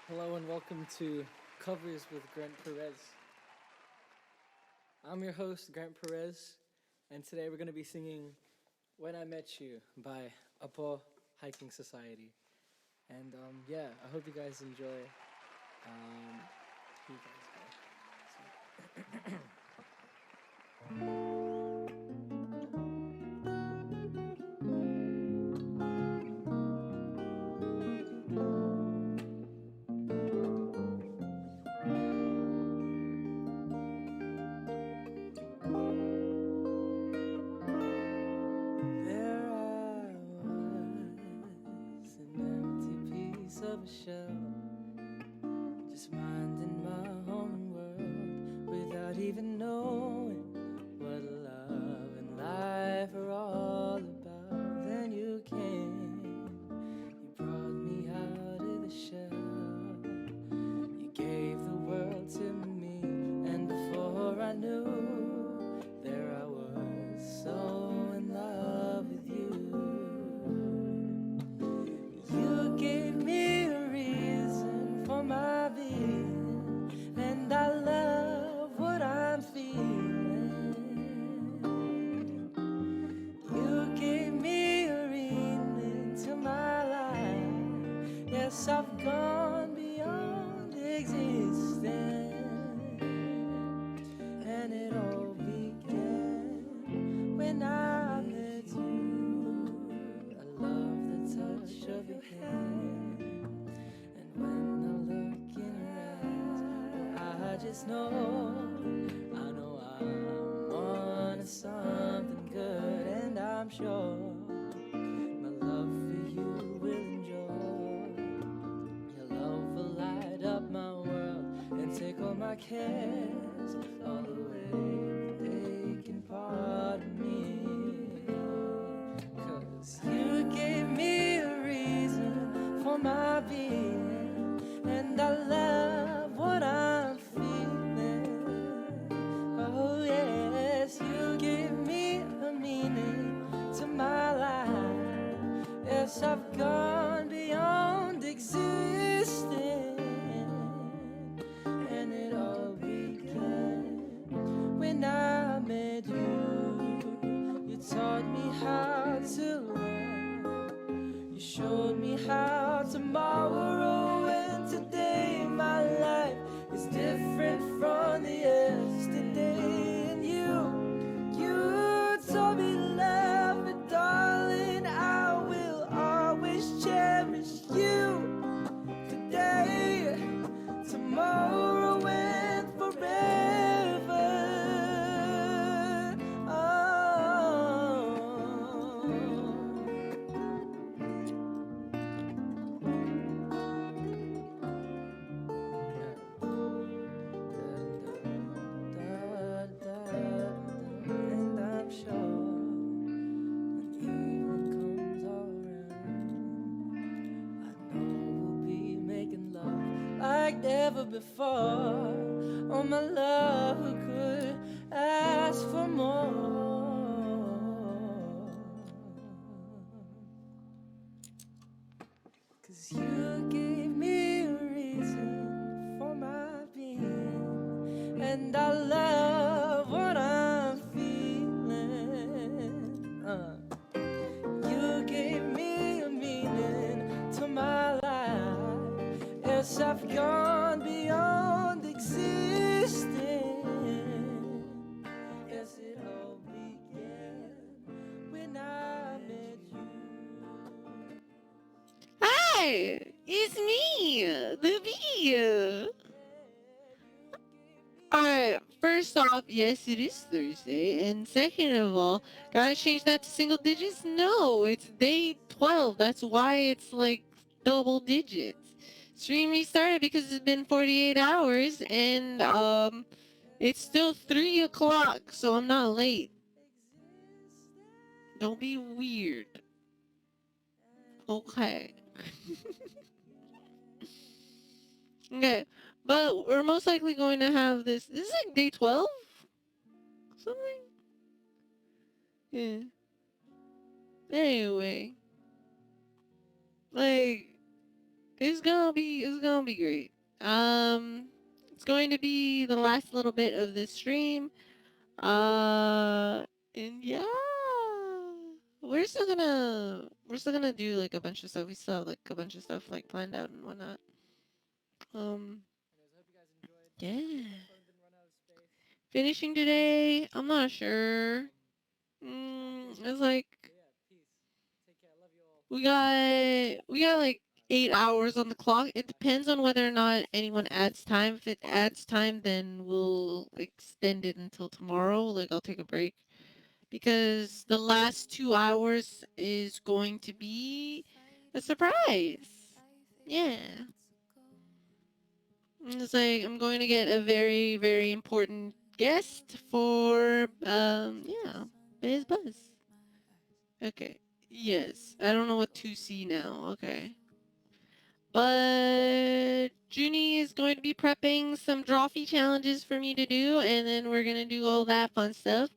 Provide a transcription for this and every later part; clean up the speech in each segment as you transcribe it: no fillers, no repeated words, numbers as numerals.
Hello and welcome to Covers with Grant Perez. I'm your host, Grant Perez, and today we're going to be singing When I Met You by Apo Hiking Society. And yeah, I hope you guys enjoy. Um, you guys There I was, an empty piece of a shell, just minding my own world without even knowing what love and life are all about. Then you came, you brought me out of the shell, you gave the world to me, and before I knew, there I was, so in love with you. You gave me a reason for my being, and I love what I'm feeling. You gave me a meaning to my life. Yes, I've gone beyond existence, and it all began when I met you. I love the touch of your hand, and when I look in your eyes, I just know, I know I'm on to something good, and I'm sure my love for you will endure. Your love will light up my world and take all my cares all away, taking part of me. 'Cause you gave me a reason for my being, and I love what I'm feeling. Oh yes, you gave me a meaning to my life. Yes, I've gone beyond existing, and it all began when I met you. You taught me how to love, you showed me how tomorrow and today my life is different from the yesterday. And you taught me to love, but darling, I will always cherish you today, tomorrow, and forever. Oh. And I'm sure when evening comes around, I know we'll be making love like never before. Oh my love, who could ask for more? 'Cause you gave me a reason for my being, and I love what I'm feeling. You gave me a meaning to my life. Yes, I've gone beyond existing. Yes, it all began when I met you. Hi, it's me, the bee. Alright, first off, yes, it is Thursday, and second of all, gotta change that to single digits? No, it's day 12. That's why it's like double digits. Stream restarted because it's been 48 hours, and it's still 3 o'clock, so I'm not late. Don't be weird. Okay. Okay, but we're most likely going to have this. This is like day 12? Something? Yeah. Anyway. Like, It's gonna be great. Um, it's going to be the last little bit of this stream. Uh, and yeah, we're still gonna do like a bunch of stuff. We still have like a bunch of stuff like planned out and whatnot. Um, yeah. Finishing today, I'm not sure. It's like we got like 8 hours on the clock. It depends on whether or not anyone adds time. If it adds time, then we'll extend it until tomorrow. Like I'll take a break because the last 2 hours is going to be a surprise. Yeah. It's like I'm going to get a very, very important guest for yeah, Biz Buzz. Okay. Yes. I don't know what to see now. Okay. But Junie is going to be prepping some drawfee challenges for me to do, and then we're gonna do all that fun stuff.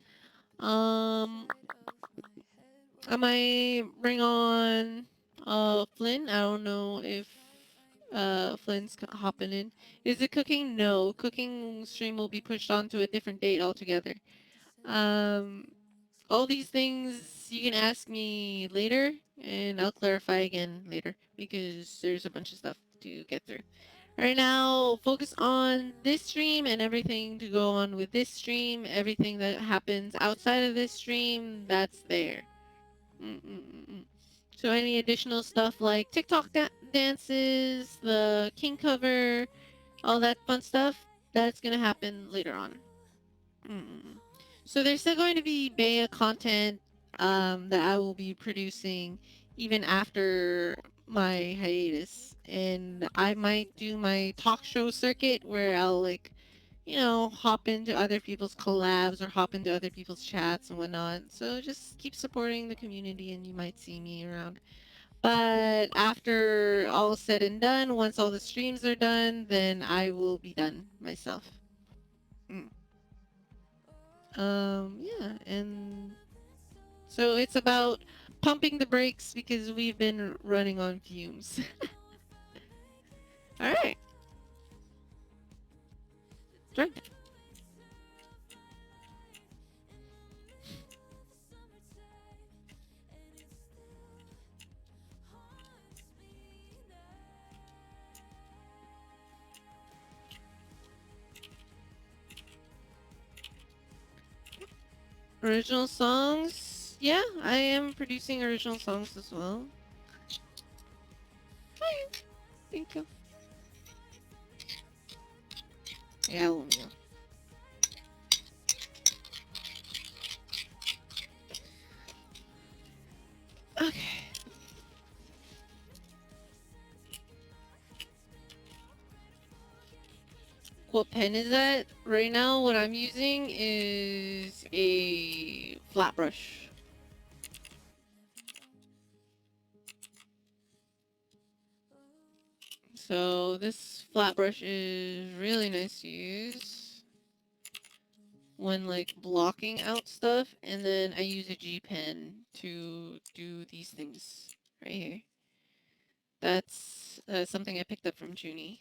Um, I might bring on Flynn. I don't know if Flynn's hopping in. Is it cooking? No, cooking stream will be pushed onto a different date altogether. Um, all these things you can ask me later, and I'll clarify again later because there's a bunch of stuff to get through. Right now, focus on this stream and everything to go on with this stream. Everything that happens outside of this stream, that's there. Mm-mm-mm. So any additional stuff like TikTok dances, the king cover, all that fun stuff, that's gonna happen later on. Mm. So there's still going to be BEA content that I will be producing even after my hiatus, and I might do my talk show circuit where I'll like, hop into other people's collabs or hop into other people's chats and whatnot. So just keep supporting the community, and you might see me around. But after all is said and done, once all the streams are done, then I will be done myself. Mm. Yeah, and so it's about pumping the brakes because we've been running on fumes. All right, right. Original songs. Yeah, I am producing original songs as well. Hi, thank you. Yeah, well, yeah. Okay. What pen is that? Right now, what I'm using is a flat brush. So this flat brush is really nice to use when like blocking out stuff, and then I use a G pen to do these things right here. That's something I picked up from Junie.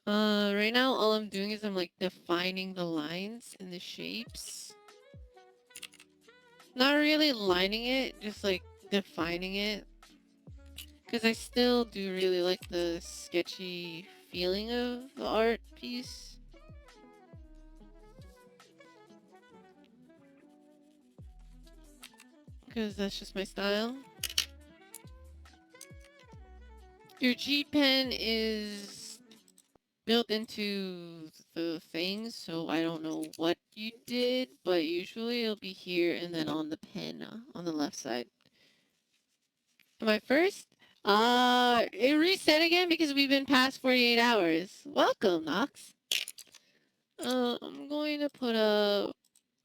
Right now all I'm doing is I'm like defining the lines and the shapes. Not really lining it, just like defining it. Because I still do really like the sketchy feeling of the art piece. Because that's just my style. Your G pen is built into the thing, so I don't know what you did, but usually it'll be here and then on the pen on the left side. Am I first? It reset again because we've been past 48 hours. Welcome, Nox. I'm going to put up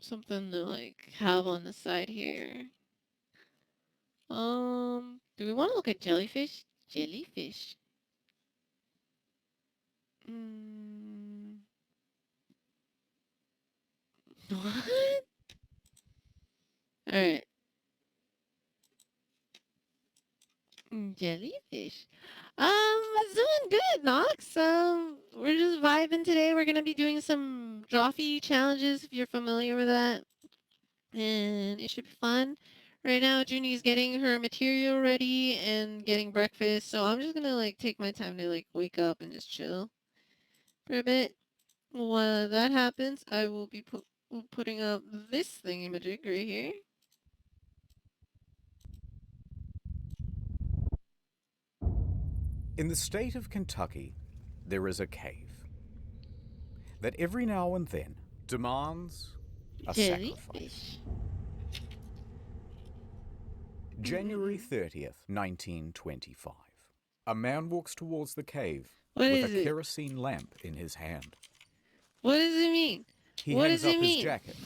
something to like have on the side here. Do we want to look at jellyfish? Jellyfish. What? Alright. Jellyfish. It's doing good, Nox. We're just vibing today. We're gonna be doing some Drawfee challenges if you're familiar with that. And it should be fun. Right now, Junie's getting her material ready and getting breakfast, so I'm just gonna like take my time to like wake up and just chill for a bit. While that happens, I will be putting up this thingamajig right here. In the state of Kentucky, there is a cave that every now and then demands a sacrifice. January 30th, 1925. A man walks towards the cave with a kerosene lamp in his hand. What does it mean? He hangs up his jacket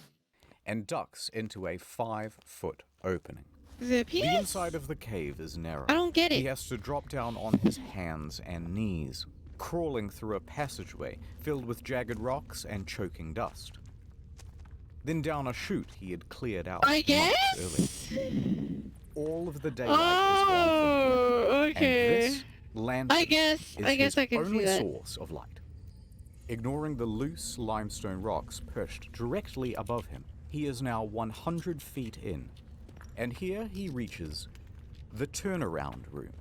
and ducks into a 5-foot opening. The inside of the cave is narrow. I don't get it. He has to drop down on his hands and knees, crawling through a passageway filled with jagged rocks and choking dust. Then down a chute he had cleared out I guess? months earlier. All of the daylight is gone. Okay. And this lantern I guess I can see only that. source of light. Ignoring the loose limestone rocks perched directly above him, he is now 100 feet in. And here he reaches the turnaround room.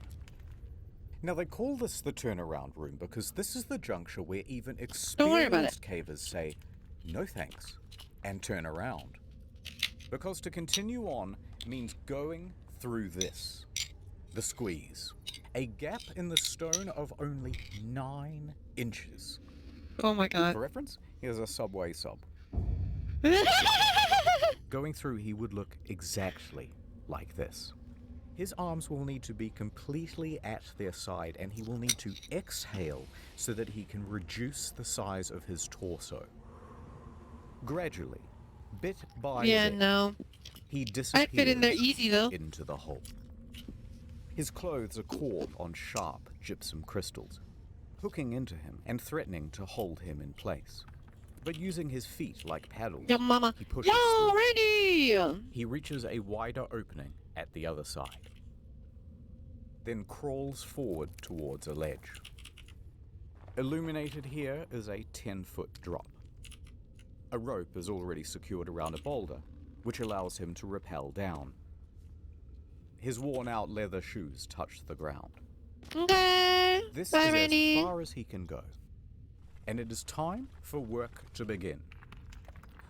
Now they call this the turnaround room because this is the juncture where even experienced cavers say, no thanks, and turn around. Because to continue on means going through this, the squeeze. A gap in the stone of only 9 inches. Oh my god. For reference, here's a subway sub. Going through, he would look exactly like this. His arms will need to be completely at their side, and he will need to exhale so that he can reduce the size of his torso. Gradually, bit by bit, he disappears I'd fit in there easy, though. into the hole. His clothes are caught on sharp gypsum crystals, hooking into him and threatening to hold him in place. But using his feet like paddles, he pushes through. Ready! He reaches a wider opening at the other side, then crawls forward towards a ledge. Illuminated here is a 10-foot drop. A rope is already secured around a boulder, which allows him to rappel down. His worn-out leather shoes touch the ground. Okay. This is as far as he can go. And it is time for work to begin.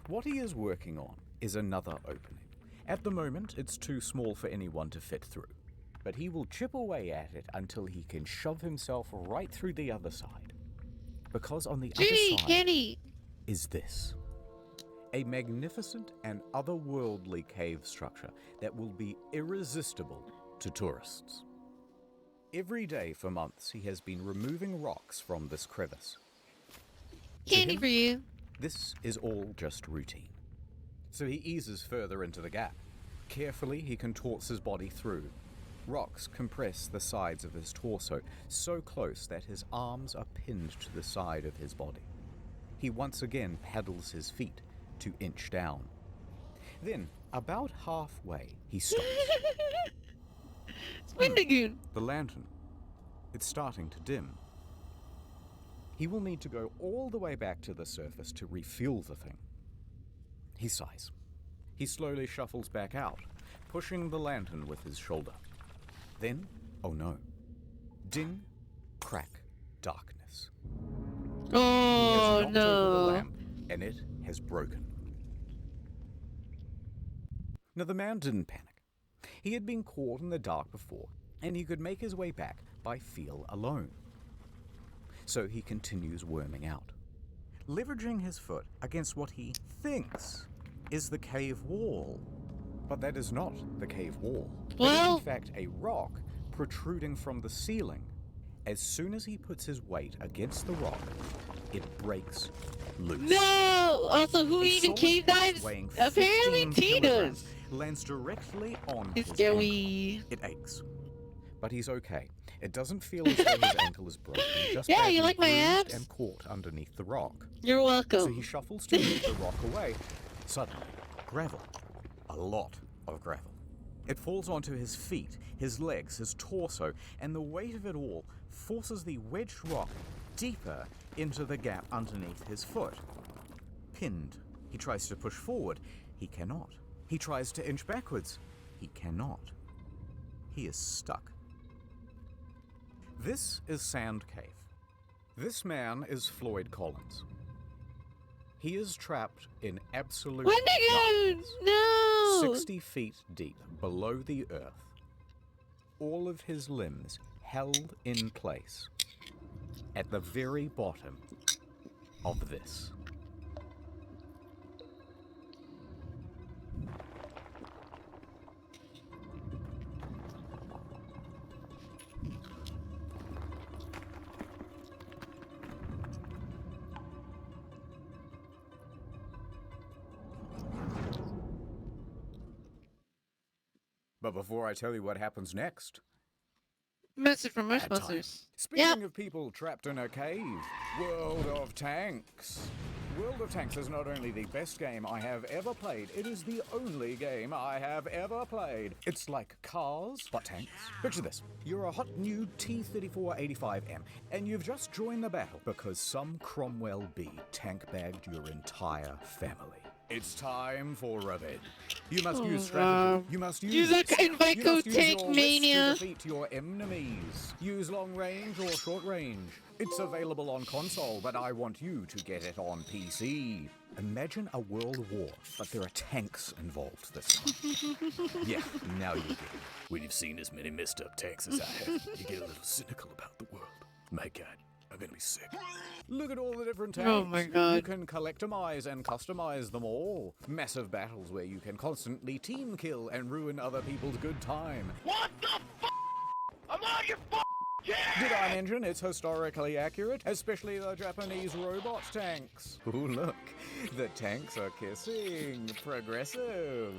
What he is working on is another opening. At the moment, it's too small for anyone to fit through, but he will chip away at it until he can shove himself right through the other side. Because on the other side is this. A magnificent and otherworldly cave structure that will be irresistible to tourists. Every day for months, he has been removing rocks from this crevice. Candy for you. This is all just routine. So he eases further into the gap. Carefully, he contorts his body through. Rocks compress the sides of his torso so close that his arms are pinned to the side of his body. He once again paddles his feet to inch down. Then, about halfway, he stops. Spindagoon. The lantern. It's starting to dim. He will need to go all the way back to the surface to refuel the thing. He sighs. He slowly shuffles back out, pushing the lantern with his shoulder. Then, oh no. Ding, crack, darkness. Oh he has knocked over the lamp, and it has broken. Now the man didn't panic. He had been caught in the dark before, and he could make his way back by feel alone. So he continues worming out, leveraging his foot against what he thinks is the cave wall. But that is not the cave wall. It is in fact a rock protruding from the ceiling. As soon as he puts his weight against the rock, it breaks loose. No! Also, who even cave dives? Apparently T does. Lands directly on it's his scary. ankle. It aches. But he's okay. It doesn't feel as though his ankle is broken. Just yeah, you like my abs? And caught underneath the rock. You're welcome. So he shuffles to move the rock away. Suddenly, gravel. A lot of gravel. It falls onto his feet, his legs, his torso, and the weight of it all forces the wedged rock deeper into the gap underneath his foot. Pinned. He tries to push forward. He cannot. He tries to inch backwards. He cannot. He is stuck. This is Sand Cave. This man is Floyd Collins. He is trapped in absolute Wendigo! darkness, No! 60 feet deep below the earth. All of his limbs held in place at the very bottom of this. But before I tell you what happens next, Message from ad time. Ghostbusters. Speaking of people trapped in a cave, World of Tanks. World of Tanks is not only the best game I have ever played, it is the only game I have ever played. It's like Cars, but tanks. Picture this. You're a hot new T-34-85M, and you've just joined the battle because some Cromwell B tank-bagged your entire family. It's time for revenge. You must use strategy. You must use that invite you code must use Tank your wits Mania. to defeat your enemies. Use long range or short range. It's available on console, but I want you to get it on PC. Imagine a world war, but there are tanks involved this time. Yeah, now you get it. When you've seen as many messed up tanks as I have, you get a little cynical about the world. My God, I'm gonna be sick. Look at all the different tanks. Oh my God. You can collectomize and customize them all. Massive battles where you can constantly team kill and ruin other people's good time. What the f***? I'm on your f***! Yeah! Did I mention it's historically accurate? Especially the Japanese robot tanks. Ooh, look. The tanks are kissing. Progressive.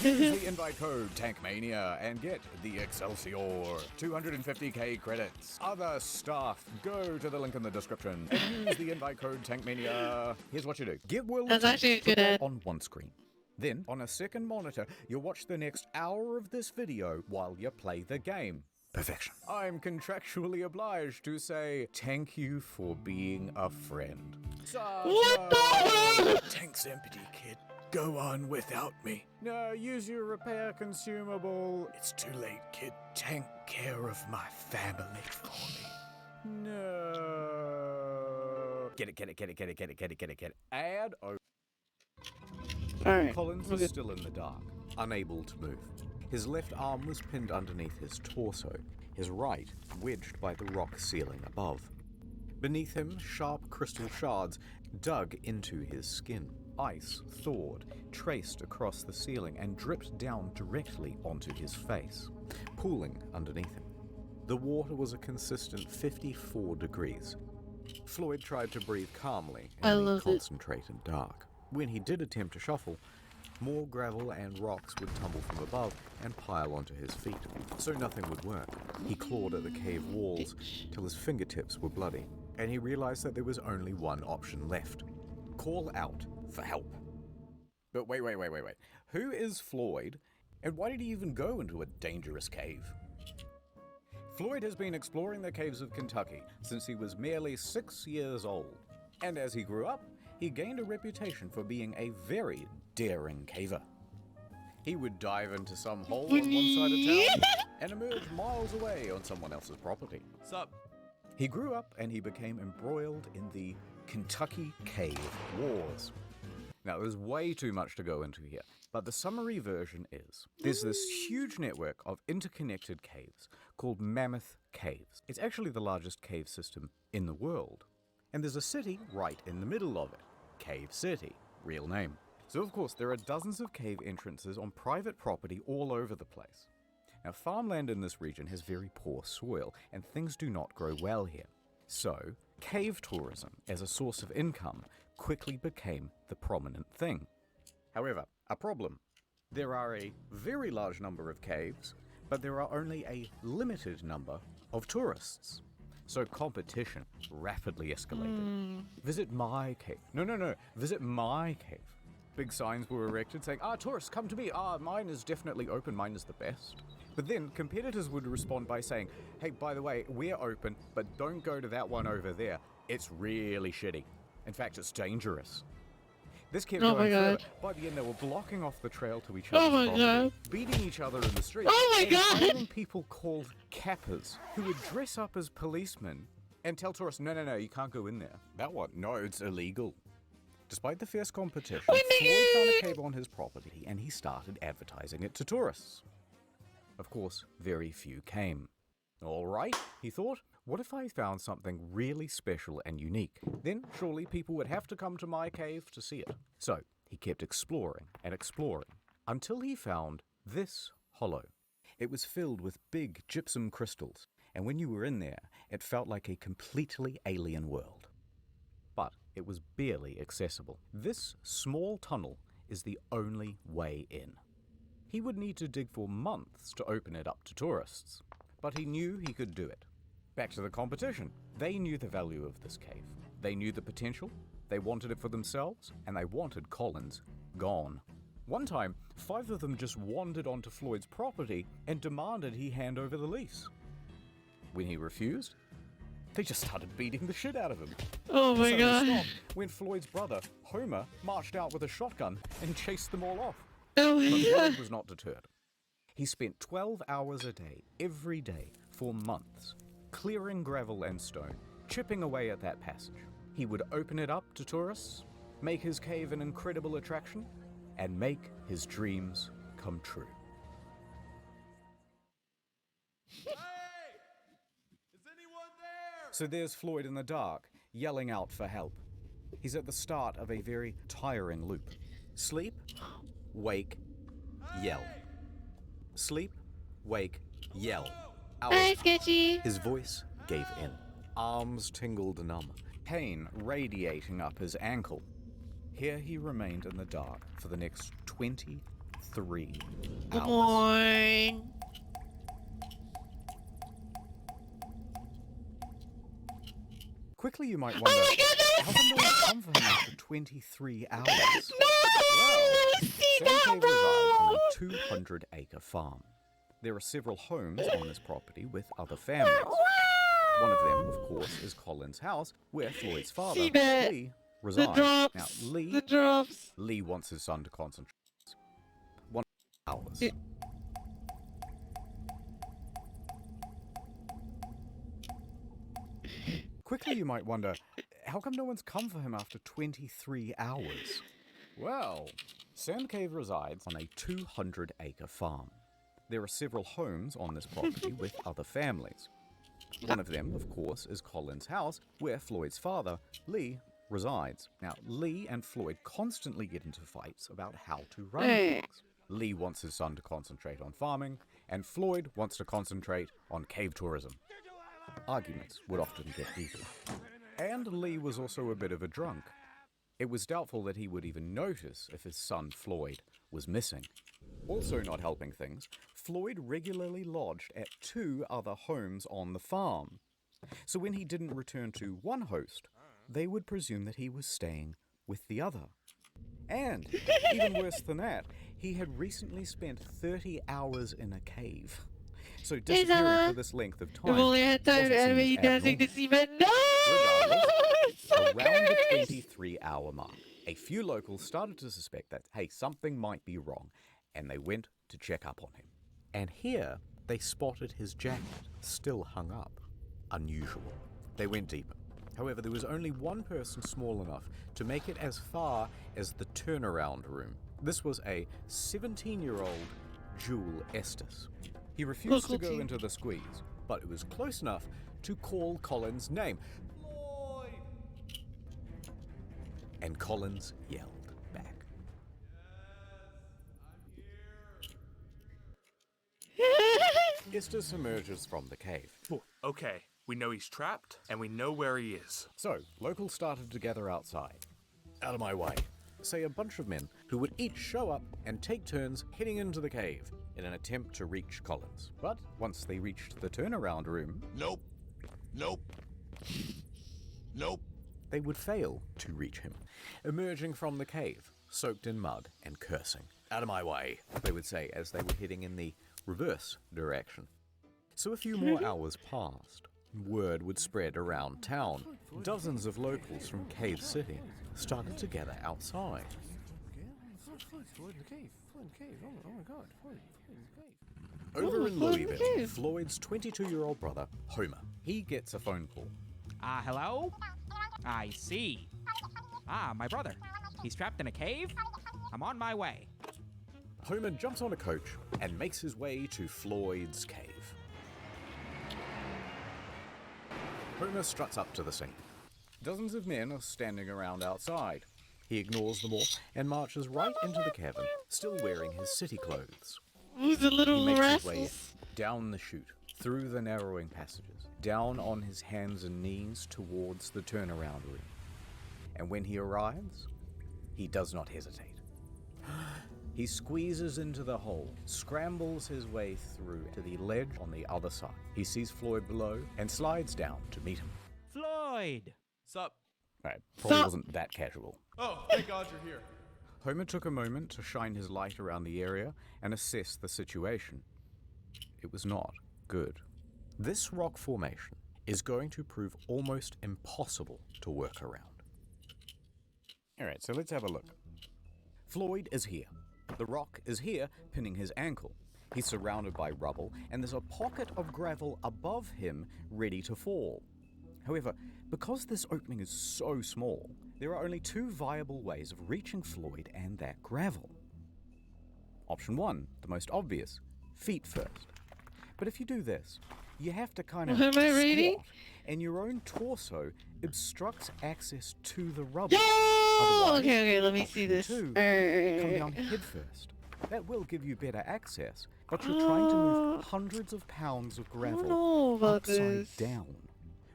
Use the invite code TANKMANIA and get the Excelsior. 250k credits. Other stuff. Go to the link in the description and use the invite code TANKMANIA. Here's what you do. Get World of That's actually a Tanks, good put that ad. on one screen. Then, on a second monitor, you'll watch the next hour of this video while you play the game. Perfection. I'm contractually obliged to say thank you for being a friend. What the hell? Tank's empty, kid. Go on without me. No, use your repair consumable. It's too late, kid. Take care of my family for me. No. Get it. Add over. Alright. Collins Okay. is still in the dark, unable to move. His left arm was pinned underneath his torso, his right wedged by the rock ceiling above. Beneath him, sharp crystal shards dug into his skin. Ice thawed, traced across the ceiling, and dripped down directly onto his face, pooling underneath him. The water was a consistent 54 degrees. Floyd tried to breathe calmly I in the love it. concentrated dark. When he did attempt to shuffle, more gravel and rocks would tumble from above and pile onto his feet, so nothing would work. He clawed at the cave walls till his fingertips were bloody, and he realized that there was only one option left. Call out for help. But wait. Who is Floyd, and why did he even go into a dangerous cave? Floyd has been exploring the caves of Kentucky since he was merely 6 years old, and as he grew up, he gained a reputation for being a very daring caver. He would dive into some hole on one side of town and emerge miles away on someone else's property. Sup? He grew up and he became embroiled in the Kentucky Cave Wars. Now, there's way too much to go into here, but the summary version is there's this huge network of interconnected caves called Mammoth Caves. It's actually the largest cave system in the world. And there's a city right in the middle of it. Cave City, real name. So of course there are dozens of cave entrances on private property all over the place. Now farmland in this region has very poor soil and things do not grow well here. So cave tourism as a source of income quickly became the prominent thing. However, a problem. There are a very large number of caves, but there are only a limited number of tourists. So competition rapidly escalated. Visit my cave. No. Visit my cave. Big signs were erected saying, tourists, come to me. Mine is definitely open. Mine is the best. But then competitors would respond by saying, hey, by the way, we're open, but don't go to that one over there. It's really shitty. In fact, it's dangerous. This kept going further. By the end, they were blocking off the trail to each other's property, beating each other in the street, and hiring people called cappers who would dress up as policemen and tell tourists, no, you can't go in there. That one? No, it's illegal. Despite the fierce competition, Floyd found a cave on his property and he started advertising it to tourists. Of course, very few came. All right, he thought, what if I found something really special and unique? Then surely people would have to come to my cave to see it. So he kept exploring and exploring until he found this hollow. It was filled with big gypsum crystals, and when you were in there, it felt like a completely alien world. But it was barely accessible. This small tunnel is the only way in. He would need to dig for months to open it up to tourists, but he knew he could do it. Back to the competition. They knew the value of this cave. They knew the potential, they wanted it for themselves, and they wanted Collins gone. One time, 5 of them just wandered onto Floyd's property and demanded he hand over the lease. When he refused, they just started beating the shit out of him. Oh my god. Stopped when Floyd's brother, Homer, marched out with a shotgun and chased them all off. Oh my But god. Floyd was not deterred. He spent 12 hours a day, every day, for months, clearing gravel and stone, chipping away at that passage. He would open it up to tourists, make his cave an incredible attraction, and make his dreams come true. Hey! Is anyone there? So there's Floyd in the dark, yelling out for help. He's at the start of a very tiring loop. Sleep, wake, yell. Sleep, wake, yell. Hi, Sketchy. His voice gave in. Arms tingled numb, pain radiating up his ankle. Here he remained in the dark for the next 23 Come hours. on. Quickly you might wonder, Oh my goodness! how come no one come for him after 23 hours? No! Well, See Sam that, Cave resides on bro! a 200-acre farm. There are several homes on this property with other families. One of them, of course, is Colin's house, where Floyd's father, See that? Lee, The resides. drops. Now, The drops. Lee wants his son to concentrate. 1 hours. Yeah. Quickly you might wonder, how come no one's come for him after 23 hours? Well, Sand Cave resides on a 200-acre farm. There are several homes on this property with other families. One of them, of course, is Colin's house, where Floyd's father, Lee, resides. Now, Lee and Floyd constantly get into fights about how to run things. Lee wants his son to concentrate on farming, and Floyd wants to concentrate on cave tourism. Arguments would often get heated. And Lee was also a bit of a drunk. It was doubtful that he would even notice if his son, Floyd, was missing. Also not helping things, Floyd regularly lodged at 2 other homes on the farm. So when he didn't return to one host, they would presume that he was staying with the other. And, even worse than that, he had recently spent 30 hours in a cave. So disappearing for this length of time I've only had time wasn't to seen animate you as dancing abnormal. to see, but no! Regardless, It's so around the cursed. 23-hour mark, a few locals started to suspect that, hey, something might be wrong, and they went to check up on him. And here, they spotted his jacket, still hung up. Unusual. They went deeper. However, there was only one person small enough to make it as far as the turnaround room. This was a 17-year-old Jewel Estes. He refused to go into the squeeze, but it was close enough to call Colin's name. Floyd! And Collins yelled back. Estes emerges from the cave. Okay, we know he's trapped, and we know where he is. So, locals started to gather outside. Out of my way. Say a bunch of men who would each show up and take turns heading into the cave in an attempt to reach Collins. But once they reached the turnaround room, Nope. Nope. Nope. they would fail to reach him, emerging from the cave, soaked in mud and cursing. "Out of my way," they would say as they were heading in the reverse direction. So a few more hours passed. Word would spread around town. Dozens of locals from Cave City started to gather outside. Over in Louisville, Floyd's 22-year-old brother, Homer, he gets a phone call. Hello? I see. My brother. He's trapped in a cave? I'm on my way. Homer jumps on a coach and makes his way to Floyd's cave. Homer struts up to the scene. Dozens of men are standing around outside. He ignores them all and marches right into the cavern, still wearing his city clothes. Who's the little He makes his way rascals? down the chute, through the narrowing passages, down on his hands and knees towards the turnaround room. And when he arrives, he does not hesitate. He squeezes into the hole, scrambles his way through to the ledge on the other side. He sees Floyd below and slides down to meet him. Floyd! Sup? Right, probably wasn't that casual. Oh, thank God you're here. Homer took a moment to shine his light around the area and assess the situation. It was not good. This rock formation is going to prove almost impossible to work around. Alright, so let's have a look. Floyd is here. The rock is here, pinning his ankle. He's surrounded by rubble, and there's a pocket of gravel above him ready to fall. However, because this opening is so small, there are only two viable ways of reaching Floyd and that gravel. Option 1, the most obvious, feet first. But if you do this, you have to kind of What am I reading? squat, and your own torso obstructs access to the rubble. Yo! Otherwise, Okay, let me see option this. 2, come down head first. That will give you better access, but you're trying to move hundreds of pounds of I don't gravel know about upside this. down.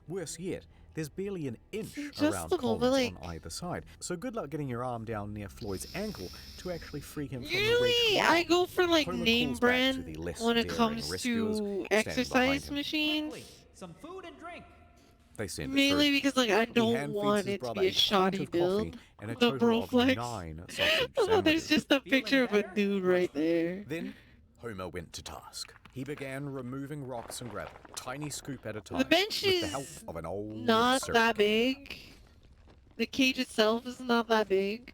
Worse yet, there's barely an inch It's around adjustable, but, columns like- on either side. So good luck getting your arm down near Floyd's ankle to actually free him from the Usually, wedge. I go for like Homer name calls back to brand the less when it daring comes rescuers to standing exercise behind him. machines. Quickly, some food and drink. They send it Mainly through. because like I He don't hand-feeds want his it to brother be a a pint shoddy of build. coffee and a The total bro of flex. 9 sausage Oh, there's sandwiches. just a Feeling picture of a better? dude right there. Then Homer went to task. He began removing rocks and gravel, tiny scoop at a time, The bench with the is help of an old not circ. that big. The cage itself is not that big.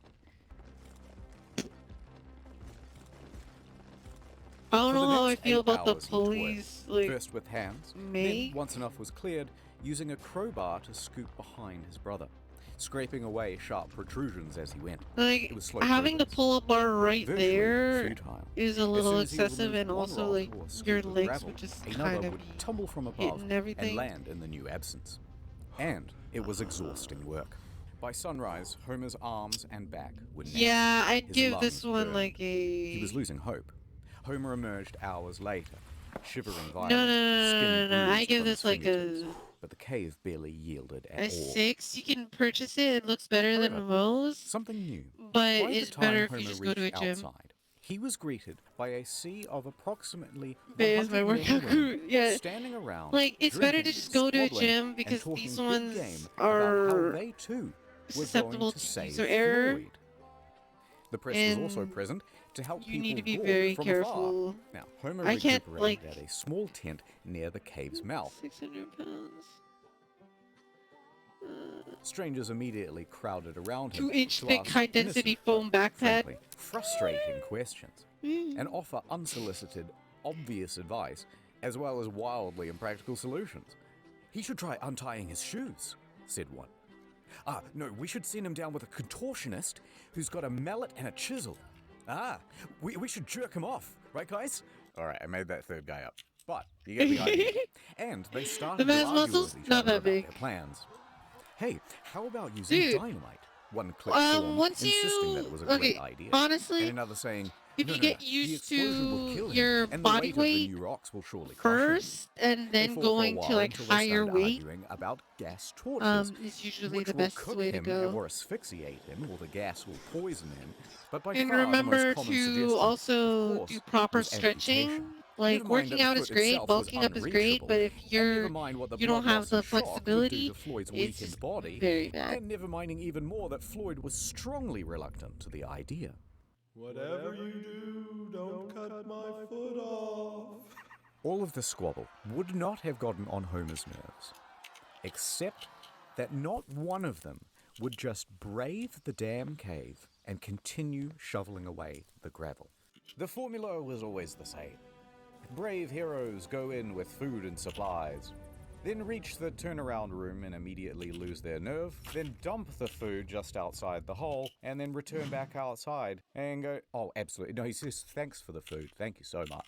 I don't For know the how I next feel 8 about the hours he toiled, police, like, first with hands, me? then once enough was cleared, using a crowbar to scoop behind his brother, scraping away sharp protrusions as he went. It was slow having the progress. pull-up bar right Virtually there futile. is a As little soon as he excessive, removed and one also rock like or scoop your of legs gravel, would just another kind of would be tumble from above hitting and everything. land in the new absence. And it was exhausting work. By sunrise, Homer's arms and back were numb. Yeah, I'd His give lungs this one burned. like a. He was losing hope. Homer emerged hours later, shivering No, violently, no, skin no. I bruised give from this his like fingertips. a But the cave barely yielded at a all. 6. You can purchase it. It looks better than However, most, Something new. but By it's the time better if Homer you just go to a reached gym. outside, he was greeted by a sea of approximately There's 100 my men workout and women group. Yeah, standing around, like it's better to drinking, just go to a squabbling, gym and because talking these big ones game about how are they too were going susceptible to to save user error. Floyd. The press was also And present to help you people need to be gawk very from careful. afar. Now, Homer I can't, recuperated like- at a small tent near the cave's mouth. 600 pounds. Strangers immediately crowded around him 2-inch to thick, ask high-density innocent, foam but backpack. frankly, frustrating questions, and offer unsolicited, obvious advice, as well as wildly impractical solutions. He should try untying his shoes, said one. No, we should send him down with a contortionist who's got a mallet and a chisel. We should jerk him off, right, guys? All right, I made that third guy up, but you get the idea. And they started The to man's argue muscles, with each not other that about big. their plans. Hey, how about using Dude, dynamite? One clicked form, once insisting you that it was a okay, great idea. honestly, And another saying, if "No, you no, get the used explosion will to kill him, your and the body weight of the weight new rocks will surely crush him." first, and They then fought for a going to while like until they higher started weight, arguing about gas torches, is usually which the will best cook way to him go. or asphyxiate him, or the gas will poison him. But by And far the remember most common to suggestion, also of course, do proper was stretching. amputation. Like, Never mind working that out the is foot great, itself was bulking up is great, unreachable, but if and never mind what the you don't blood have loss the and shock would do flexibility, to Floyd's it's weakened just body, very bad. and never minding even more that Floyd was strongly reluctant to the idea. Whatever you do, don't cut my foot off. All of the squabble would not have gotten on Homer's nerves, except that not one of them would just brave the damn cave and continue shoveling away the gravel. The formula was always the same. Brave heroes go in with food and supplies, then reach the turnaround room and immediately lose their nerve, then dump the food just outside the hole, and then return back outside and go, oh, absolutely. No, he says, thanks for the food. Thank you so much.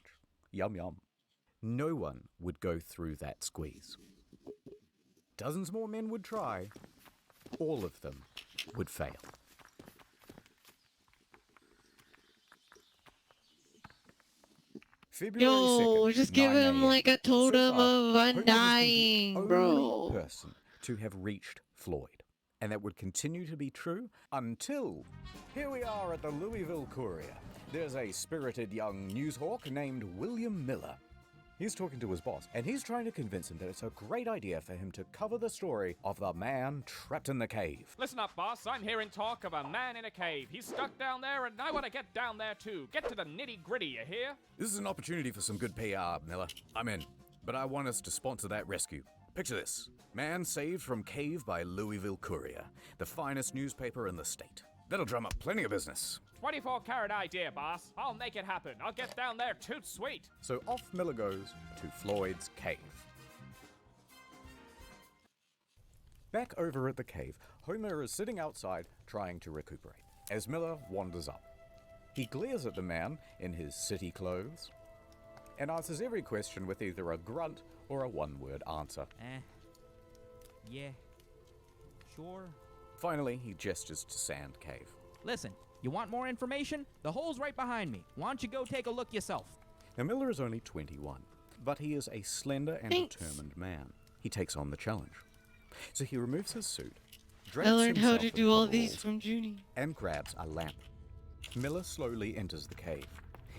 Yum, yum. No one would go through that squeeze. Dozens more men would try. All of them would fail. February Yo, 2nd, just give 9 him a.m. like a So totem far, of Homer has been the undying, only bro. person to have reached Floyd. And that would continue to be true until here we are at the Louisville Courier. There's a spirited young newshawk named William Miller. He's talking to his boss, and he's trying to convince him that it's a great idea for him to cover the story of the man trapped in the cave. Listen up, boss. I'm hearing talk of a man in a cave. He's stuck down there, and I want to get down there too. Get to the nitty-gritty, you hear? This is an opportunity for some good PR, Miller. I'm in. But I want us to sponsor that rescue. Picture this. Man saved from cave by Louisville Courier, the finest newspaper in the state. That'll drum up plenty of business. 24-carat idea, boss. I'll make it happen. I'll get down there toot sweet. So off Miller goes to Floyd's cave. Back over at the cave, Homer is sitting outside trying to recuperate as Miller wanders up. He glares at the man in his city clothes and answers every question with either a grunt or a one-word answer. Yeah. Sure. Finally, he gestures to Sand Cave. Listen, you want more information? The hole's right behind me. Why don't you go take a look yourself? Now, Miller is only 21, but he is a slender and determined man. He takes on the challenge. So he removes his suit, drapes I learned how himself to in do all coveralls, these from Junie. and grabs a lamp. Miller slowly enters the cave.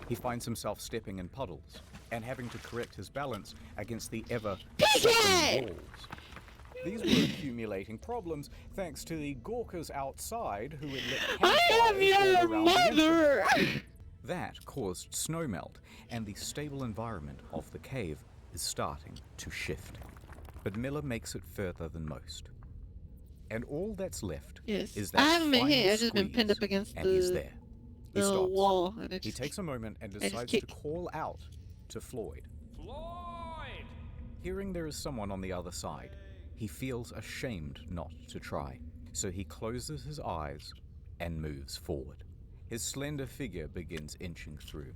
He finds himself stepping in puddles and having to correct his balance against the ever-slipping walls. These were accumulating problems thanks to the gawkers outside who had lit I am campfires all your around the mother! entrance. That caused snowmelt, and the stable environment of the cave is starting to shift. But Miller makes it further than most. And all that's left Yes. is that I haven't been final hit, I've just been pinned squeeze, up against and he's the there. He the stops. wall. And I He just takes a moment and just decides to kick. call out to Floyd. Floyd! Hearing there is someone on the other side, he feels ashamed not to try. So he closes his eyes and moves forward. His slender figure begins inching through.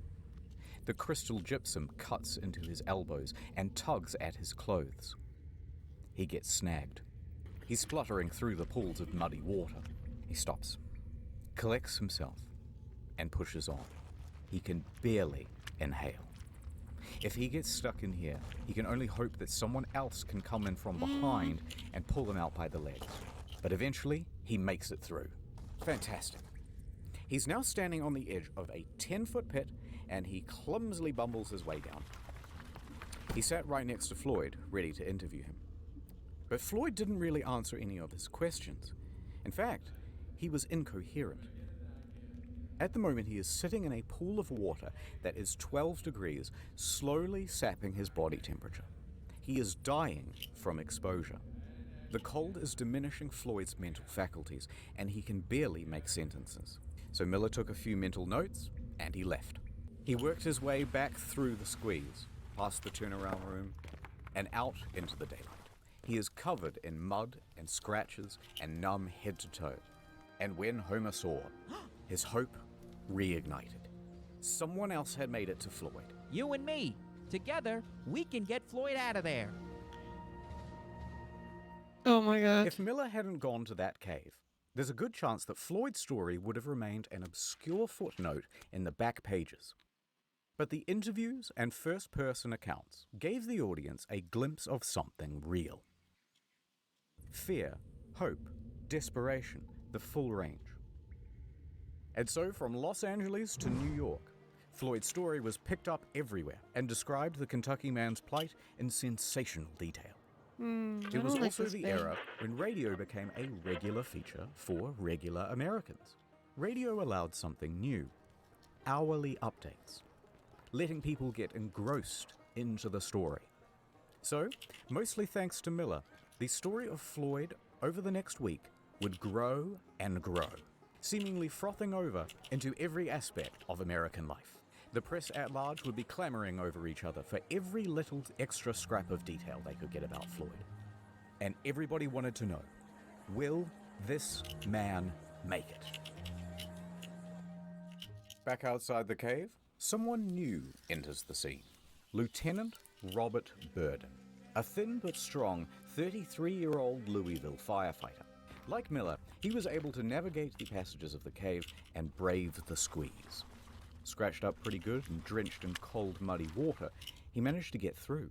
The crystal gypsum cuts into his elbows and tugs at his clothes. He gets snagged. He's spluttering through the pools of muddy water. He stops, collects himself, and pushes on. He can barely inhale. If he gets stuck in here, he can only hope that someone else can come in from behind and pull him out by the legs. But eventually, he makes it through. Fantastic. He's now standing on the edge of a 10-foot pit, and he clumsily bumbles his way down. He sat right next to Floyd, ready to interview him. But Floyd didn't really answer any of his questions. In fact, he was incoherent. At the moment, he is sitting in a pool of water that is 12 degrees, slowly sapping his body temperature. He is dying from exposure. The cold is diminishing Floyd's mental faculties, and he can barely make sentences. So Miller took a few mental notes, and he left. He worked his way back through the squeeze, past the turnaround room, and out into the daylight. He is covered in mud and scratches and numb head to toe. And when Homer saw, his hope reignited. Someone else had made it to Floyd. You and me. Together, we can get Floyd out of there. Oh my god. If Miller hadn't gone to that cave, there's a good chance that Floyd's story would have remained an obscure footnote in the back pages. But the interviews and first-person accounts gave the audience a glimpse of something real. Fear, hope, desperation, the full range. And so from Los Angeles to New York, Floyd's story was picked up everywhere and described the Kentucky man's plight in sensational detail. It was also the era when radio became a regular feature for regular Americans. Radio allowed something new: hourly updates, letting people get engrossed into the story. So, mostly thanks to Miller, the story of Floyd over the next week would grow and grow, seemingly frothing over into every aspect of American life. The press at large would be clamoring over each other for every little extra scrap of detail they could get about Floyd. And everybody wanted to know, will this man make it? Back outside the cave, someone new enters the scene. Lieutenant Robert Burden, a thin but strong 33-year-old Louisville firefighter. Like Miller, he was able to navigate the passages of the cave and brave the squeeze. Scratched up pretty good and drenched in cold, muddy water, he managed to get through.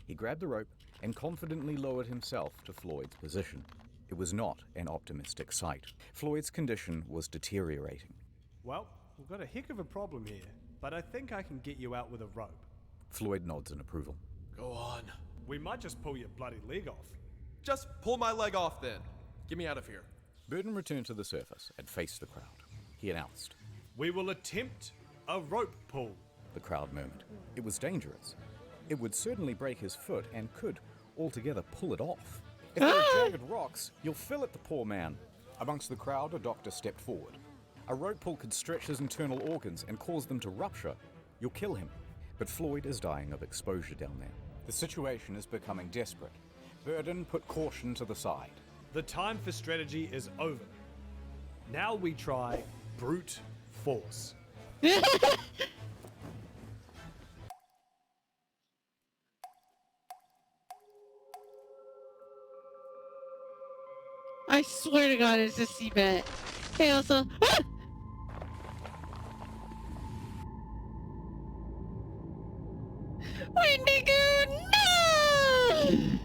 He grabbed the rope and confidently lowered himself to Floyd's position. It was not an optimistic sight. Floyd's condition was deteriorating. Well, we've got a heck of a problem here, but I think I can get you out with a rope. Floyd nods in approval. Go on. We might just pull your bloody leg off. Just pull my leg off then. Get me out of here. Burden returned to the surface and faced the crowd. He announced, We will attempt a rope pull. the crowd murmured. It was dangerous. It would certainly break his foot and could altogether pull it off. If there are jagged rocks, you'll fill it, the poor man. Amongst the crowd, a doctor stepped forward. A rope pull could stretch his internal organs and cause them to rupture. You'll kill him. But Floyd is dying of exposure down there. The situation is becoming desperate. Burden put caution to the side. The time for strategy is over. Now we try brute force. I swear to God, it's a C-bet. Hey, also. Ah! Wendigo, no!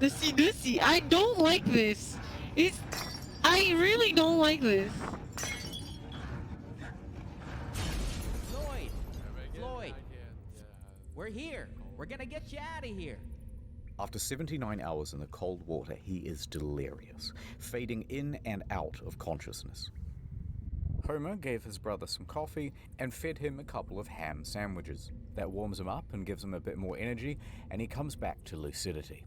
Nussy, I don't like this. I really don't like this. Floyd, we're here. We're gonna get you out of here. After 79 hours in the cold water, he is delirious, fading in and out of consciousness. Homer gave his brother some coffee and fed him a couple of ham sandwiches. That warms him up and gives him a bit more energy, and he comes back to lucidity.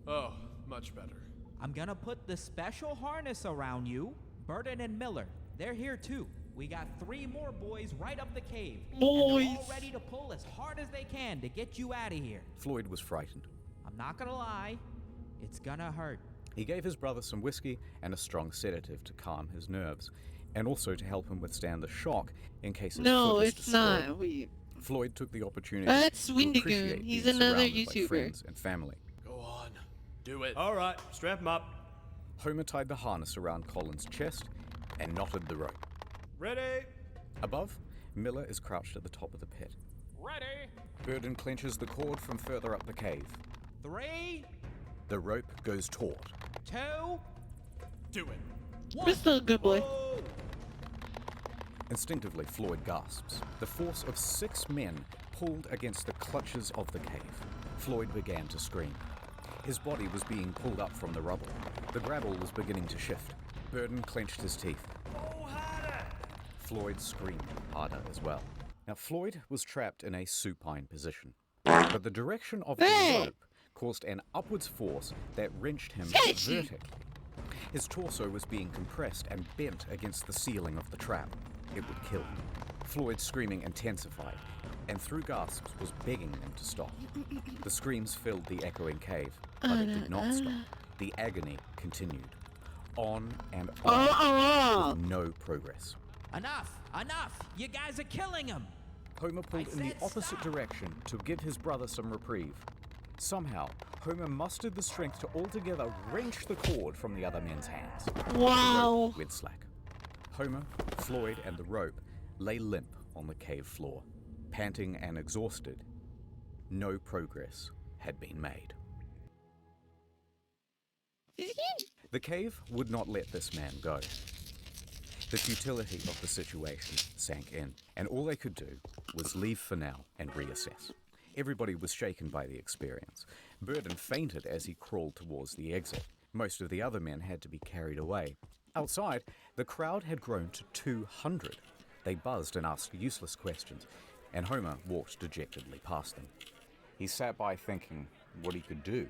Oh, much better. I'm gonna put the special harness around you. Burden and Miller, they're here too. We got 3 more boys right up the cave. And they're all ready to pull as hard as they can to get you out of here. Floyd was frightened. I'm not gonna lie, it's gonna hurt. He gave his brother some whiskey and a strong sedative to calm his nerves, and also to help him withstand the shock in case his foot is destroyed. Not. Floyd took the opportunity That's to Wendigo. appreciate He's being another surrounded by YouTuber. friends and family. Go on. Do it. All right, strap him up. Homer tied the harness around Colin's chest and knotted the rope. Ready? Above, Miller is crouched at the top of the pit. Ready? Burden clenches the cord from further up the cave. 3, The rope goes taut. 2, Do it. You're still a good boy. Oh. Instinctively, Floyd gasps. The force of 6 men pulled against the clutches of the cave. Floyd began to scream. His body was being pulled up from the rubble. The gravel was beginning to shift. Burden clenched his teeth. Oh, harder. Floyd screamed harder as well. Now, Floyd was trapped in a supine position, but the direction of the rope caused an upwards force that wrenched him vertically. His torso was being compressed and bent against the ceiling of the trap. It would kill him. Floyd's screaming intensified, and through gasps was begging them to stop. The screams filled the echoing cave, but it did not stop. The agony continued. On and on, with no progress. Enough! You guys are killing him! Homer pulled in the opposite direction to give his brother some reprieve. Somehow, Homer mustered the strength to altogether wrench the cord from the other men's hands. Wow. The rope went slack. Homer, Floyd, and the rope lay limp on the cave floor, panting and exhausted. No progress had been made. The cave would not let this man go. The futility of the situation sank in, and all they could do was leave for now and reassess. Everybody was shaken by the experience. Burden fainted as he crawled towards the exit. Most of the other men had to be carried away. Outside, the crowd had grown to 200. They buzzed and asked useless questions, and Homer walked dejectedly past them. He sat by thinking what he could do.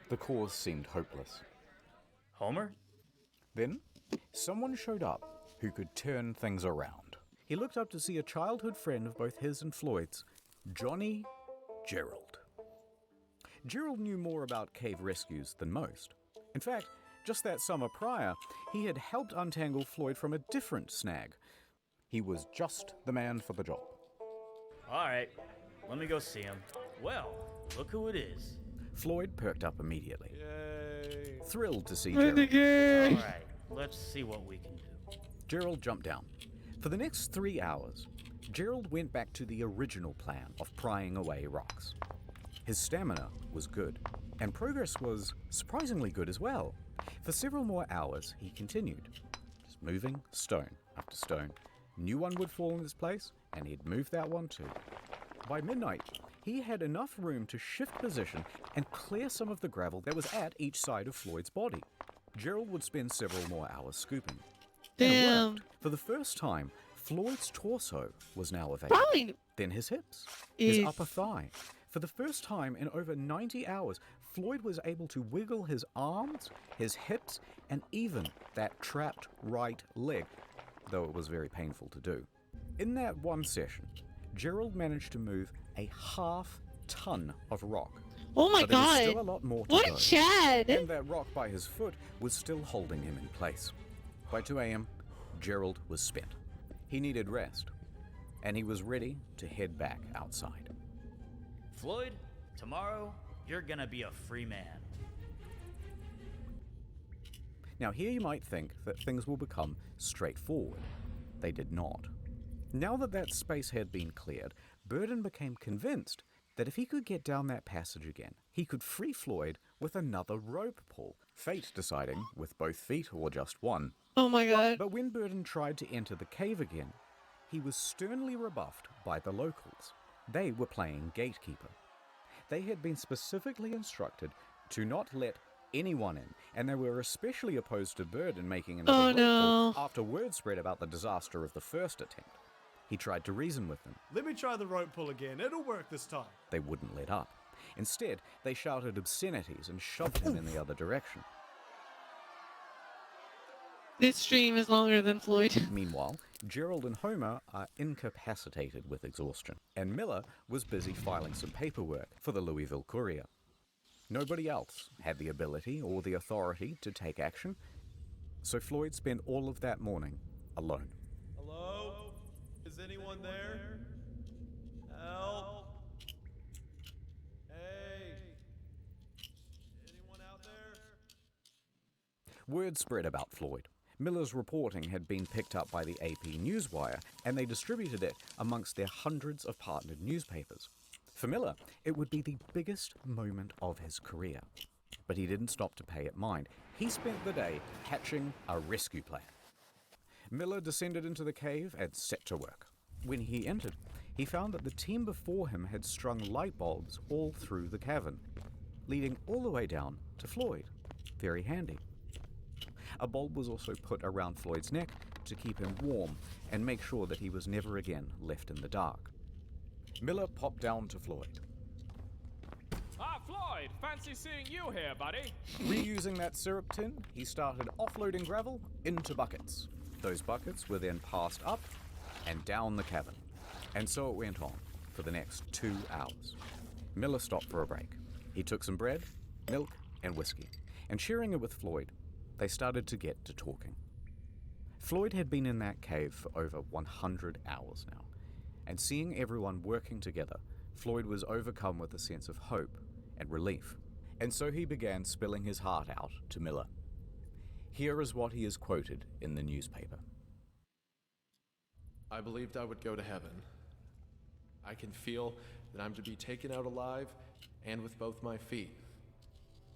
The cause seemed hopeless. Homer? Then, someone showed up who could turn things around. He looked up to see a childhood friend of both his and Floyd's, Johnny Gerald. Gerald knew more about cave rescues than most. In fact, just that summer prior, he had helped untangle Floyd from a different snag. He was just the man for the job. All right, let me go see him. Well, look who it is. Floyd perked up immediately, Yay. thrilled to see All Gerald. All right, let's see what we can do. Gerald jumped down. For the next 3 hours, Gerald went back to the original plan of prying away rocks. His stamina was good, and progress was surprisingly good as well. For several more hours, he continued, just moving stone after stone. New one would fall in its place, and he'd move that one too. By midnight, he had enough room to shift position and clear some of the gravel that was at each side of Floyd's body. Gerald would spend several more hours scooping. And it Damn. worked. For the first time, Floyd's torso was now available. Probably Then his hips, his Is- upper thigh. For the first time in over 90 hours, Floyd was able to wiggle his arms, his hips, and even that trapped right leg, though it was very painful to do. In that one session, Gerald managed to move a half-ton of rock. Oh my But there was god. still a lot more to What go. a Chad. And that rock by his foot was still holding him in place. By 2 a.m., Gerald was spent. He needed rest, and he was ready to head back outside. Floyd, tomorrow, you're gonna be a free man. Now here you might think that things will become straightforward. They did not. Now that space had been cleared, Burden became convinced that if he could get down that passage again, he could free Floyd with another rope pull, fate deciding with both feet or just one. Oh my god. But when Burden tried to enter the cave again, he was sternly rebuffed by the locals. They were playing gatekeeper. They had been specifically instructed to not let anyone in, and they were especially opposed to Burden making another Oh, rope no. pull after word spread about the disaster of the first attempt. He tried to reason with them. Let me try the rope pull again. It'll work this time. They wouldn't let up. Instead, they shouted obscenities and shoved him in the other direction. This stream is longer than Floyd. Meanwhile, Gerald and Homer are incapacitated with exhaustion, and Miller was busy filing some paperwork for the Louisville Courier. Nobody else had the ability or the authority to take action, so Floyd spent all of that morning alone. Hello? Is anyone there? Help? Hey? Anyone out there? Word spread about Floyd. Miller's reporting had been picked up by the AP Newswire, and they distributed it amongst their hundreds of partnered newspapers. For Miller, it would be the biggest moment of his career. But he didn't stop to pay it mind. He spent the day hatching a rescue plan. Miller descended into the cave and set to work. When he entered, he found that the team before him had strung light bulbs all through the cavern, leading all the way down to Floyd. Very handy. A bulb was also put around Floyd's neck to keep him warm and make sure that he was never again left in the dark. Miller popped down to Floyd. Ah, Floyd, fancy seeing you here, buddy. Reusing that syrup tin, he started offloading gravel into buckets. Those buckets were then passed up and down the cavern. And so it went on for the next 2 hours. Miller stopped for a break. He took some bread, milk, and whiskey, and sharing it with Floyd, they started to get to talking. Floyd had been in that cave for over 100 hours now, and seeing everyone working together, Floyd was overcome with a sense of hope and relief, and so he began spilling his heart out to Miller. Here is what he is quoted in the newspaper. I believed I would go to heaven. I can feel that I'm to be taken out alive and with both my feet.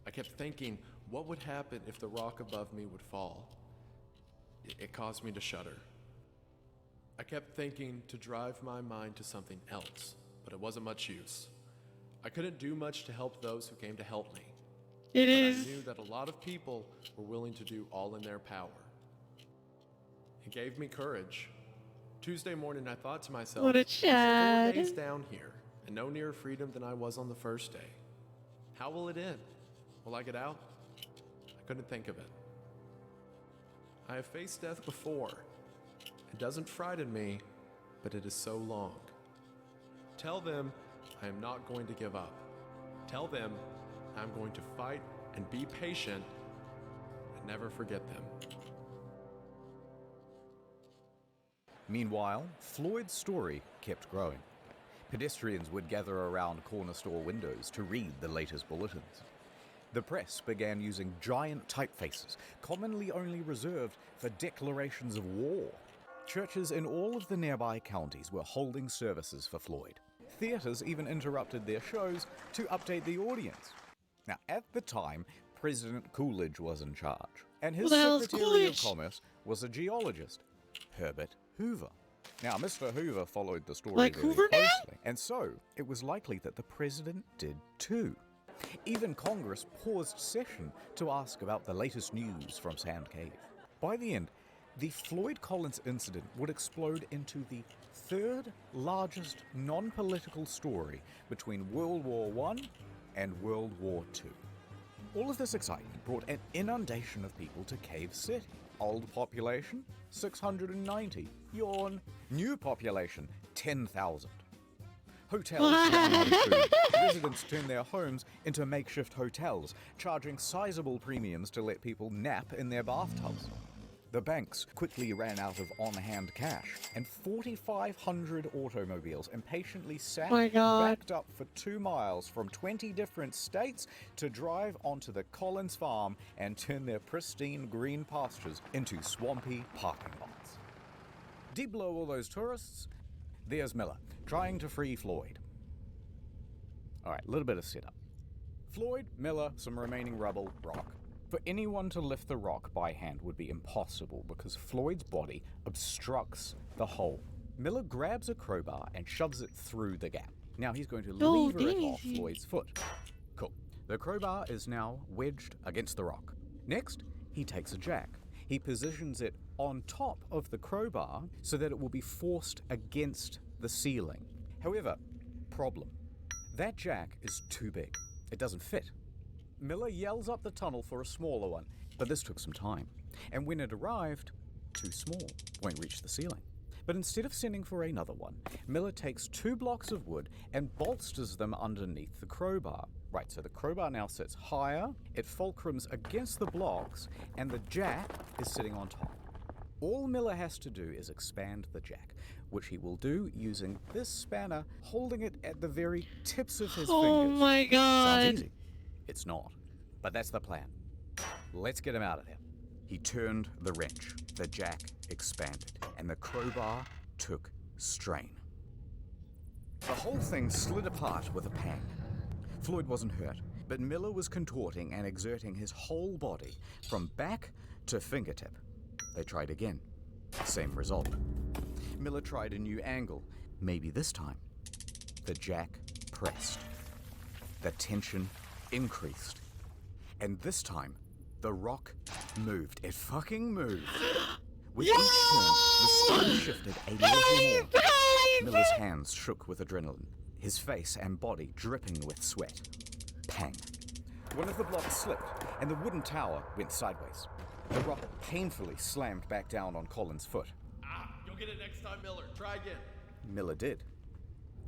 I kept thinking, what would happen if the rock above me would fall? It caused me to shudder. I kept thinking to drive my mind to something else, but it wasn't much use. I couldn't do much to help those who came to help me. It But is. I knew that a lot of people were willing to do all in their power. It gave me courage. Tuesday morning, I thought to myself, What a 4 Chad. days down here, and no nearer freedom than I was on the first day. How will it end? Will I get out? I couldn't think of it. I have faced death before. It doesn't frighten me, but it is so long. Tell them I am not going to give up. Tell them I'm going to fight and be patient and never forget them. Meanwhile, Floyd's story kept growing. Pedestrians would gather around corner store windows to read the latest bulletins. The press began using giant typefaces, commonly only reserved for declarations of war. Churches in all of the nearby counties were holding services for Floyd. Theaters even interrupted their shows to update the audience. Now, at the time, President Coolidge was in charge, and his Who the hell is Secretary of Coolidge? Commerce was a geologist, Herbert Hoover. Now, Mr. Hoover followed the story Like very Hoover now? closely, and so it was likely that the president did too. Even Congress paused session to ask about the latest news from Sand Cave. By the end, the Floyd Collins incident would explode into the third largest non-political story between World War I and World War II. All of this excitement brought an inundation of people to Cave City. Old population, 690. Yawn. New population, 10,000. Hotels ran out of food. Residents turned their homes into makeshift hotels, charging sizable premiums to let people nap in their bathtubs. The banks quickly ran out of on-hand cash, and 4,500 automobiles impatiently sat My God. backed up for 2 miles from 20 different states to drive onto the Collins farm and turn their pristine green pastures into swampy parking lots. Deep below all those tourists, there's Miller, trying to free Floyd. Alright, a little bit of setup. Floyd, Miller, some remaining rubble, rock. For anyone to lift the rock by hand would be impossible because Floyd's body obstructs the hole. Miller grabs a crowbar and shoves it through the gap. Now he's going to Oh, lever it off Daisy. Floyd's foot. Cool. The crowbar is now wedged against the rock. Next, he takes a jack. He positions it on top of the crowbar so that it will be forced against the ceiling. However, problem. That jack is too big. It doesn't fit. Miller yells up the tunnel for a smaller one, but this took some time. And when it arrived, too small, won't reach the ceiling. But instead of sending for another one, Miller takes 2 blocks of wood and bolsters them underneath the crowbar. Right, so the crowbar now sits higher, it fulcrums against the blocks, and the jack is sitting on top. All Miller has to do is expand the jack, which he will do using this spanner, holding it at the very tips of his Oh fingers. my God. Sounds easy. It's not, but that's the plan. Let's get him out of there. He turned the wrench, the jack expanded, and the crowbar took strain. The whole thing slid apart with a pang. Floyd wasn't hurt, but Miller was contorting and exerting his whole body from back to fingertip. They tried again. Same result. Miller tried a new angle. Maybe this time. The jack pressed. The tension increased. And this time, the rock moved. It fucking moved. With each turn, the stone shifted a little more. Miller's hands shook with adrenaline, his face and body dripping with sweat. Pang. One of the blocks slipped, and the wooden tower went sideways. The rock painfully slammed back down on Colin's foot. You'll get it next time, Miller. Try again. Miller did.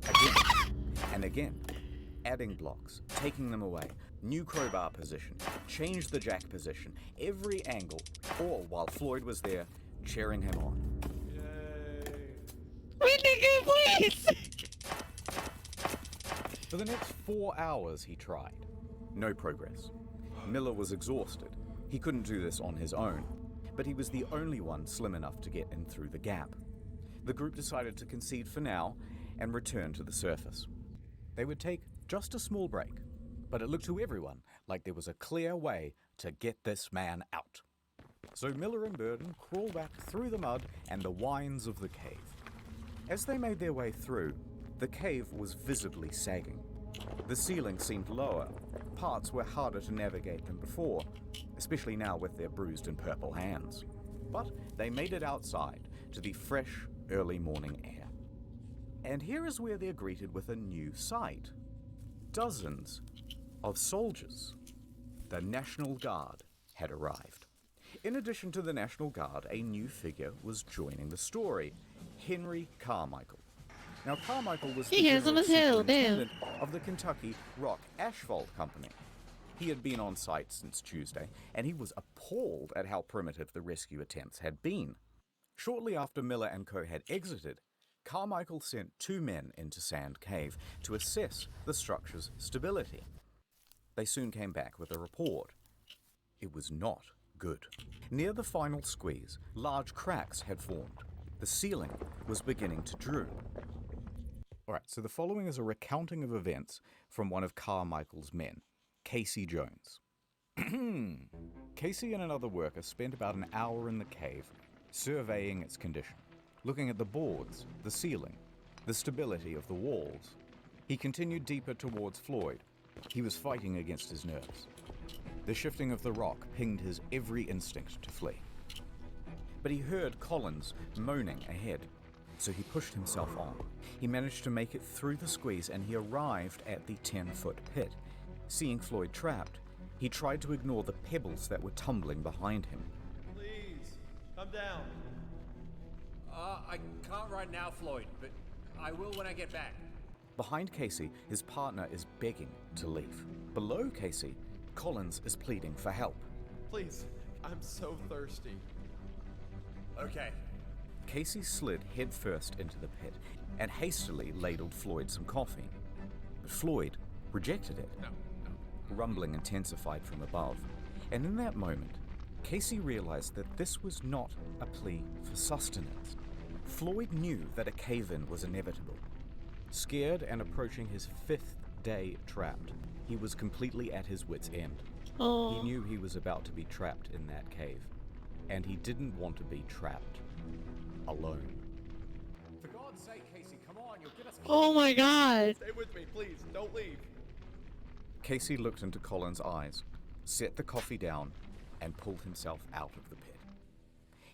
Again. And again. Adding blocks, taking them away, new crowbar position, changed the jack position, every angle, all while Floyd was there, cheering him on. Please. For the next 4 hours he tried. No progress. Miller was exhausted. He couldn't do this on his own, but he was the only one slim enough to get in through the gap. The group decided to concede for now and return to the surface. They would take just a small break, but it looked to everyone like there was a clear way to get this man out. So Miller and Burden crawled back through the mud and the wines of the cave. As they made their way through, the cave was visibly sagging. The ceiling seemed lower. Parts were harder to navigate than before, especially now with their bruised and purple hands. But they made it outside to the fresh, early morning air. And here is where they're greeted with a new sight. Dozens of soldiers. The National Guard had arrived. In addition to the National Guard, a new figure was joining the story, Henry Carmichael. Now, Carmichael was the handsome general as hell, damn. superintendent of the Kentucky Rock Asphalt Company. He had been on site since Tuesday, and he was appalled at how primitive the rescue attempts had been. Shortly after Miller and co. had exited, Carmichael sent 2 men into Sand Cave to assess the structure's stability. They soon came back with a report. It was not good. Near the final squeeze, large cracks had formed. The ceiling was beginning to droop. Alright, so the following is a recounting of events from one of Carmichael's men, Casey Jones. Casey and another worker spent about an hour in the cave, surveying its condition, looking at the boards, the ceiling, the stability of the walls. He continued deeper towards Floyd. He was fighting against his nerves. The shifting of the rock pinged his every instinct to flee. But he heard Collins moaning ahead, so he pushed himself on. He managed to make it through the squeeze and he arrived at the 10-foot pit. Seeing Floyd trapped, he tried to ignore the pebbles that were tumbling behind him. Please, come down. I can't right now, Floyd, but I will when I get back. Behind Casey, his partner is begging to leave. Below Casey, Collins is pleading for help. Please, I'm so thirsty. Okay. Casey slid headfirst into the pit and hastily ladled Floyd some coffee. But Floyd rejected it. No. Rumbling intensified from above, and in that moment, Casey realized that this was not a plea for sustenance. Floyd knew that a cave-in was inevitable. Scared and approaching his 5th day trapped, he was completely at his wit's end. Oh. He knew he was about to be trapped in that cave, and he didn't want to be trapped alone. For God's sake, Casey, come on, you'll get us. Oh my god. Stay with me, please. Don't leave. Casey looked into Colin's eyes, set the coffee down, and pulled himself out of the pit.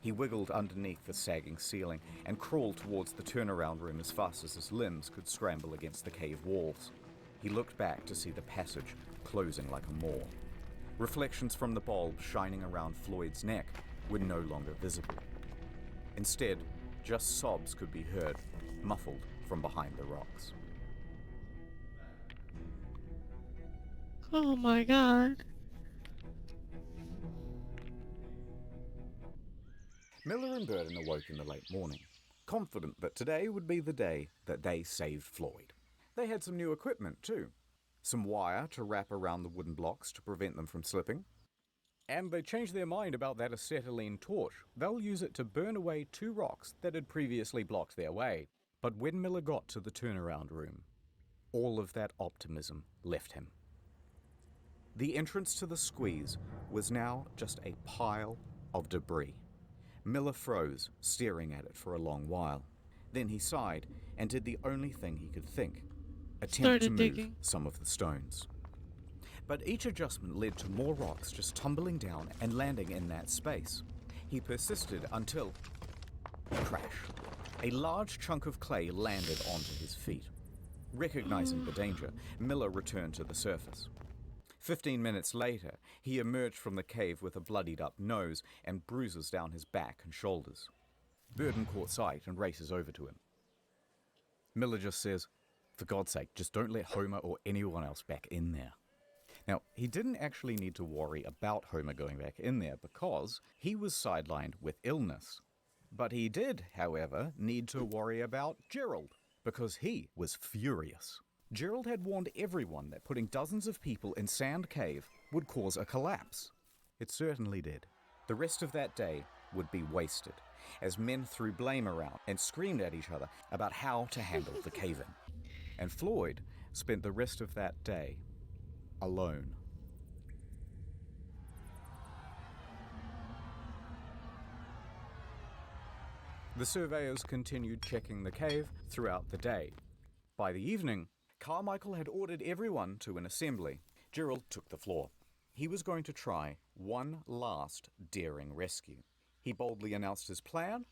He wiggled underneath the sagging ceiling and crawled towards the turnaround room as fast as his limbs could scramble against the cave walls. He looked back to see the passage closing like a maw. Reflections from the bulb shining around Floyd's neck were no longer visible. Instead, just sobs could be heard, muffled from behind the rocks. Oh my god. Miller and Burden awoke in the late morning, confident that today would be the day that they saved Floyd. They had some new equipment too. Some wire to wrap around the wooden blocks to prevent them from slipping. And they changed their mind about that acetylene torch. They'll use it to burn away 2 rocks that had previously blocked their way. But when Miller got to the turnaround room, all of that optimism left him. The entrance to the squeeze was now just a pile of debris. Miller froze, staring at it for a long while. Then he sighed and did the only thing he could think, attempt to move some of the stones. But each adjustment led to more rocks just tumbling down and landing in that space. He persisted until... crash. A large chunk of clay landed onto his feet. Recognizing the danger, Miller returned to the surface. 15 minutes later, he emerged from the cave with a bloodied-up nose and bruises down his back and shoulders. Burden caught sight and races over to him. Miller just says, "For God's sake, just don't let Homer or anyone else back in there." Now, he didn't actually need to worry about Homer going back in there because he was sidelined with illness. But he did, however, need to worry about Gerald because he was furious. Gerald had warned everyone that putting dozens of people in Sand Cave would cause a collapse. It certainly did. The rest of that day, would be wasted, as men threw blame around and screamed at each other about how to handle the cave-in. And Floyd spent the rest of that day alone. The surveyors continued checking the cave throughout the day. By the evening, Carmichael had ordered everyone to an assembly. Gerald took the floor. He was going to try one last daring rescue. He boldly announced his plan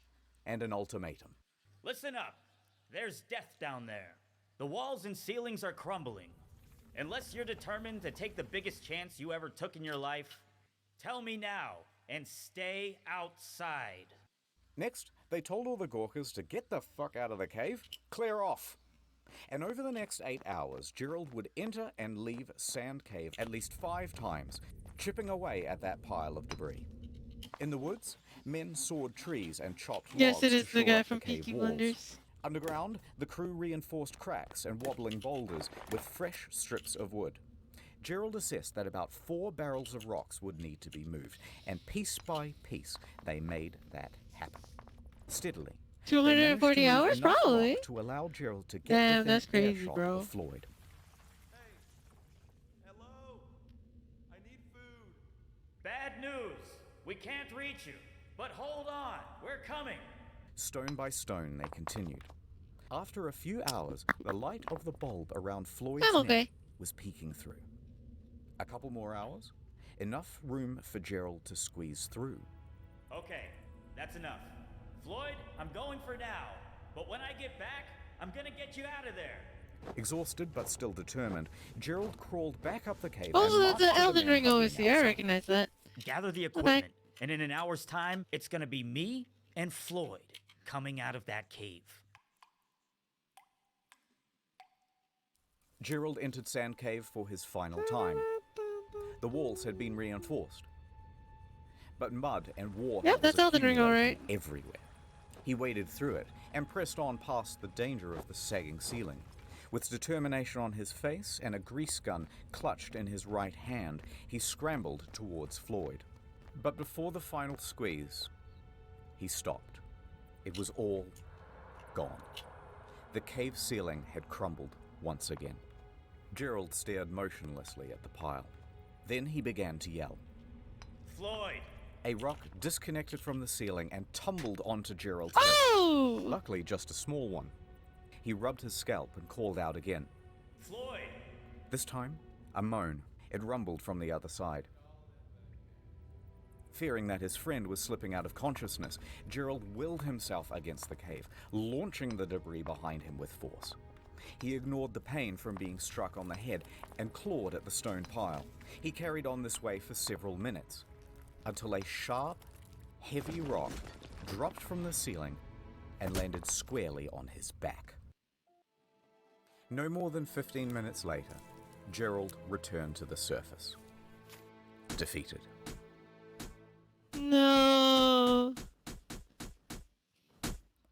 and an ultimatum. Listen up. There's death down there. The walls and ceilings are crumbling. Unless you're determined to take the biggest chance you ever took in your life, tell me now and stay outside. Next, they told all the Gawkers to get the fuck out of the cave, clear off. And over the next 8 hours, Gerald would enter and leave Sand Cave at least 5 times, chipping away at that pile of debris. In the woods, men sawed trees and chopped logs. Yes, it is to the shore guy up from cave Peaky walls. Blinders. Underground, the crew reinforced cracks and wobbling boulders with fresh strips of wood. Gerald assessed that about 4 barrels of rocks would need to be moved, and piece by piece, they made that happen. Steadily. 240 hours, probably. To allow Gerald to get Damn, within that's crazy, earshot bro. of Floyd. Hello? I need food. Bad news. We can't reach you. But hold on. We're coming. Stone by stone, they continued. After a few hours, the light of the bulb around Floyd's neck was peeking through. A couple more hours, enough room for Gerald to squeeze through. Okay, that's enough. Floyd, I'm going for now. But when I get back, I'm gonna get you out of there. Exhausted but still determined, Gerald crawled back up the cave. Oh, and that's the marched to Elden men Ring hustling OSC. I outside. recognize that. Gather the equipment, and in an hour's time, it's gonna be me and Floyd coming out of that cave. Gerald entered Sand Cave for his final time. The walls had been reinforced, but mud and water Yep, that's was Elden Ring, accumulating alright. everywhere. He waded through it and pressed on past the danger of the sagging ceiling. With determination on his face and a grease gun clutched in his right hand, he scrambled towards Floyd. But before the final squeeze, he stopped. It was all gone. The cave ceiling had crumbled once again. Gerald stared motionlessly at the pile. Then he began to yell. Floyd! A rock disconnected from the ceiling and tumbled onto Gerald's head. Oh! Luckily, just a small one. He rubbed his scalp and called out again. Floyd! This time, a moan. It rumbled from the other side. Fearing that his friend was slipping out of consciousness, Gerald willed himself against the cave, launching the debris behind him with force. He ignored the pain from being struck on the head and clawed at the stone pile. He carried on this way for several minutes, until a sharp, heavy rock dropped from the ceiling and landed squarely on his back. No more than 15 minutes later, Gerald returned to the surface, defeated. No.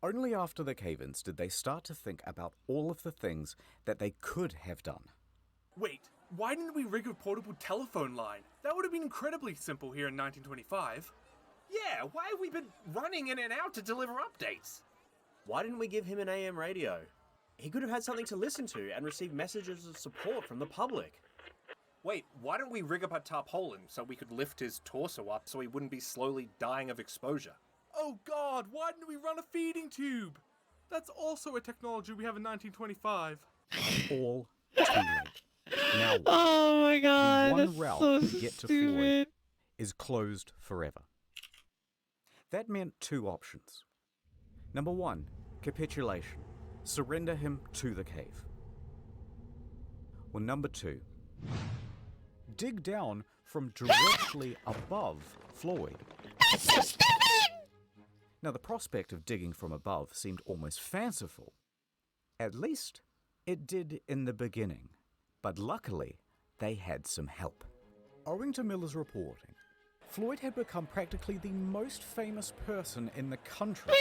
Only after the cave-ins did they start to think about all of the things that they could have done. Wait, why didn't we rig a portable telephone line? That would have been incredibly simple here in 1925. Yeah, why have we been running in and out to deliver updates? Why didn't we give him an AM radio? He could have had something to listen to and receive messages of support from the public. Wait, why don't we rig up a tarpaulin so we could lift his torso up so he wouldn't be slowly dying of exposure? Oh god, why didn't we run a feeding tube? That's also a technology we have in 1925. All too late. Now what? Oh my god, the one that's route so to get to stupid. Floyd is closed forever. That meant 2 options. Number 1, capitulation. Surrender him to the cave. Or number 2, dig down from directly above Floyd. That's so stupid! Now, the prospect of digging from above seemed almost fanciful. At least, it did in the beginning. But luckily, they had some help. Owing to Miller's reporting, Floyd had become practically the most famous person in the country.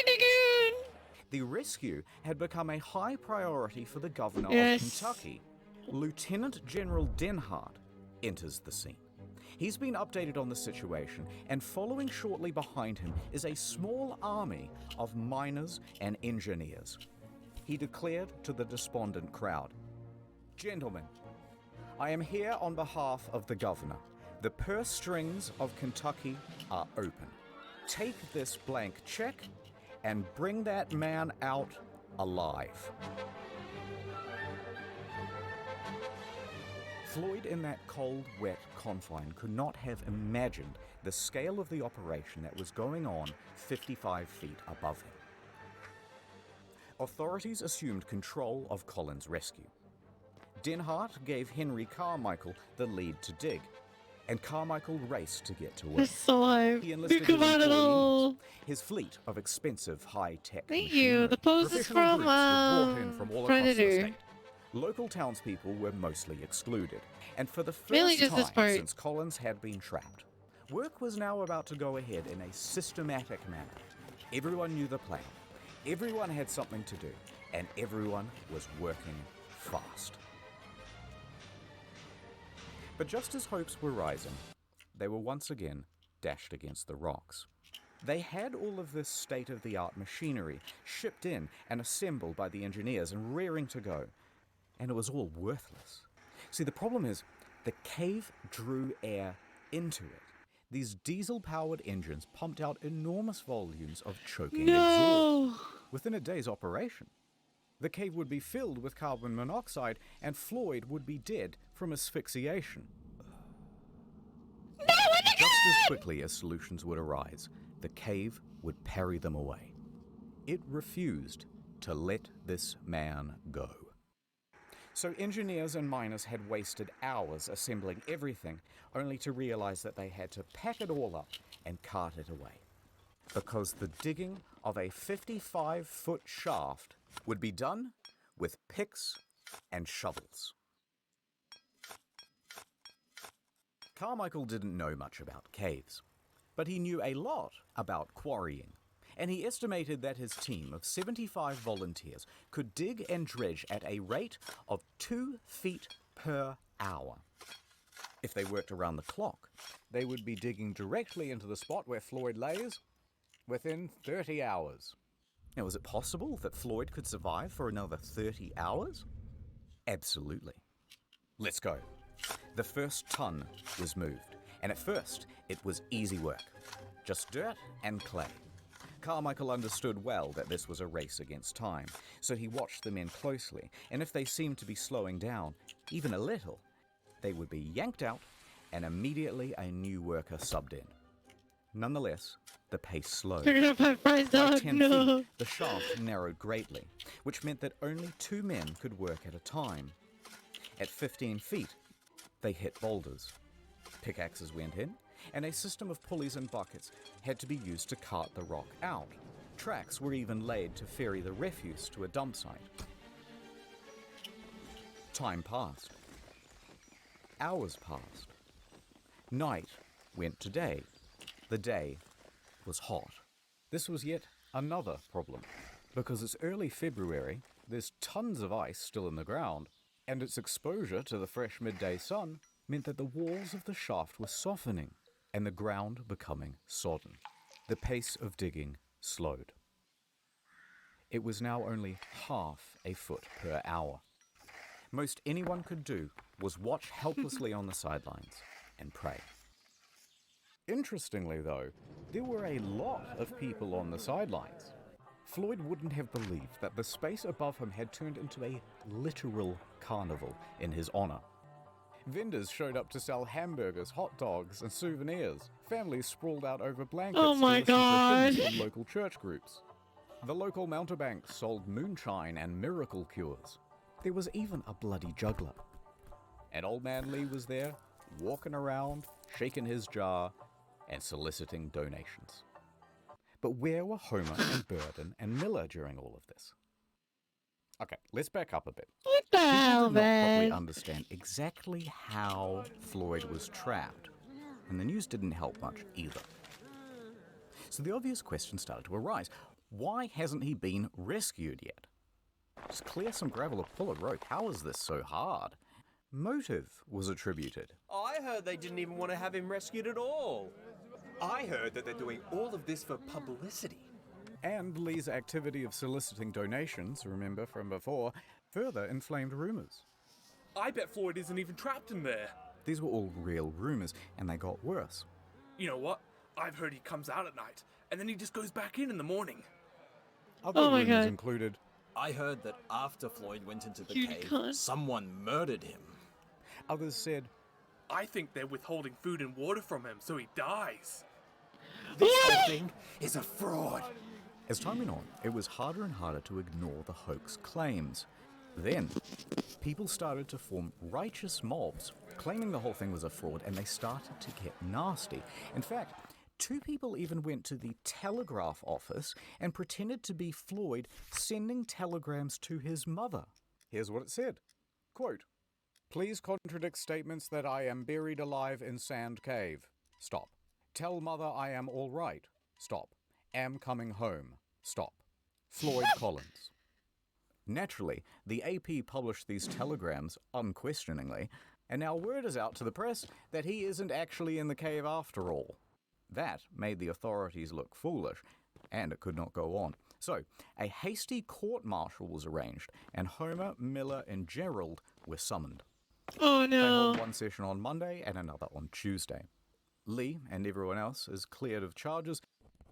The rescue had become a high priority for the governor of Kentucky. Lieutenant General Denhart enters the scene. He's been updated on the situation, and following shortly behind him is a small army of miners and engineers. He declared to the despondent crowd, "Gentlemen, I am here on behalf of the governor. The purse strings of Kentucky are open. Take this blank check and bring that man out alive." Floyd, in that cold, wet confine, could not have imagined the scale of the operation that was going on 55 feet above him. Authorities assumed control of Colin's rescue. Denhart gave Henry Carmichael the lead to dig, and Carmichael raced to get to work. He enlisted his employees, his fleet of expensive high-tech Thank machinery. you. The pose is Professional from groups were brought in from all across the Predator. state. Local townspeople were mostly excluded, and for the Mainly first just this time part. since Collins had been trapped, work was now about to go ahead in a systematic manner. Everyone knew the plan, everyone had something to do, and everyone was working fast. But just as hopes were rising, they were once again dashed against the rocks. They had all of this state-of-the-art machinery shipped in and assembled by the engineers and rearing to go, and it was all worthless. See, the problem is, the cave drew air into it. These diesel-powered engines pumped out enormous volumes of choking exhaust. Within a day's operation, the cave would be filled with carbon monoxide, and Floyd would be dead from asphyxiation. Just as quickly as solutions would arise, the cave would parry them away. It refused to let this man go. So engineers and miners had wasted hours assembling everything, only to realize that they had to pack it all up and cart it away. Because the digging of a 55-foot shaft would be done with picks and shovels. Carmichael didn't know much about caves, but he knew a lot about quarrying, and he estimated that his team of 75 volunteers could dig and dredge at a rate of 2 feet per hour. If they worked around the clock, they would be digging directly into the spot where Floyd lays within 30 hours. Now, is it possible that Floyd could survive for another 30 hours? Absolutely. Let's go. The first ton was moved, and at first it was easy work. Just dirt and clay. Carmichael understood well that this was a race against time, so he watched the men closely, and if they seemed to be slowing down, even a little, they would be yanked out, and immediately a new worker subbed in. Nonetheless, the pace slowed. By 10 feet, the shaft narrowed greatly, which meant that only 2 men could work at a time. At 15 feet, they hit boulders. Pickaxes went in, and a system of pulleys and buckets had to be used to cart the rock out. Tracks were even laid to ferry the refuse to a dump site. Time passed. Hours passed. Night went to day. The day was hot. This was yet another problem, because it's early February, there's tons of ice still in the ground, and its exposure to the fresh midday sun meant that the walls of the shaft were softening and the ground becoming sodden. The pace of digging slowed. It was now only half a foot per hour. Most anyone could do was watch helplessly on the sidelines and pray. Interestingly though, there were a lot of people on the sidelines. Floyd wouldn't have believed that the space above him had turned into a literal carnival in his honor. Vendors showed up to sell hamburgers, hot dogs, and souvenirs. Families sprawled out over blankets Oh my to listen God. to hymns from local church groups. The local mountebanks sold moonshine and miracle cures. There was even a bloody juggler. And Old Man Lee was there, walking around, shaking his jar, and soliciting donations. But where were Homer and Burden and Miller during all of this? Okay, let's back up a bit. What the hell, People did not properly man? understand exactly how Floyd was trapped, and the news didn't help much either. So the obvious question started to arise. Why hasn't he been rescued yet? Just clear some gravel or pull a rope. How is this so hard? motive was attributed. I heard they didn't even want to have him rescued at all. I heard that they're doing all of this for publicity. And Lee's activity of soliciting donations, remember from before, further inflamed rumours. I bet Floyd isn't even trapped in there. These were all real rumours, and they got worse. You know what? I've heard he comes out at night, and then he just goes back in the morning. Other Oh my rumours God. included, I heard that after Floyd went into the You cave, cunt. someone murdered him. others said, I think they're withholding food and water from him so he dies. This whole thing is a fraud. As time went on, it was harder and harder to ignore the hoax claims. Then, people started to form righteous mobs, claiming the whole thing was a fraud, and they started to get nasty. In fact, 2 people even went to the telegraph office and pretended to be Floyd, sending telegrams to his mother. Here's what it said. Quote, "Please contradict statements that I am buried alive in Sand Cave. Stop. Tell mother I am all right. Stop. Am coming home. Stop. Floyd Collins." Naturally, the AP published these telegrams unquestioningly, and now word is out to the press that he isn't actually in the cave after all. That made the authorities look foolish, and it could not go on. So, a hasty court-martial was arranged, and Homer, Miller, and Gerald were summoned. Oh They held no. one session on Monday and another on Tuesday. Lee and everyone else is cleared of charges,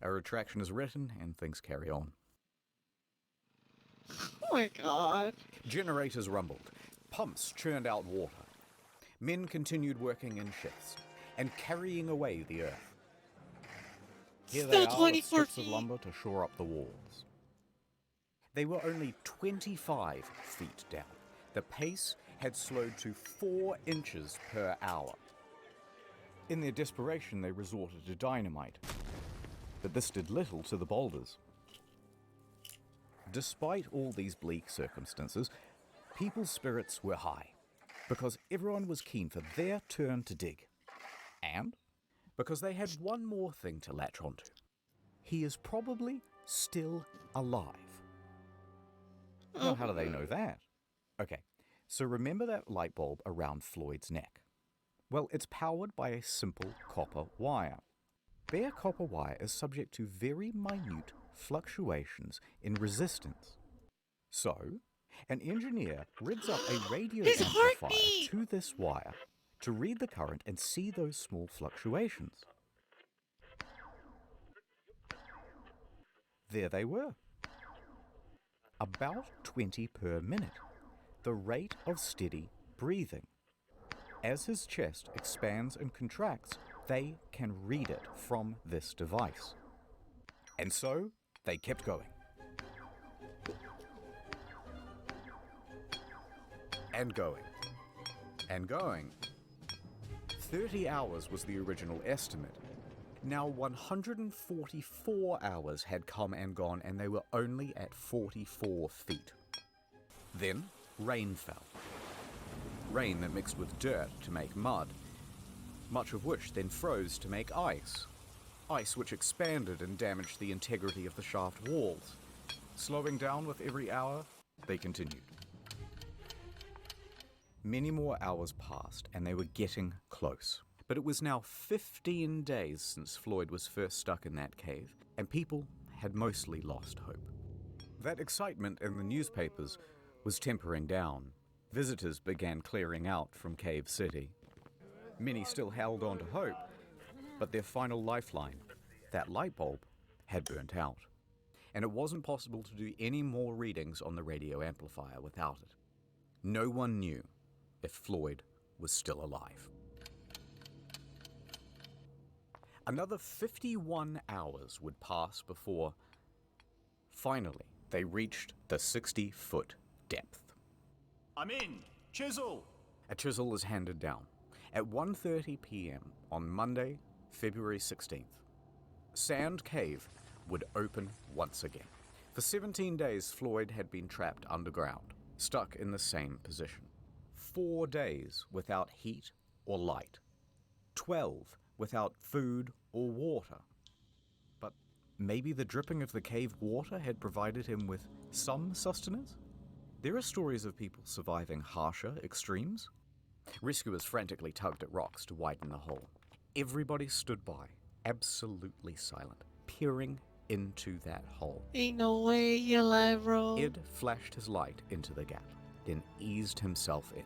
a retraction is written, and things carry on. Oh my God. Generators rumbled, pumps churned out water. Men continued working in shifts and carrying away the earth. Here they Still are 24 with strips of feet. lumber to shore up the walls. They were only 25 feet down. The pace had slowed to 4 inches per hour. In their desperation, they resorted to dynamite, but this did little to the boulders. Despite all these bleak circumstances, people's spirits were high, because everyone was keen for their turn to dig. And because they had one more thing to latch onto. He is probably still alive. Well, how do they know that? Okay, so remember that light bulb around Floyd's neck? Well, it's powered by a simple copper wire. Bare copper wire is subject to very minute fluctuations in resistance. So, an engineer rigs up a radio His amplifier heartbeat! to this wire to read the current and see those small fluctuations. There they were. About 20 per minute, the rate of steady breathing. As his chest expands and contracts, they can read it from this device. And so, they kept going. And going. And going. 30 hours was the original estimate. Now 144 hours had come and gone, and they were only at 44 feet. Then, rain fell. Rain that mixed with dirt to make mud, much of which then froze to make ice. Ice which expanded and damaged the integrity of the shaft walls. Slowing down with every hour, they continued. Many more hours passed, and they were getting close. But it was now 15 days since Floyd was first stuck in that cave, and people had mostly lost hope. That excitement in the newspapers was tempering down. Visitors began clearing out from Cave City. Many still held on to hope, but their final lifeline, that light bulb, had burnt out. And it wasn't possible to do any more readings on the radio amplifier without it. No one knew if Floyd was still alive. Another 51 hours would pass before, finally, they reached the 60-foot depth. I'm in! Chisel! A chisel is handed down. At 1:30 p.m. on Monday, February 16th, Sand Cave would open once again. For 17 days, Floyd had been trapped underground, stuck in the same position. 4 days without heat or light. 12 without food or water. But maybe the dripping of the cave water had provided him with some sustenance? There are stories of people surviving harsher extremes. Rescuers frantically tugged at rocks to widen the hole. Everybody stood by, absolutely silent, peering into that hole. Ain't no way you're alive, bro. Ed flashed his light into the gap, then eased himself in.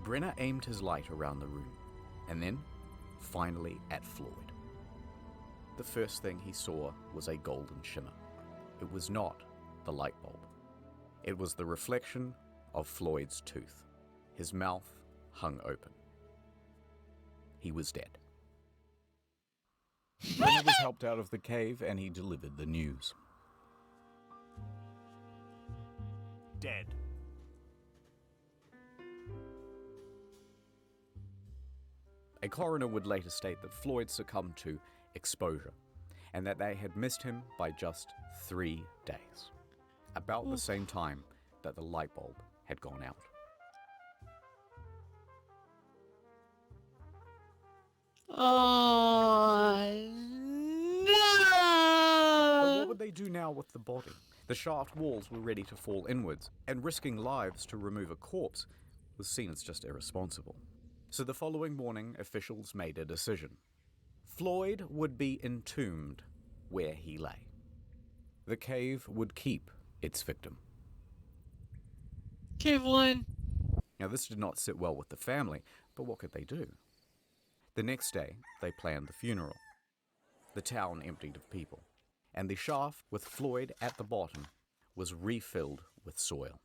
Brenner aimed his light around the room, and then, finally, at Floyd. The first thing he saw was a golden shimmer. It was not the light bulb. It was the reflection of Floyd's tooth. His mouth hung open. He was dead. Brenner was helped out of the cave and he delivered the news. Dead. A coroner would later state that Floyd succumbed to exposure and that they had missed him by just 3 days, about the same time that the light bulb had gone out. Oh, no! But what would they do now with the body? The shaft walls were ready to fall inwards, and risking lives to remove a corpse was seen as just irresponsible. So the following morning, officials made a decision. Floyd would be entombed where he lay. The cave would keep its victim. Cave 1. Now, this did not sit well with the family, but what could they do? The next day, they planned the funeral. The town emptied of people, and the shaft with Floyd at the bottom was refilled with soil.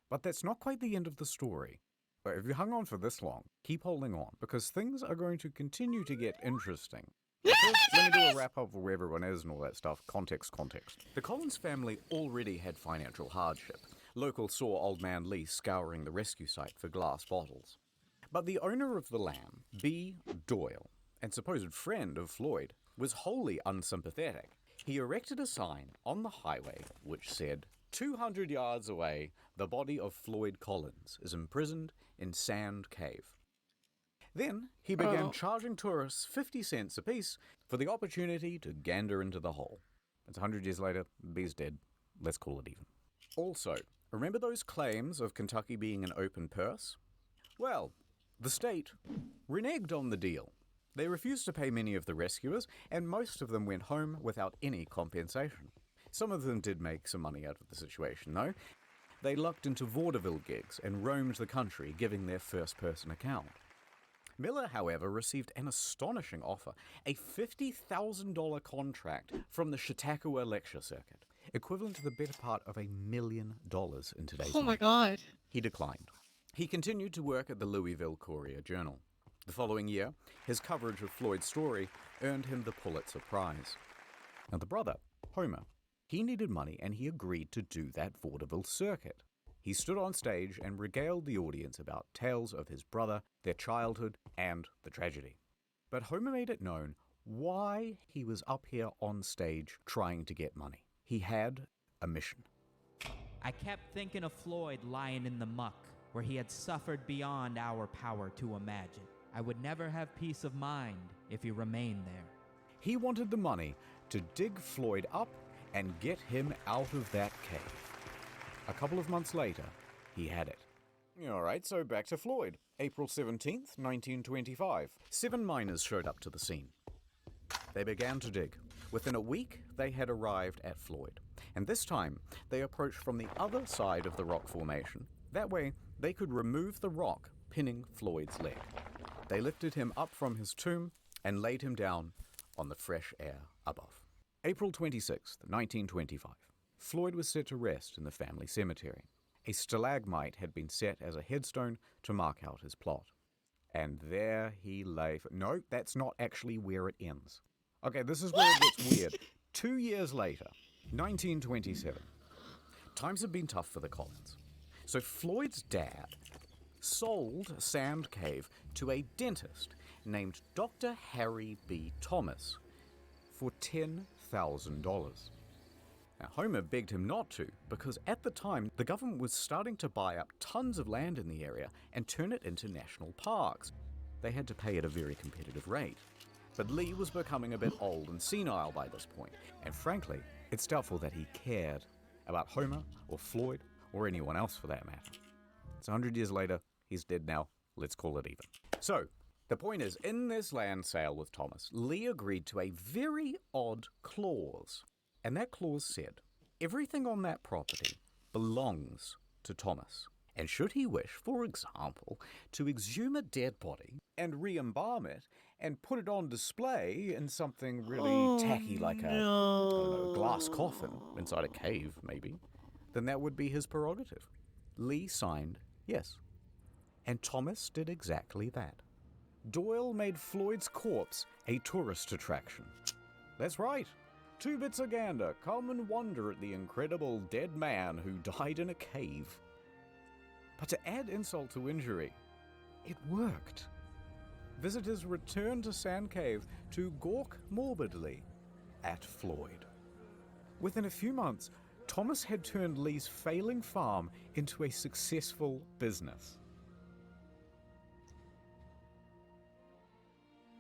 But that's not quite the end of the story. But if you hung on for this long, keep holding on, because things are going to continue to get interesting. First, let me do a wrap-up of where everyone is and all that stuff. Context. The Collins family already had financial hardship. Locals saw Old Man Lee scouring the rescue site for glass bottles. But the owner of the land, B. Doyle, and supposed friend of Floyd, was wholly unsympathetic. He erected a sign on the highway which said, 200 yards away, the body of Floyd Collins is imprisoned in Sand Cave. Then he began charging tourists 50 cents apiece for the opportunity to gander into the hole. It's 100 years later, B's dead. Let's call it even. Also, remember those claims of Kentucky being an open purse? Well, the state reneged on the deal. They refused to pay many of the rescuers, and most of them went home without any compensation. Some of them did make some money out of the situation, though. They lucked into vaudeville gigs and roamed the country, giving their first-person account. Miller, however, received an astonishing offer, a $50,000 contract from the Chautauqua Lecture Circuit, equivalent to the better part of $1 million in today's Oh my money. God. He declined. He continued to work at the Louisville Courier-Journal. The following year, his coverage of Floyd's story earned him the Pulitzer Prize. Now the brother, Homer, he needed money and he agreed to do that vaudeville circuit. He stood on stage and regaled the audience about tales of his brother, their childhood, and the tragedy. But Homer made it known why he was up here on stage trying to get money. He had a mission. I kept thinking of Floyd lying in the muck, where he had suffered beyond our power to imagine. I would never have peace of mind if he remained there. He wanted the money to dig Floyd up and get him out of that cave. A couple of months later, he had it. Alright, so back to Floyd. April 17th, 1925. 7 miners showed up to the scene. They began to dig. Within a week, they had arrived at Floyd. And this time, they approached from the other side of the rock formation. That way, they could remove the rock pinning Floyd's leg. They lifted him up from his tomb and laid him down on the fresh air above. April 26th, 1925. Floyd was set to rest in the family cemetery. A stalagmite had been set as a headstone to mark out his plot. And there he lay. No, that's not actually where it ends. Okay, this is where it gets weird. 2 years later, 1927. Times have been tough for the Collins. So Floyd's dad sold Sand Cave to a dentist named Dr. Harry B. Thomas for $10,000. Now, Homer begged him not to, because at the time, the government was starting to buy up tons of land in the area and turn it into national parks. They had to pay at a very competitive rate. But Lee was becoming a bit old and senile by this point, and frankly, it's doubtful that he cared about Homer or Floyd or anyone else for that matter. So 100 years later, he's dead now. Let's call it even. So, the point is, in this land sale with Thomas, Lee agreed to a very odd clause. And that clause said, everything on that property belongs to Thomas. And should he wish, for example, to exhume a dead body and re-embalm it and put it on display in something really tacky like a, I don't know, glass coffin inside a cave, maybe, then that would be his prerogative. Lee signed yes. And Thomas did exactly that. Doyle made Floyd's corpse a tourist attraction. That's right. 2 bits of gander, come and wonder at the incredible dead man who died in a cave. But to add insult to injury, it worked. Visitors returned to Sand Cave to gawk morbidly at Floyd. Within a few months, Thomas had turned Lee's failing farm into a successful business.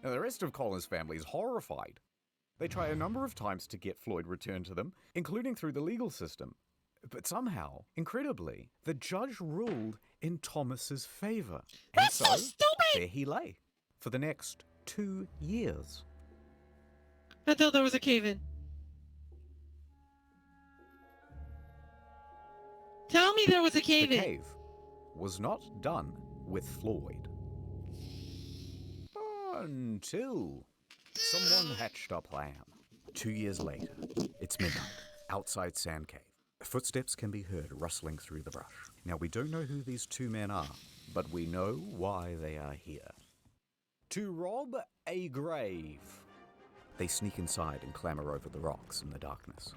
Now, the rest of Colin's family is horrified. They try a number of times to get Floyd returned to them, including through the legal system. But somehow, incredibly, the judge ruled in Thomas's favor. And That's so stupid! There he lay for the next 2 years. I thought there was a cave-in. Tell me there was a cave-in. The cave was not done with Floyd. Until someone hatched a plan. 2 years later, it's midnight, outside Sand Cave. Footsteps can be heard rustling through the brush. Now, we don't know who these 2 men are, but we know why they are here. To rob a grave. They sneak inside and clamber over the rocks in the darkness.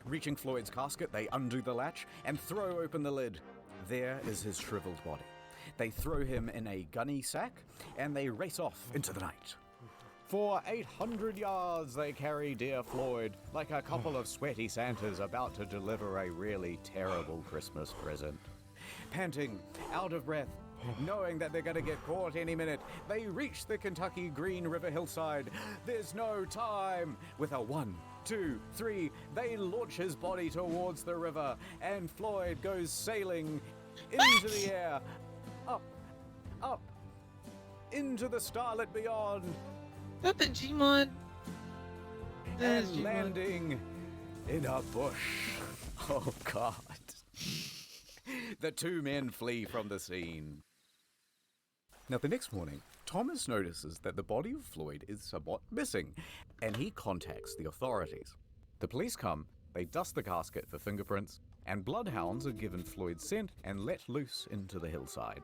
Reaching Floyd's casket, they undo the latch and throw open the lid. There is his shriveled body. They throw him in a gunny sack and they race off into the night. For 800 yards they carry dear Floyd like a couple of sweaty Santas about to deliver a really terrible Christmas present. Panting, out of breath, knowing that they're going to get caught any minute, they reach the Kentucky Green River hillside. There's no time. With a 1, 2, 3, they launch his body towards the river, and Floyd goes sailing into the air, up, into the starlit beyond. Not the Gmod. And landing in a bush. Oh, God. The 2 men flee from the scene. Now, the next morning, Thomas notices that the body of Floyd is somewhat missing, and he contacts the authorities. The police come, they dust the casket for fingerprints, and bloodhounds are given Floyd's scent and let loose into the hillside.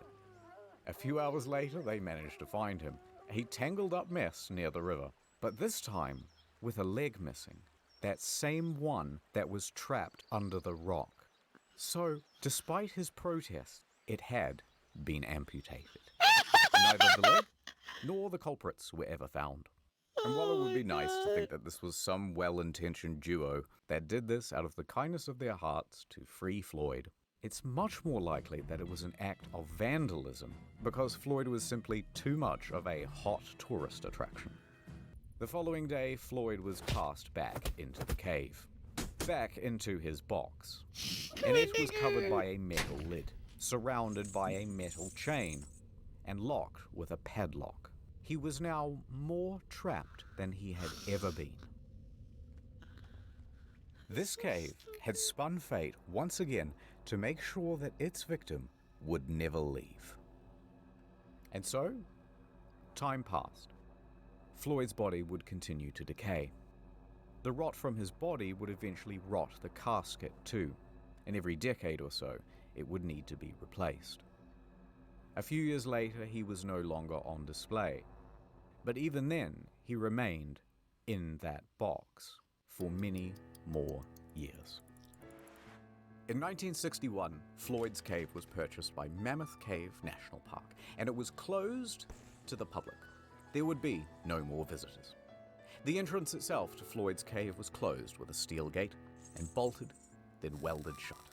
A few hours later, they manage to find him, a tangled up mess near the river, but this time with a leg missing, that same one that was trapped under the rock. So, despite his protest, it had been amputated. Neither the leg nor the culprits were ever found. And while it would be nice to think that this was some well-intentioned duo that did this out of the kindness of their hearts to free Floyd, it's much more likely that it was an act of vandalism because Floyd was simply too much of a hot tourist attraction. The following day, Floyd was cast back into the cave, back into his box, and it was covered by a metal lid, surrounded by a metal chain, and locked with a padlock. He was now more trapped than he had ever been. This cave had spun fate once again to make sure that its victim would never leave. And so, time passed. Floyd's body would continue to decay. The rot from his body would eventually rot the casket too, and every decade or so, it would need to be replaced. A few years later, he was no longer on display, but even then, he remained in that box for many more years. In 1961, Floyd's Cave was purchased by Mammoth Cave National Park, and it was closed to the public. There would be no more visitors. The entrance itself to Floyd's Cave was closed with a steel gate and bolted, then welded shut.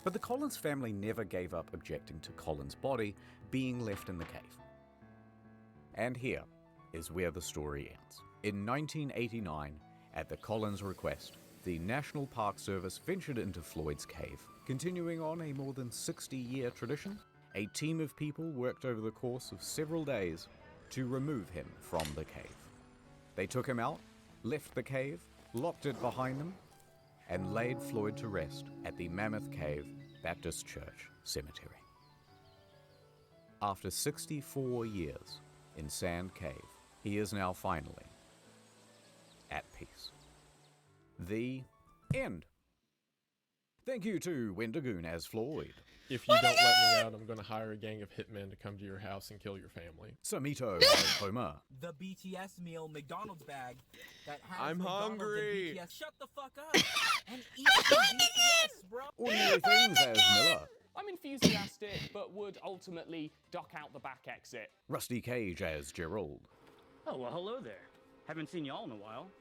But the Collins family never gave up objecting to Colin's body being left in the cave. And here is where the story ends. In 1989, at the Collins' request, the National Park Service ventured into Floyd's Cave, continuing on a more than 60-year tradition A team of people worked over the course of several days to remove him from the cave. They took him out, left the cave, locked it behind them, and laid Floyd to rest at the Mammoth Cave Baptist Church Cemetery. After 64 years in Sand Cave, he is now finally at peace. The end. Thank you to Wendigoon as Floyd. If you don't let me out, I'm going to hire a gang of hitmen to come to your house and kill your family. Samito as Homer. The BTS meal McDonald's bag that has I'm McDonald's hungry. and BTS. Shut the fuck up and eat the BTS, bro. Ordinary Things as Miller. I'm enthusiastic, but would ultimately duck out the back exit. Rusty Cage as Gerald. Oh, well, hello there. Haven't seen y'all in a while.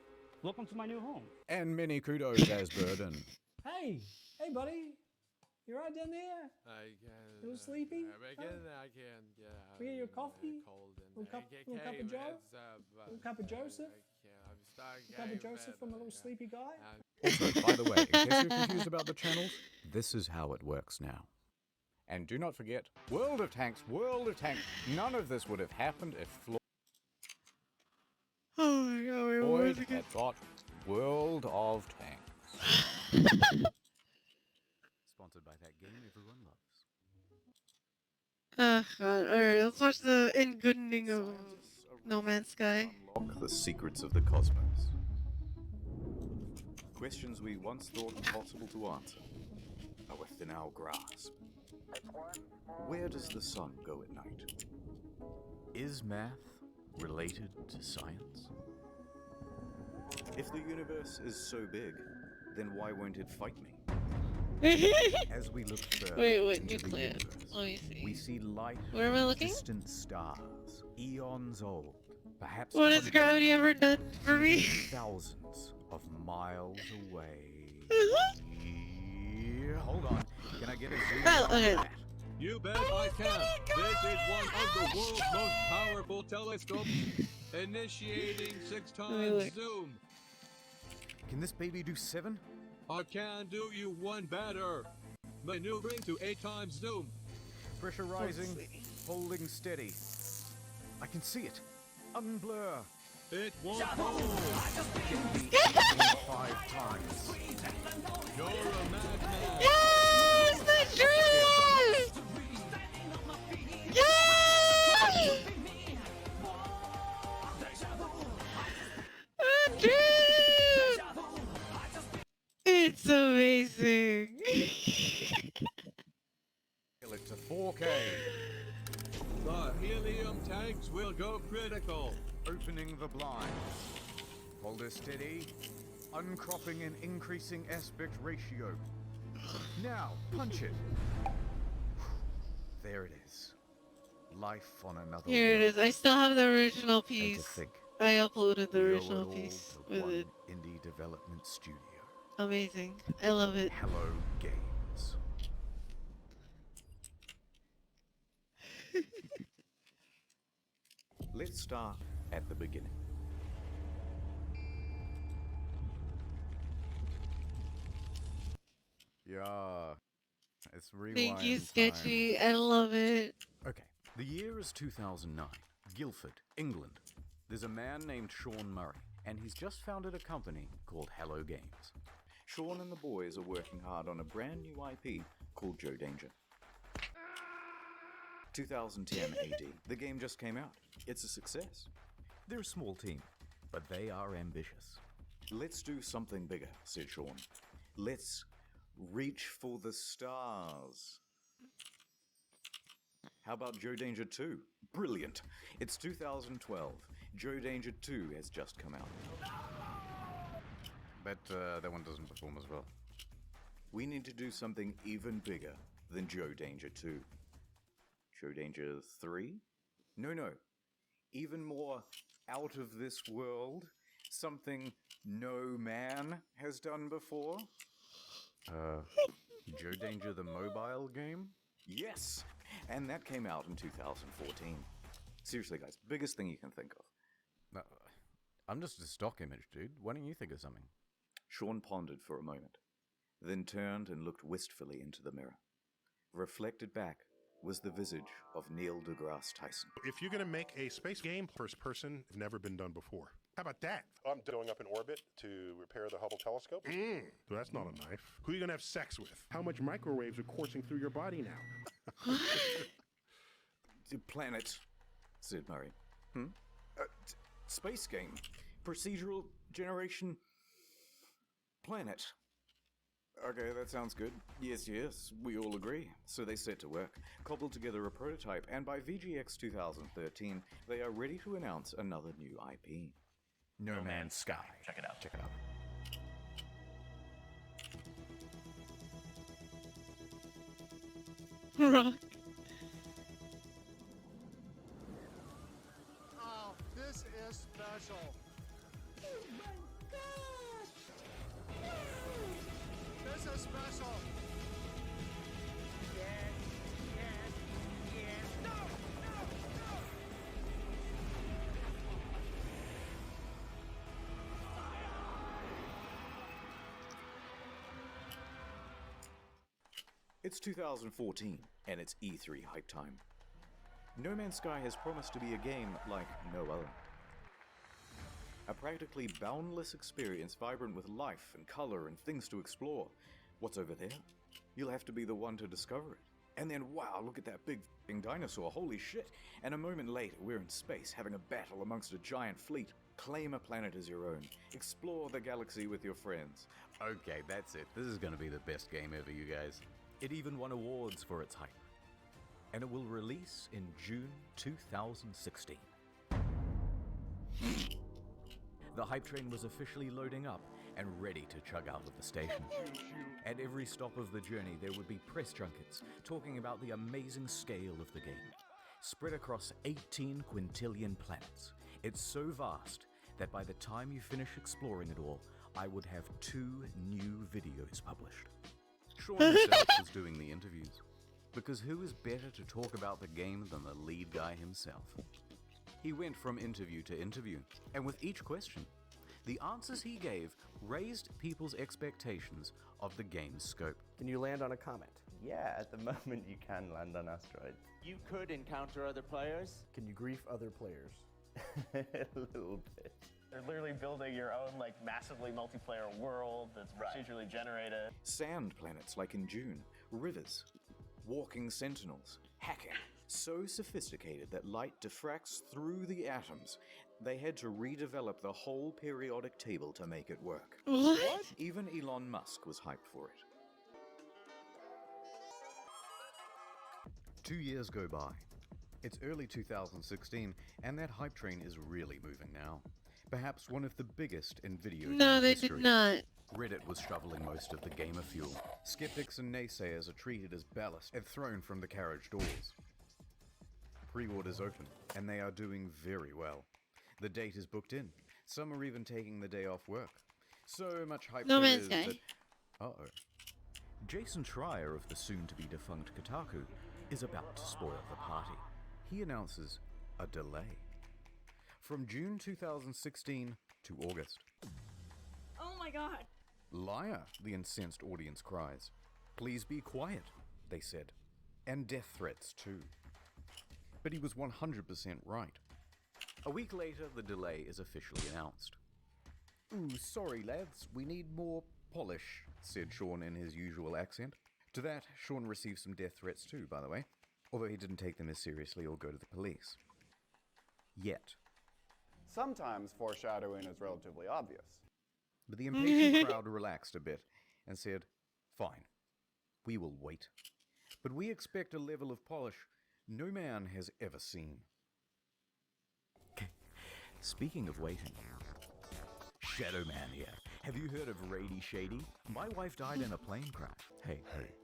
Welcome to my new home. And many kudos as Burden. Hey, buddy. You right down there? I can. A little sleepy? I can, yeah. We get your coffee? Cold Little cup of Joe? Little cup of Joseph? Cup of Joseph from a little sleepy guy? Also, by the way, in case you're confused about the channels, this is how it works now. And do not forget, World of Tanks, World of Tanks. None of this would have happened if Oh my god, wait, what Floyd was it? had got World of Tanks. Sponsored by that game everyone loves. God. Alright, let's watch the ending of No Man's Sky. Unlock the secrets of the cosmos. Questions we once thought impossible to answer are within our grasp. Where does the sun go at night? Is math related to science? If the universe is so big, then why won't it fight me? As we look further Wait, into the nuclear. universe, Let me see. we see light Where am I looking? distant stars, eons old, perhaps What has hundreds, gravity ever done for me? thousands of miles away. Hold on, can I get a zoom Oh, on okay. that? You bet I can. This is one of the world's most powerful telescopes. Initiating 6 times zoom. Can this baby do 7? I can do you one better. Maneuvering to 8 times zoom. Pressure rising, holding steady. I can see it. Unblur. It won't hold. 5 times. You're a madman. Yes, the truth! Yes! The truth! It's amazing. Kill it to 4K. The helium tanks will go critical. Opening the blinds. Hold it steady. Uncropping and increasing aspect ratio. Now, punch it. There it is. Life on another Here it is. I still have the original And to piece. think, I uploaded the we owe it original all piece to with one it. indie development studio. Amazing. I love it. Hello Games. Let's start at the beginning. Yeah, it's rewind Thank you, time. Sketchy. I love it. Okay, the year is 2009, Guildford, England. There's a man named Sean Murray, and he's just founded a company called Hello Games. Sean and the boys are working hard on a brand new IP called Joe Danger. 2010 AD, the game just came out. It's a success. They're a small team, but they are ambitious. Let's do something bigger, said Sean. Let's reach for the stars. How about Joe Danger 2? Brilliant. It's 2012. Joe Danger 2 has just come out. Bet that one doesn't perform as well. We need to do something even bigger than Joe Danger 2. Joe Danger 3? No. Even more out of this world. Something no man has done before. Joe Danger the mobile game? Yes! And that came out in 2014. Seriously, guys, biggest thing you can think of. I'm just a stock image, dude. Why don't you think of something? Sean pondered for a moment, then turned and looked wistfully into the mirror. Reflected back was the visage of Neil deGrasse Tyson. If you're going to make a space game first person, it's never been done before. How about that? I'm going up in orbit to repair the Hubble telescope. So that's not a knife. Who are you going to have sex with? How much microwaves are coursing through your body now? Planet, said Murray. Space game. Procedural generation. Planet. Okay, that sounds good. Yes, we all agree. So they set to work, cobbled together a prototype, and by VGX 2013, they are ready to announce another new IP. No Man's Sky. Check it out. Check it out. Rock. Oh, this is special. Oh my gosh! This is special. Yes. No! It's 2014, and it's E3 hype time. No Man's Sky has promised to be a game like no other. A practically boundless experience vibrant with life and color and things to explore. What's over there? You'll have to be the one to discover it. And then, wow, look at that big f***ing dinosaur, holy shit. And a moment later, we're in space having a battle amongst a giant fleet. Claim a planet as your own. Explore the galaxy with your friends. Okay, that's it. This is gonna be the best game ever, you guys. It even won awards for its hype. And it will release in June 2016. The hype train was officially loading up and ready to chug out of the station. At every stop of the journey, there would be press junkets talking about the amazing scale of the game. Spread across 18 quintillion planets. It's so vast that by the time you finish exploring it all, I would have 2 new videos published. Sean himself was doing the interviews, because who is better to talk about the game than the lead guy himself? He went from interview to interview, and with each question, the answers he gave raised people's expectations of the game's scope. Can you land on a comet? Yeah, at the moment you can land on asteroids. You could encounter other players. Can you grief other players? A little bit. They're literally building your own, like, massively multiplayer world that's procedurally generated. Sand planets like in June, rivers, walking sentinels, hacking. So sophisticated that light diffracts through the atoms. They had to redevelop the whole periodic table to make it work. What? Even Elon Musk was hyped for it. 2 years go by. It's early 2016, and that hype train is really moving now. Perhaps one of the biggest in video game No, they history. did not. Reddit was shoveling most of the gamer fuel. Skeptics and naysayers are treated as ballast and thrown from the carriage doors. Pre-orders open, and they are doing very well. The date is booked in. Some are even taking the day off work. So much hype No there Man's is Sky. that... Uh-oh. Jason Schreier of the soon-to-be-defunct Kotaku is about to spoil the party. He announces a delay. From June 2016 to August. Oh my god. Liar, the incensed audience cries. Please be quiet, they said. And death threats too. But he was 100% right. A week later, the delay is officially announced. Ooh, sorry lads, we need more polish, said Sean in his usual accent. To that, Sean received some death threats too, by the way, although he didn't take them as seriously or go to the police. Yet. Sometimes foreshadowing is relatively obvious. But the impatient crowd relaxed a bit and said, fine, we will wait. But we expect a level of polish no man has ever seen. Speaking of waiting, Shadow Man here. Have you heard of Raidy Shady? My wife died in a plane crash. Hey,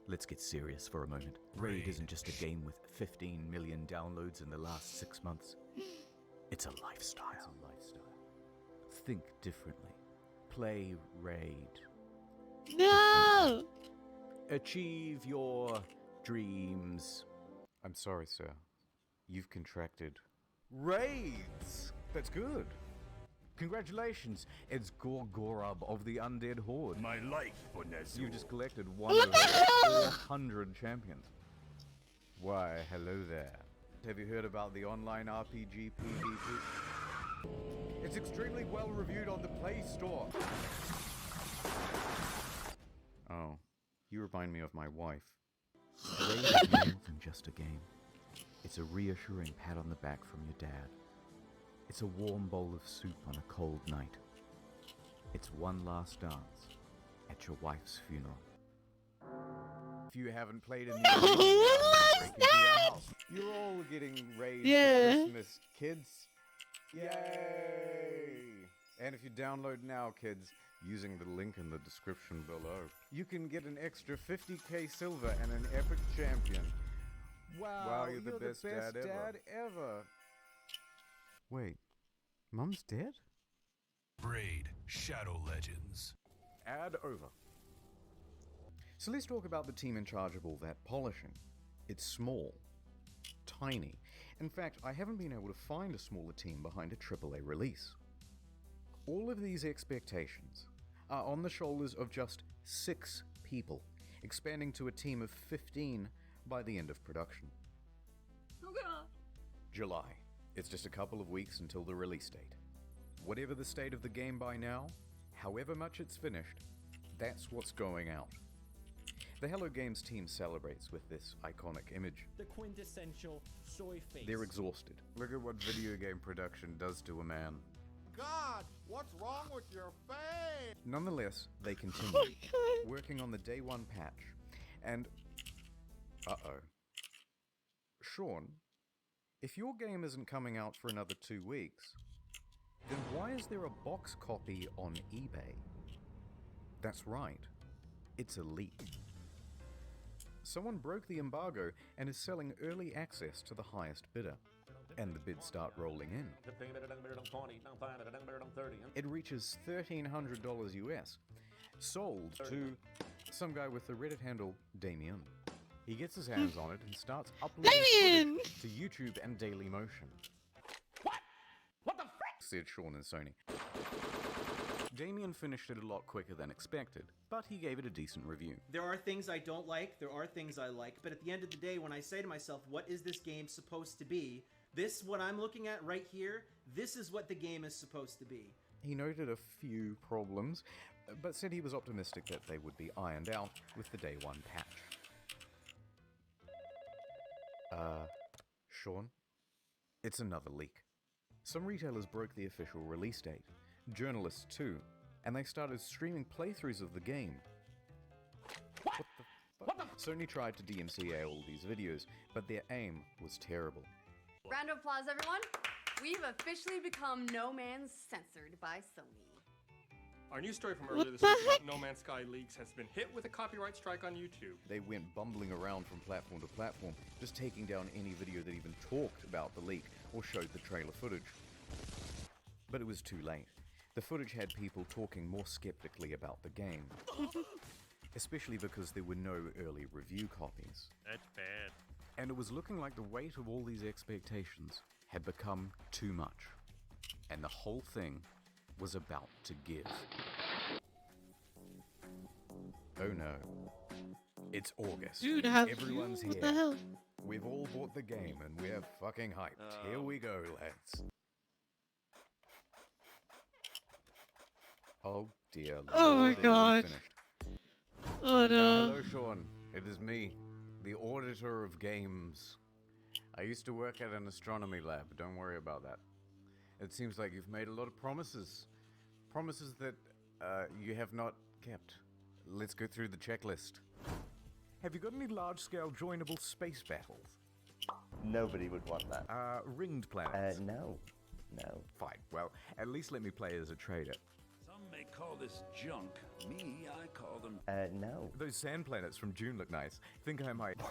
let's get serious for a moment. Raid isn't just a game with 15 million downloads in the last 6 months. It's a lifestyle. Think differently. Play Raid. No! Achieve your dreams. I'm sorry, sir. You've contracted raids. That's good. Congratulations, it's Gorgorub of the Undead Horde. My life, Bonezu. You've just collected one of 400 champions. Why, hello there. Have you heard about the online RPG PvP? It's extremely well reviewed on the Play Store. Oh, you remind me of my wife. Raid is more than just a game. It's a reassuring pat on the back from your dad. It's a warm bowl of soup on a cold night. It's one last dance at your wife's funeral. If you haven't played in the arena, break into your house. You're all getting raid for Christmas, kids. Yay! And if you download now, kids, using the link in the description below, you can get an extra 50k silver and an epic champion. Wow, you're the best dad ever. Wait, Mum's dead? Braid Shadow Legends. Ad over. So let's talk about the team in charge of all that polishing. It's small. Tiny. In fact, I haven't been able to find a smaller team behind a AAA release. All of these expectations are on the shoulders of just 6 people, expanding to a team of 15 by the end of production. Oh god. July. It's just a couple of weeks until the release date. Whatever the state of the game by now, however much it's finished, that's what's going out. The Hello Games team celebrates with this iconic image. The quintessential soy face. They're exhausted. Look at what video game production does to a man. God, what's wrong with your face? Nonetheless, they continue, working on the day 1 patch. And, uh-oh. Sean, if your game isn't coming out for another 2 weeks, then why is there a box copy on eBay? That's right, it's a leak. Someone broke the embargo and is selling early access to the highest bidder. And the bids start rolling in. It reaches $1,300 US, sold to some guy with the Reddit handle Damien. He gets his hands on it and starts uploading footage to YouTube and Dailymotion. What the frick? Said Sean and Sony. Damien finished it a lot quicker than expected, but he gave it a decent review. There are things I don't like, there are things I like, but at the end of the day, when I say to myself, what is this game supposed to be? This, what I'm looking at right here, this is what the game is supposed to be. He noted a few problems, but said he was optimistic that they would be ironed out with the day 1 patch. Sean? It's another leak. Some retailers broke the official release date. Journalists too, and they started streaming playthroughs of the game. What the fuck? Sony tried to DMCA all these videos, but their aim was terrible. Round of applause, everyone. We've officially become No Man's censored by Sony. Our news story from earlier this week about No Man's Sky leaks has been hit with a copyright strike on YouTube. They went bumbling around from platform to platform, just taking down any video that even talked about the leak or showed the trailer footage. But it was too late. The footage had people talking more skeptically about the game. Especially because there were no early review copies. That's bad. And it was looking like the weight of all these expectations had become too much. And the whole thing was about to give. Oh no. It's August. Dude, everyone's here. What the hell? We've all bought the game and we're fucking hyped. Here we go, lads. Oh dear Lord. Oh my god. Oh no. Hello, Sean. It is me, the auditor of games. I used to work at an astronomy lab. Don't worry about that. It seems like you've made a lot of promises. Promises that you have not kept. Let's go through the checklist. Have you got any large-scale joinable space battles? Nobody would want that. Ringed planets? No. No. Fine. Well, at least let me play as a trader. Some may call this junk. Me, I call them... No. Those sand planets from June look nice. Think I might...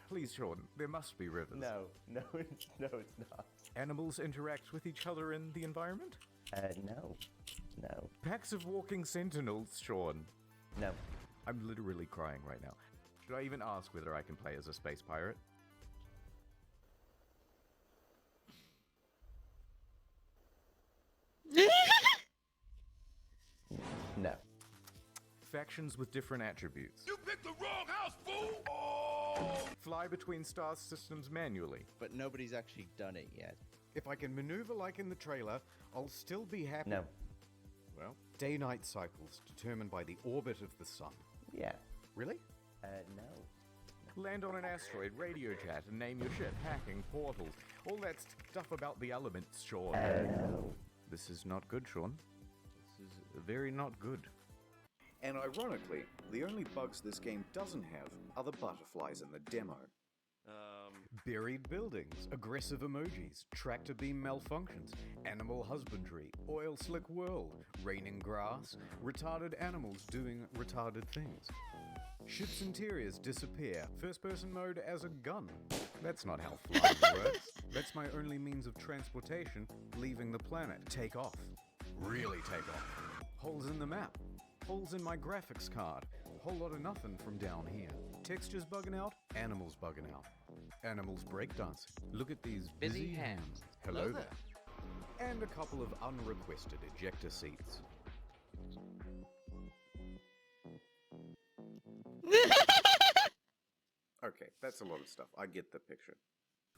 Please, Sean, there must be rivers. No, it's not. Animals interact with each other in the environment? No. Packs of walking sentinels, Sean. No. I'm literally crying right now. Should I even ask whether I can play as a space pirate? No. Factions with different attributes. You picked the wrong house, fool! Oh! Fly between star systems manually. But nobody's actually done it yet. If I can maneuver like in the trailer, I'll still be happy. No. Well, day-night cycles determined by the orbit of the sun. Yeah. Really? No. Land on an asteroid, radio chat, and name your ship, hacking, portals, all that stuff about the elements, Sean. No. This is not good, Sean. This is very not good. And ironically, the only bugs this game doesn't have are the butterflies in the demo. Buried buildings, aggressive emojis, tractor beam malfunctions, animal husbandry, oil slick world, raining grass, retarded animals doing retarded things. Ship's interiors disappear, first person mode as a gun. That's not how flying works. That's my only means of transportation, leaving the planet. Take off. Really take off. Holes in the map. Holes in my graphics card. Whole lot of nothing from down here. Textures bugging out, animals bugging out. Animals breakdancing. Look at these busy hands. Hello there. And a couple of unrequested ejector seats. Okay, that's a lot of stuff. I get the picture.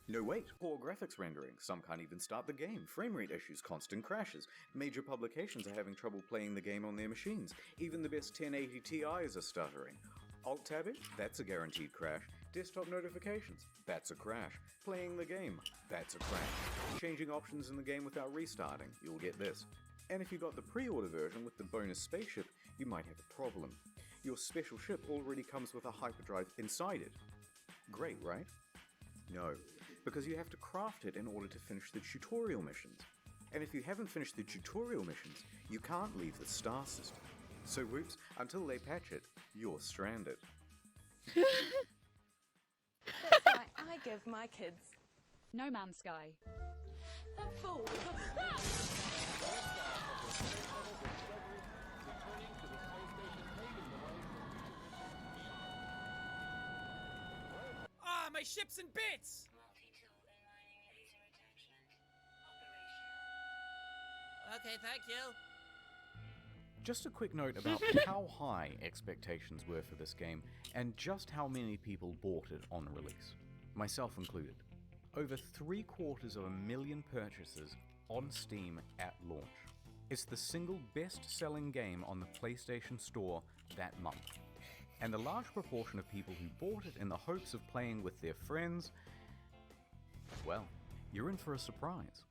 No wait, poor graphics rendering. Some can't even start the game. Frame rate issues, constant crashes. Major publications are having trouble playing the game on their machines. Even the best 1080 Ti's are stuttering. Alt-tabbing? That's a guaranteed crash. Desktop notifications? That's a crash. Playing the game? That's a crash. Changing options in the game without restarting? You'll get this. And if you got the pre-order version with the bonus spaceship, you might have a problem. Your special ship already comes with a hyperdrive inside it. Great, right? No, because you have to craft it in order to finish the tutorial missions. And if you haven't finished the tutorial missions, you can't leave the star system. So whoops, until they patch it, you're stranded. I give my kids No Man's Sky. That fool. Ah, my ship's in bits! Okay, thank you. Just a quick note about how high expectations were for this game and just how many people bought it on release, myself included. Over 750,000 purchases on Steam at launch. It's the single best-selling game on the PlayStation Store that month. And the large proportion of people who bought it in the hopes of playing with their friends, well, you're in for a surprise.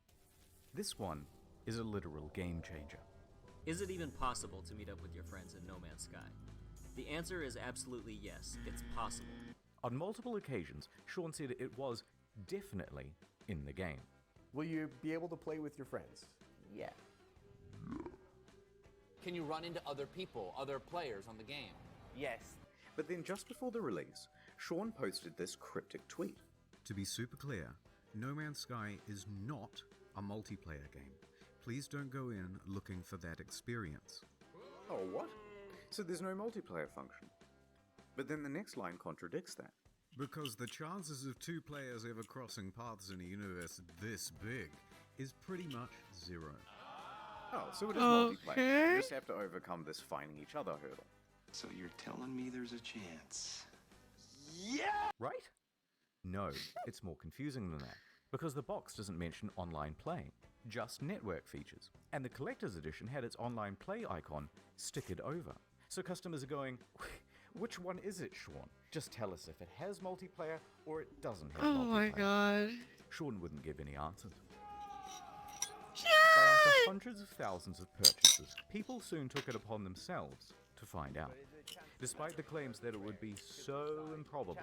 This one is a literal game changer. Is it even possible to meet up with your friends in No Man's Sky? The answer is absolutely yes, it's possible. On multiple occasions, Sean said it was definitely in the game. Will you be able to play with your friends? Yeah. Can you run into other people, other players on the game? Yes. But then just before the release, Sean posted this cryptic tweet. To be super clear, No Man's Sky is not a multiplayer game. Please don't go in looking for that experience. Oh, what? So there's no multiplayer function. But then the next line contradicts that. Because the chances of two players ever crossing paths in a universe this big is pretty much zero. Oh, so it is multiplayer. You just have to overcome this finding each other hurdle. So you're telling me there's a chance? Yeah! Right? No, it's more confusing than that. Because the box doesn't mention online play, just network features. And the collector's edition had its online play icon stickered over. So customers are going, which one is it, Sean? Just tell us if it has multiplayer or it doesn't have multiplayer. Oh my god. Sean wouldn't give any answers. Sean! But after hundreds of thousands of purchases, people soon took it upon themselves to find out. Despite the claims that it would be so improbable.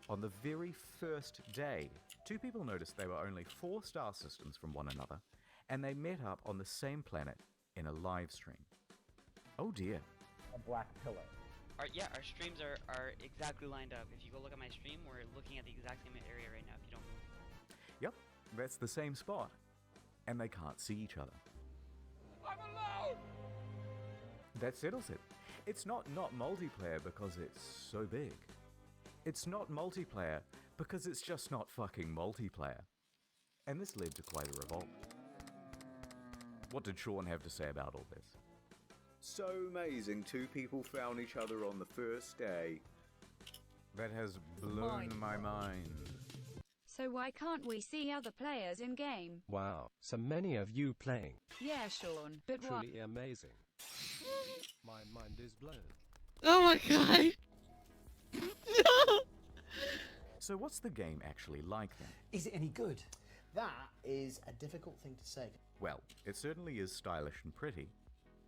On the very first day, two people noticed they were only 4 star systems from one another, and they met up on the same planet in a live stream. Oh dear. A black pillow. Our streams are exactly lined up. If you go look at my stream, we're looking at the exact same area right now if you don't move. Yep, that's the same spot. And they can't see each other. I'm alone! That settles it. It's not multiplayer because it's so big. It's not multiplayer because it's just not fucking multiplayer. And this led to quite a revolt. What did Sean have to say about all this? So amazing, 2 people found each other on the first day. That has blown my mind. So why can't we see other players in game? Wow, so many of you playing. Yeah, Sean, but why? Truly amazing. My mind is blown. Oh my god. No. So what's the game actually like then? Is it any good? That is a difficult thing to say. Well, it certainly is stylish and pretty,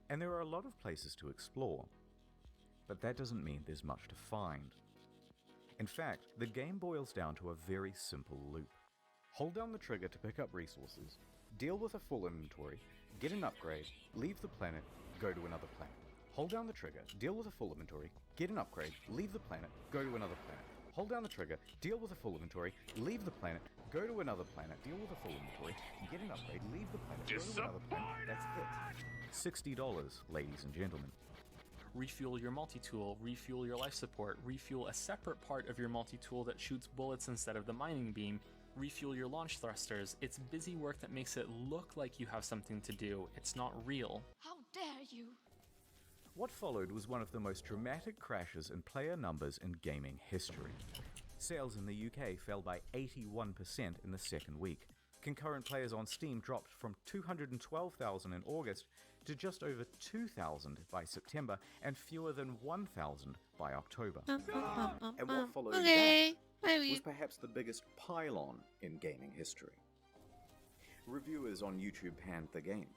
and there are a lot of places to explore. But that doesn't mean there's much to find. In fact, the game boils down to a very simple loop. Hold down the trigger to pick up resources, deal with a full inventory, get an upgrade, leave the planet, go to another planet. Hold down the trigger, deal with a full inventory, get an upgrade, leave the planet, go to another planet. Hold down the trigger, deal with a full inventory, leave the planet, go to another planet, deal with a full inventory, get an upgrade, leave the planet, go to another planet. That's it. $60, ladies and gentlemen. Refuel your multi-tool, refuel your life support, refuel a separate part of your multi-tool that shoots bullets instead of the mining beam, refuel your launch thrusters. It's busy work that makes it look like you have something to do. It's not real. How dare you? What followed was one of the most dramatic crashes in player numbers in gaming history. Sales in the UK fell by 81% in the second week. Concurrent players on Steam dropped from 212,000 in August to just over 2,000 by September and fewer than 1,000 by October. And what followed Okay, that was perhaps the biggest pylon in gaming history. Reviewers on YouTube panned the game.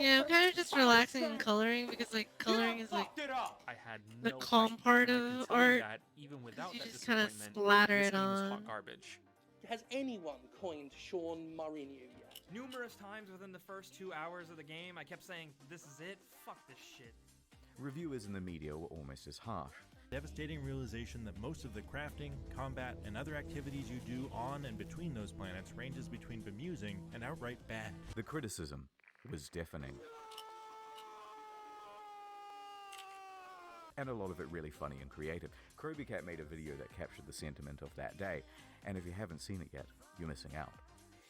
Yeah, I'm kind of just relaxing and coloring because like coloring is like I had the no calm idea. part I of can tell you art. that even without You that just kind of disappointment, splatter this it game is hot on. garbage. Has anyone coined Sean Mourinho yet? Numerous times within the first 2 hours of the game, I kept saying, "This is it. Fuck this shit." Reviewers in the media were almost as harsh. Devastating realization that most of the crafting, combat, and other activities you do on and between those planets ranges between bemusing and outright bad. The criticism was deafening. And a lot of it really funny and creative. Cat made a video that captured the sentiment of that day, and if you haven't seen it yet, you're missing out.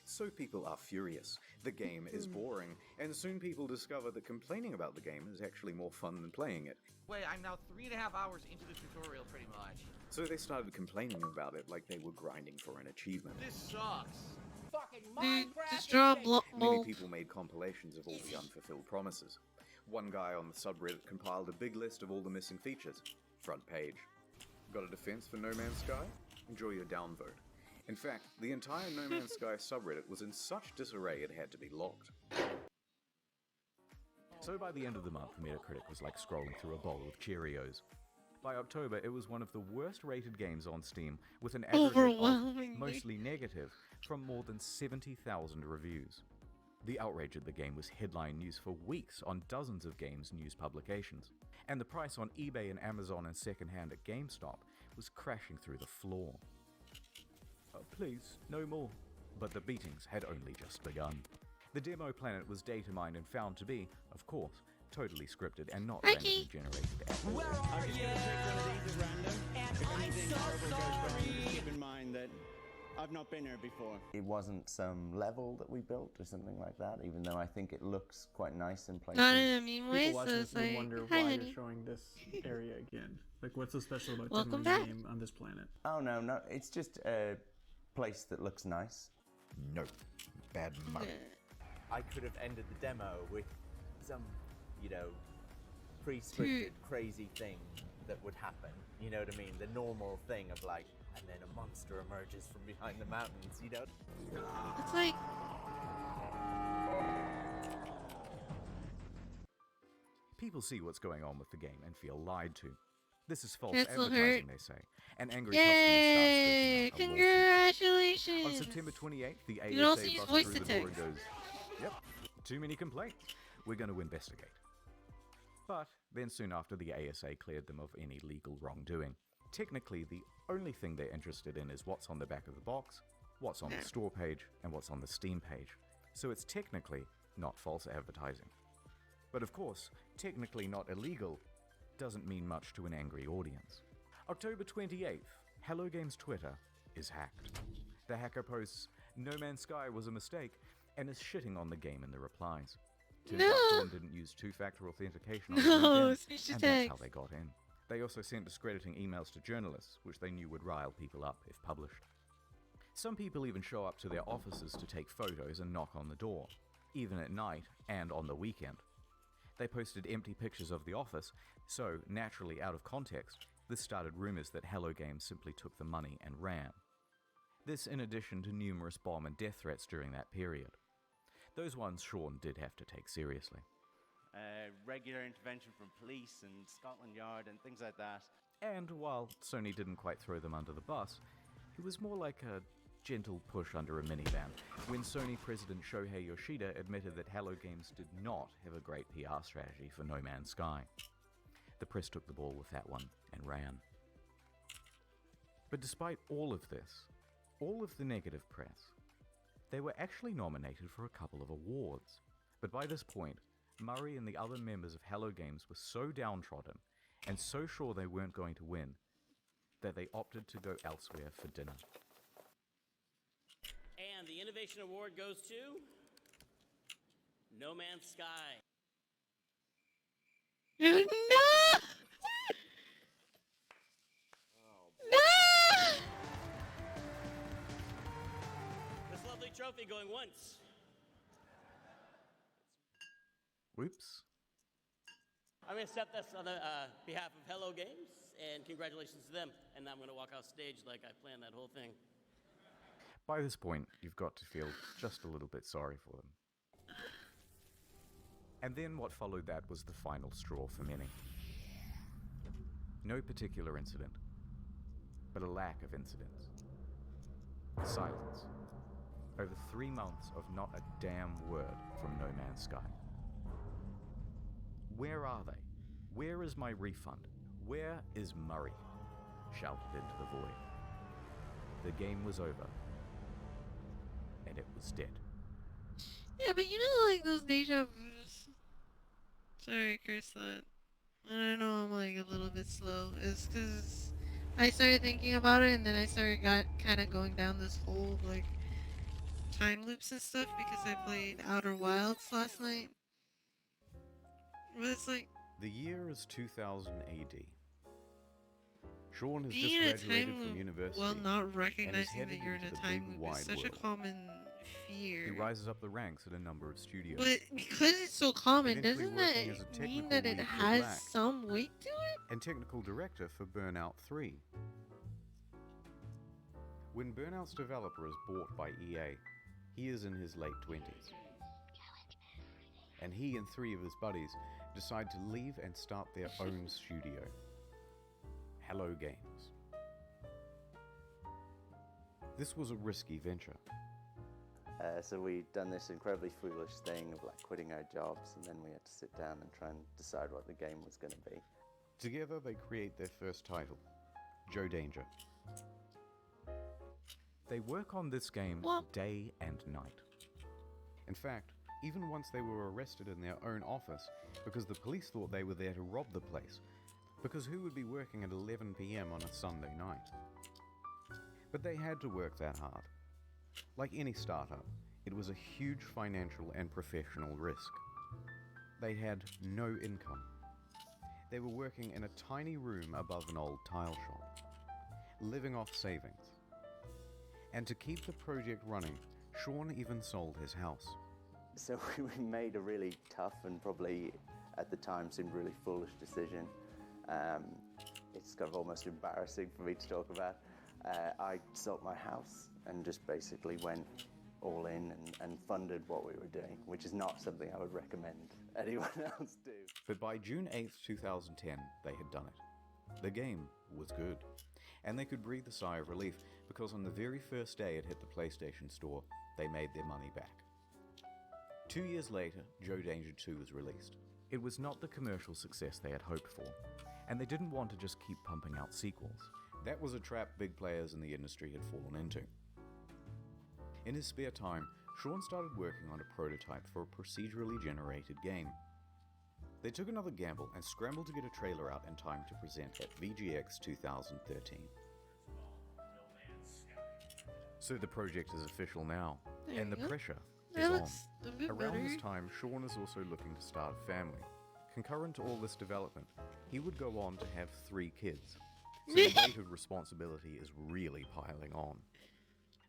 So people are furious. The game is boring, and soon people discover that complaining about the game is actually more fun than playing it. Wait, I'm now 3.5 hours into the tutorial, pretty much. So they started complaining about it like they were grinding for an achievement. This sucks. Fucking Dude, Minecraft. just draw Many people made compilations of all the unfulfilled promises. One guy on the subreddit compiled a big list of all the missing features. Front page. Got a defense for No Man's Sky? Enjoy your downvote. In fact, the entire No Man's Sky subreddit was in such disarray it had to be locked. So by the end of the month, Metacritic was like scrolling through a bowl of Cheerios. By October, it was one of the worst rated games on Steam, with an average of mostly negative from more than 70,000 reviews. The outrage at the game was headline news for weeks on dozens of games news publications, and the price on eBay and Amazon and secondhand at GameStop was crashing through the floor. Please, no more. But the beatings had only just begun. The demo planet was data mined and found to be, of course, totally scripted and not randomly generated at all. Where are you? And I'm so sorry. Keep in mind that I've not been here before. It wasn't some level that we built or something like that, even though I think it looks quite nice in places. Not in a mean way, People so watching it's this would like, wonder hi, why honey. you're showing this area again. Like, what's so special about Welcome this back. game on this planet? Oh no, it's just a place that looks nice. No. Bad money. I could have ended the demo with some, pre-scripted crazy thing that would happen. You know what I mean? The normal thing of like, and then a monster emerges from behind the mountains, It's like... People see what's going on with the game and feel lied to. This is false Cancel advertising, her. they say. And angry Yay! customers start searching out a lawsuit. Congratulations! On September 28th, the You can also ASA use busts voice through to the door and text. goes, "Yep, too many complaints. We're going to investigate." But then soon after, the ASA cleared them of any legal wrongdoing. Technically, the only thing they're interested in is what's on the back of the box, what's on the store page, and what's on the Steam page. So it's technically not false advertising. But of course, technically not illegal doesn't mean much to an angry audience. October 28th, Hello Games Twitter is hacked. The hacker posts, "No Man's Sky was a mistake," and is shitting on the game in the replies. Turns out Sean didn't use two-factor authentication on his No, LinkedIn, speech to and that's how text. they got in. They also sent discrediting emails to journalists, which they knew would rile people up if published. Some people even show up to their offices to take photos and knock on the door, even at night and on the weekend. They posted empty pictures of the office, so, naturally out of context, this started rumors that Hello Games simply took the money and ran. This in addition to numerous bomb and death threats during that period. Those ones Sean did have to take seriously. Regular intervention from police and Scotland Yard and things like that. And while Sony didn't quite throw them under the bus, it was more like a gentle push under a minivan when Sony President Shohei Yoshida admitted that Hello Games did not have a great PR strategy for No Man's Sky. The press took the ball with that one and ran. But despite all of this, all of the negative press, they were actually nominated for a couple of awards. But by this point, Murray and the other members of Hello Games were so downtrodden and so sure they weren't going to win that they opted to go elsewhere for dinner. And the Innovation Award goes to No Man's Sky. No! No! This lovely trophy going once. Whoops. I'm going to accept this on the behalf of Hello Games, and congratulations to them. And now I'm going to walk off stage like I planned that whole thing. By this point, you've got to feel just a little bit sorry for them. And then what followed that was the final straw for many. No particular incident, but a lack of incidents. Silence. Over 3 months of not a damn word from No Man's Sky. Where are they? Where is my refund? Where is Murray? Shouted into the void. The game was over. And it was dead. Yeah, but you know, like those deja vus. Sorry, curse that. I know I'm like a little bit slow. It's because I started thinking about it and then I started kind of going down this whole like time loops and stuff because I played Outer Wilds last night. But it's like the year is 2000 AD. Sean has being just in a graduated time from loop university while not and is recognizing headed that you're in into a the time big loop wide is such a world. common fear. He rises up the ranks at a number of studios. But because it's so common, Eventually doesn't that working as a mean technical that it lead for has Black some weight to it? and technical director for Burnout 3. When Burnout's developer is bought by EA, he is in his late 20s. And he and 3 of his buddies decide to leave and start their own studio. Hello Games. This was a risky venture. So we'd done this incredibly foolish thing of like quitting our jobs, and then we had to sit down and try and decide what the game was going to be. Together they create their first title, Joe Danger. They work on this game day and night. In fact, even once they were arrested in their own office because the police thought they were there to rob the place, because who would be working at 11 PM on a Sunday night? But they had to work that hard. Like any startup, it was a huge financial and professional risk. They had no income. They were working in a tiny room above an old tile shop, living off savings. And to keep the project running, Sean even sold his house. So we made a really tough and probably at the time seemed really foolish decision. It's kind of almost embarrassing for me to talk about. I sold my house and just basically went all in and funded what we were doing, which is not something I would recommend anyone else do. But by June 8th, 2010, they had done it. The game was good, and they could breathe a sigh of relief because on the very first day it hit the PlayStation Store, they made their money back. 2 years later, Joe Danger 2 was released. It was not the commercial success they had hoped for, and they didn't want to just keep pumping out sequels. That was a trap big players in the industry had fallen into. In his spare time, Sean started working on a prototype for a procedurally generated game. They took another gamble and scrambled to get a trailer out in time to present at VGX 2013. So the project is official now, and the pressure is That on. looks a bit Around this better. time, Sean is also looking to start a family. Concurrent to all this development, he would go on to have 3 kids. So the weight of responsibility is really piling on.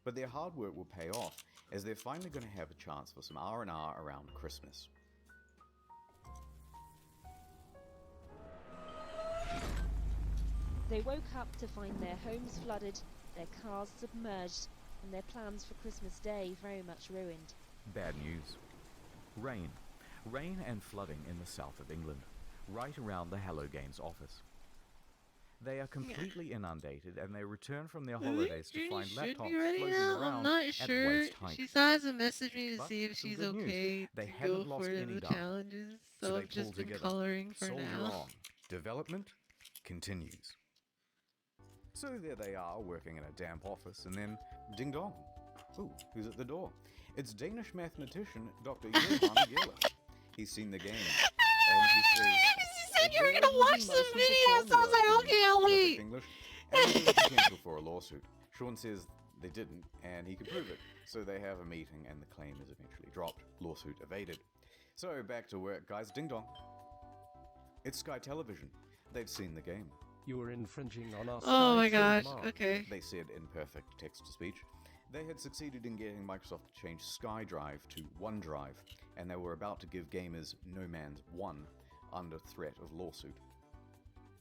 But their hard work will pay off, as they're finally going to have a chance for some R&R around Christmas. They woke up to find their homes flooded, their cars submerged, and their plans for Christmas Day very much ruined. Bad news. Rain. Rain and flooding in the south of England, right around the Hello Games office. They are completely inundated and they return from their holidays to find Should laptops be ready floating now. around I'm not at sure. waist height. She still hasn't messaged me to But see if some she's good news. okay They to haven't go lost for any the data. challenges. So So they I've just pull been together. coloring for Soldier now. on. Development continues. So there they are, working in a damp office, and then ding dong. Ooh, who's at the door? It's Danish mathematician Dr. Johan Giller. He's seen the game, and he says, You said you were gonna watch some videos. So I was like, okay, I'll perfect wait. English, and there's potential for a lawsuit. Sean says they didn't, and he can prove it. So they have a meeting, and the claim is eventually dropped. Lawsuit evaded. So back to work, guys. Ding dong. It's Sky Television. They've seen the game. You were infringing on our Oh my Sky gosh. trademark. Okay. They said in perfect text-to-speech. They had succeeded in getting Microsoft to change SkyDrive to OneDrive, and they were about to give gamers No Man's 1 under threat of lawsuit.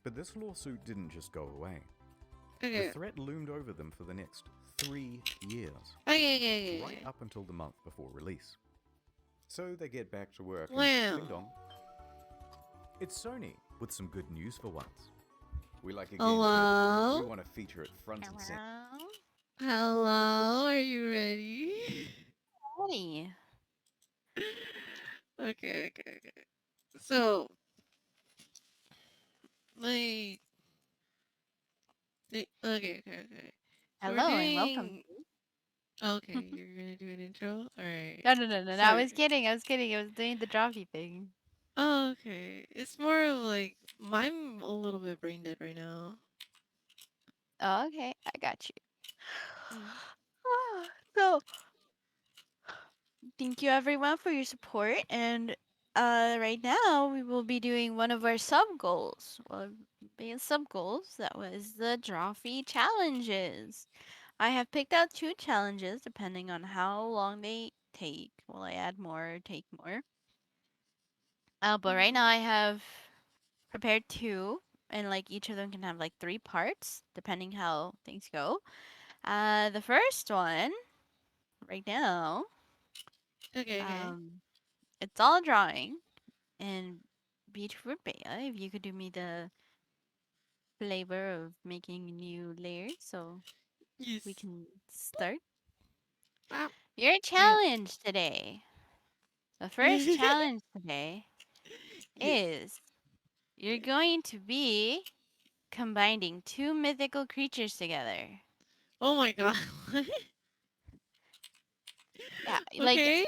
But this lawsuit didn't just go away. Okay. The threat loomed over them for the next 3 years. Okay. Right up until the month before release. So they get back to work and Wow. ding dong. It's Sony with some good news for once. We like a game Hello? clip. We want to feature it front and center. Hello, are you ready? Ready. Okay. So, like, okay. So we're Hello and welcome. doing. Okay, you're gonna do an intro. All right. No. I Sorry. was kidding. I was doing the dropy thing. Oh, okay. It's more of like I'm a little bit brain dead right now. Oh, okay, I got you. Mm. So, thank you everyone for your support. And right now we will be doing one of our sub goals. Well, being sub goals, that was the drophy challenges. I have picked out 2 challenges depending on how long they take. Will I add more or take more? But right now I have prepared 2, and like each of them can have like 3 parts depending how things go. The first one right now, Okay. it's all drawing, and BeetuberBEA, if you could do me the flavor of making new layers so we can start. Your challenge today, the first challenge today is you're going to be combining 2 mythical creatures together. Oh my god. Yeah, like Okay.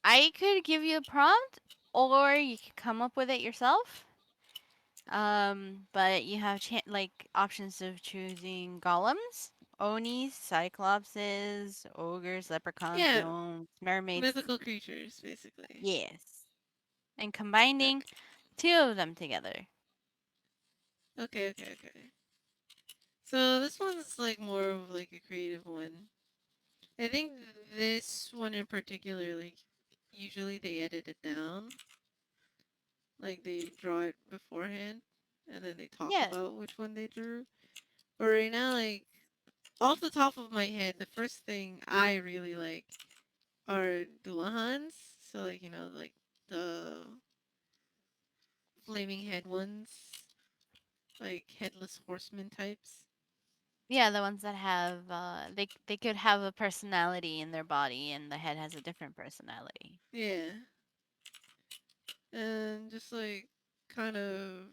I could give you a prompt, or you could come up with it yourself. But you have like options of choosing golems, onis, cyclopses, ogres, leprechauns, Yeah. gnomes, mermaids. Mythical creatures, basically. Yes, and combining 2 of them together. Okay. So this one's like more of like a creative one. I think this one in particular, like usually they edit it down. Like they draw it beforehand and then they talk Yeah. about which one they drew. But right now, like off the top of my head, the first thing I really like are Duahans. So like, like the flaming head ones. Like headless horseman types. Yeah, the ones that have they could have a personality in their body, and the head has a different personality. Yeah. And just like kind of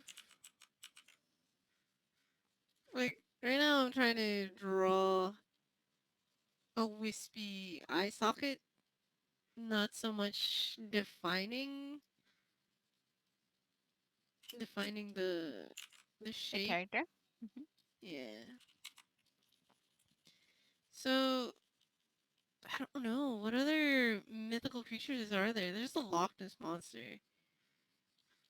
like right now I'm trying to draw a wispy eye socket. Not so much defining the shape. The character? Yeah. So I don't know. What other mythical creatures are there? There's the Loch Ness Monster.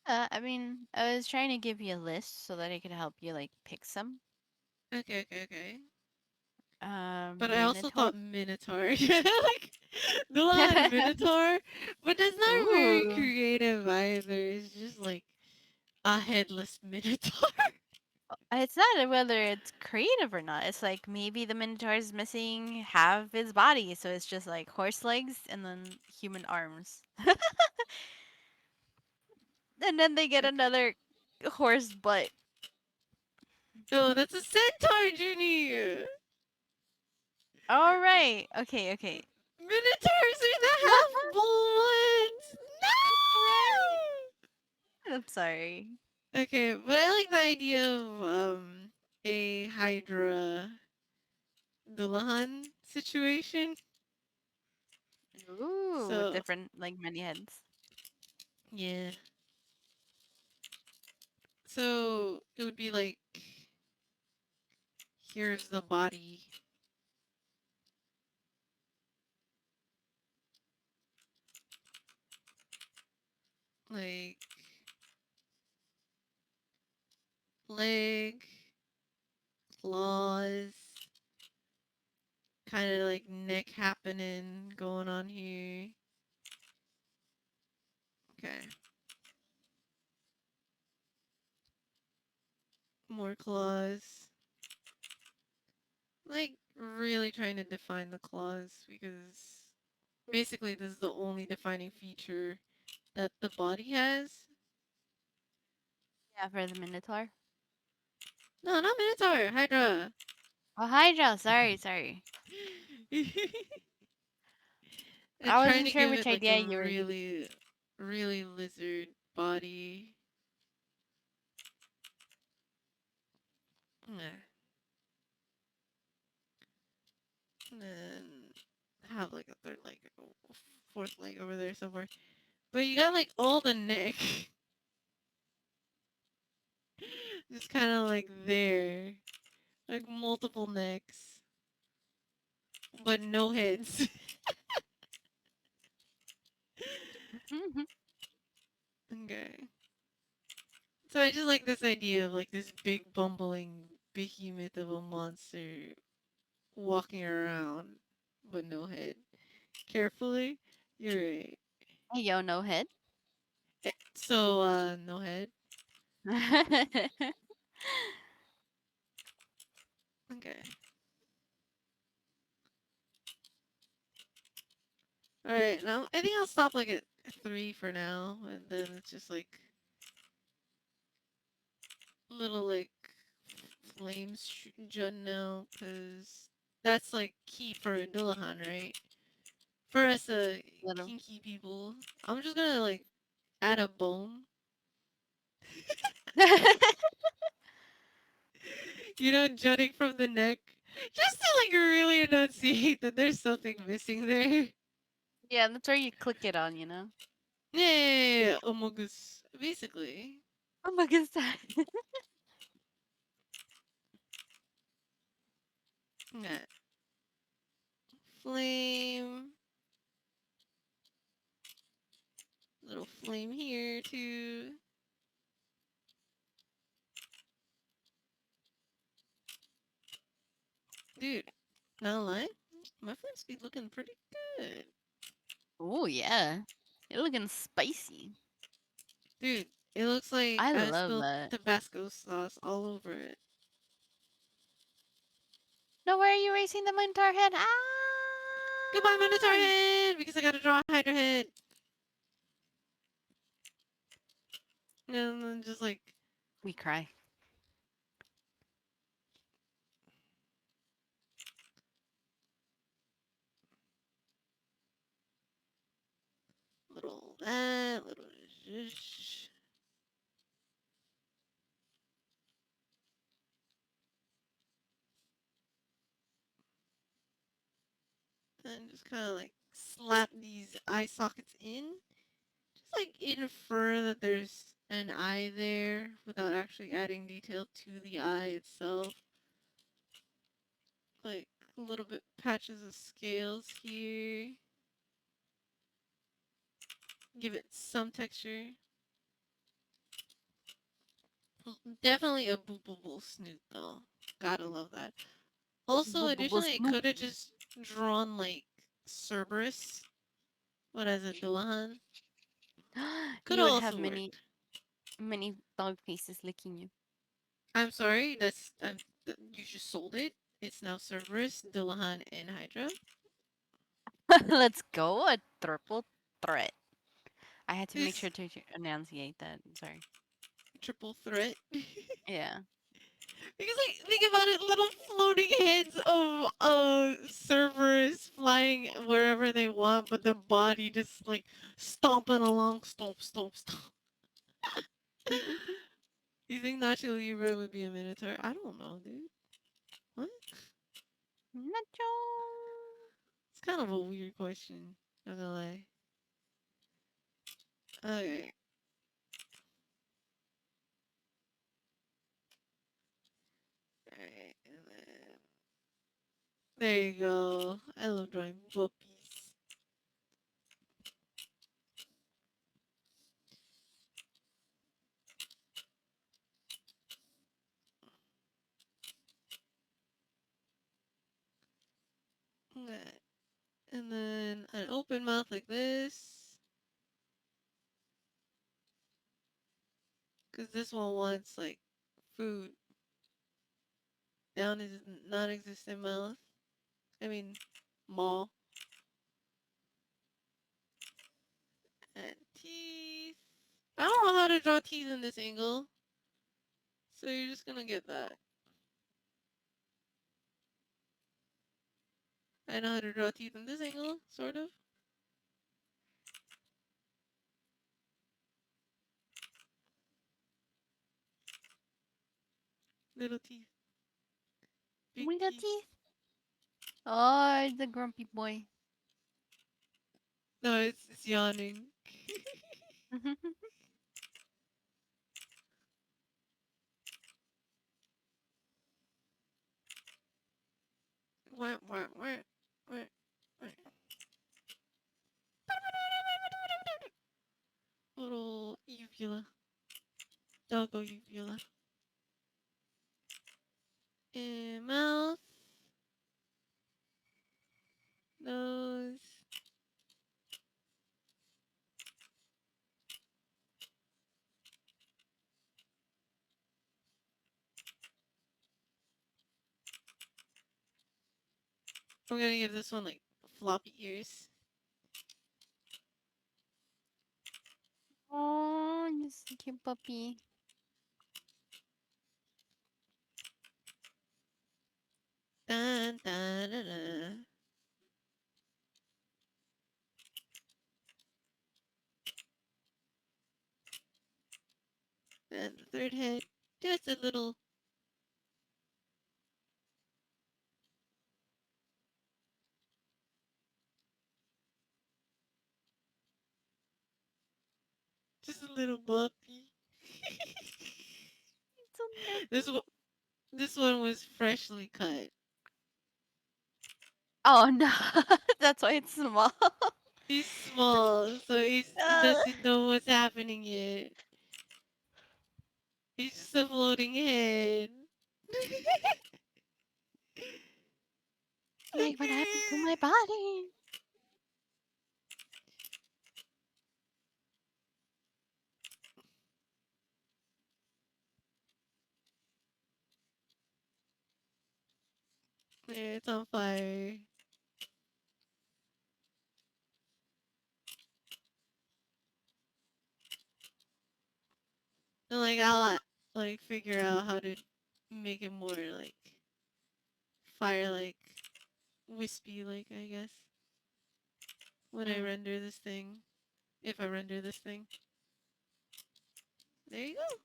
I mean, I was trying to give you a list so that I could help you like pick some. Okay. But I also Minotaur. thought Minotaur. Like, Nulla Minotaur, but that's not very Ooh. creative either. It's just like a headless Minotaur. It's not whether it's creative or not. It's like maybe the Minotaur is missing half his body, so it's just like horse legs and then human arms. And then they get another horse butt. No, that's a centaur, Junie. All right. Okay. Minotaurs are the half bull ones. No. I'm sorry. Okay, but I like the idea of a Hydra Dullahan situation. Ooh, with So different like many heads. yeah. So it would be like, here's the body. Like, leg, claws, kind of like neck happening going on here. Okay. More claws. Like, really trying to define the claws because basically this is the only defining feature that the body has. Yeah, for the Minotaur. No, not Minotaur. Hydra. Oh, Hydra. Sorry. I'm I trying wasn't to sure give which it like idea a you were giving. really lizard body. Yeah. And then have like a third leg, fourth leg over there somewhere. But you got like all the neck. Just kind of like there. Like multiple necks. But no heads. Okay. So I just like this idea of like this big bumbling behemoth of a monster walking around but no head. Carefully. You're right. Hey, yo, no head. So, no head. Okay. Alright, now I think I'll stop like at 3 for now, and then it's just like little like flames shooting now, because that's like key for Dullahan, right? For us Little. kinky people, I'm just gonna like add a bone. You know, jutting from the neck. Just to like really enunciate that there's something missing there. Yeah, that's where you click it on, you know? Yeah, Omogus. Basically. Oh my goodness. Yeah. Flame. Little flame here too. Dude, not lying. My flame speed looking pretty good. Oh yeah. You're looking spicy. Dude, it looks like I I love spilled that. Tabasco sauce all over it. No, where are you racing the Minotaur head? Ah! Goodbye, Minotaur head! Because I gotta draw a Hydra head. And then just like... We cry. Little that, little zhuzh. And just kind of like slap these eye sockets in. Just like infer that there's an eye there without actually adding detail to the eye itself. Like a little bit patches of scales here. Give it some texture. Definitely a boopable snoot though. Gotta love that. Also, additionally, it could have just drawn like Cerberus, but as a Dullahan. Could You would also have work. many dog faces licking you. I'm sorry, you just sold it. It's now Cerberus, Dullahan, and Hydra. Let's go, a triple threat. I had to make This- sure to enunciate that. Sorry. Triple threat. Yeah. Because like think about it, little floating heads of Cerberus flying wherever they want, but the body just like stomping along, stomp, stomp, stomp. You think Nacho Libre would be a Minotaur? I don't know, dude. What? Nacho. It's kind of a weird question. Not gonna lie. Okay. Alright, and then... There you go. I love drawing puppies. Okay. And then an open mouth like this. Because this one wants, like, food. Down his non-existent mouth. I mean, maw. And teeth. I don't know how to draw teeth in this angle. So you're just gonna get that. I know how to draw teeth in this angle, sort of. Little teeth. Big We got teeth. teeth. Oh, the grumpy boy. No, it's yawning. Wah, wah, wah, wah, wah. Little uvula. Doggo uvula. And mouth. Nose. I'm gonna give this one like floppy ears. Oh, this cute puppy. Dun, dun, dun, dun. And the third head, just a little. Just a little puppy. So this one was freshly cut. Oh no, that's why it's small. He's small, so he doesn't know what's happening yet. He's just a floating head. Like, what happened to my body? Yeah, it's on fire. And like I'll like figure out how to make it more like fire like wispy like I guess. When I render this thing. If I render this thing. There you go.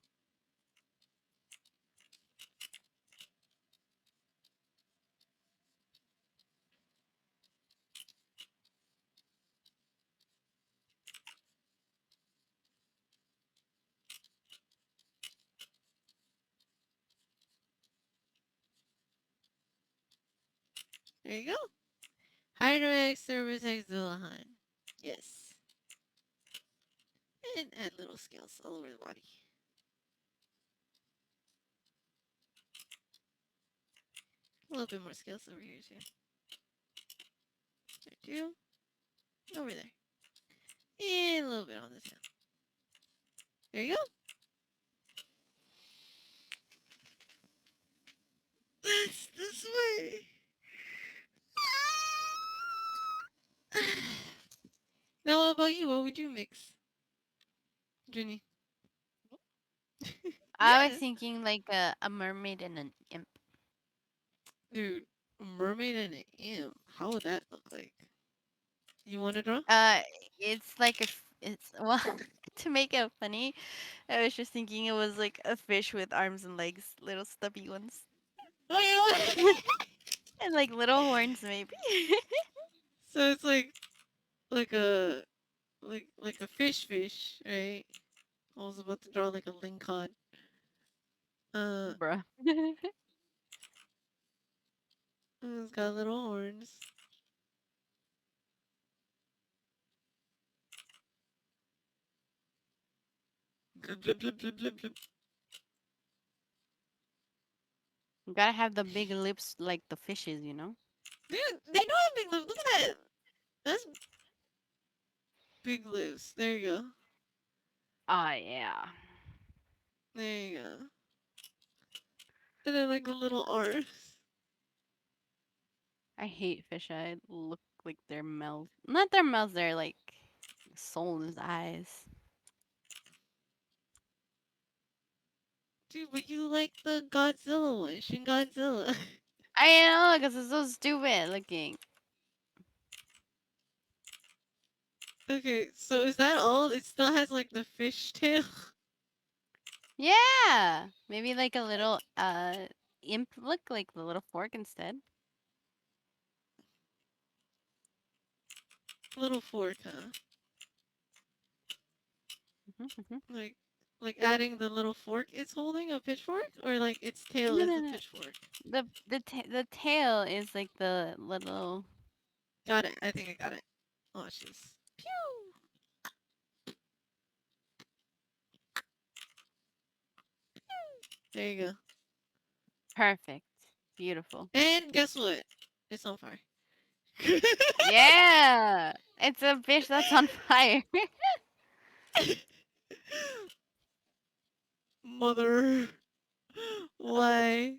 There you go. Hydromax, Turbotex, Zillahan. Yes. And add little scales all over the body. A little bit more scales over here too. There you go. Over there. And a little bit on the tail. There you go. That's this way. Now, what about you? What would you mix, Jenny? I was thinking like a mermaid and an imp. Dude, a mermaid and an imp. How would that look like? You want to draw? It's like it's well to make it funny. I was just thinking it was like a fish with arms and legs, little stubby ones, and like little horns maybe. So it's like a like a fish, right? I was about to draw like a lingcod. Bruh. It's got little horns. Blip, blip, blip, blip, blip, blip. You gotta have the big lips like the fishes, you know? Dude, they don't have big lips. Look at that. That's big lips. There you go. Ah, yeah. There you go. And then like the little arms. I hate fish eye. Look like their mouths. Not their mouths, they're like soulless eyes. Dude, but you like the Godzilla one, Shin Godzilla. I know, because it's so stupid looking. Okay, so is that all? It still has like the fish tail? Yeah! Maybe like a little imp look, like the little fork instead. Little fork, huh? Mm-hmm. Like adding the little fork it's holding a pitchfork, or like its tail No, is no, the no. pitchfork. The tail is like the little. Got it. I think I got it. Watch this. Pew! There you go. Perfect. Beautiful. And guess what? It's on fire. Yeah! It's a fish that's on fire. Mother. Why?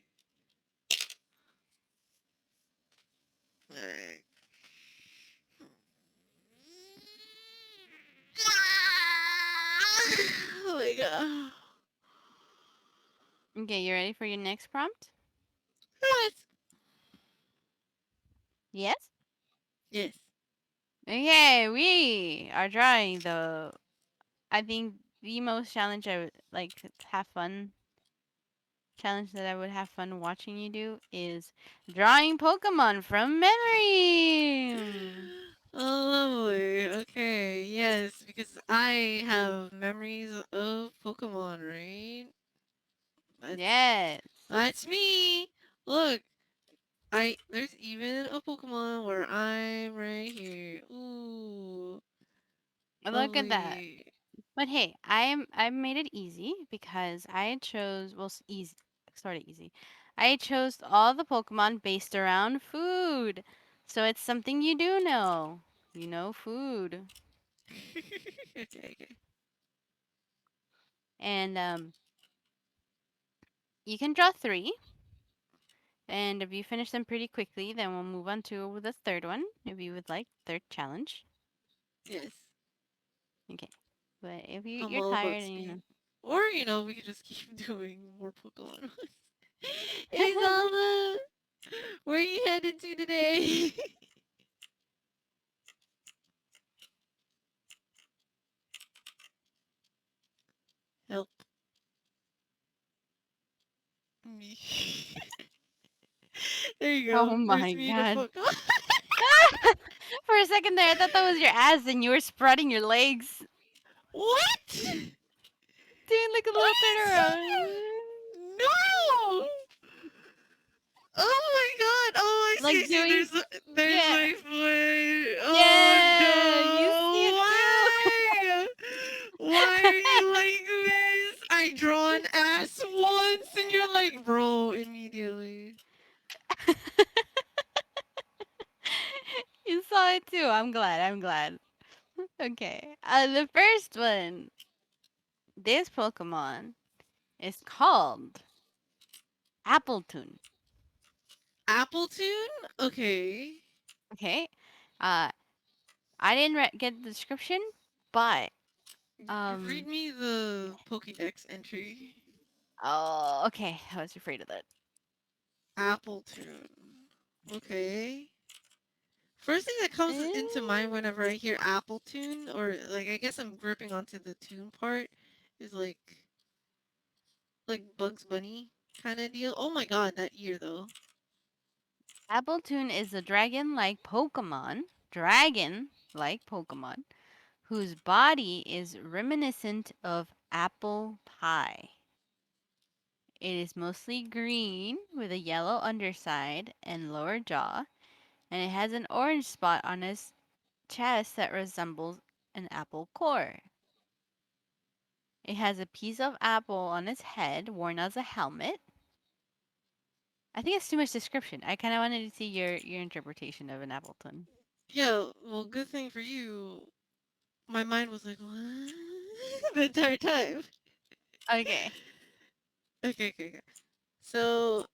Oh my god. Okay, you ready for your next prompt? Yes. Yes? Yes. Okay, we are drawing I think the most challenge I would like to have fun challenge that I would have fun watching you do is drawing Pokemon from memory. Oh, lovely. Okay, yes, because I have memories of Pokemon, right? Yes. That's me. Look, there's even a Pokemon where I'm right here. Ooh, Look at that. lovely. But hey, I made it easy because I chose easy, sort of easy. I chose all the Pokemon based around food, so it's something you do know. You know food, Okay. and you can draw 3. And if you finish them pretty quickly, then we'll move on to the third one, if you would like, third challenge. Yes. Okay. But if I'm you're all about tired and you speed. know. Or, we could just keep doing more Pokemon. Hey, Zalma! Where are you headed to today? Help. Me. There you go. Oh There's my me in a god. Pokemon. For a second there, I thought that was your ass and you were spreading your legs. What? Doing like a little turnaround. No! Oh my god! Oh my like see, doing. there's Yeah. my foot. Yeah, you see it Oh no! Why? Why are you like this? I draw an ass once, and you're like, bro, immediately. You saw it too. I'm glad. I'm glad. Okay. The first one. This Pokemon is called Appletoon. Appletoon? Okay. Okay. Uh, I didn't get the description, but Read me the Pokédex entry. Oh, okay. I was afraid of that. Appletoon. Okay. First thing that comes into mind whenever I hear Appletoon, or like I guess I'm gripping onto the tune part, is like Bugs Bunny kind of deal. Oh my god, that ear though. Appletoon is a dragon-like Pokemon, whose body is reminiscent of apple pie. It is mostly green with a yellow underside and lower jaw, and it has an orange spot on its chest that resembles an apple core. It has a piece of apple on its head worn as a helmet. I think it's too much description. I kind of wanted to see your interpretation of an Appleton. Yeah, well, good thing for you. My mind was like, what? The entire time. Okay. Okay. So,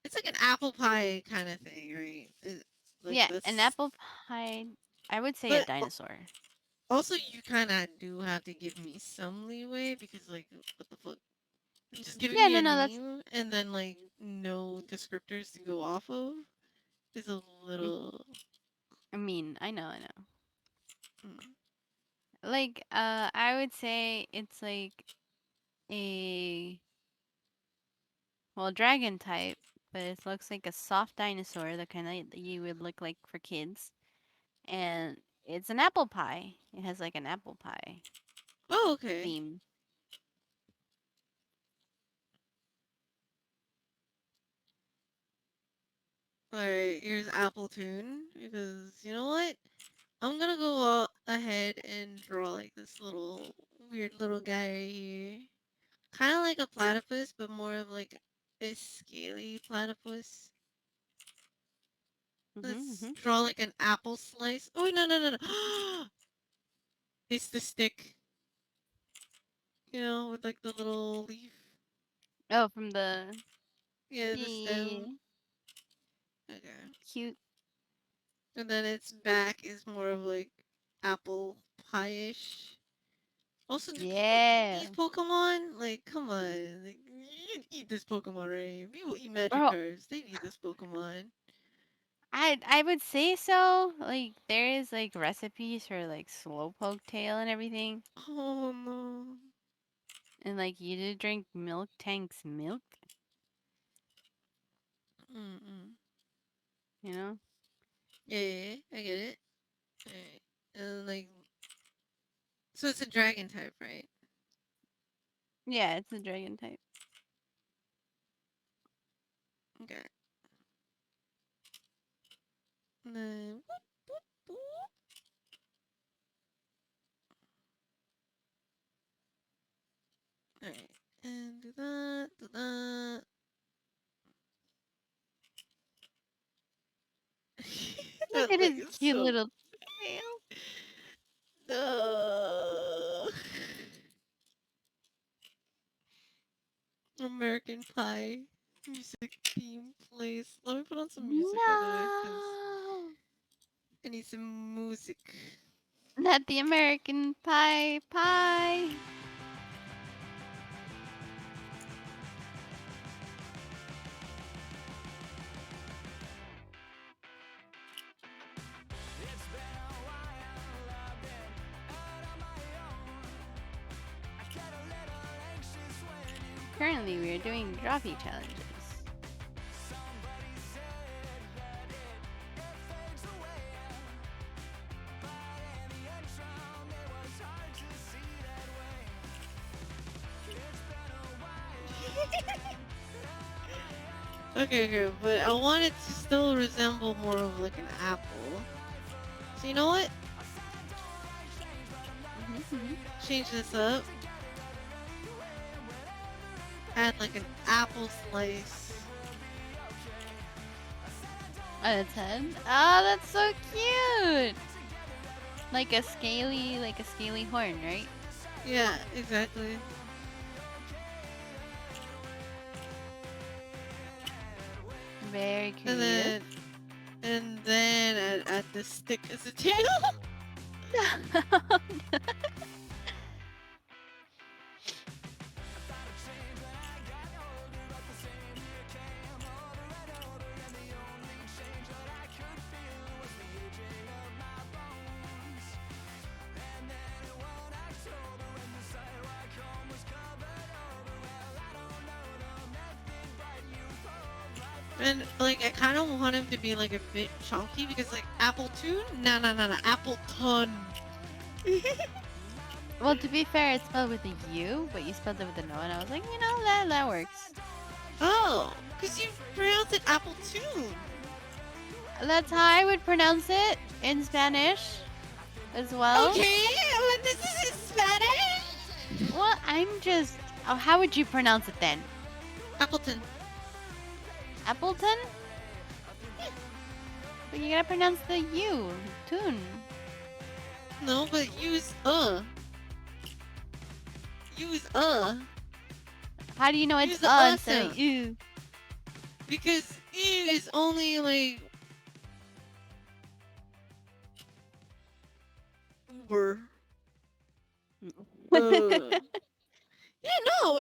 it's like an apple pie kind of thing, right? Like Yeah, an this. apple pie. I would say a But dinosaur. also, you kind of do have to give me some leeway because, like, what the fuck? Just giving Yeah, me no, a no, that's. name and then, like, no descriptors to go off of is a little. I mean, I know. Like, I would say it's like a dragon type, but it looks like a soft dinosaur, the kind of you would look like for kids, and it's an apple pie. It has like an apple pie. Oh, okay. Theme. Alright, here's Appletoon, because you know what? I'm gonna go ahead and draw like this weird little guy right here. Kind of like a platypus, but more of like a scaly platypus. Let's draw like an apple slice. Oh, no. It's the stick. You know, with like the little leaf. Oh, from the. Yeah, the stem. Okay. Cute. And then its back is more of like apple pie-ish. Also, do people eat these Pokemon? Like, come on. Like, you eat this Pokemon, right? People eat Magikarps. They eat this Pokemon. I would say so. Like there is like recipes for like slowpoke tail and everything. Oh no. And like you do drink Milk Tank's milk. You know? Yeah, I get it. Alright. And like, so it's a dragon type, right? Yeah, it's a dragon type. Okay. And then, alright. And do that, do that. Look at his cute little tail. No. American Pie music theme plays. Let me put on some music, by the way, because I need some music. Not the American Pie pie. Currently, we are doing dropy challenges. Okay, but I want it to still resemble more of like an apple. So you know what? Change this up. Add like an apple slice. Out of 10? Oh, that's so cute! Like a scaly horn, right? Yeah, exactly. Very creative. And then add the stick as a tail. And like I kind of want him to be like a bit chunky because like Appletune, no, Appleton. Well, to be fair, it's spelled with a U, but you spelled it with a no, and I was like, you know, that works. Oh, because you pronounce it Appletune. That's how I would pronounce it in Spanish as well. Okay, but this is in Spanish. Well, I'm just. Oh, how would you pronounce it then? Appleton. Appleton? But you gotta pronounce the U. Tune. No, but use Use How do you know it's Use the instead of sound. you? Because is only like Uber. Yeah, no,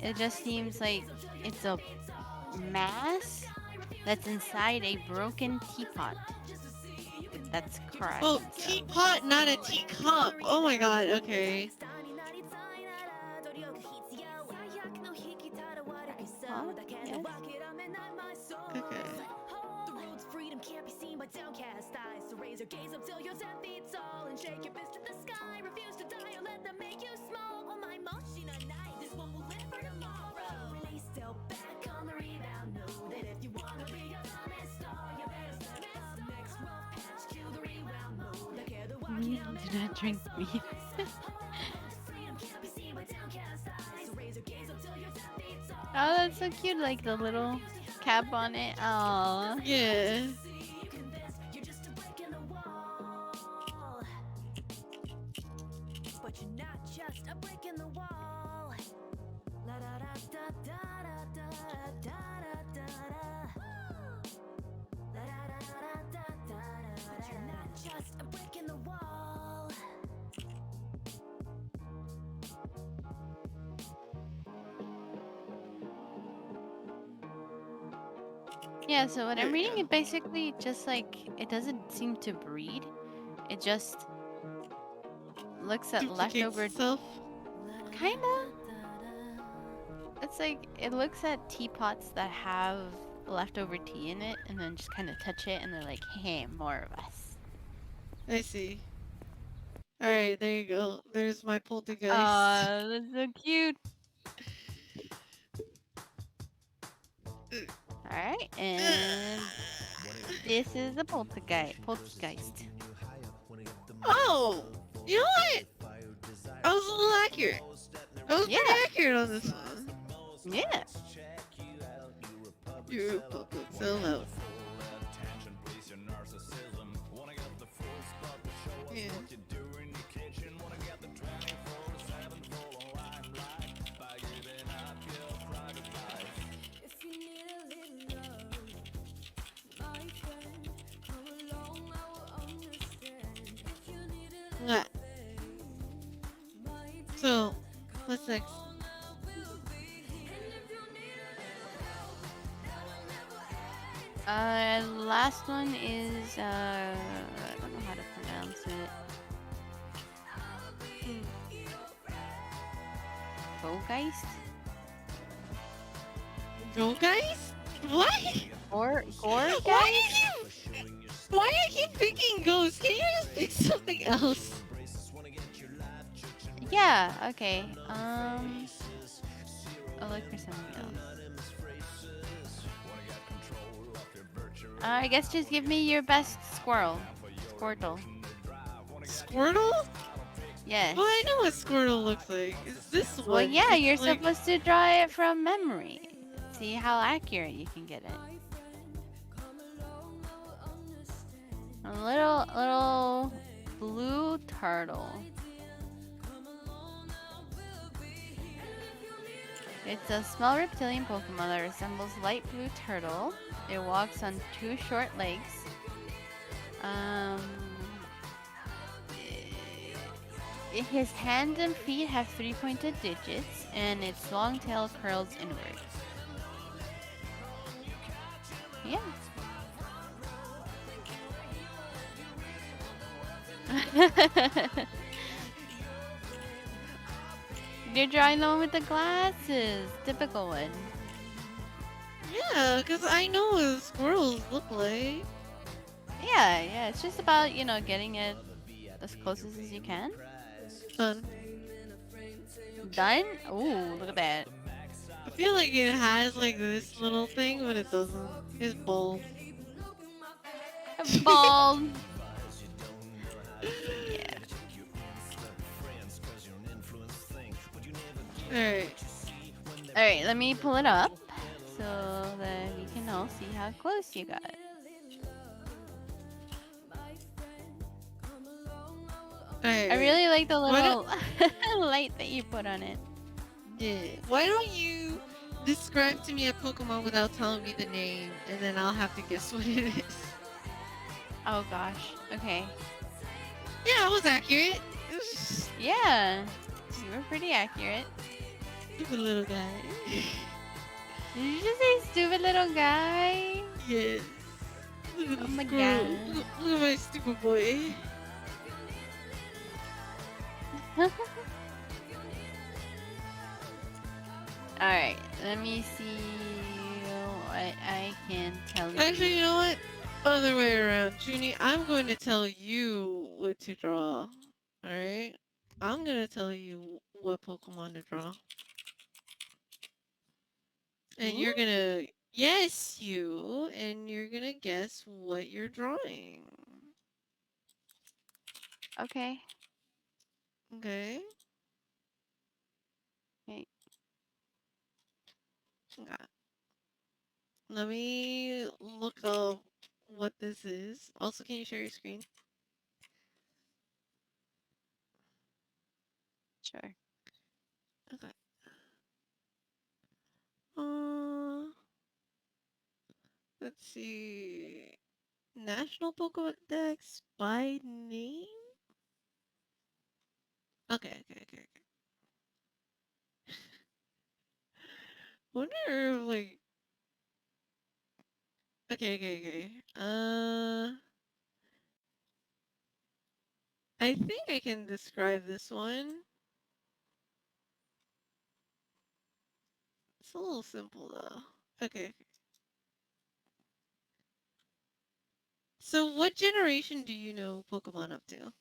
It just seems like it's a mass that's inside a broken teapot. That's correct. Oh, teapot, not a teacup. Oh my god, okay. Huh? Yes. Okay. Freedom can't be seen by downcast eyes. So raise your gaze up till you're 10 feet tall and shake your fist at the sky. Refuse to die or let them make you small. Oh my motion at night, this one will live for tomorrow. Release still back on the rebound. Know that if you wanna be a honest star, you better step up. Next rough patch, cue the rewound mode. Like the walk Do not drink meat. Freedom can't be seen by downcast eyes. So raise your gaze up till you're 10 feet tall. Oh, that's so cute, like the little cap on it. Aww. Yeah. You're just a brick in the wall. But you're not just a brick in the wall. La da da da da da da da da da. La da da da da da da. But you're not just a brick in the wall. Yeah, so what I'm reading, it basically just like, it doesn't seem to breed. It just looks at leftover itself. Kinda. It's like, it looks at teapots that have leftover tea in it and then just kind of touch it and they're like, hey, more of us. I see. Alright, there you go. There's my poltergeist. Aw, that's so cute. Alright, and this is a poltergeist. Oh! You know what? I was a little accurate. I was pretty accurate on this one. Yeah. You're a puppet sellout. Yeah. Yeah. So, what's next? Last one is, I don't know how to pronounce it. Gogeist? Gogeist? What? Goregeist? Why I keep thinking ghost? Can you just pick something else? Yeah, okay. I'll look for something else. I guess just give me your best Squirtle. Squirtle? Yes. Well, I know what Squirtle looks like. Is this one? Well, yeah, It's you're like... supposed to draw it from memory. See how accurate you can get it. A little blue turtle. It's a small reptilian Pokemon that resembles light blue turtle. It walks on 2 short legs. His hands and feet have 3 pointed digits, and its long tail curls inward. Yeah. You're drawing the one with the glasses. Typical one. Yeah, because I know what squirrels look like. Yeah, it's just about, getting it as close as you can. Done. Done? Ooh, look at that. I feel like it has like this little thing, but it doesn't. It's bald. Bald. Alright, let me pull it up so that we can all see how close you got. I really like the little light that you put on it. Yeah. Why don't you describe to me a Pokemon without telling me the name, and then I'll have to guess what it is. Oh gosh. Okay. Yeah, I was accurate. Yeah, you were pretty accurate. Stupid little guy. Did you just say stupid little guy? Yes. Look at Oh the my squirrel. god. Look at my stupid boy. Alright, let me see what I can tell you. Actually, you know what? Other way around. Junie, I'm going to tell you what to draw. Alright? I'm going to tell you what Pokemon to draw. And you're going to... Yes, you! And you're going to guess what you're drawing. Okay. Okay? Okay. Okay. Let me look up what this is. Also, can you share your screen? Sure. Okay. Uh, let's see. National Pokemon Dex by name? Okay. Wonder if, like... Okay. I think I can describe this one. It's a little simple, though. Okay. So what generation do you know Pokemon up to?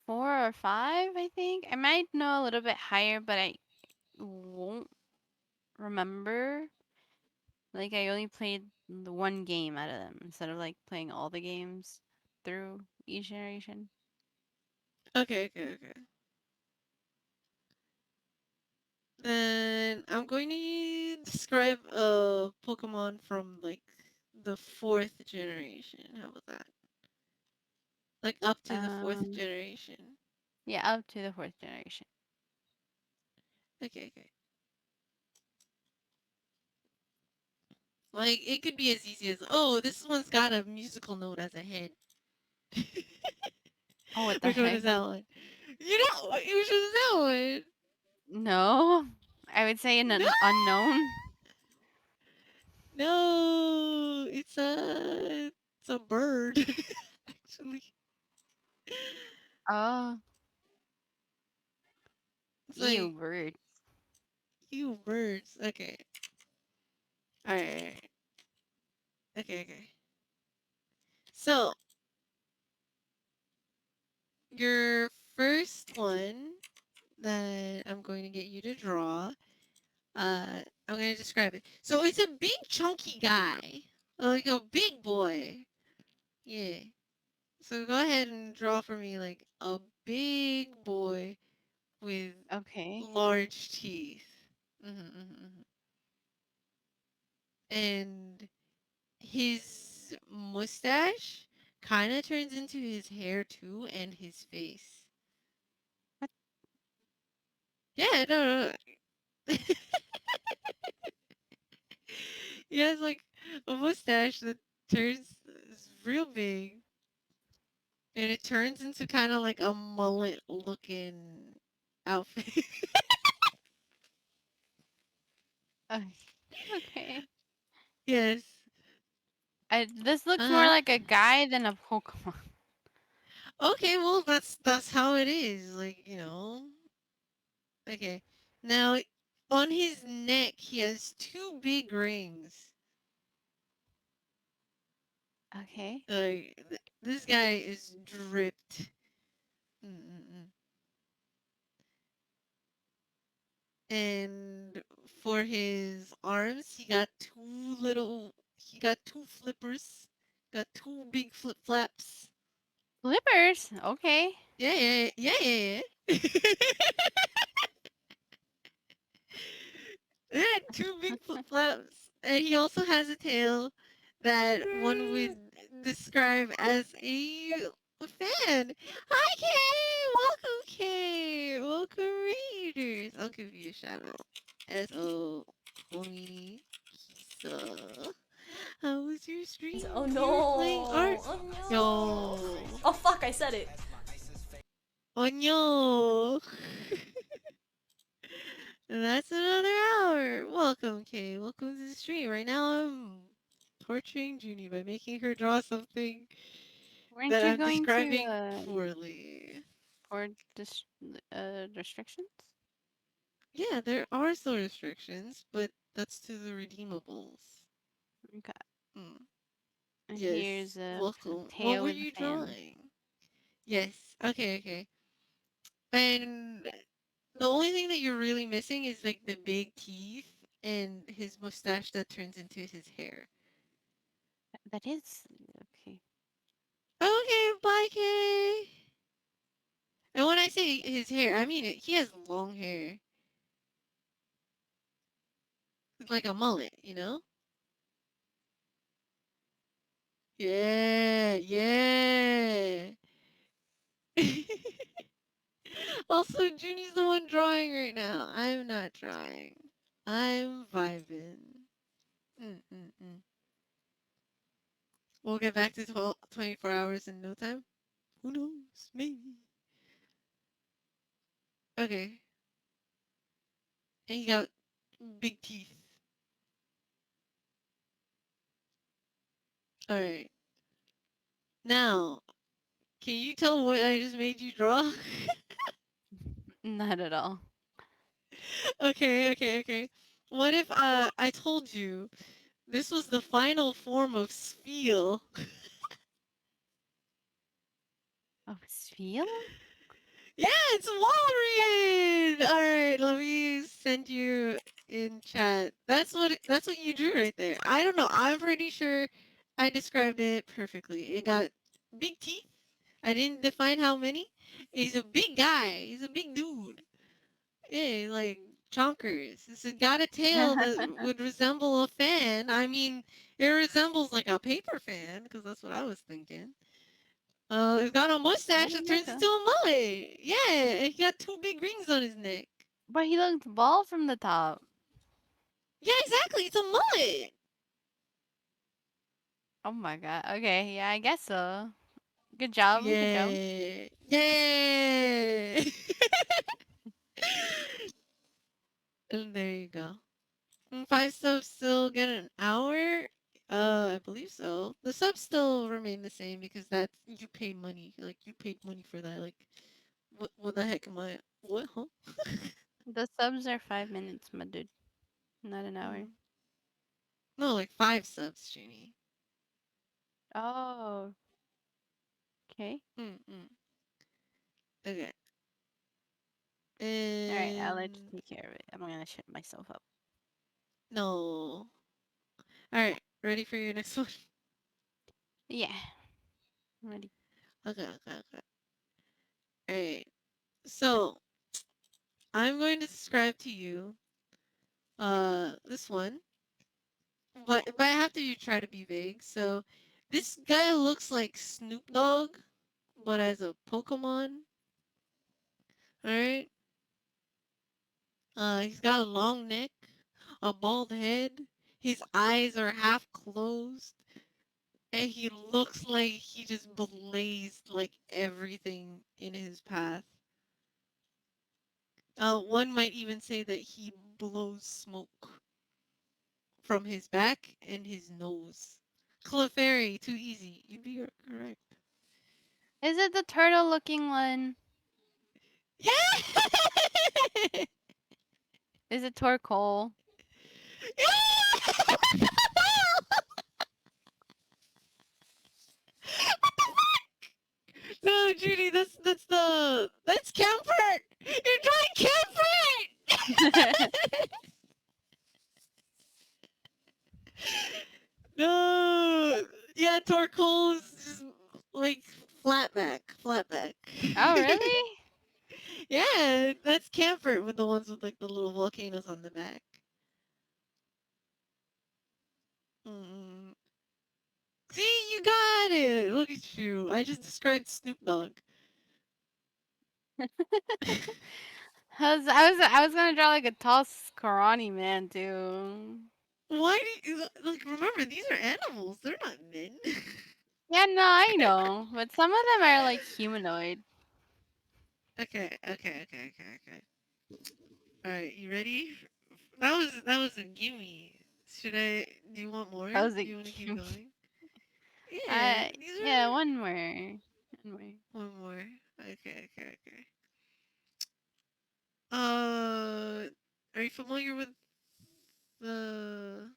4 or 5, I think. I might know a little bit higher, but I won't remember. Like, I only played the one game out of them instead of, like, playing all the games through each generation. Okay. Then I'm going to describe a Pokemon from, like, the 4th generation. How about that? Like, up to the 4th generation. Yeah, up to the 4th generation. Okay. Like, it could be as easy as, oh, this one's got a musical note as a head. Oh, what the Which one heck? is that one? You know, which one is that one? No. I would say an unknown. No, it's a bird. Actually. Oh. It's Ew, like, bird. ew, birds. Okay. Alright. Okay. So, your first one that I'm going to get you to draw, I'm going to describe it. So, it's a big chunky guy. Like a big boy. Yeah. So, go ahead and draw for me like a big boy with large teeth. And his mustache kind of turns into his hair too, and his face. What? Yeah, no. He has like a mustache that turns is real big, and it turns into kind of like a mullet looking outfit. Okay. Yes. This looks more like a guy than a Pokemon. Okay, well that's how it is. Like, you know. Okay. Now on his neck he has 2 big rings. Okay. This guy is dripped. And for his arms, he got 2 flippers. Got 2 big flip flaps. Flippers? Okay. Yeah. Yeah, 2 big flip flaps. And he also has a tail that one would describe as a fan. Hi, Kay! Welcome, Kay! Welcome, Raiders! I'll give you a shout out. S.O. Homie Kisa. How was your stream? Oh You were playing no! art? Oh no! Yo. Oh fuck! I said it. Oh no! And that's another hour. Welcome, Kay. Welcome to the stream. Right now, I'm torturing Junie by making her draw something Weren't that you I'm going to describing poorly. or restrictions? Yeah, there are still restrictions, but that's to the redeemables. Okay. Mm. And Yes. here's a Welcome. What tail were with a you fan. drawing? Yes. Okay. Okay. And the only thing that you're really missing is like the big teeth and his mustache that turns into his hair. That is okay. Okay, bye, Kay. And when I say his hair, I mean it. He has long hair. It's like a mullet, you know? Yeah, yeah. Also, Junie's the one drawing right now. I'm not drawing. I'm vibing. Mm-mm-mm. We'll get back to 24 hours in no time. Who knows? Maybe. Okay. And he got big teeth. Alright. Now, can you tell what I just made you draw? Not at all. Okay, okay, okay. What if I told you this was the final form of spiel? Oh, Spiel? Yeah, it's Walrein! Alright, let me send you in chat. That's what you drew right there. I don't know. I'm pretty sure I described it perfectly. It got big teeth. I didn't define how many. He's a big guy. He's a big dude. Yeah, like chonkers. It's got a tail that would resemble a fan. I mean, it resembles like a paper fan, because that's what I was thinking. He's got a mustache that turns into a mullet. Yeah, and he got two big rings on his neck. But he looked bald from the top. Yeah, exactly. It's a mullet. Oh my god. Okay, yeah, I guess so. Good job. Good job. Yeah. Yeah. And there you go. 5 subs still get an hour? I believe so. The subs still remain the same because that's you pay money. Like you paid money for that. Like what the heck am I? What? Huh? The subs are 5 minutes, my dude. Not an hour. No, like 5 subs, Junie. Oh. Okay. Okay. Alright, I'll let you And take care of it. I'm gonna shut myself up. no. All right, ready for your next one? Yeah. I'm ready. Okay, okay, okay. All right. So I'm going to describe to you this one, but I have to try to be vague. So this guy looks like Snoop Dogg, but as a Pokemon. All right. He's got a long neck, a bald head. His eyes are half closed, and he looks like he just blazed like everything in his path. One might even say that he blows smoke from his back and his nose. Clefairy, too easy. You'd be correct. Is it the turtle looking one? Yeah! Is it Torkoal? No, Judy, that's Camford! You're drawing Camford! No! Yeah, Torkoal is just like flatback. Oh, really? Yeah, that's Camford with the ones with like the little volcanoes on the back. Mm. See, you got it. Look at you. I just described Snoop Dogg. I was gonna draw like a tall scrawny man too. Why do you like? Remember, these are animals. They're not men. Yeah, no, I know, but some of them are like humanoid. Okay. All right, you ready? That was a gimme. Should I? Do you want more? That was Do a you want to keep cute. going? Yeah, these Yeah, are one more. One more. one more. Okay. Are you familiar with the?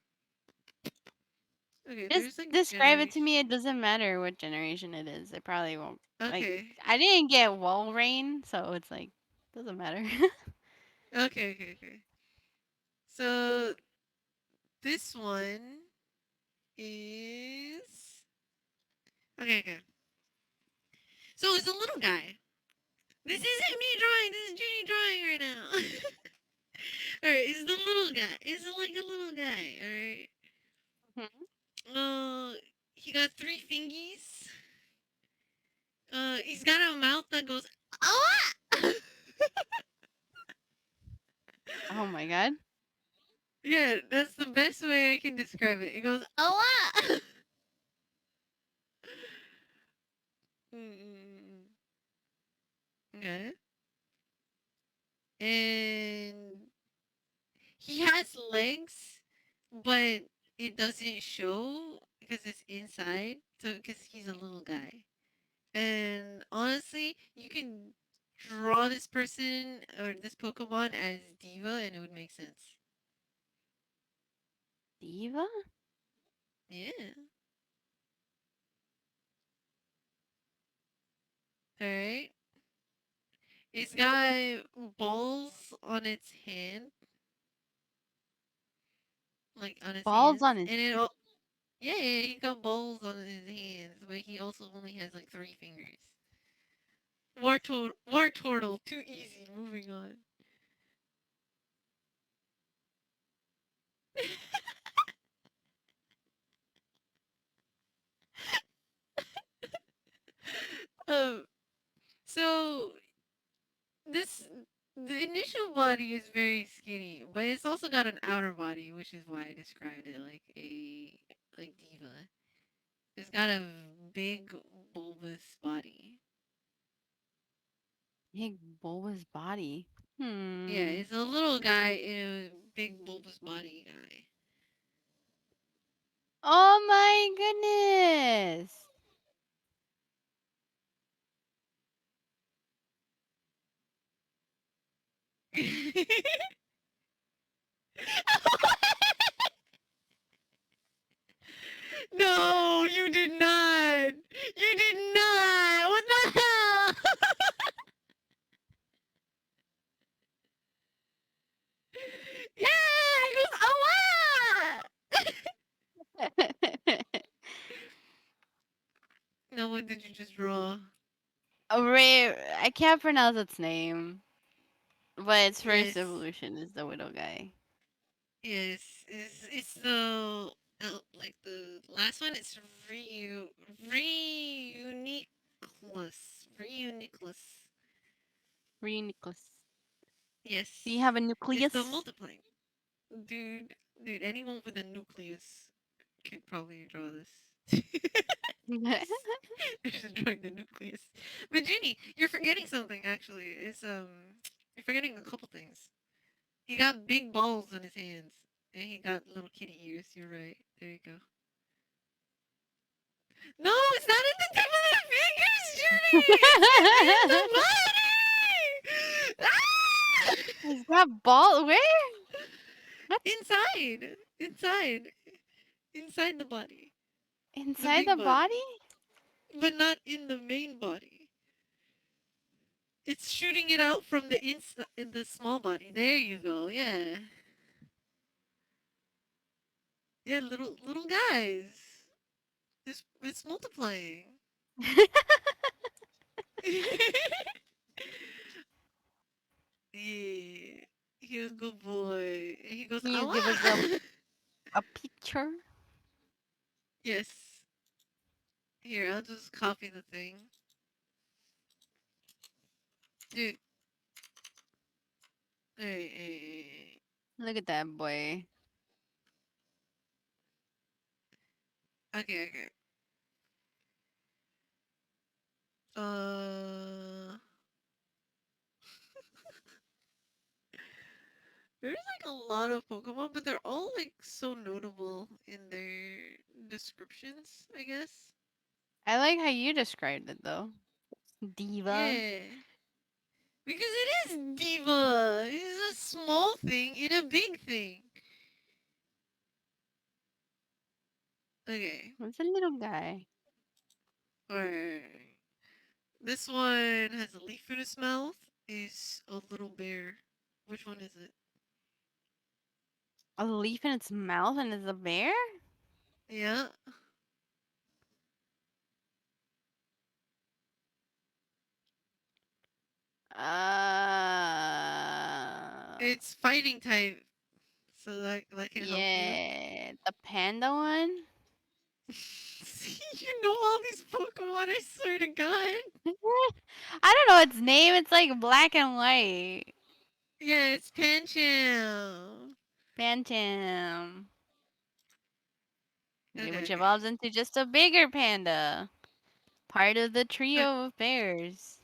Okay, Just there's like describe it to generation. me. It doesn't matter what generation it is. It probably won't. Like, Okay. I didn't get wall rain, so it's like, doesn't matter. Okay. So this one is okay. So it's a little guy. This isn't me drawing. This is Judy drawing right now. All right, it's the little guy. It's like a little guy. All right. He got three fingies. He's got a mouth that goes ah. Oh my god. Yeah, that's the best way I can describe it. It goes ah. Okay. And he has legs, but it doesn't show because it's inside. So because he's a little guy. And honestly, you can draw this person or this Pokemon as Diva, and it would make sense. Diva? Yeah. All right. It's got balls on its hand, like on its Balls hands, on his. and yeah, he got balls on his hands, but he also only has like three fingers. Wartortle, too easy. Moving on. um, so this the initial body is very skinny, but it's also got an outer body, which is why I described it like a like diva. It's got a big bulbous body. Big bulbous body. Yeah, it's a little guy in a big bulbous body guy. Oh my goodness. No, you did not. You did not. What the hell? Yeah, it goes Now what did you just draw? Ray, I can't pronounce its name, but its first Yes, evolution is the widow guy. yes. It's the like the last one. It's Reuniclus. Reuniclus. Reuniclus. Yes. Do you have a It's the nucleus? multiplying. Dude, anyone with a nucleus could probably draw this. They're just drawing the nucleus. But Ginny, you're forgetting something actually. It's you're forgetting a couple things. He got big balls on his hands. And he got little kitty ears. You're right. There you go. No, it's not in the tip of the fingers, Judy! It's in the body! Ah! Is that ball? Where? What? Inside the body. The Inside the big body? body. But not in the main body. It's shooting it out from the in the small body. There you go. Yeah. Yeah, little guys. It's multiplying. Yeah. He was a good boy. And he goes, Can you give us "Awa!" a picture? Yes. Here, I'll just copy the thing. Dude. Hey. Look at that boy. Okay. Uh. There's like a lot of Pokemon, but they're all like so notable in their descriptions, I guess. I like how you described it though. Diva. Yeah. Because it is Diva. It's a small thing in a big thing. Okay. What's a little guy? Alright. This one has a leaf in its mouth. Is a little bear. Which one is it? A leaf in its mouth and is a bear? Yeah. It's fighting type. So that can help you. Yeah, the panda one. You know all these Pokemon, I swear to God. I don't know its name. It's like black and white. Yeah, it's Pancham. Phantom. Okay, Which okay. evolves into just a bigger panda. Part of the trio of bears.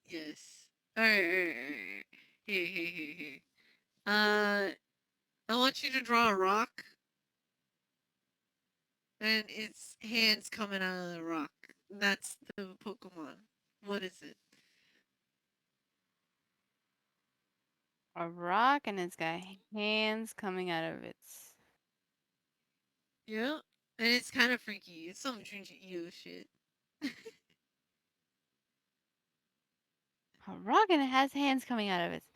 Yes. Alright. Here. I want you to draw a rock. And its hands coming out of the rock. That's the Pokemon. What is it? A rock and it's got hands coming out of its. Yeah. And it's kind of freaky. It's some Junji Ito shit. A rock and it has hands coming out of its.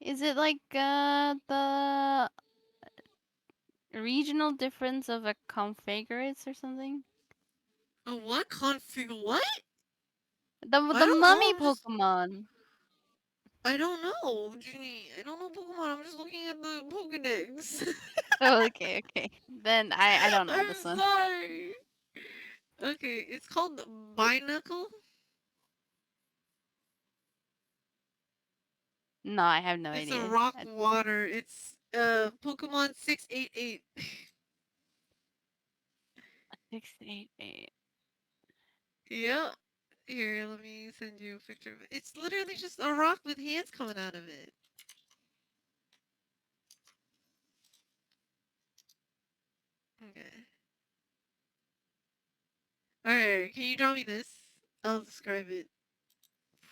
Is it like the regional difference of a configurates or something? A what? What? The I don't mummy know. Pokemon. I don't know, Ginny. I don't know Pokemon. I'm just looking at the Pokedex. Oh, okay. Then I don't know I'm this one. sorry. Okay, it's called Binacle. No, I have no It's idea. a rock water. It's Pokemon 688. 688. Yeah. Here, let me send you a picture of it. It's literally just a rock with hands coming out of it. Okay. Alright, can you draw me this? I'll describe it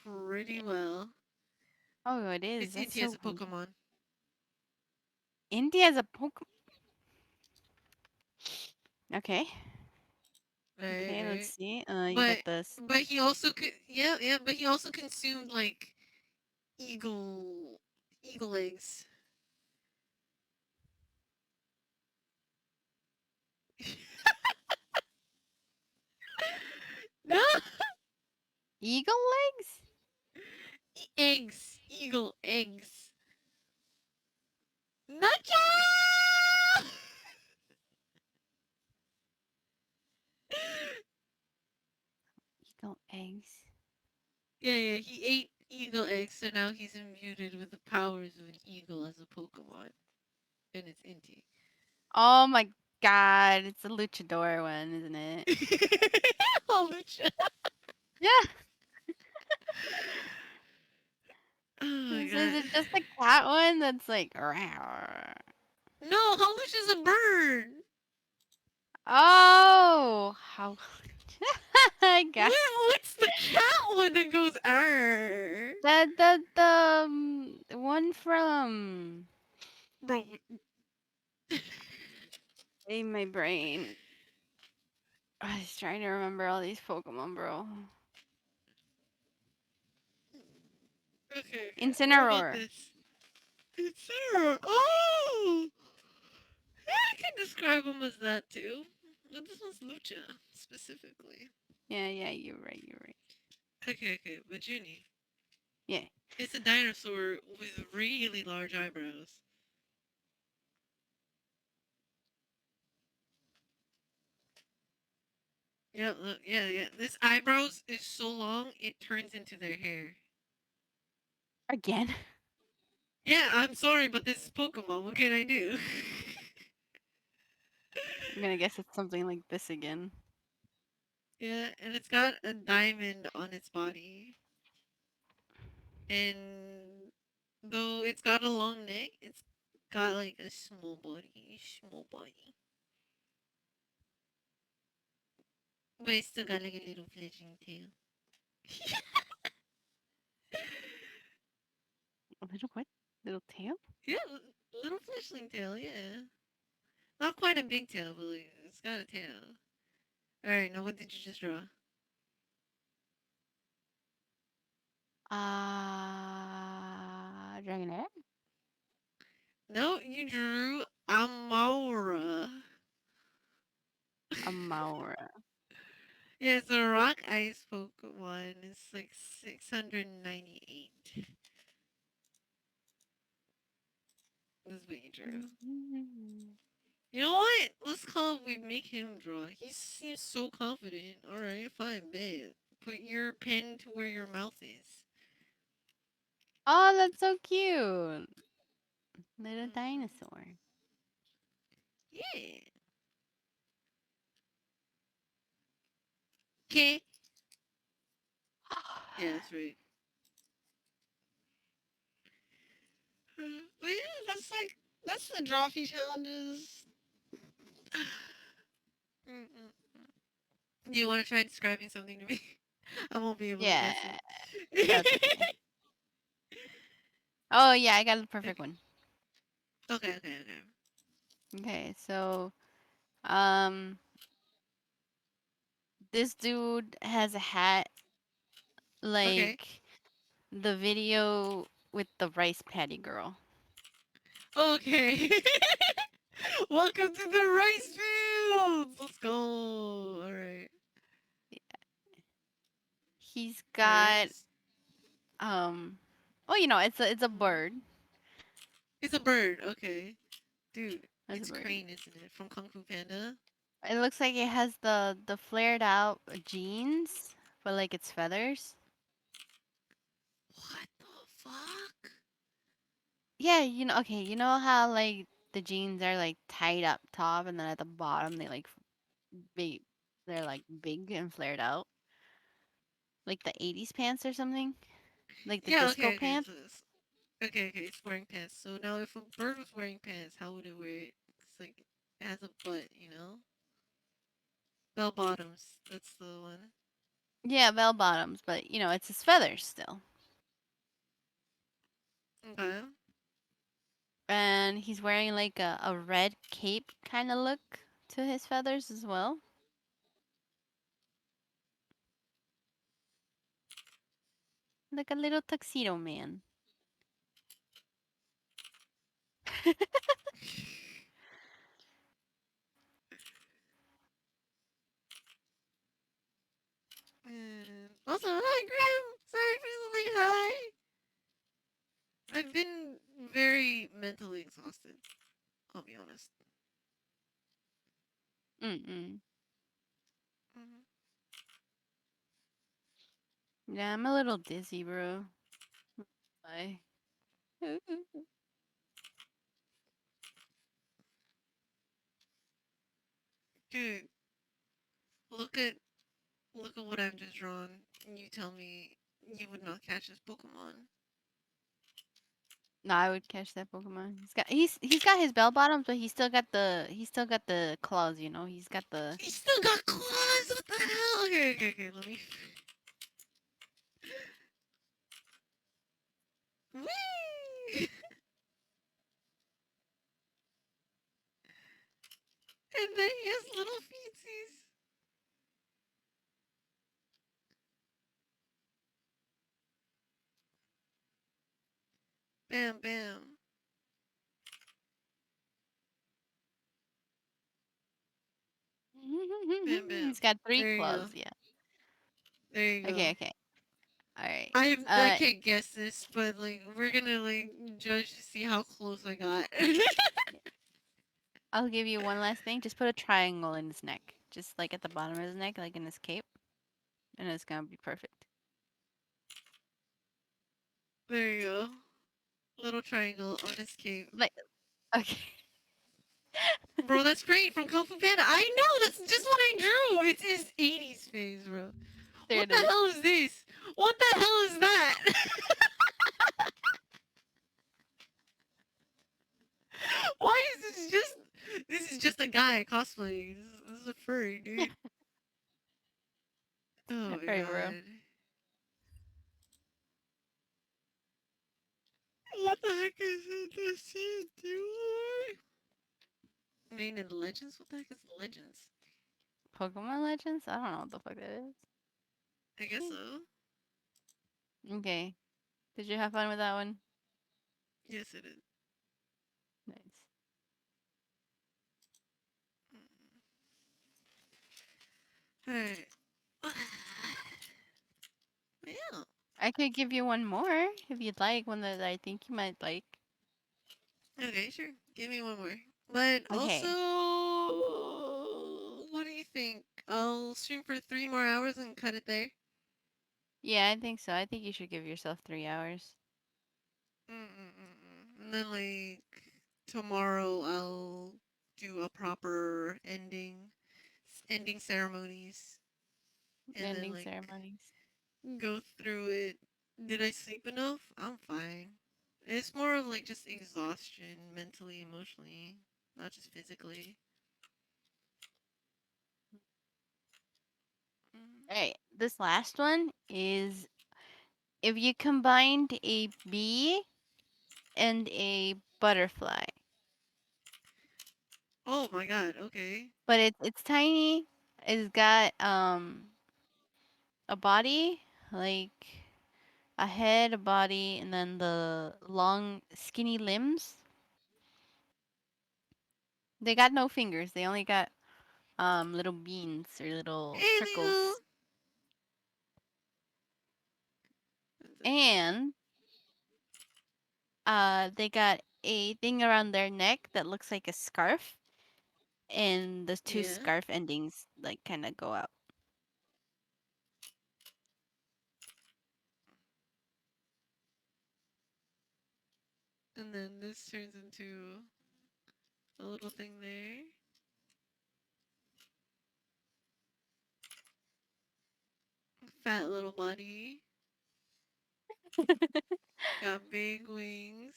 pretty well. Oh, it is. It's That's Inti as so a Pokemon. India is a Pokemon. Okay. Okay, let's Right. see. You got this. But he also could, yeah, but he also consumed like eagle eggs. No. Eagle legs? Eggs. Eagle eggs. Nacha! Eagle eggs. Yeah, he ate eagle eggs, so now he's imbued with the powers of an eagle as a Pokemon. And it's Inti. Oh my god, it's a luchador one, isn't it? Oh, Lucha. Yeah. Oh my Is god. it just a cat one that's like rawr? No, Howluch is a bird. Oh, how I got What's the cat one that goes arr? the one from Bro. in my brain. I was trying to remember all these Pokemon, bro. Okay. What about Incineroar. this? Incineroar. Oh! Yeah, I can describe him as that too. But this one's Lucha, specifically. Yeah, you're right. Okay, but Junie. Yeah. It's a dinosaur with really large eyebrows. Yeah, look, yeah. This eyebrows is so long, it turns into their hair. Again? Yeah, I'm sorry, but this is Pokemon. What can I do? I'm gonna guess it's something like this again. Yeah, and it's got a diamond on its body. And though it's got a long neck, it's got like a small body, But it's still got like a little fledgling tail. A little what? Little tail? Yeah, little fledgling tail, yeah. Not quite a big tail, but like, it's got a tail. Alright, now what did you just draw? Dragonair? No, you drew Amaura. Amaura. Yeah, it's a rock ice Pokemon. It's like 698. That's what you drew. You know what? Let's call we make him draw. He seems so confident. Alright, fine, bet. Put your pen to where your mouth is. Oh, that's so cute. Little dinosaur. Yeah. Okay. Yeah, that's right. But yeah, that's the drawfee challenges. Do you want to try describing something to me? I won't be able to Yeah. guess it. That's okay. Oh, yeah, I got the perfect one. Okay. Okay, so, this dude has a hat like the video with the rice patty girl. Okay. Welcome to the rice fields. Let's go. All right. He's got, oh, it's a bird. It's a bird. Okay. Dude, That's it's a bird. Crane, isn't it? From Kung Fu Panda. It looks like it has the flared out jeans, but like it's feathers. What the fuck? Yeah, okay, you know how like the jeans are like tied up top and then at the bottom big they're like big and flared out? Like the 80s pants or something? Like the Yeah, disco okay. pants? So okay, it's wearing pants. So now if a bird was wearing pants, how would it wear it? It's like it has a butt, you know? Bell bottoms. That's the one. Yeah, bell bottoms, but it's his feathers still. Okay. And he's wearing like a red cape kind of look to his feathers as well. Like a little tuxedo man. Also, hi, Graham. Sorry for the late hi. I've been very mentally exhausted. I'll be honest. Yeah, I'm a little dizzy, bro. Bye. Dude, look at what I've just drawn. You tell me you would not catch this Pokemon. No, I would catch that Pokemon. He's got his bell bottoms, but he's still got the claws. He's got the. He still got claws. What the hell? Okay. Let me. Whee! And then he has little feetsies. Bam, bam. Bam, bam. He's got 3 There you claws. go. Yeah. There you go. Okay. All right. I can't guess this, but like we're gonna like judge to see how close I got. I'll give you one last thing. Just put a triangle in his neck, just like at the bottom of his neck, like in his cape, and it's gonna be perfect. There you go. Little triangle on his cape. Like, okay. Bro, that's great from Kung Fu Panda. I know, that's just what I drew. It's his 80s phase, bro. There What the hell is this? What the hell is that? guys, this is just a guy cosplaying. This is a furry, dude. Oh my Alright, bro. god. What the heck is it? This shit, dude? Main in Legends? What the heck is Legends? Pokemon Legends? I don't know what the fuck that is. I guess so. Okay. Did you have fun with that one? Yes, it is. Nice. Alright. Yeah. I could give you one more if you'd like, one that I think you might like. Okay, sure. Give me one more. But Okay. also, what do you think? I'll stream for 3 more hours and cut it there. Yeah, I think so. I think you should give yourself 3 hours. And then, like, tomorrow I'll do a proper ending ceremonies. And Ending then, like, ceremonies. go through it. Did I sleep enough? I'm fine. It's more of like just exhaustion, mentally, emotionally, not just physically. Alright, this last one is if you combined a bee and a butterfly. Oh my god, okay. But it's tiny. It's got a body, like a head, a body, and then the long skinny limbs. They got no fingers. They only got little beans or little circles. And they got a thing around their neck that looks like a scarf, and the two Yeah. scarf endings like kind of go out. And then this turns into a little thing there. Fat little body. Got big wings.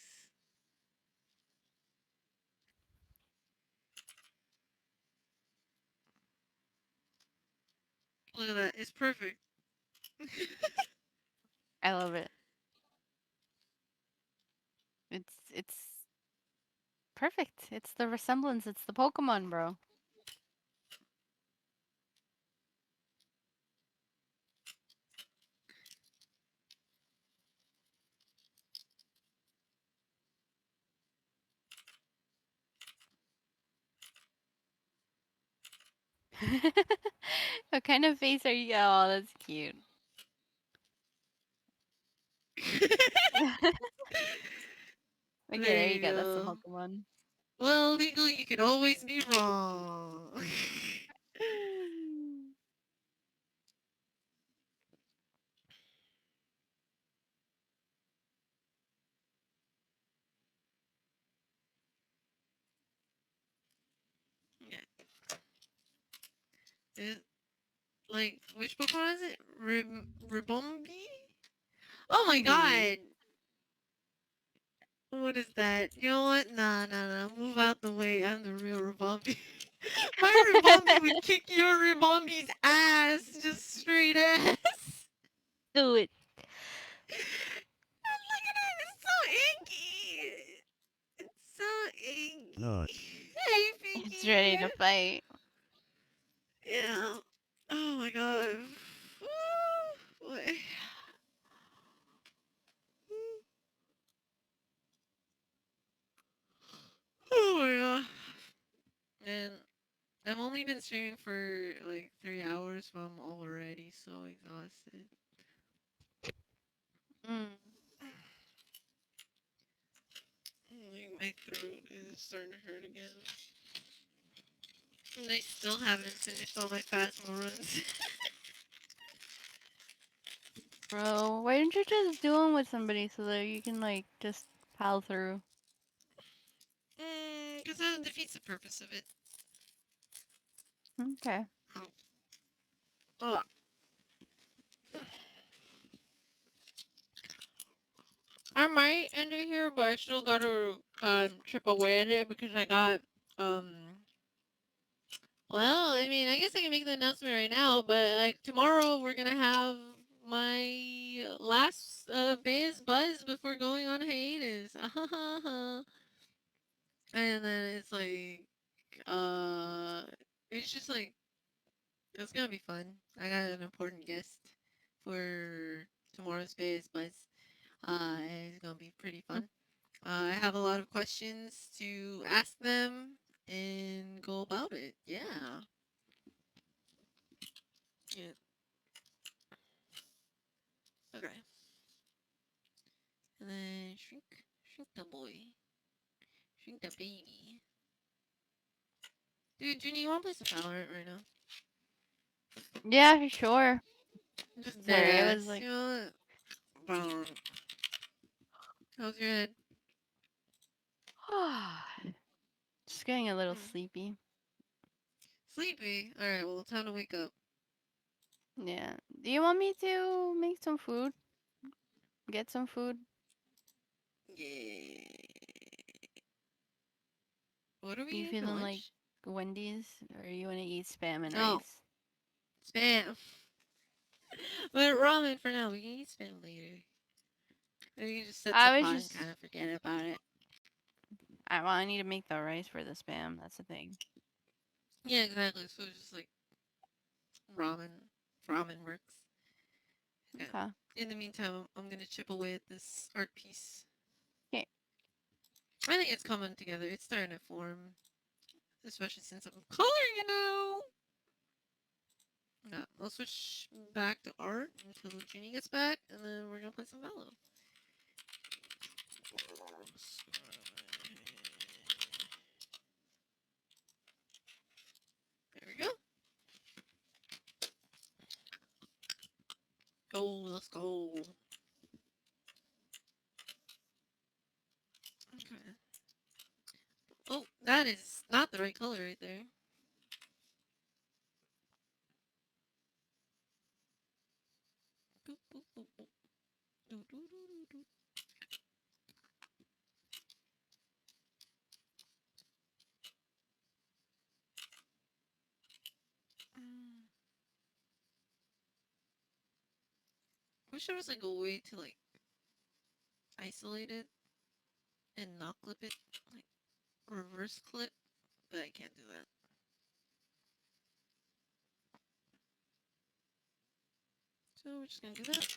Look at that. It's perfect. I love it. It's perfect. It's the resemblance. It's the Pokemon, bro. What kind of face are you? Oh, that's cute. Okay, there you go. That's the Pokemon. Well, legally, you can always be wrong. Like, which Pokemon is it? Ribombi? Oh my god! What is that? You know what? Nah. Move out the way. I'm the real Ribombi. My Ribombi would kick your Ribombi's ass. Just straight ass. Do it. Look at it. It's so inky. It's so inky. Hey, Pinky. It's ready to fight. Yeah. Oh my god. Woo, boy. Oh my god. And I've only been streaming for like 3 hours, but I'm already so exhausted. Like, my throat is starting to hurt again. And I still haven't finished all my Phasma runs. Bro, why don't you just do them with somebody so that you can like just pal through? Because that defeats the purpose of it. Okay. I might end it here, but I still gotta chip away at it because I got well, I mean, I guess I can make the announcement right now, but like tomorrow we're gonna have my last Biz Buzz before going on hiatus. And then it's like it's just like it's gonna be fun. I got an important guest for tomorrow's Biz Buzz. It's gonna be pretty fun. I have a lot of questions to ask them and go about it. Yeah. Yeah. Okay. And then shrink the boy. Shrink the baby. Dude, Junie, you wanna play some Valorant right now? Yeah, sure. Just Sorry, I deadass. was like, You know what? Valorant. How's your head? just getting a little sleepy. Sleepy? Alright, well, time to wake up. Yeah. Do you want me to make some food? Get some food? Yeah. What are we You eating for feeling lunch? like Wendy's, or you want to eat spam and Oh. rice? Spam. But ramen for now. We can eat spam later. Or you can just set the I was pot and just. kind of forget about it. I need to make the rice for the spam. That's the thing. Yeah, exactly. So it's just like ramen. Ramen works. Yeah. Okay. In the meantime, I'm gonna chip away at this art piece. Okay. I think it's coming together. It's starting to form. Especially since I'm coloring it now. Yeah, I'll switch back to art until Junie gets back, and then we're gonna play some Valo. There we go. Go, let's go. Okay. Oh, that is not the right color right there. Wish there was like a way to like isolate it and not clip it, like reverse clip, but I can't do that. So we're just gonna do that.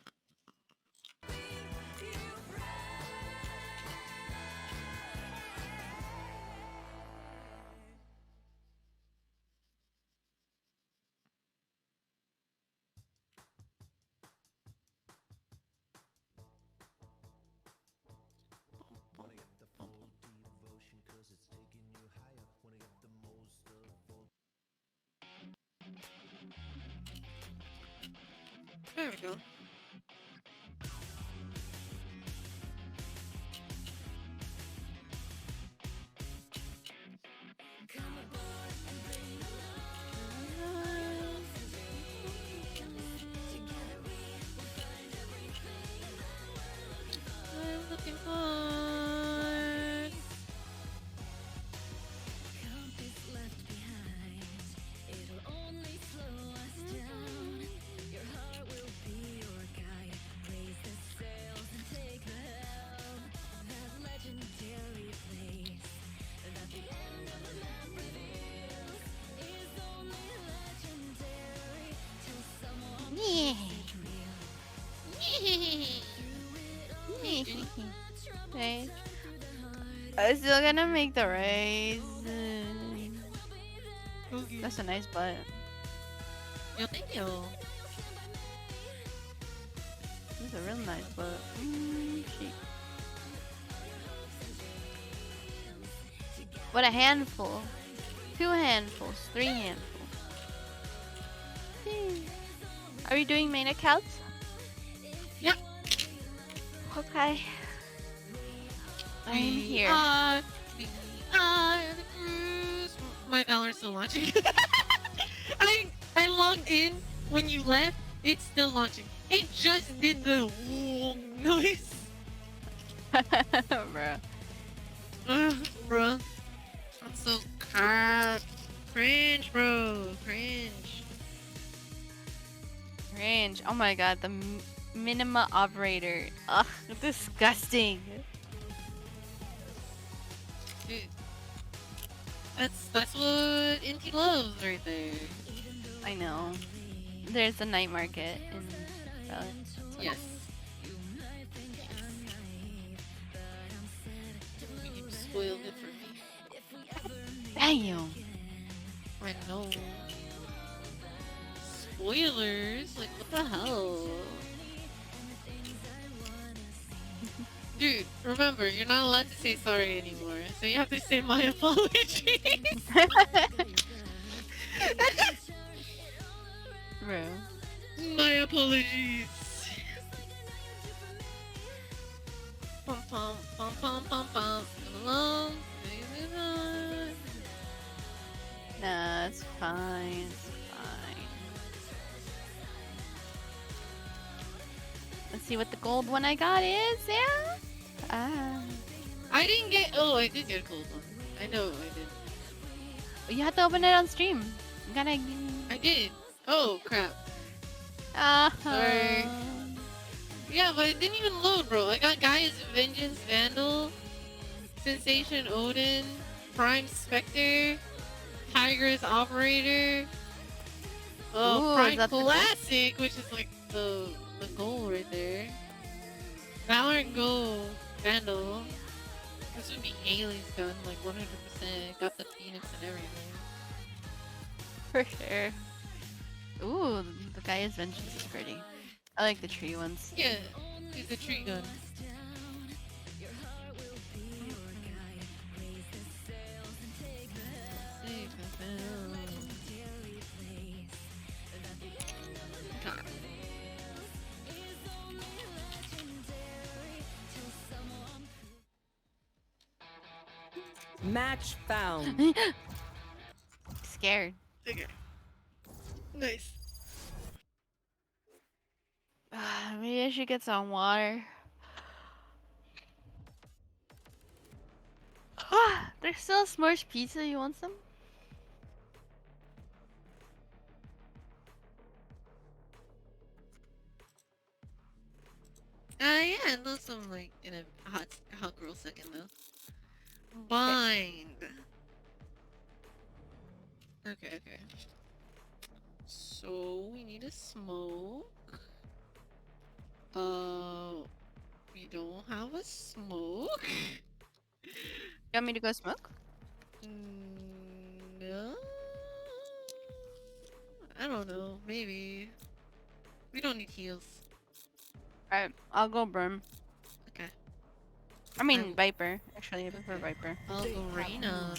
There we go. I'm looking for. Compass left behind, it'll only slow us down. Your heart will be your guide. Raise the sails and take the helm. That legendary place that the end of the map reveals is only legendary till someone makes it real. Okay. I'm still gonna make the rice. That's a nice butt. Yo, thank you. That's a real nice butt. Shit. What a handful. 2 handfuls. 3 handfuls. Are we doing main accounts? Yep. Okay. I'm here. We are the cruise. My Valor's still launching. I logged in when you left. It's still launching. It just did the noise. Bro. Bro. That's so cringe, bro. Cringe. Cringe. Oh my god, the minima operator. Ugh, disgusting. Dude. That's what Inti loves right there. I know. There's a night market in Charlotte. Yes. You spoiled it for me. Damn. I know. Spoilers? Like, what the hell? Dude, remember, you're not allowed to say sorry anymore, so you have to say my apologies. Bro. My apologies. Pum pum pum pum pum pum. Hello? Nah, it's fine. It's fine. Let's see what the gold one I got is, yeah? I didn't get. Oh, I did get a gold one. I know I did. You have to open it on stream. You gotta. I did. Oh, crap. Uh-huh. Sorry. Yeah, but it didn't even load, bro. I got Gaia's Vengeance Vandal, Sensation Odin, Prime Spectre, Tigress Operator, Ooh, Prime is that the gold? Classic, which is like the goal right there. Valorant Gold Vandal. This would be Haley's gun, like 100%. Got the Phoenix and everything. For sure. Ooh, the Gaia's Vengeance is pretty. I like the tree ones. Yeah, it's a tree gun. Match found. Scared. Okay. Nice. Maybe I should get some water. There's still S'mores pizza. You want some? Yeah, I love some like in a hot girl second though. Bind. Okay. So we need a smoke. We don't have a smoke. You want me to go smoke? No. I don't know. Maybe. We don't need heals. Alright, I'll go Brim. Okay. I mean Viper. Actually, I prefer Viper. I'll go Reyna.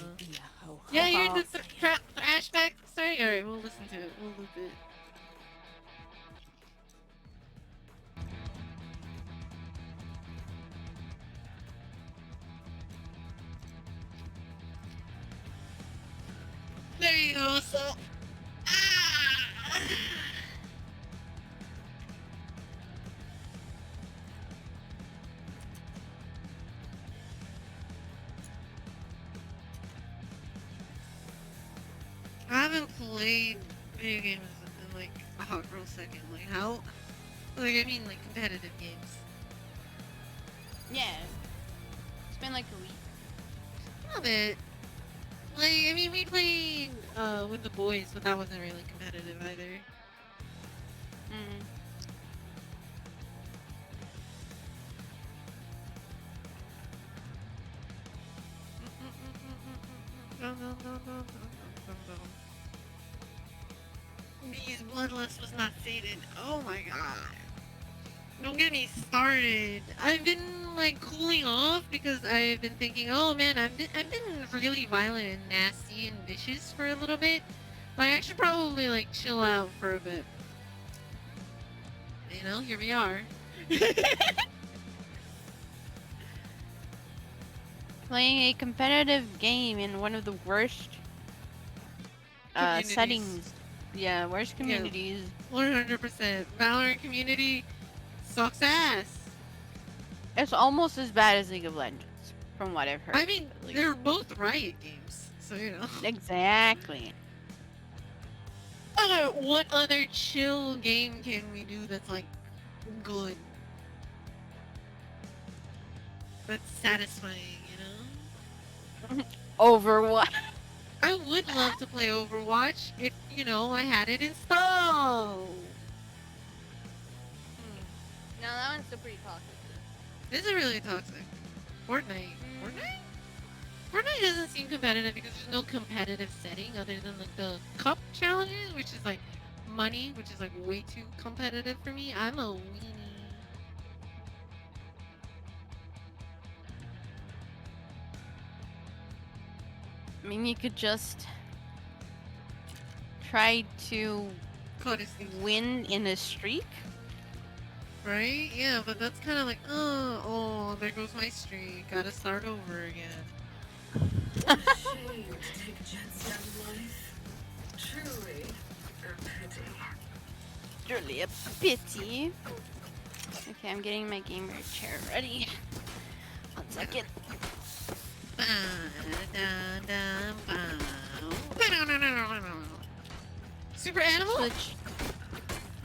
Yeah, you're the trash bag. Sorry. Alright, we'll listen to it. We'll loop it. There you go, so... I haven't played video games in like a hot girl second. Like how? Like I mean like competitive games. Yeah. It's been like a week. A bit. Like I mean we played with the boys, but that wasn't really competitive either. Bee's bloodlust was not sated. Oh my god. Don't get me started. I've been like cooling off because I've been thinking, oh man, I've been really violent and nasty and vicious for a little bit. Like I should probably like chill out for a bit. You know, here we are. Playing a competitive game in one of the worst settings. Yeah, worst communities. 100%. Valorant community sucks ass. It's almost as bad as League of Legends, from what I've heard. I mean, they're both Riot games, so you know. Exactly. What other chill game can we do that's like good? That's satisfying, you know? Overwatch. I would love to play Overwatch if, you know, I had it installed. No, that one's still pretty toxic. Is it really toxic? Fortnite. Fortnite? Fortnite doesn't seem competitive because there's no competitive setting other than like the cup challenges, which is like money, which is like way too competitive for me. I'm a weenie. I mean, you could just try to win in a streak. Right? Yeah, but that's kind of like, oh, there goes my streak. Gotta start over again. Shame to take a chance down life. Truly a pity. Truly a pity. Okay, I'm getting my gamer chair ready. 1 second. Super Animal? Switch.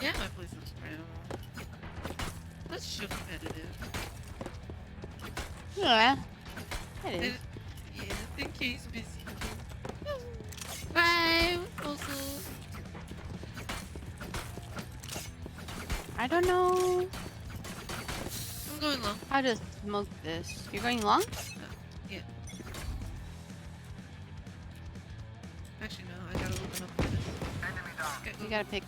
Yeah, I play some Super Animal. That's so competitive. Yeah. It is. Yeah, I think he's busy. Bye! Also. I don't know I'm going long. how to smoke this. You're going long? Yeah. Actually, no, I gotta open up this. Okay. You gotta pick.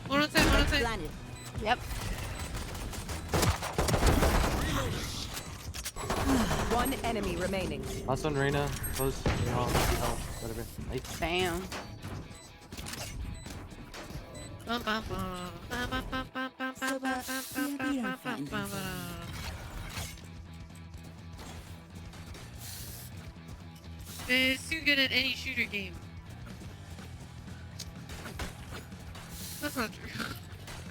One outside. Yep. One enemy remaining. Last one, Reina. Close. Whatever. Nice. Bam. It's too good at any shooter game. That's not true.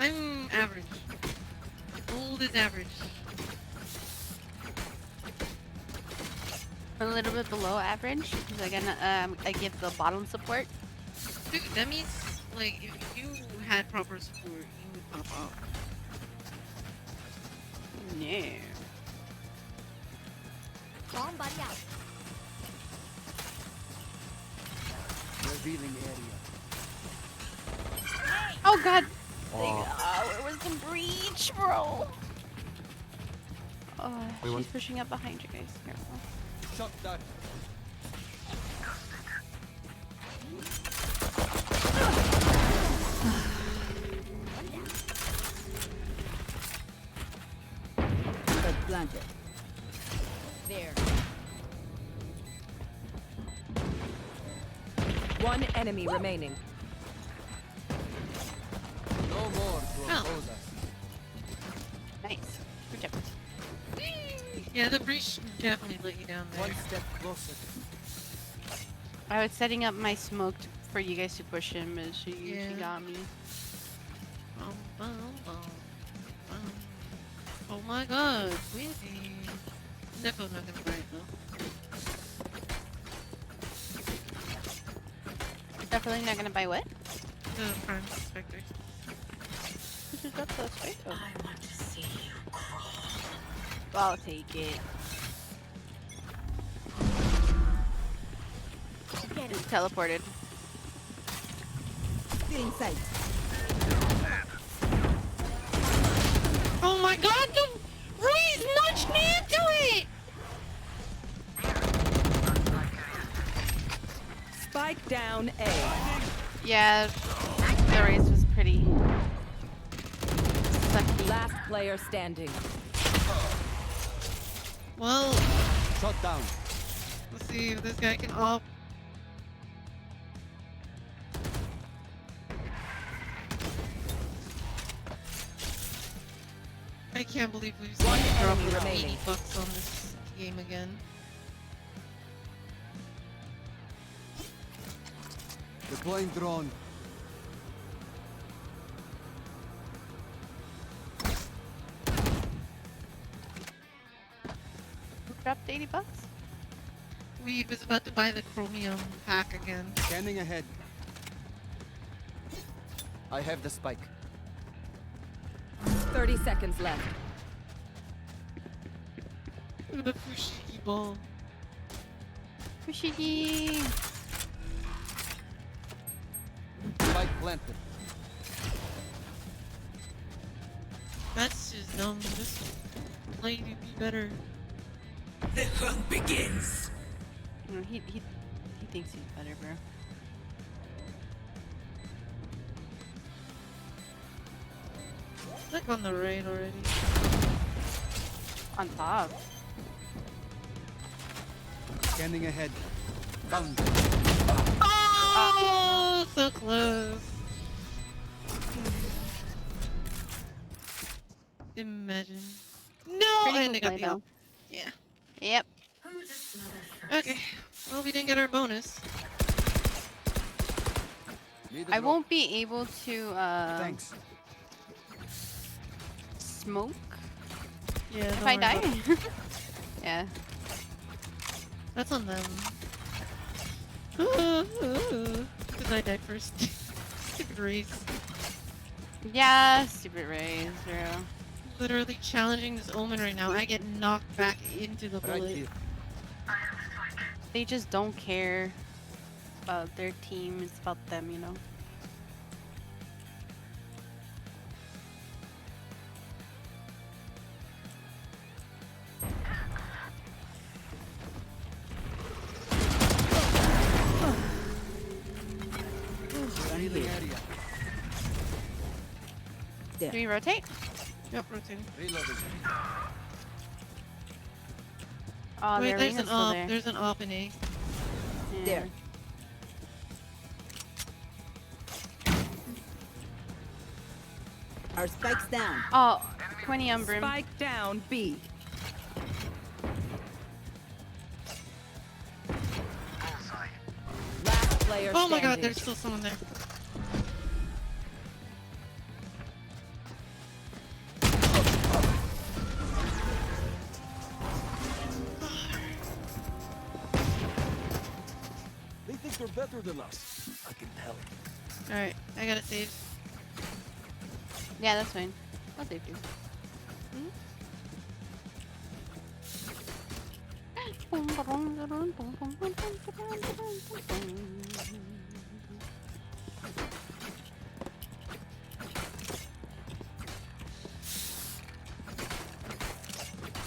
I'm average. Old is average. A little bit below average because I give the bottom support. Dude, that means like if you had proper support, you would pop off. No. Bomb buddy out. Revealing area. Oh god. Oh. Where was the breach, bro? Oh, Wait, she's what? pushing up behind you guys. Careful. Shot that. Planted. There. One enemy remaining. No more to oppose us. Nice. Good job. Yeah, the breach definitely let you down there. One step closer. I was setting up my smoke for you guys to push him, and she got me. Oh my god, Windy. Definitely not gonna buy it though. Definitely not gonna buy what? The Prime Spectre. This is up close, right? Oh. I want to see you crawl. I'll take it. It's teleported. Feeling sight. Oh my god, the Ruiz nudged me into it! Spike down A. Yeah, the race was pretty sucky. Last player standing. Well, Shot down. let's see if this guy can up. I can't believe we've seen One drop enemy like remaining. 80 bucks on this game again. Deploying drone. Who dropped 80 bucks? We was about to buy the chromium pack again. Scanning ahead. I have the spike. 30 seconds left. Look at the Fushigi ball. Fushigi! Spike planted. That's just dumb. Just play to be better. The hunt begins. No, he thinks he's better, bro. Click on the raid already. On top. Scanning ahead. Found. Oh, so close. Imagine. No, Pretty and cool I got play, the though. ult. Yeah. Yep. Okay. Well, we didn't get our bonus. I won't be able to Thanks. smoke Yeah. if don't I worry die. about it. Yeah. That's on them. Because I died first. Stupid race. Yeah, stupid raise, bro. Literally challenging this omen right now. I get knocked back into the Right bullet. here. They just don't care about their team. It's about them, you know. Healing area. Do we rotate? Yep, rotating. Reloading. Oh, Wait, their there's ring an is still op. there. There's an op in A. Yeah. There. Our spike's down. Oh, 20 Umbrim. Spike down B. Last player Oh my god, standing. there's still someone there. They think they're better than us. I can tell. Alright, I gotta save. Yeah, that's fine. I'll save you.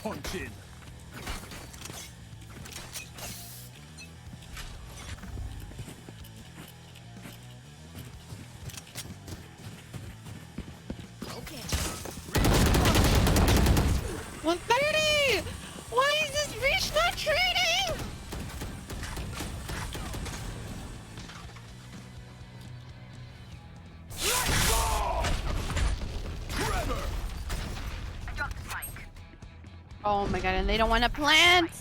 Punch in. Okay. 130! Why is this reach not trading? Oh my god, and they don't want to plant!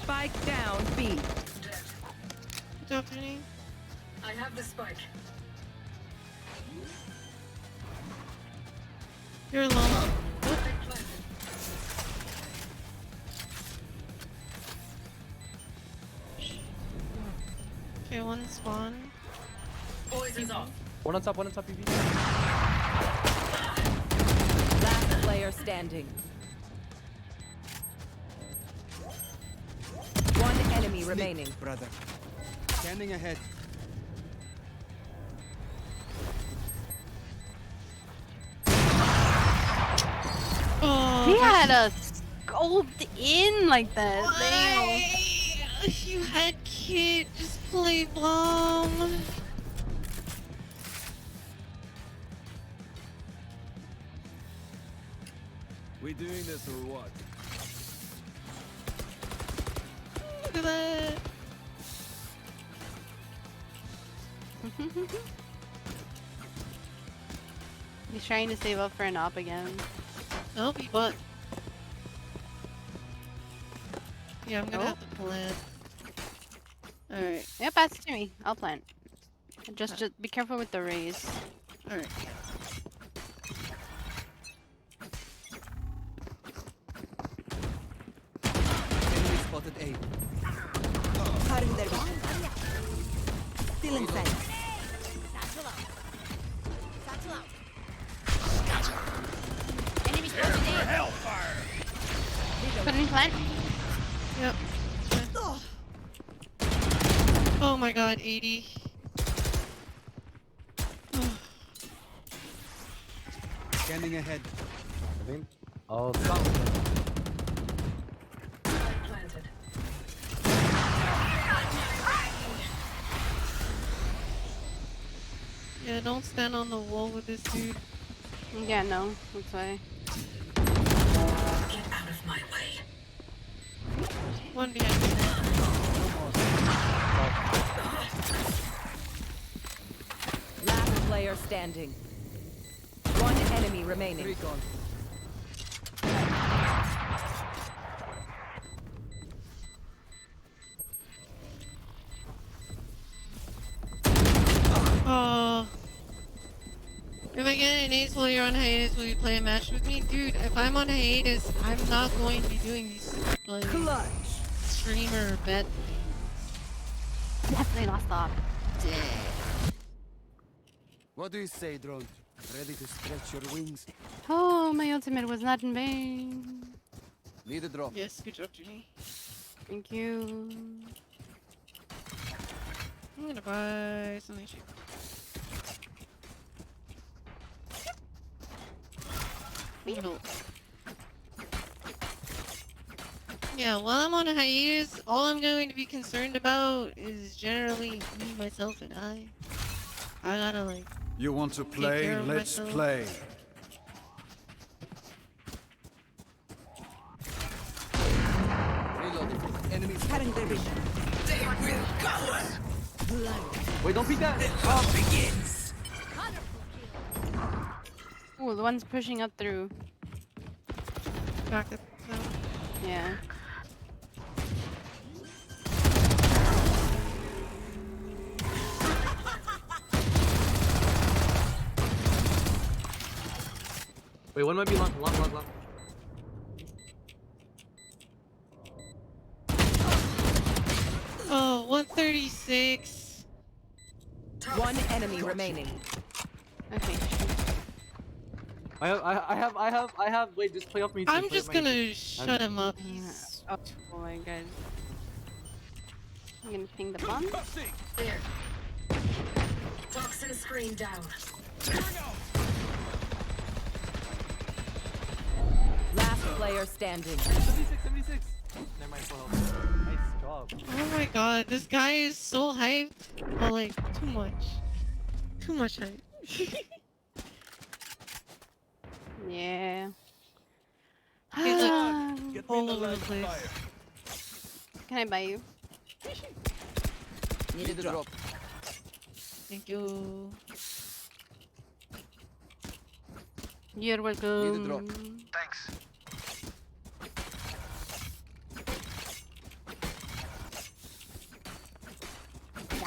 Spike down B. Good job, Jenny. I have the spike. You're alone. Okay, one spawn. Poison's off. One on top, EV. Last player standing. One enemy remaining. Brother. Scanning ahead. Oh, He had us scoped in like that. Damn. If you had kid, just play bomb. We doing this or what? Look at that. He's trying to save up for an op again. Nope, he bought. Yeah, I'm gonna have to plant. Alright. Yeah, pass it to me. I'll plant. Just be careful with the raise. Alright. Enemy spotted A. Cutting their vision. Still inside. Satchel out. Satchel out. Enemy spotted A. Hellfire. Put in plant. Yep. Oh my god, 80. Scanning ahead. I think. Oh, sound. Yeah, don't stand on the wall with this dude. Yeah, no. That's why. Get out of my way. One behind me. Last player standing. One enemy remaining. Recon. Oh. If I get an ace while you're on hiatus, will you play a match with me? Dude, if I'm on hiatus, I'm not going to be doing these, like, streamer bet things. Definitely lost off. What do you say, drone? Ready to stretch your wings? Oh, my ultimate was not in vain. Need a drop. Yes, good job, Junie. Thank you. I'm gonna buy something cheap. Yeah, while I'm on a hiatus, all I'm going to be concerned about is generally me, myself, and I. I gotta, like, You want to take play? care of Let's myself. play. Reloading. Enemies Cutting their vision. They will go. Wait, don't beat that. The hunt begins. Ooh, the one's pushing up through. Back up. Yeah. Wait, one might be long. Oh, 136. One enemy remaining. Okay. I have. Wait, just play off me. I'm just gonna shut him up. Oh my god. I'm gonna ping the bomb. There. Toxin screen down. Last player standing. 76. Never mind, full health. Nice job. Oh my god, this guy is so hyped. But like, too much. Too much hype. Yeah. He's like all over the place. Can I buy you? Need a drop. Thank you. You're welcome. Need a drop. Thanks.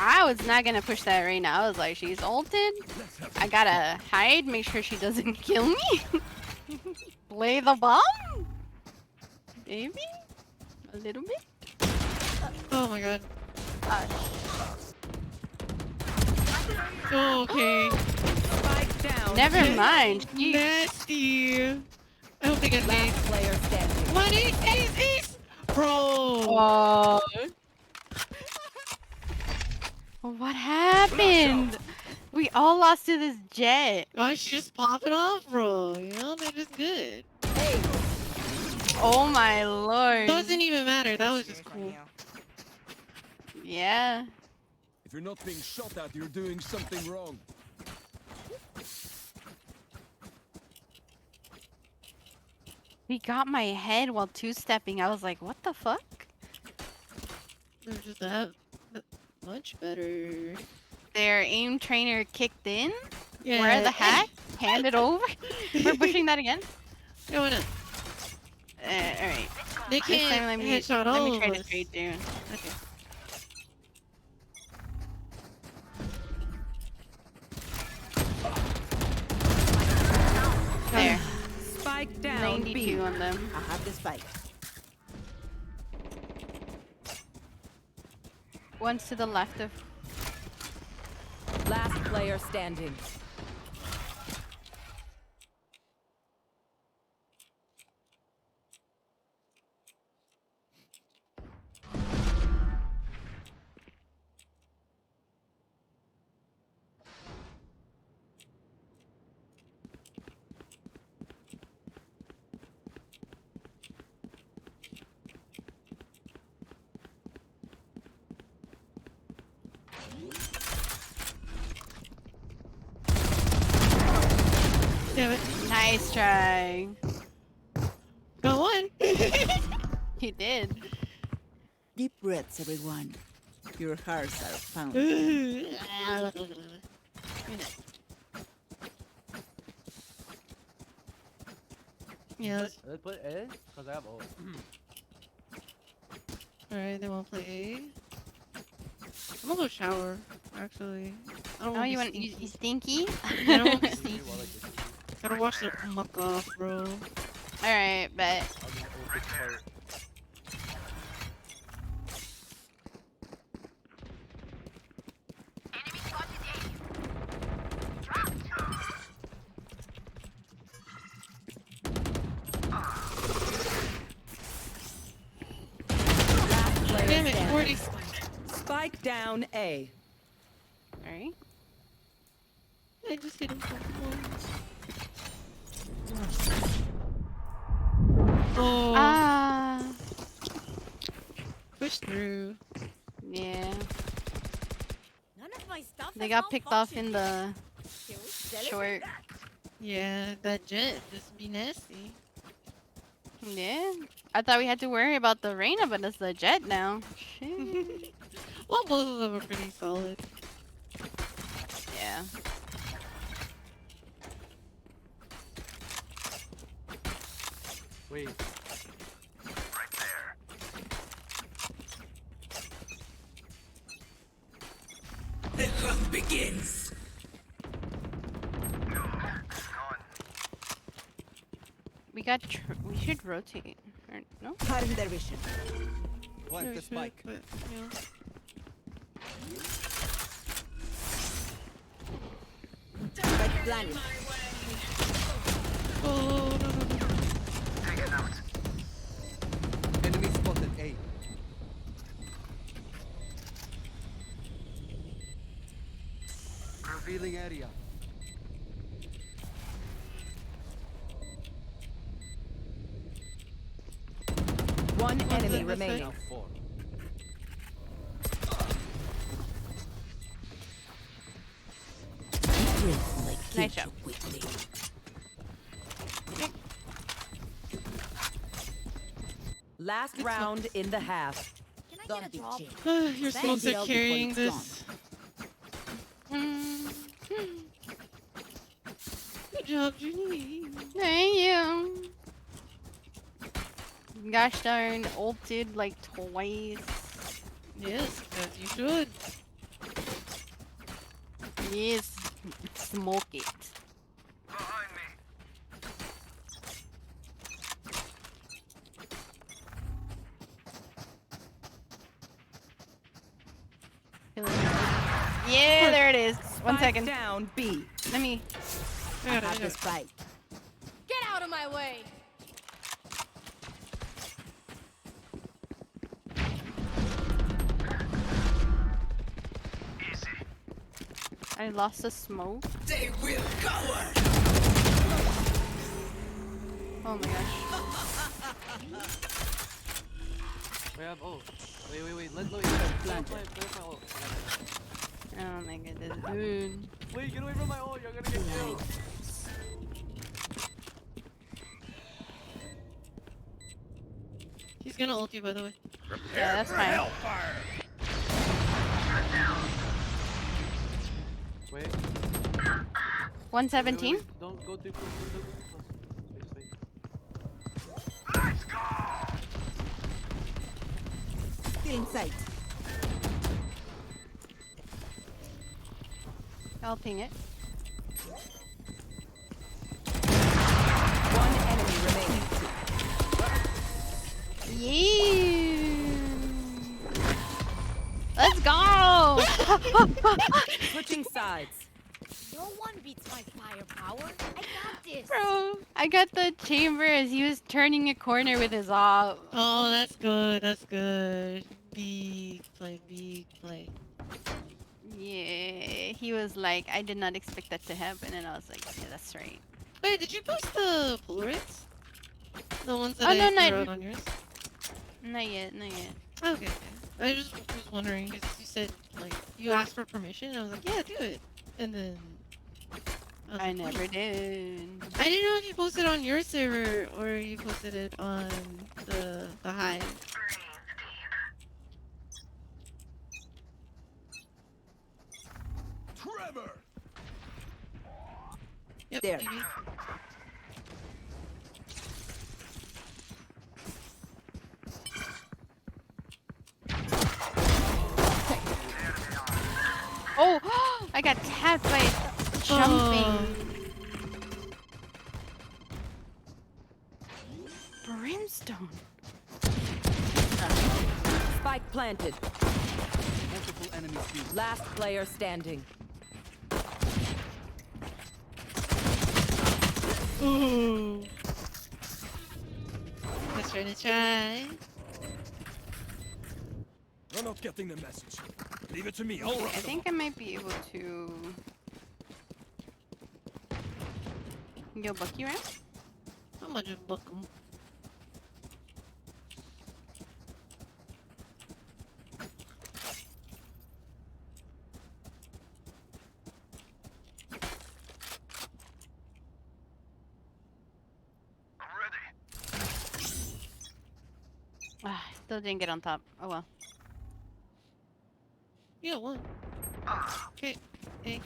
I was not gonna push that right now. I was like, she's ulted. I gotta hide, make sure she doesn't kill me. Play the bomb? Maybe? A little bit? Oh my god. Oh, okay. Spike down. Never mind. Nasty. I hope they get me. Last player standing. What is? Bro. What happened? We all lost to this jet. Why she just pop it off, bro? You know, they're just good. Hey. Oh my lord. Doesn't even matter. That was just cool. Yeah. If you're not being shot at, you're doing something wrong. He got my head while two-stepping. I was like, what the fuck? They're just that much better. Their aim trainer kicked in. Yeah. Where the hack? Hand it over. We're pushing that again. Yeah, why not? Alright. They This can't time let me headshot all of try to us. trade June. Okay. There. Spike down. 92 B. on them. I have the spike. One's to the left of. Last player standing. Damn it. Nice try. Got one. He did. Deep breaths, everyone. Your hearts are found. Yes. Let's put A, because I have ult. Alright, they won't play A. I'm gonna go shower, actually. I don't Oh, want you to want you stinky? I don't want to be stinky. Gotta wash the muck off, bro. Alright, bet. Damn it, 40. Spike down A. Alright. I just hit him for Oh. Ah. Push through. Yeah. None of my stuff They has got picked off malfunctioned. in the Shall we sell it? short. Yeah, that jet just be nasty. Yeah. I thought we had to worry about the Reyna, but it's the Jet now. Shit. Well, both of them are pretty solid. Yeah. Wait. The hunt begins. We got. We should rotate. Or, no? Cutting their vision. Yeah, we should, but, Spike planted. Oh, no, no, no. Enemy spotted A. Revealing area. One enemy remaining. Now 4. Nice job. Last round in the half. Can I get a drop? You're supposed to carrying this. Good job, Junie. Thank you. Gosh darn, ulted like twice. Yes, as you should. Yes, smoke it. Yeah, there it is. 1 second. Down B. Let me. I have the spike. Get out of my way. I lost the smoke. They will cower. Oh my gosh. We have ult. Wait. Let Louis play my ult. Oh my goodness, dude. Wait, get away from my ult. You're gonna get killed. He's gonna ult you, by the way. Yeah, that's fine. Wait. 117? Wait. Don't go too close. Wait. Still in sight. I'll ping it. One enemy remaining. Yeah. Let's go! Switching sides. No one beats my firepower. I got this. Bro, I got the chamber as he was turning a corner with his op. Oh, that's good. That's good. Big play. Big play. Yeah, he was like, I did not expect that to happen, and I was like, yeah, that's right. Wait, did you post the Polaroids? The ones that Oh, I no, threw not- out on yours? Not yet, not yet. Okay, okay. I just was wondering because you said like you asked for permission. And I was like, yeah, do it. And then I never did. I didn't know if you posted on your server or you posted it on the Hive. Trevor. Yep. There. Maybe. Oh, I got tapped by jumping. Brimstone. Spike planted. Multiple enemy speed. Last player standing. Ooh. Let's try. You're not getting the message. Leave it to me. I'll Okay, run I think I might be able to go Bucky around. I'm gonna just book them. Ah, still didn't get on top. Oh well. Yeah, one. Okay. Hey.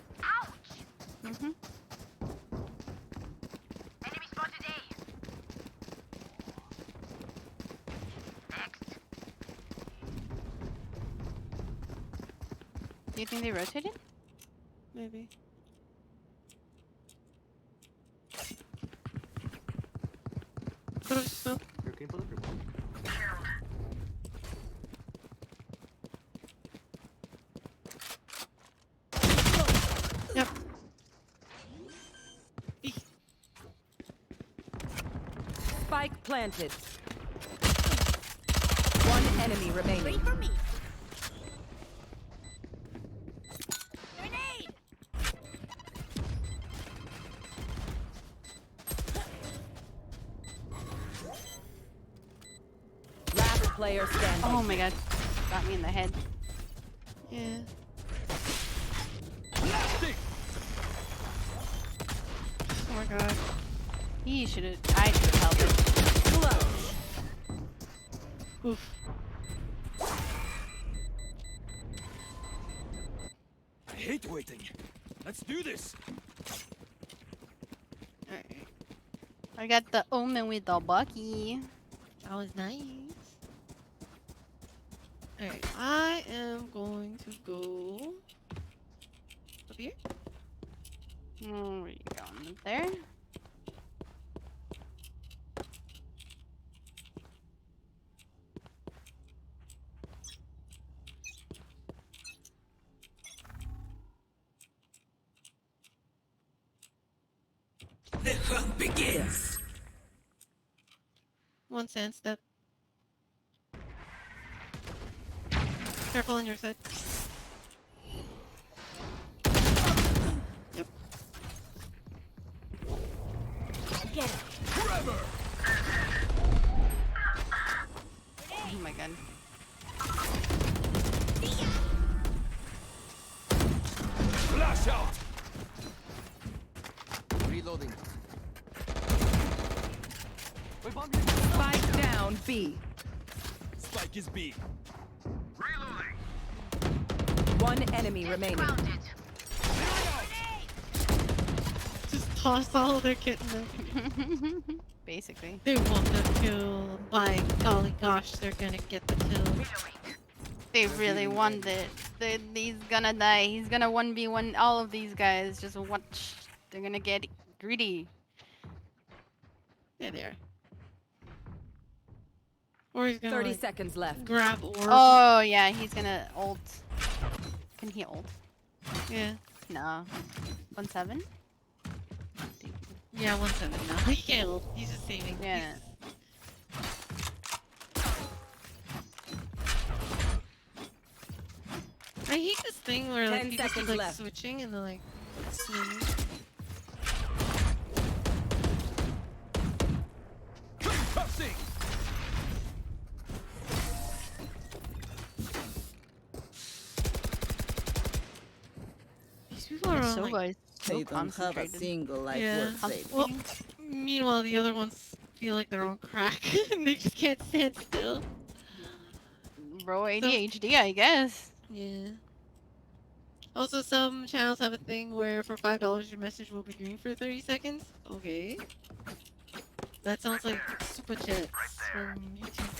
Mhm. Enemy spotted A. Do you think they rotated? Maybe. Put up smoke. Here, can you pull up your ball? Yep. Spike planted. One enemy remaining. Wait for me. Grenade. Last player standing. Oh my god. Got me in the head. Yeah. Oh my god. He should have. I should have helped it. Oof. I hate waiting. Let's do this. Alright. I got the omen with the Bucky. That was nice. Alright, I am going to go up here. Where are you going? Up there? The hunt begins. One sand step. Careful on your side. Yep. Get it. Trevor. Oh my god. Flash out. Reloading. Wait, bomb Spike down B. Spike is B. One enemy remaining. Just toss all their kittens. Basically. They want the kill. By golly gosh, they're gonna get the kill. They really want it. He's gonna die. He's gonna 1v1 all of these guys. Just watch. They're gonna get greedy. Yeah, they are. Or he's gonna 30 like, seconds left. grab orb. Oh yeah, he's gonna ult. Can he ult? Yeah. No. 1-7? Yeah, 1-7 now. He can't ult. He's just saving. Yeah. I hate this thing where like 10 people keep seconds like left. switching and they're like swinging. These people are all like They don't have a single life worth saving. Well, meanwhile, the other ones feel like they're on crack and they just can't stand still. Bro, ADHD, I guess. Yeah. Also, some channels have a thing where for $5 your message will be green for 30 seconds. Okay. That sounds like super chats from YouTube.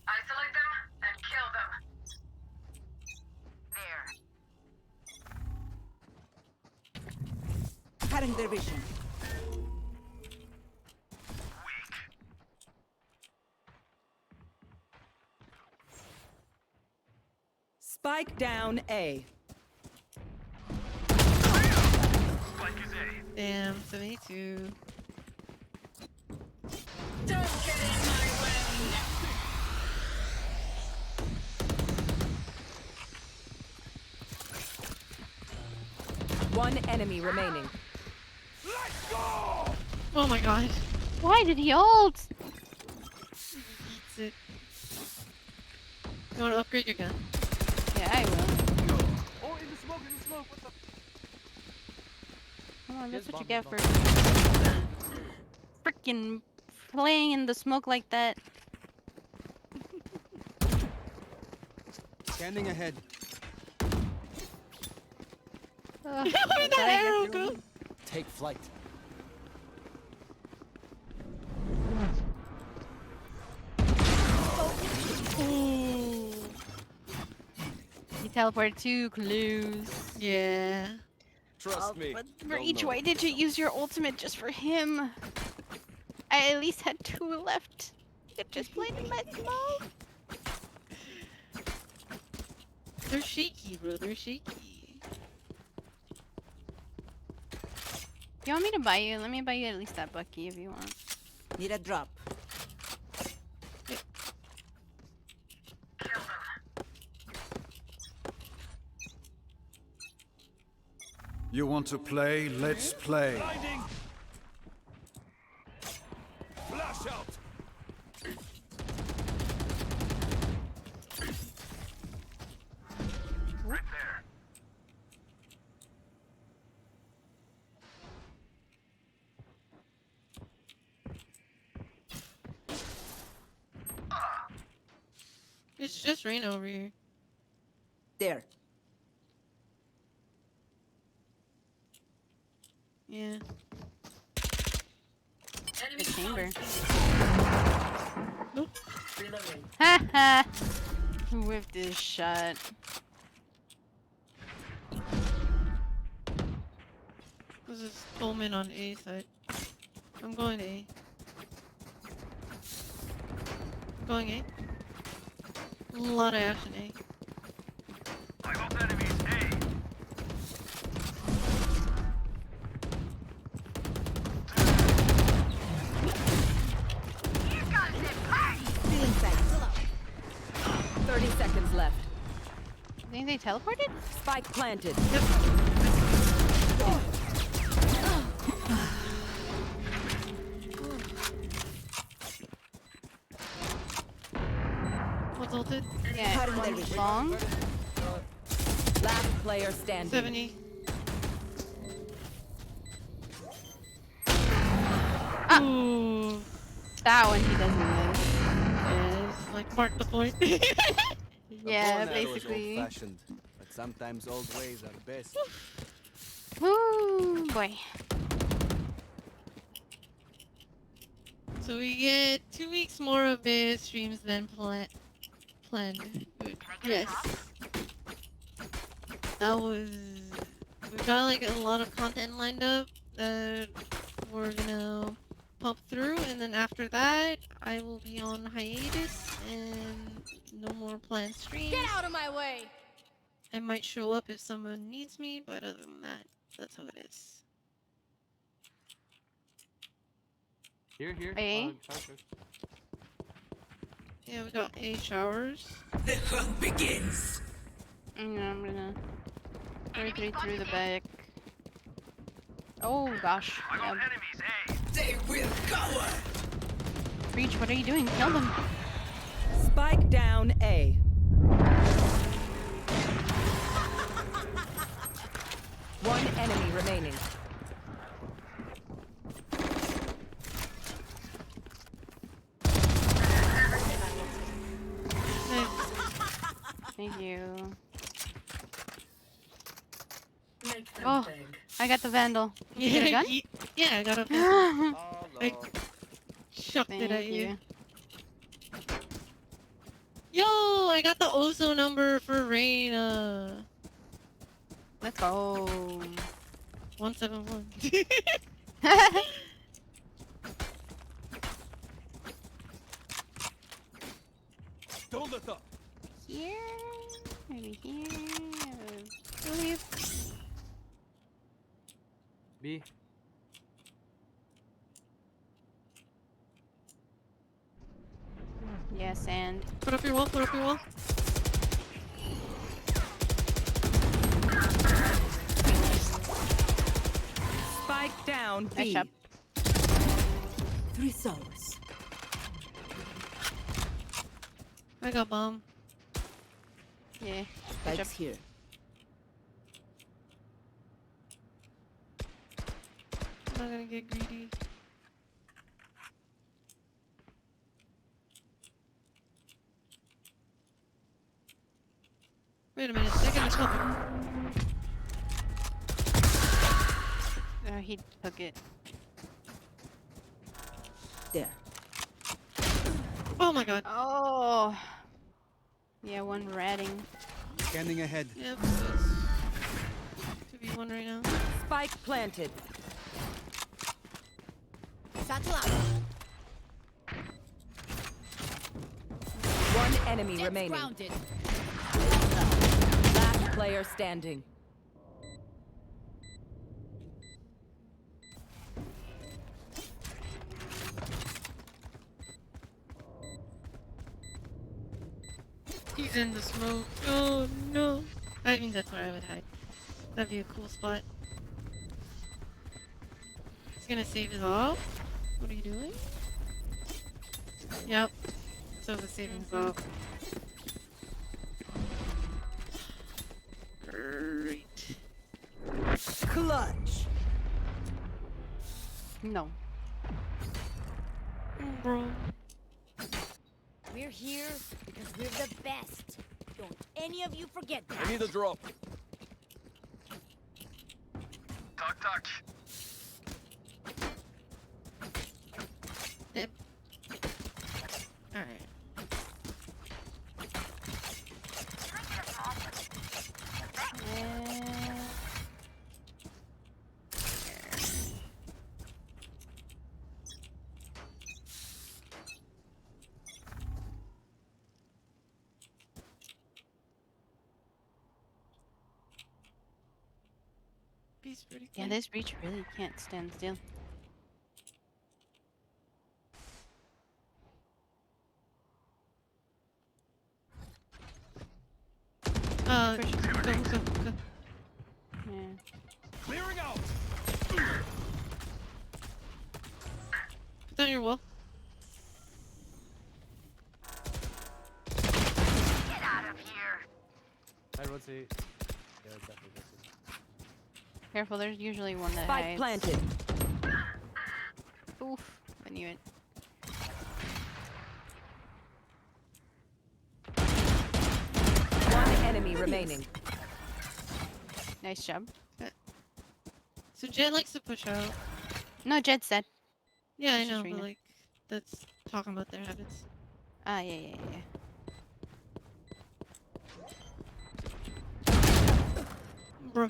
Isolate them and kill them. There. Cutting their vision. Spike down A. Damn, 72. Don't get in my way. One enemy remaining. Oh my god. Why did he ult? Eats it. You wanna upgrade your gun? Yeah, I will. Oh, in the smoke, what the? Come on, that's Yes, what you bomb, get for bomb. freaking playing in the smoke like that. Scanning ahead. Ugh, Where'd that arrow go? Take flight. Ooh. You teleported too close. Yeah. Trust me. But they'll Reach, know why did you use your ultimate just for him? I at least had 2 left. You could just play in my smoke. They're shaky, bro. They're shaky. You want me to buy you? Let me buy you at least that Bucky if you want. Need a drop. You want to play? Let's play. Flash out. Right there. It's just rain over here. There. Yeah. Good chamber. Nope. Haha! Whipped his shot. This is Coleman on A side. I'm going to A. I'm going A. A lot of action A. I got enemies A. Feeling sight. 30 seconds left. You think they teleported? Spike planted. What's ulted? Yeah, Cutting their one vision. long. Last player standing. 70. Ooh. That one he doesn't miss. Yeah, it's like mark the point. Yeah, Bow and arrow is basically. old-fashioned, but sometimes old ways are best. Ooh, boy. So we get 2 weeks more of the streams than planned. planned. Yes. That was... We've got like a lot of content lined up that we're gonna pump through, and then after that, I will be on hiatus and no more planned streams. Get out of my way! I might show up if someone needs me, but other than that, that's how it is. Here. A. Yeah, we got A showers. The hunt begins! And I'm gonna retreat through the back. Oh gosh. Yeah. They will cover! Breach, what are you doing? Kill them. Spike down A. One enemy remaining. Thank you. Oh, I got the Vandal. Did you get a gun? Yeah, I got a Vandal. I chucked it at Thank you. Yo, I got the OSO number for Reina. Let's go. 171. Don't let up. Here, maybe here. I believe. B. Yes, and Put up your wall, put up your wall. Spike down B. Nice job. 3 souls. I got bomb. Yeah. Good job. Spike's here. I'm not gonna get greedy. Wait a minute, they're gonna come. He took it. There. Oh my god. Oh. Yeah, one ratting. Scanning ahead. Yep. 2v1 right now. Spike planted. Satchel out. One enemy Jets remaining. grounded. Last player standing. He's in the smoke. Oh no. I mean, that's where I would hide. That'd be a cool spot. He's gonna save his op. What are you doing? Yep. So the saving his op. Great. Clutch. No. Bro. We're here because we're the best. Don't any of you forget that. I need a drop. Talk. Yep. Alright. He's pretty Yeah, good. this breach really can't stand still. Go. Yeah. Clearing out. Put down your wall. Get out of here. I rotate. Yeah, definitely. Careful, there's usually one that Spike hides. planted. Oof, I knew it. One enemy remaining. Nice job. So Jet likes to push out. No, Jed's dead. Yeah, I It's just know, but Rena. like, that's talking about their habits. Ah, yeah. Bro.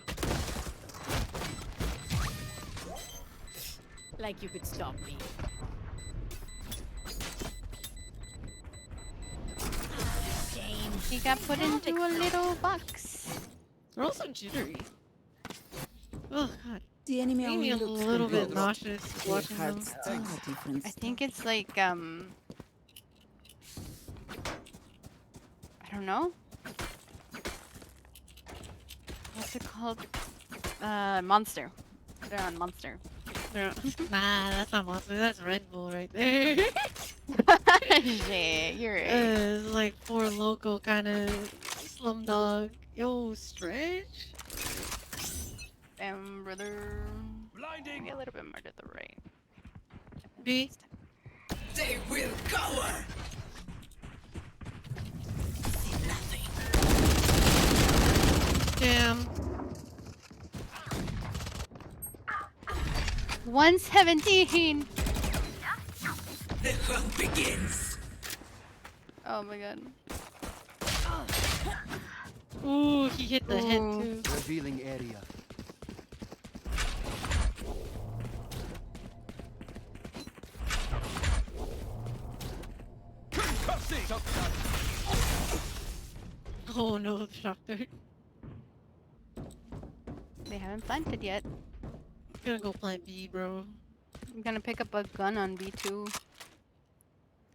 Like you could stop me. He got put into a little box. They're also jittery. Oh god. The enemy Made me only a looks little bit composed. nauseous Their watching them. hearts tell a different I story. think it's like I don't know. What's it called? Monster. They're on Monster. Nah, that's not Monster. That's Red Bull right there. Shit, you're right. It's like Four Loco kind of Slumdog. Yo, Stretch. Damn, brother. Blinding. Maybe a little bit more to the right. B. They will cover. Damn. 117. The hunt begins. Oh my god. Ooh, he hit the head too. Revealing area. Oh no, Doctor. They haven't planted yet. I'm gonna go plant B, bro. I'm gonna pick up a gun on B2.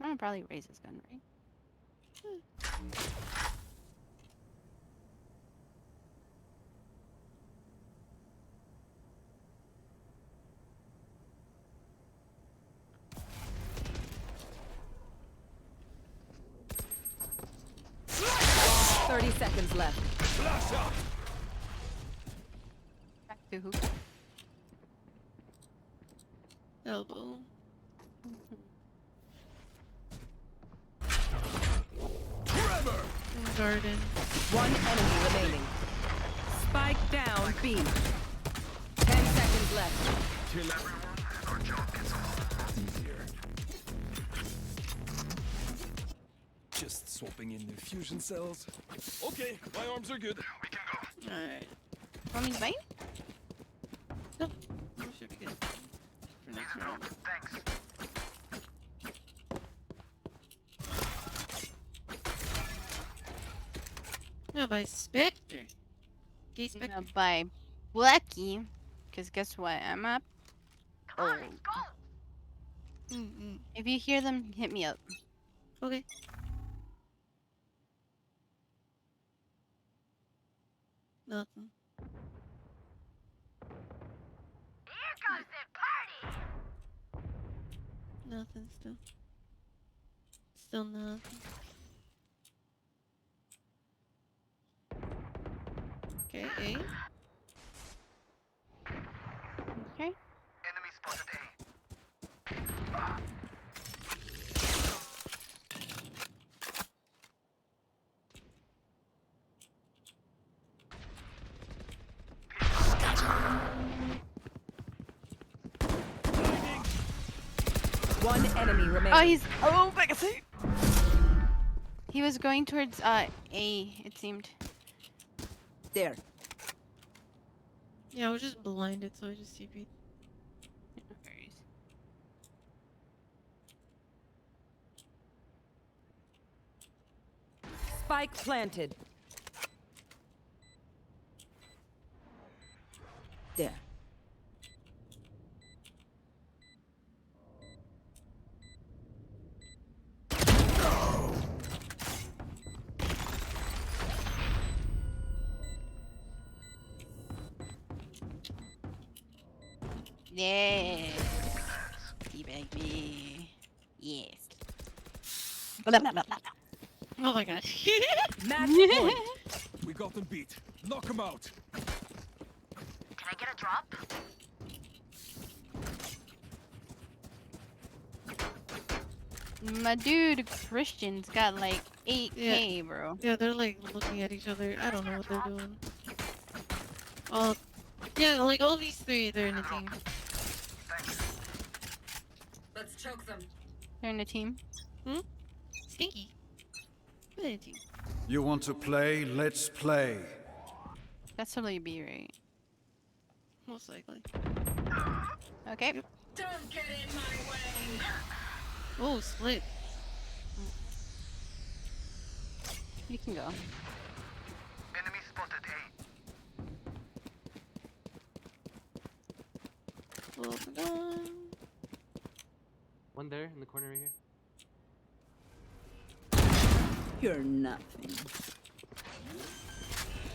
I'm gonna probably raise his gun, right? Hmm. 30 seconds left. Back to hoop. Elbow. Garden. One enemy remaining. Spike down B. 10 seconds left. Kill everyone, and our job gets a lot easier. Just swapping in the fusion cells. Okay, my arms are good. We can go. Alright. Want me to bite? No. That should be good. For next round. Thanks. No, by Spectre. Gay I'm Spectre. gonna buy Blackie. Cause guess what? I'm up. Oh. If you hear them, hit me up. Okay. Nothing. Here comes the party. Nothing still. Still nothing. Okay, A. Okay. Enemy spotted A. One enemy remaining. Oh, he's my god. He was going towards A, it seemed. There. Yeah, I was just blinded, so I just TP'd. Spike planted. There. Yeah. Teabag me. Yes. Blah, blah, blah, blah. Oh my god. Match point. We got them beat. Knock them out. Can I get a drop? My dude Christian's got like 8K, bro. Yeah, they're like looking at each other. I don't know what they're doing. Oh, yeah, like all these three, they're in a team. Let's choke them. They're in a team. Hmm? Stinky. They're in a team. You want to play? Let's play. That's totally B, right? Most likely. Okay. Don't get in my way. Oh, split. You can go. Enemy spotted A. Well done. One there in the corner right here. You're nothing.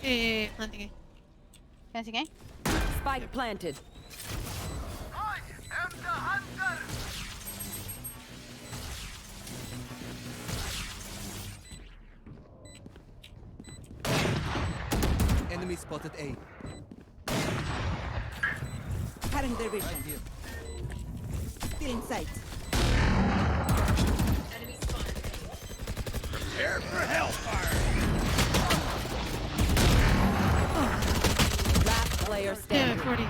Hey, planting it. Fancy game? Spike planted. I am the hunter. Enemy spotted A. Cutting their vision. Right here. Still in sight. Enemy spotted. Prepare for hellfire. Last player Yeah, standing. 40.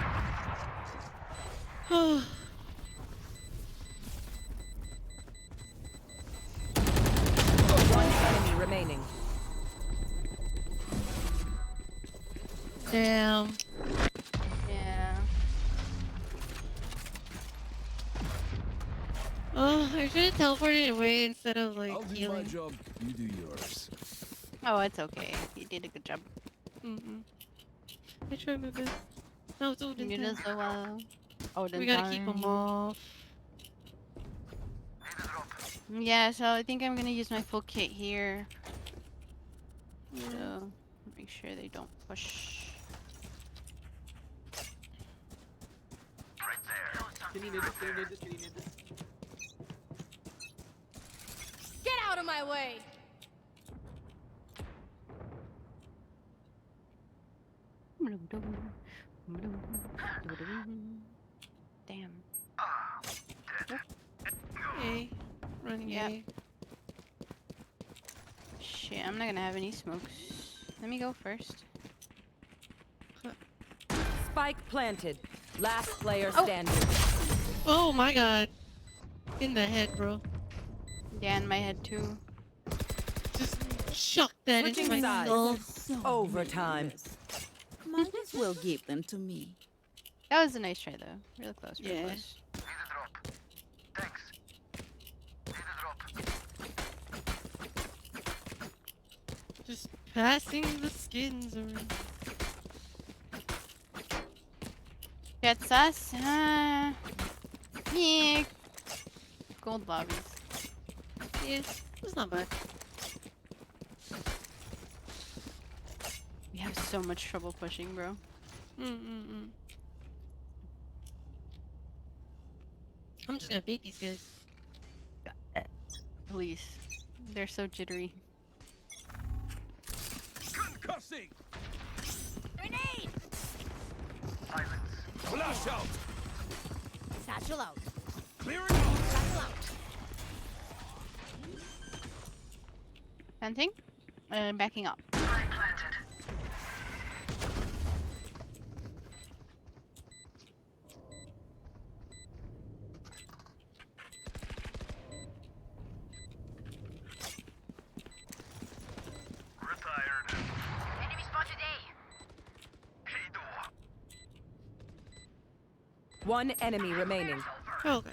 Oh. One enemy remaining. Damn. Yeah. Oh, I should have teleported away instead of like I'll do my healing. job. You do yours. Oh, it's okay. You did a good job. I tried my best. No, it's Odin You time. did so well. Odin We gotta keep them off. Yeah, so I think I'm gonna use my full kit here. So make sure they don't push. Can you need this? Can you need this? Can you need this? Get out of my way! Damn. Hey, running Yep. A. Shit, I'm not gonna have any smokes. Let me go first. Spike planted. Last player Oh. standing. Oh my god. In the head, bro. Yeah, in my head too. Just shock that into Switching my sides. skull. Overtime. Might as well give them to me. That was a nice try though. Real close, real Yeah. close. Need a drop. Thanks. Need a drop. Just passing the skins around. Gets us. Yeah. Gold lobbies. Yeah, it's not bad. We have so much trouble pushing, bro. I'm just gonna beat these guys. Please. They're so jittery. Concussing. Grenade! Flash out. Satchel out. Clearing out. Satchel out. Planting. And backing up. Retired. Enemy spotted A. One enemy remaining. Oh, okay.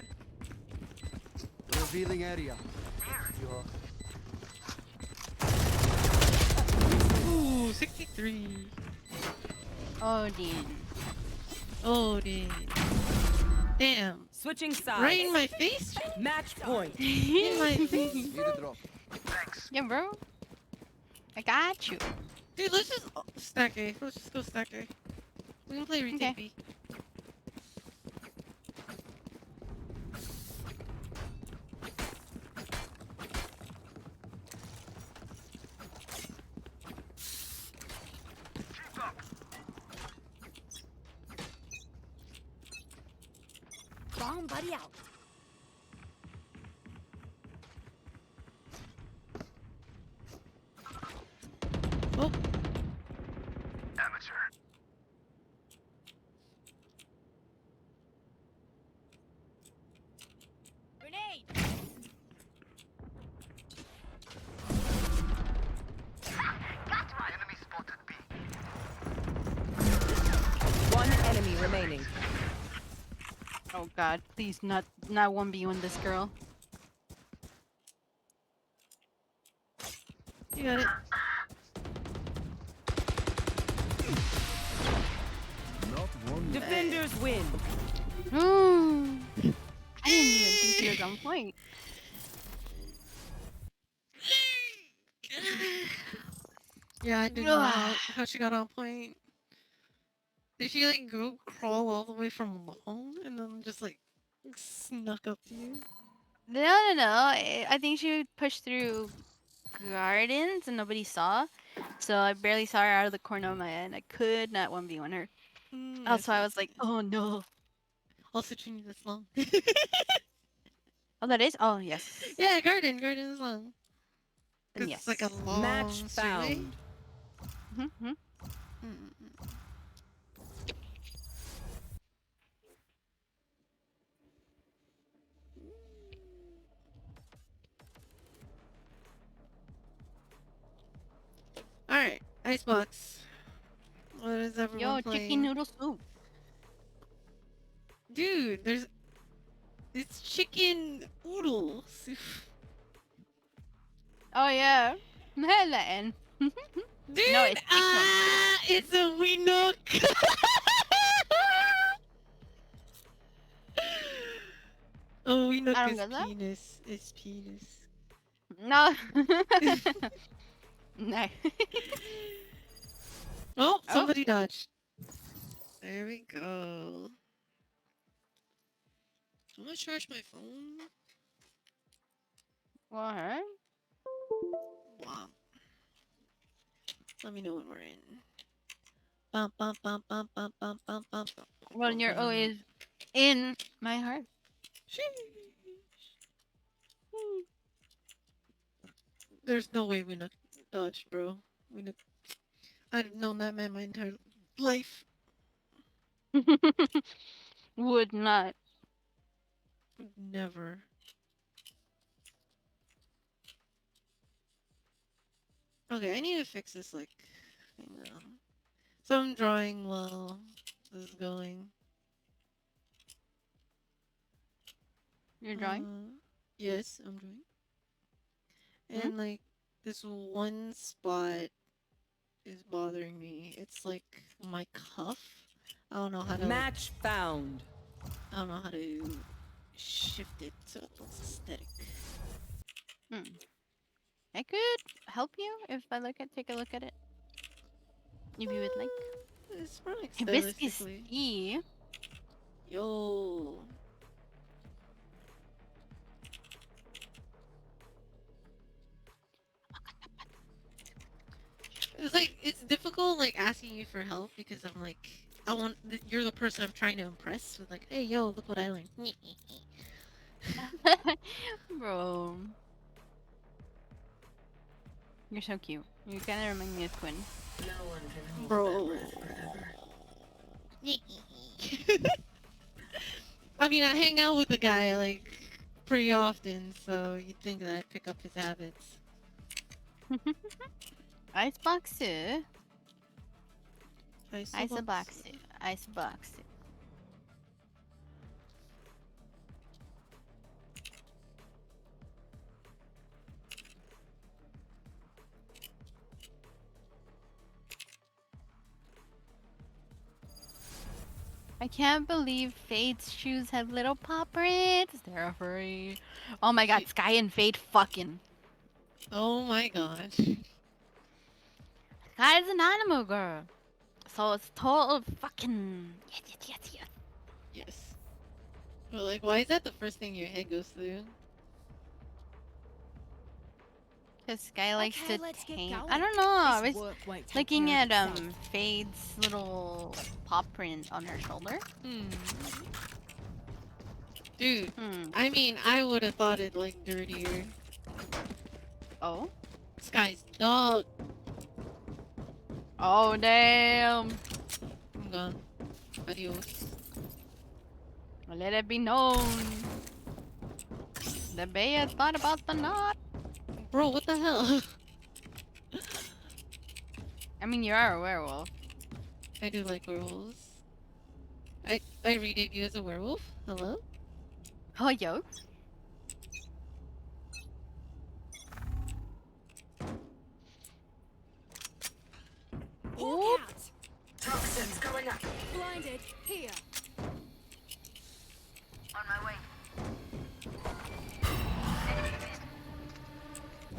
Revealing area. Ooh, 63. Odin. Odin. Damn. Switching sides. Right in my face? Match point. In my face? Need a drop. Yeah, bro. I got you. Dude, let's just stack A. Let's just go stack A. We can play retake Okay. B. Bomb buddy out. Oh, Amateur. Grenade! Got one. Enemy spotted B. Oh god, please not 1v1 this girl. You got it. Not one. Defenders win. I didn't even think she was on point. Yeah, I didn't know how she got on point. Did she like go crawl all the way from long and then just like snuck up to you? No. I think she pushed through gardens and nobody saw. So I barely saw her out of the corner of my eye and I could not 1v1 her. Also, I was like, oh no. Also, she need this long. Oh, that is? Oh, yes. Yeah, garden is long. Then It's like yes. a long Match straightaway. found. Alright, Icebox. What is everyone Yo, playing? chicken noodle soup. Dude, it's chicken oodles. Oh, yeah. Latin. Dude, No, it's chicken. It's a Winook. Oh, Winook I don't is get that. penis. It's penis. No. No. Oh, somebody dodged. There we go. I'm gonna charge my phone. What? Wow. Let me know when we're in. Bum, bum, bum, bum, bum, bum, bum, bum, bum, Well, bum, you're bum. always in my heart. There's no way Winook dodged, bro. Winook. I've known that man my entire life. Would not. Never. Okay, I need to fix this, like, thing now. So I'm drawing while this is going. You're drawing? Yes, I'm drawing. And, like, this one spot is bothering me. It's, like, my cuff. I don't know how to... Match found. I don't know how to shift it so it looks aesthetic. I could help you if I take a look at it. If you would like. It's probably Hibiscus stylistically. tea. Yo. It's like, it's difficult, like, asking you for help because I'm like, you're the person I'm trying to impress with, like, hey, yo, look what I learned. Bro. You're so cute. You kind of remind me of Quinn. Bro. I mean, I hang out with the guy, like, pretty often, so you'd think that I'd pick up his habits. Icebox. Icebox. Icebox. I can't believe Fade's shoes have little paw prints. They're free. Oh my god, Sky and Fade fucking. Oh my gosh. Sky is an animal girl. So it's total fucking. Yes. Yes. But, like, why is that the first thing your head goes through? Cause Sky likes Okay, to let's get tame. going. I don't know. I This was work won't take looking care at of itself. Fade's little paw print on her shoulder. Dude, I mean, I would have thought it, like, dirtier. Oh? Sky's dog. Oh damn. I'm gone. Adios. Let it be known. The Bea has thought about the knot. Bro, what the hell? I mean, you are a werewolf. I do like werewolves. I I redebut as a werewolf. Hello? Oh, yo. Hawk out! Toxins going up. Blinded. Here. On my way.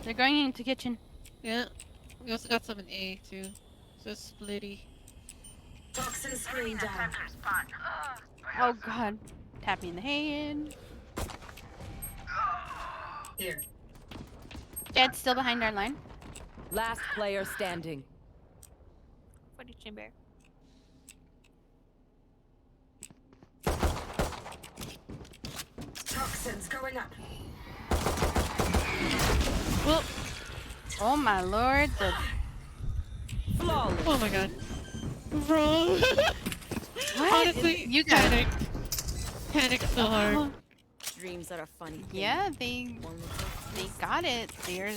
They're going into kitchen. Yeah. We also got some in A too. So splitty. Toxin screen down. Oh god. Tap me in the hand. Here. Jed's still behind our line. Last player standing. What did you bear? Toxins going up. Well. Oh my lord. The... Flawless. Oh my god. Bro. Honestly, you got panicked. Panicked so hard. Dreams are a funny thing. Yeah, they got it. They're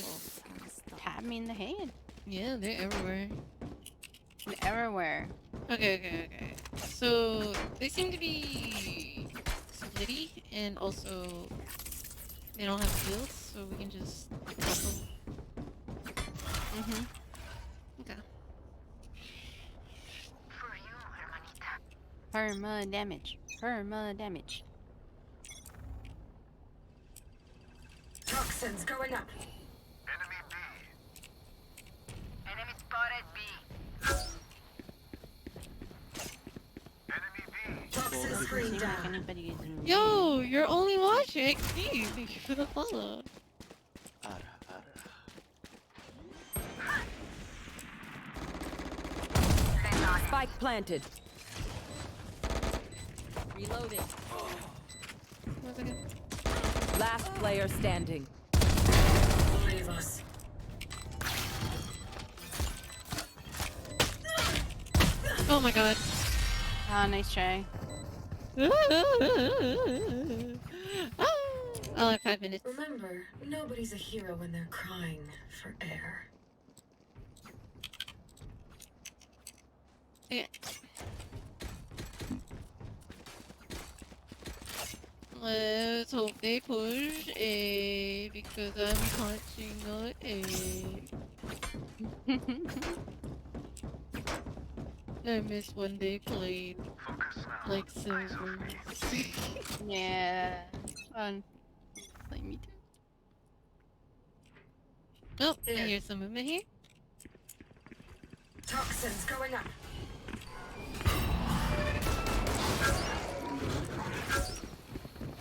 tapping me in the head. Yeah, they're everywhere. They're everywhere. Okay. So they seem to be splitty, and also they don't have shields, so we can just help them. Okay. Perma damage. Perma damage. Toxins going up. Enemy B. Enemy spotted B. Enemy B. Toxin screen down. Anybody is Yo, you're only watching. XD. Thank you for the follow. Spike planted. Reloading. One second. Last player standing. Leave us. Oh my god. Oh, nice try. I'll have 5 minutes. Remember, nobody's a hero when they're crying for air. Okay. Let's hope they push A because I'm punching on A. I miss when they played like silver. Yeah. Fun. Like me too. Oh, I hear some movement here. Toxins going up.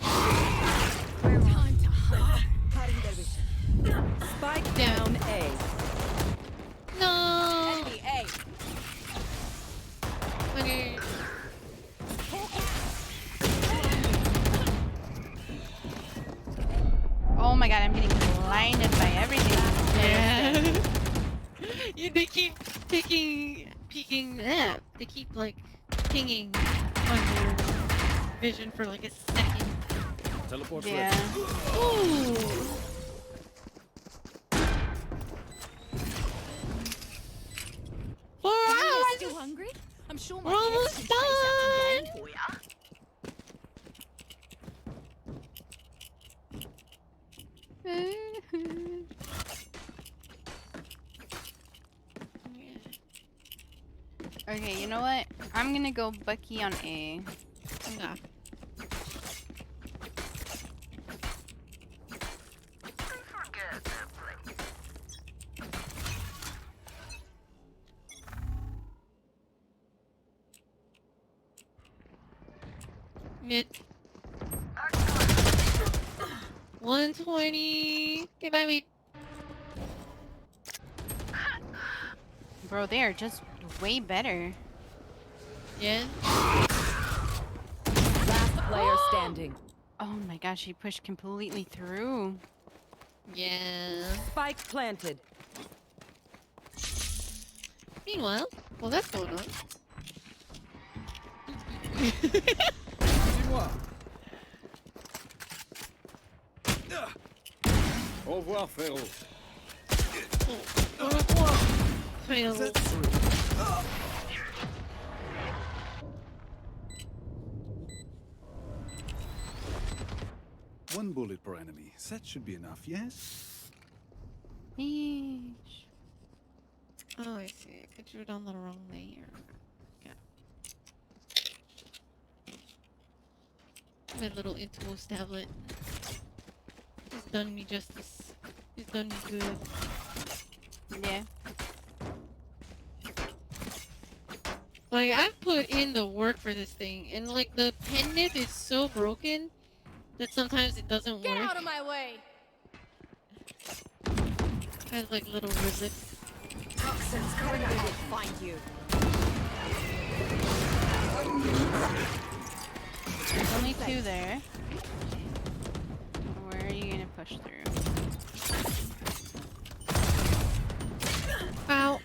Time to hunt. Cutting their vision. Spike down A. No. Enemy A. Okay. Oh my god, I'm getting blinded by everything. Yeah. Yeah, they keep peeking. They keep like pinging on your vision for like a second. Teleport Yeah. Ooh. Four hours. Still hungry? I'm sure We're my almost kids can chase out some done. game for ya. Okay, you know what? I'm gonna go Bucky on A. Okay. Forget that place. Mid. 120. Okay, bye, mate. Bro, they are just way better. Yeah. Last player standing. Oh my gosh, he pushed completely through. Yeah. Spike planted. Meanwhile, well, that's going on. Dis-moi. Au revoir, frérot. Au revoir, frérot. 1 bullet per enemy. That should be enough, yes? Yeesh. Oh, I see. I drew it on the wrong layer. Yeah. My little Intuos tablet. It's done me justice. It's done me good. Yeah. Like, I've put in the work for this thing, and like, the pen nib is so broken that sometimes it doesn't work. Get out of my way! It has like little rivets. Toxins coming. I will find you. There's only 2 there. Where are you gonna push through? Ow.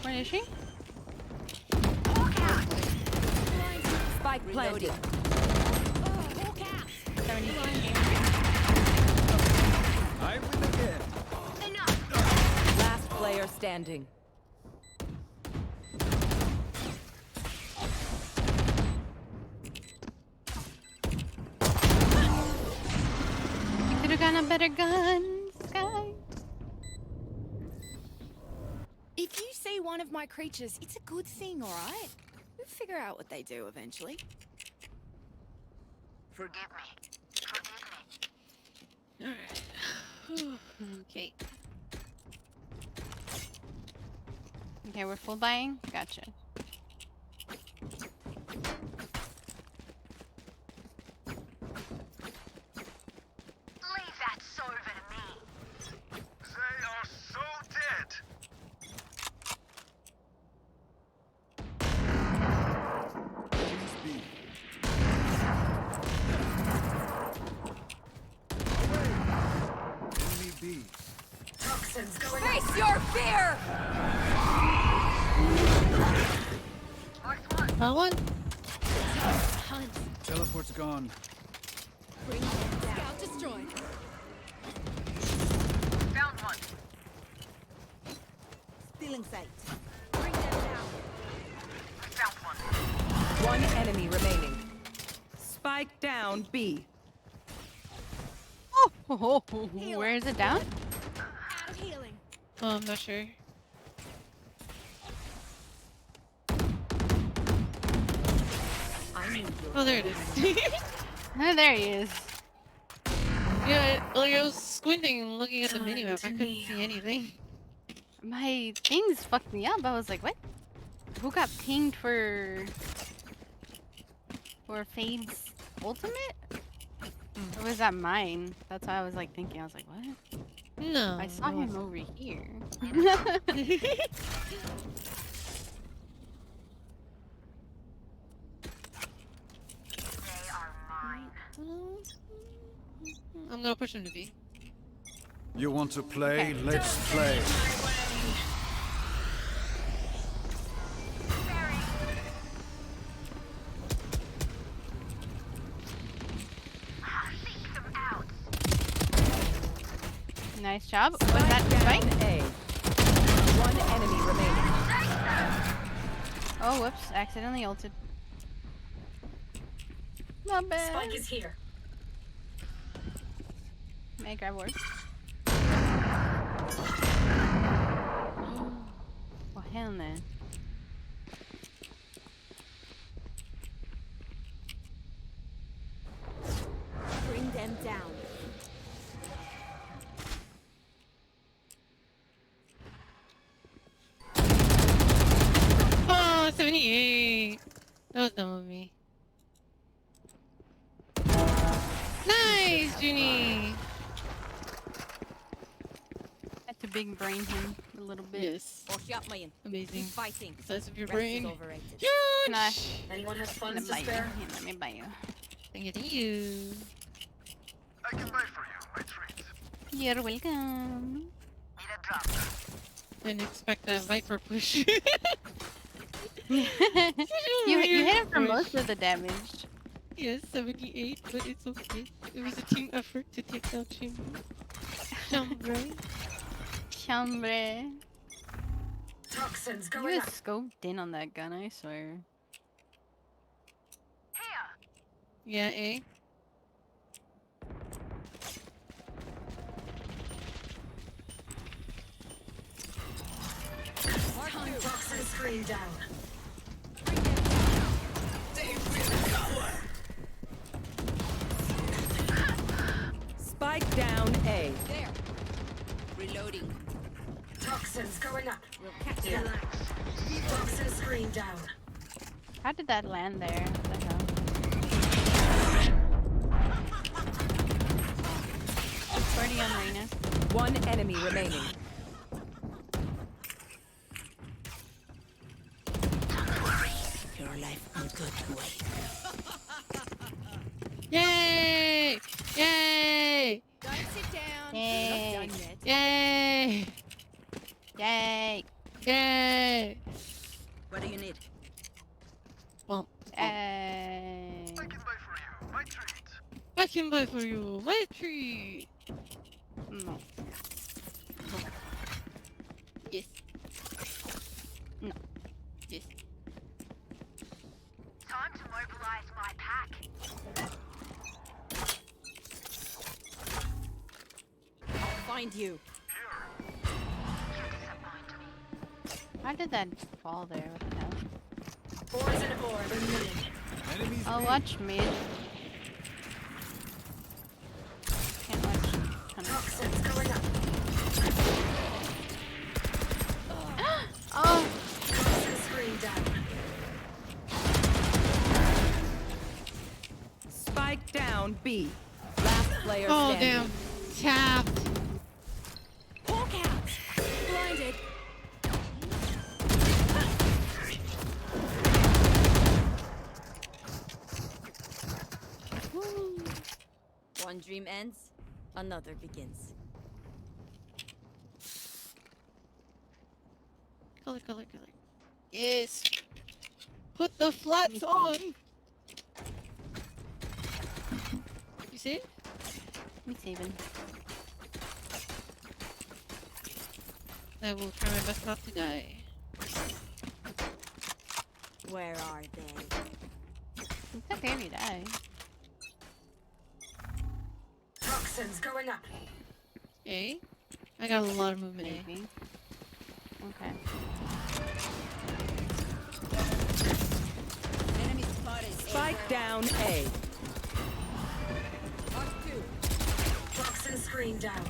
Where is she? Spike planted. I win again. Last player standing. You could have gotten a better gun, Sky. If you see one of my creatures, it's a good thing, alright? We'll figure out what they do eventually. Forgive me. Alright. Okay. Okay, we're full buying? Gotcha. Leave that sober to me. They are so dead. Enemy B. Toxins going. Face your fear! That one? Teleport's gone. Bring them down. Scout destroyed. Found one. Stealing sight. Bring them down. Found one. One enemy remaining. Spike down B. Oh, where is it down? Out of healing. Oh, I'm not sure. Oh, there it is. Oh, there he is. Yeah, like I was squinting and looking at the minimap. I couldn't see anything. My things fucked me up. I was like, what? Who got pinged for Fade's ultimate? Or was that mine? That's why I was like thinking. I was like, what? No. I saw him over here. I'm gonna push him to B. You want to play? Okay. Let's play. Nice job. Was that Spike? A. One enemy remaining. Oh, whoops. Accidentally ulted. Not bad. Spike is here. May I grab wards? Well, hell no. Bring them down. Oh, 78. That was dumb of me. Nice, Junie. Had to big brain him a little bit. Yes. Amazing. Fighting. Size of your Rest is brain. overrated. Nah. Anyone has funds to Let me buy spare? you. Here, let me buy you. Thank you. I can buy for you, my treat. You're welcome. Need a drop. Didn't expect a Viper push. you hit him for most of the damage. Yes, 78, but it's okay. It was a team effort to take down Chamber. Chambre. Chambre. Toxins You going was up. scoped in on that gun, I swear. Yeah, eh? Toxin screen down. Spike down A. There. Reloading. Toxins going up. We'll catch you. Toxin screen down. How did that land there? What the hell? 40 on Reyna. One enemy remaining. Your life on good way. Yay! Yay! Don't sit down. Yay. Not done yet. Yay! Yay! Yay! What do you need? Well, Yay! I can buy for you my treat. No. Yes. No. Yes. Time to mobilize my pack. I'll find you. How did that fall there? What the hell? Poison orb emitted. Enemies I'll B. watch mid. Can't watch. Toxins going up. Oh! Toxin screen down. Spike down B. Last player Oh standing. damn! Tapped. Hawk out. Blinded. One dream ends, another begins. Color. Yes. Put the flats on. You see? Me saving. I will try my best not to die. Where are they? It's okay if you die. Toxins going up. Okay. I got a lot of movement. Maybe. Okay. Enemy spotted. Spike down A. Mark 2. Toxin screen down.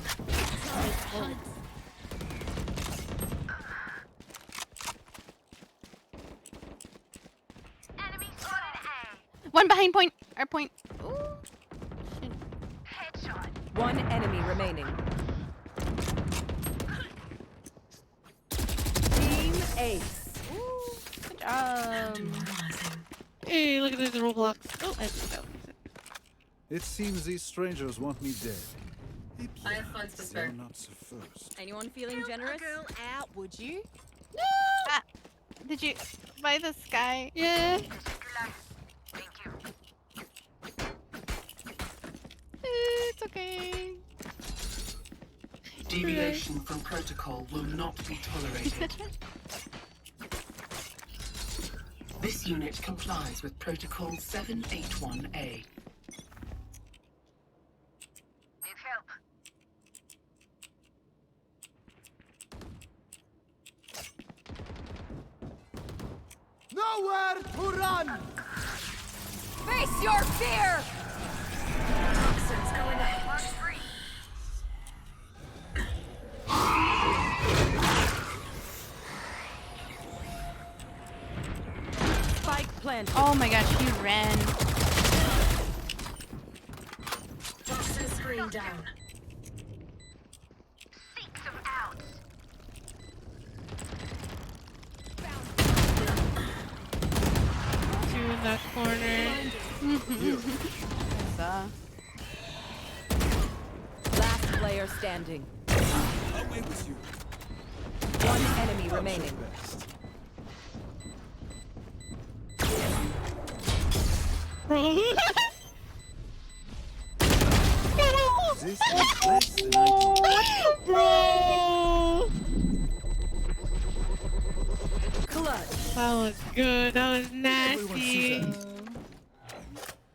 Enemy spotted A. One behind point. Our point. Ooh. Shit. Headshot. One enemy remaining. Team Ace. Good job. Hey, look at this Roblox. Oh, I just fell. It seems these strangers want me dead. I have funds to They're spare. not so first. Anyone feeling generous? Girl out, would you? No! Ah, did you buy this guy? Yeah. Thank you. It's okay. Deviation from protocol will not be tolerated. This unit complies with Protocol 781A. Need help. Nowhere to run! Face your fear! Toxins going up. Spike planted. Oh my gosh, he ran. Toxin screen down. Seek them out. Two in that corner. Last player standing. Away with you. One enemy remaining. This is less than ideal. Bro! Clutch. That was good. That was nasty.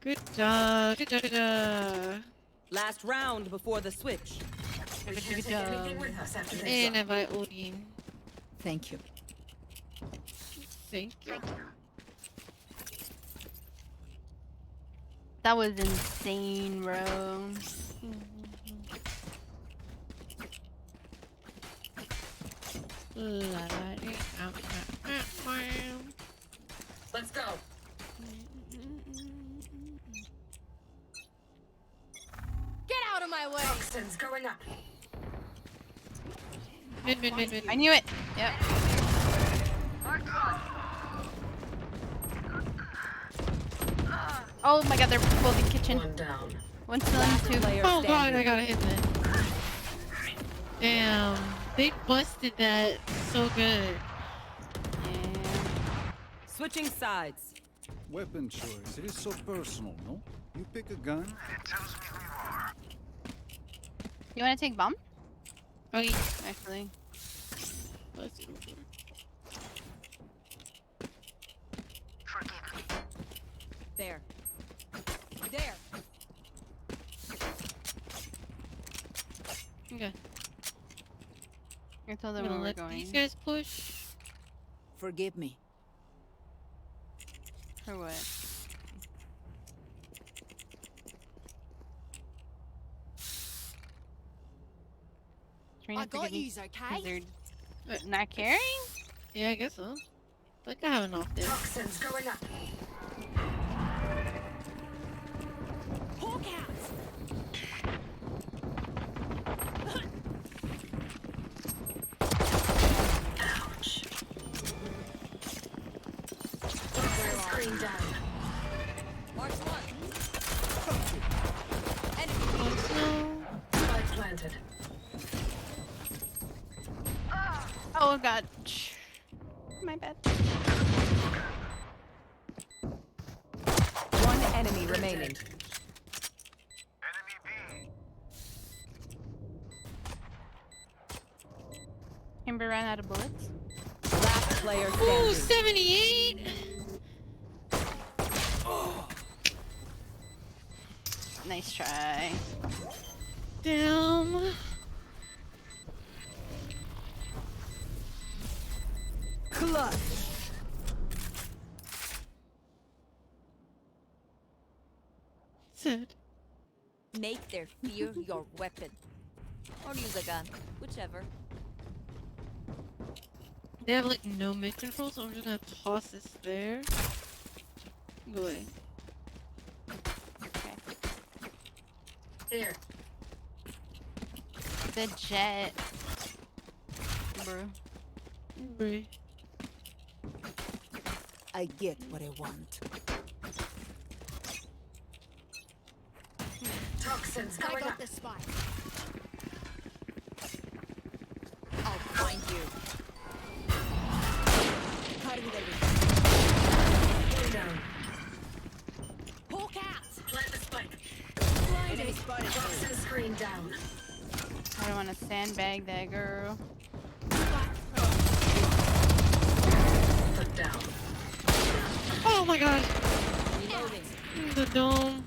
Good job. Good job. Good job. Last round before the switch. Good job. Anything with us after this. And I buy Odin. Thank you. Thank you. That was insane, bro. Let's go. Get out of my way! Toxins going up. Mid. I knew it. Yep. Oh my god, they're both in kitchen. One down. One's still in the tube. Oh god, I got hit then. Damn, they busted that so good. Switching sides. Weapon choice. It is so personal, no? You pick a gun. It tells me who you are. You want to take bomb? Oh yeah. Actually. Let's see. There. There. Okay. I told I'm them gonna where we're let going. these guys push. Forgive me. For what? I got yous, okay? They're not caring? Yeah, I guess so. Like I have enough there. Toxins going up. Hawk out! Ouch. Toxin screen down. March one. Spike planted. Oh god. My bad. One enemy remaining. Kimber ran out of bullets. Last player Ooh, standing. 78! Nice try. Damn. Clutch. Sad. Make their fear your weapon. Or use a gun. Whichever. They have like no mid control, so I'm just gonna toss this there. Go away. Okay. Here. The jet. Bro. Brie. I get what I want. Toxins I going got up. the spike. I'll find you. One down. Hawk out! Plant the spike. Enemy spotted. Toxin screen down. I don't want to sandbag that girl. Put down. Oh my god! Reloading. The dome.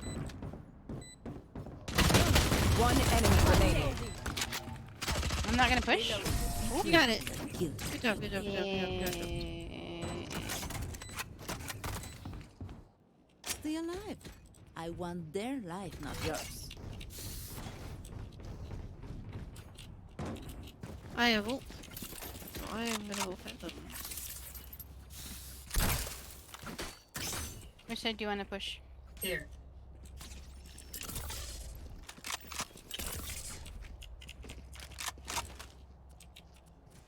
One enemy remaining. I'm not gonna push. You got it. Killed. Good job, good job, good job, good job, good job. Stay alive. I want their life, not yours. I have ult. So I am gonna go fight them. Which side do you want to push? Here.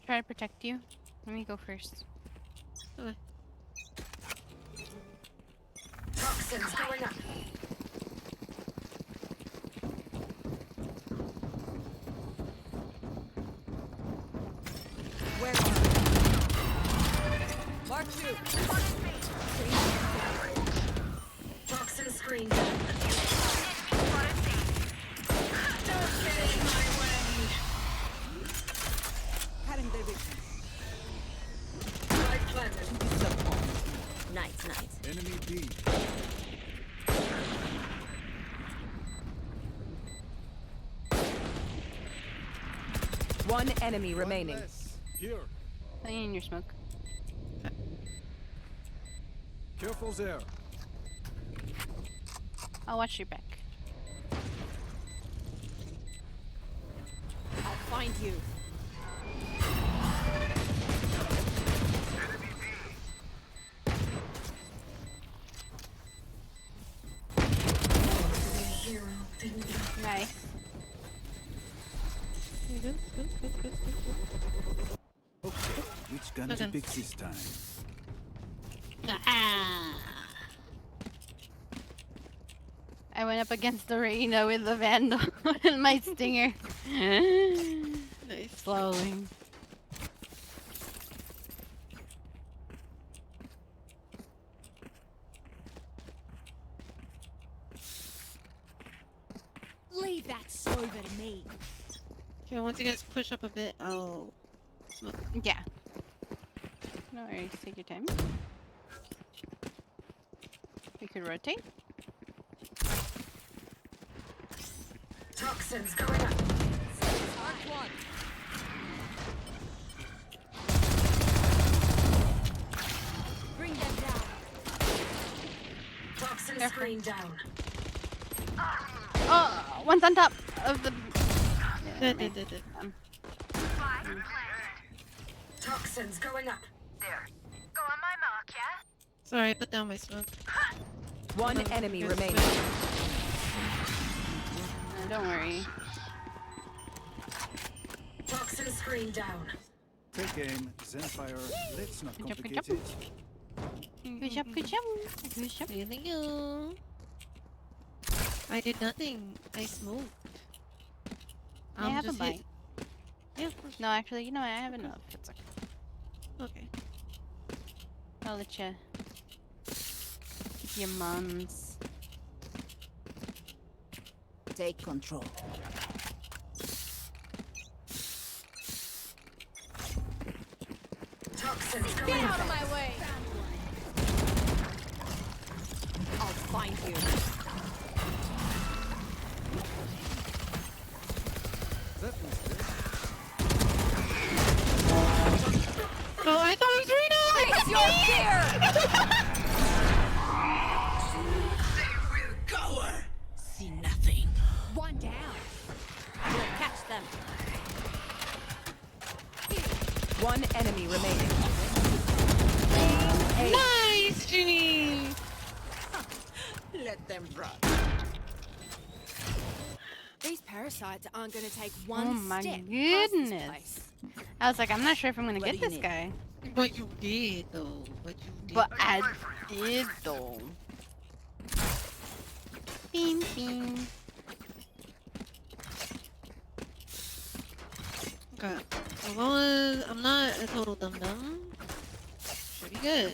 Try to protect you. Let me go first. Okay. Toxins going up. Where are you? Mark two. Toxin screen down. Don't get in my way. Spike planted. Nice, nice. Enemy B. One enemy remaining. Here. Playing in your smoke. Careful there. I'll watch your back. I'll find you. Nice. Good. Okay, which gun to pick this time? I went up against the Reina with the Vandal and my Stinger. Nice. Slowing. Leave that over to me. Okay, once you guys push up a bit, I'll smoke. Yeah. No worries, take your time. We could rotate. Toxins going up. Bring them down. Toxin Careful. screen down. Oh, one's on top of the. Toxins going up. There. Go on my mark, yeah? Sorry, I put down my smoke. One enemy Good remaining. switch. Don't worry. Toxin screen down. Take aim, Zenfire. Let's not Good job, good complicate job. it. Good job, good job. Good job. Thank you. I did nothing. I smoked. I have a just bite. hit- Yeah, of course. No, actually, you know what? I have enough. It's okay. Okay. I'll let you keep your mums. Take control. Toxins Get going out up. of my way. I'll find you. That was good. Oh, I thought it was Reno! Face your fear! See nothing. One down. We'll catch them. One enemy remaining. Nice, Ginny! Let them run. These parasites aren't going to take Oh one my step past this goodness. place. I was like, I'm not sure if I'm gonna What get do you this need? guy. But you did, though. But you did. But I did, though. Beam, beam. Okay. As long as I'm not a total dum-dum, should be good.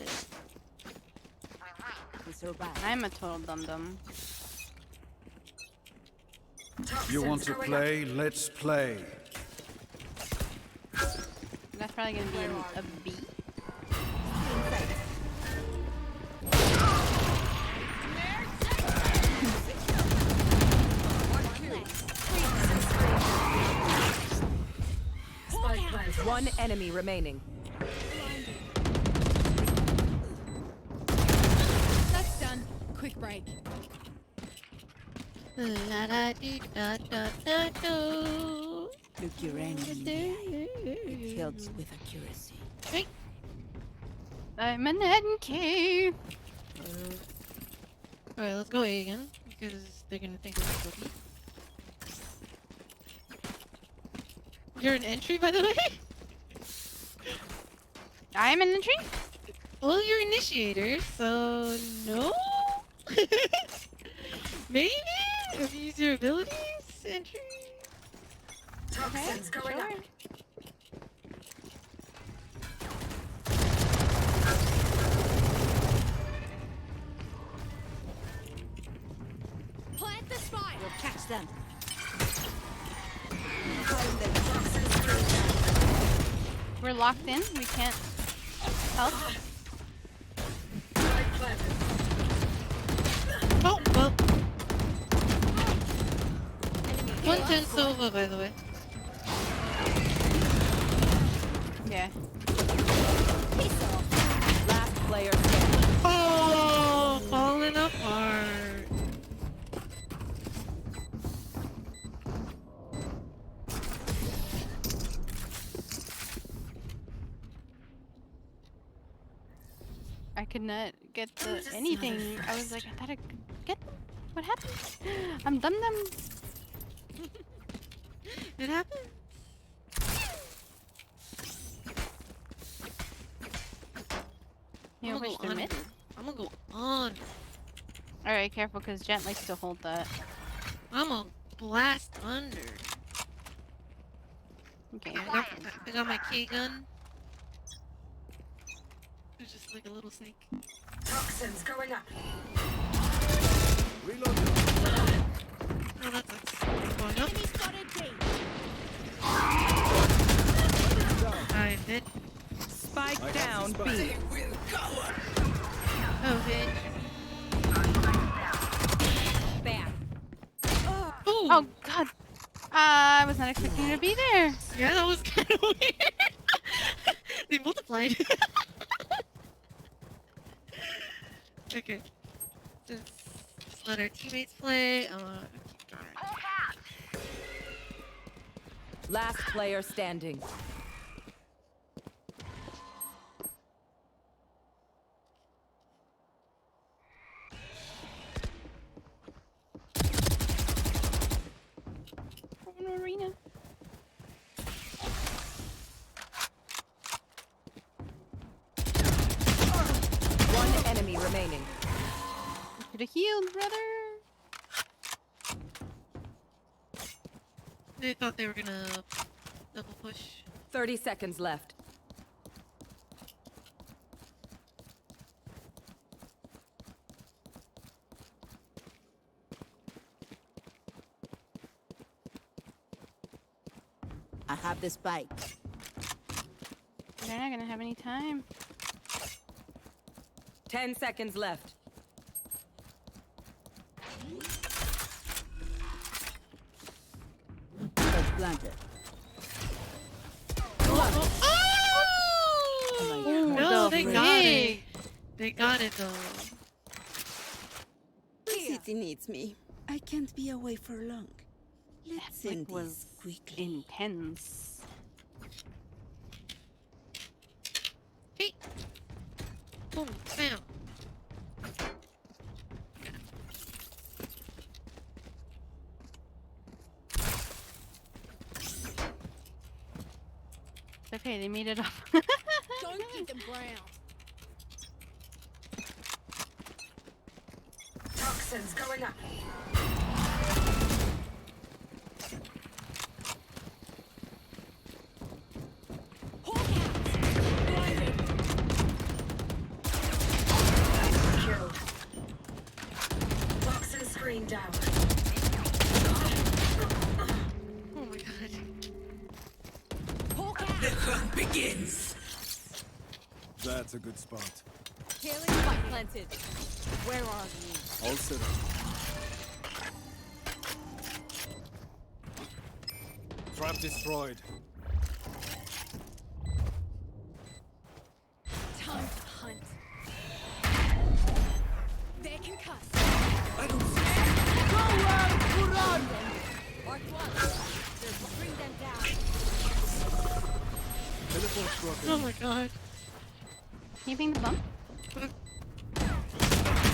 We survive. I'm a total dum-dum. You want to play? Let's play. That's probably gonna be a B. Spike planted. One enemy remaining. That's done. Quick break. La da dee da da da do. Look your enemy in the eye. It helps with accuracy. Hey. I'm an NK. Alright, let's go A again, because they're gonna think it's a cookie. You're an entry, by the way? I'm an entry? Well, you're initiator, so no? Maybe? If you use your abilities? Entry? Toxins going up. Plant the spike. We'll catch them. We're locked in. We can't help. Oh, well. 110 Sova, by the way. Yeah. Last player standing. Oh! I could not get the anything. I was like, I thought I could get. What happened? I'm dum dum. It happened. You I'm push gonna the go mid? under. I'm gonna go on. Alright, careful, because Jet likes to hold that. I'm gonna blast under. Okay. I got my K gun. It's just like a little snake. Toxins going up. Reload. No, that's going up. Enemy spotted B. I did. Spike down B. Oh, bitch. Back. Oh, God. I was not expecting you to be there. Yeah, that was kind of weird. They multiplied. Okay. Just let our teammates play. Last player standing. Arena. One enemy remaining. Could have healed, brother. They thought they were gonna double push. 30 seconds left. I have the spike. They're not gonna have any time. 10 seconds left. Touch planted. Oh, no, they got it. They got it though. The city needs me. I can't be away for long. Let's end this quickly. Intense. Hey. Boom, bam. Okay, they made it up. Don't give them ground. Toxins going up. Killed. Toxin screen down. Oh my god. The hunt begins. That's a good spot. Healing spike planted. Where are you? All set up. Trap destroyed. Time to hunt. They're concussed. I don't see. Mark one. Just bring them down. Teleport broken. Oh my god. Keeping the bump?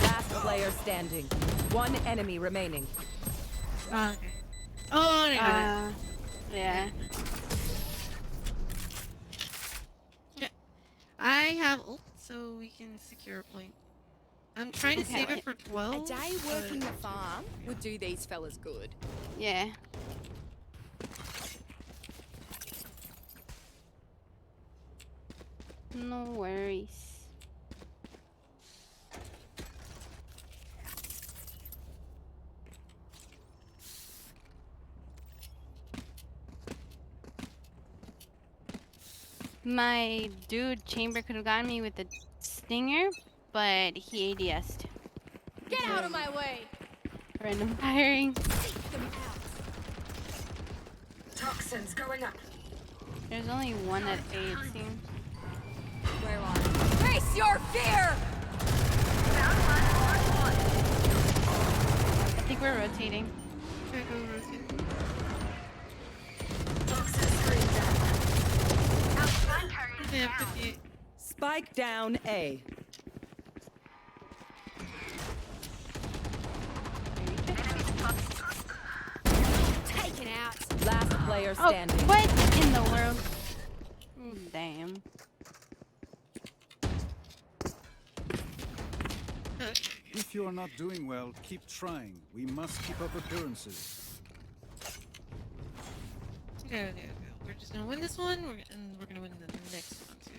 Last player standing. One enemy remaining. Oh, okay. Oh, I got it. Yeah. Yeah. I have ult, so we can secure a point. I'm trying to save it for 12. A day working the farm would do these fellas good. Yeah. No worries. My dude Chamber could have gotten me with the stinger, but he ADS'd. Get out of my way. Random firing. Take them out. Toxins going up. There's only one at A, it seems. Where are you? Face your fear! I think we're rotating. Okay, go rotate. Toxin screen down. They have 58. Spike down A. player Oh, standing. what in the world? Damn. If you are not doing well, keep trying. We must keep up appearances. Okay. We're just gonna win this one, and we're gonna win the next one too.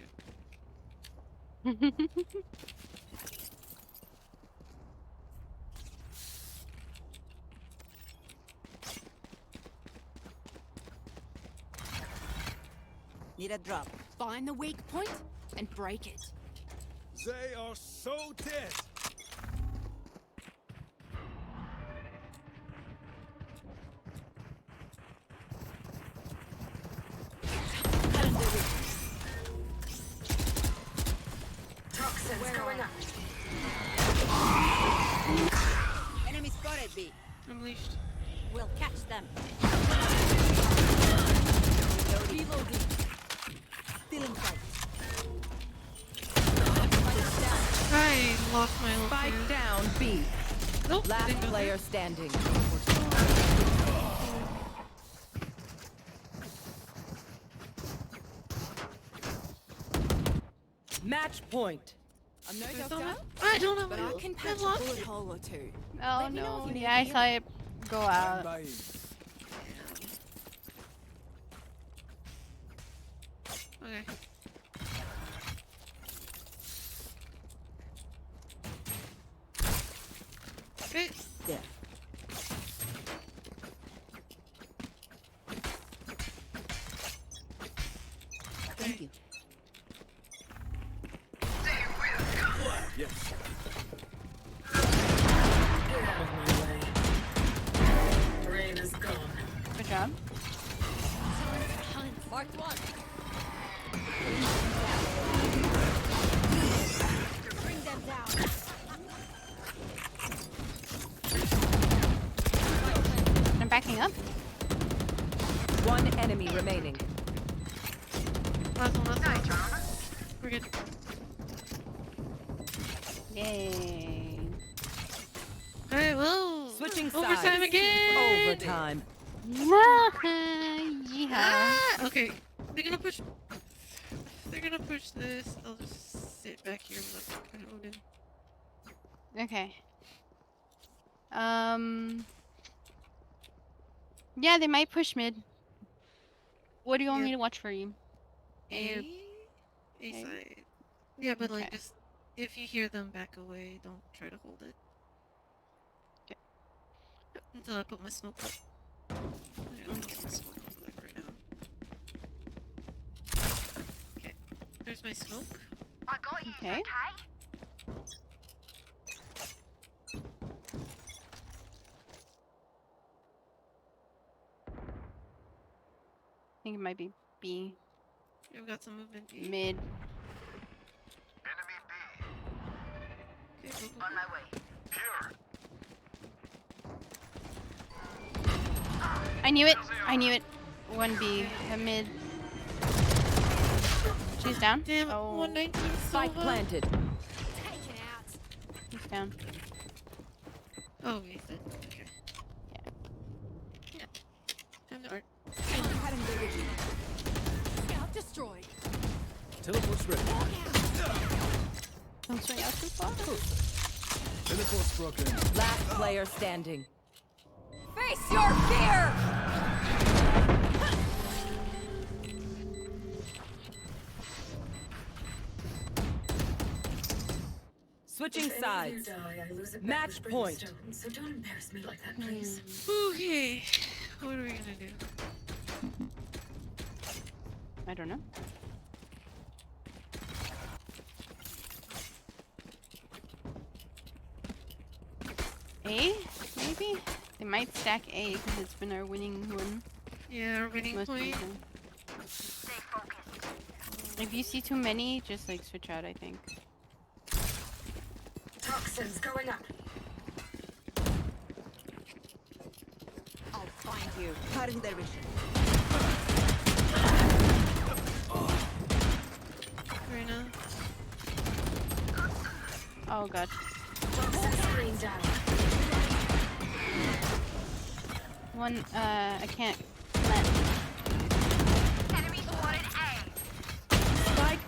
Need a drop. Find the weak point and break it. They are so dead. Toxins going up. Enemy spotted, B. Unleashed. We'll catch them. Reloading. Still in sight. I lost my ult. Spike down B. Nope. Last didn't go player there. standing. Match point. I'm no There's doctor, someone- I don't know but my I ult. can I patch a lost bullet it. hole or two. Oh Let me know no. if you need Yeah, I to saw it go out. Okay. Okay. Yeah. Thank you. Yes. Get out of my way. Brain is gone. Good job. Marked one. Bring them down. I'm backing up. One enemy remaining. Last one. We're good. Yay. Alright, well. Switching overtime sides. again. Overtime. Yeehaw. Ah, okay. They're gonna push. They're gonna push this. I'll just sit back here and let them kind of load in. Okay. Yeah, they might push mid. What do you want me to watch for you? A Okay. side. Yeah, but like Okay. just if you hear them back away, don't try to hold it. Okay. Until I put my smoke up. I don't put my smoke up like right now. Okay. There's my smoke. I got you, Okay. I think it might be B. We've got some movement. B. Mid. Okay, go, go, On my way. I knew it. I knew it. 1B. Mid. She's down. Damn it. Oh. 119 is so Spike high. planted. Taken out. He's down. Oh, he's dead. Okay. Yeah. Time to art. Hadn't been with you. Scout destroyed. Teleport's ready. Don't swing out too far. Teleport's broken. Last player standing. Face your fear! Switching If any of sides. you die, I lose a Match with point. brimstone, so don't embarrass me like that, please. Okay. What are we gonna do? I don't know. A? Maybe? They might stack A because it's been our winning one. Yeah, our winning Most of point. them. If you see too many, just like switch out, I think. Toxins going up. I'll find you. Cutting their vision. Reyna. Oh god. Toxin screen down. One, I can't plant.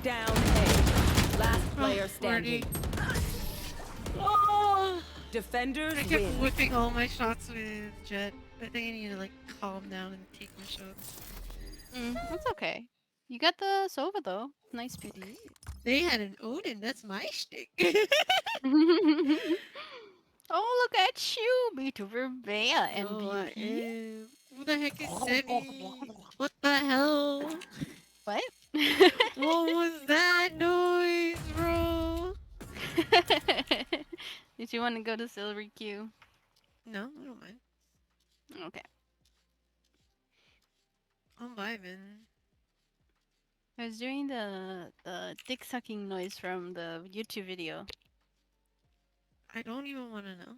down A. Last player 40. standing. Oh! Defenders I kept win. whipping all my shots with Jet. I think I need to like calm down and take my shots. That's okay. You got the Sova though. Nice pick. They had an Odin. That's my shtick. Oh, look at you, BeetuberBEA and No, I BP. am. Who the heck is Sebi? What the hell? What? What was that noise, bro? Did you want to go to Silver Q? No, I don't mind. Okay. I'm vibing. I was doing the dick sucking noise from the YouTube video. I don't even want to know.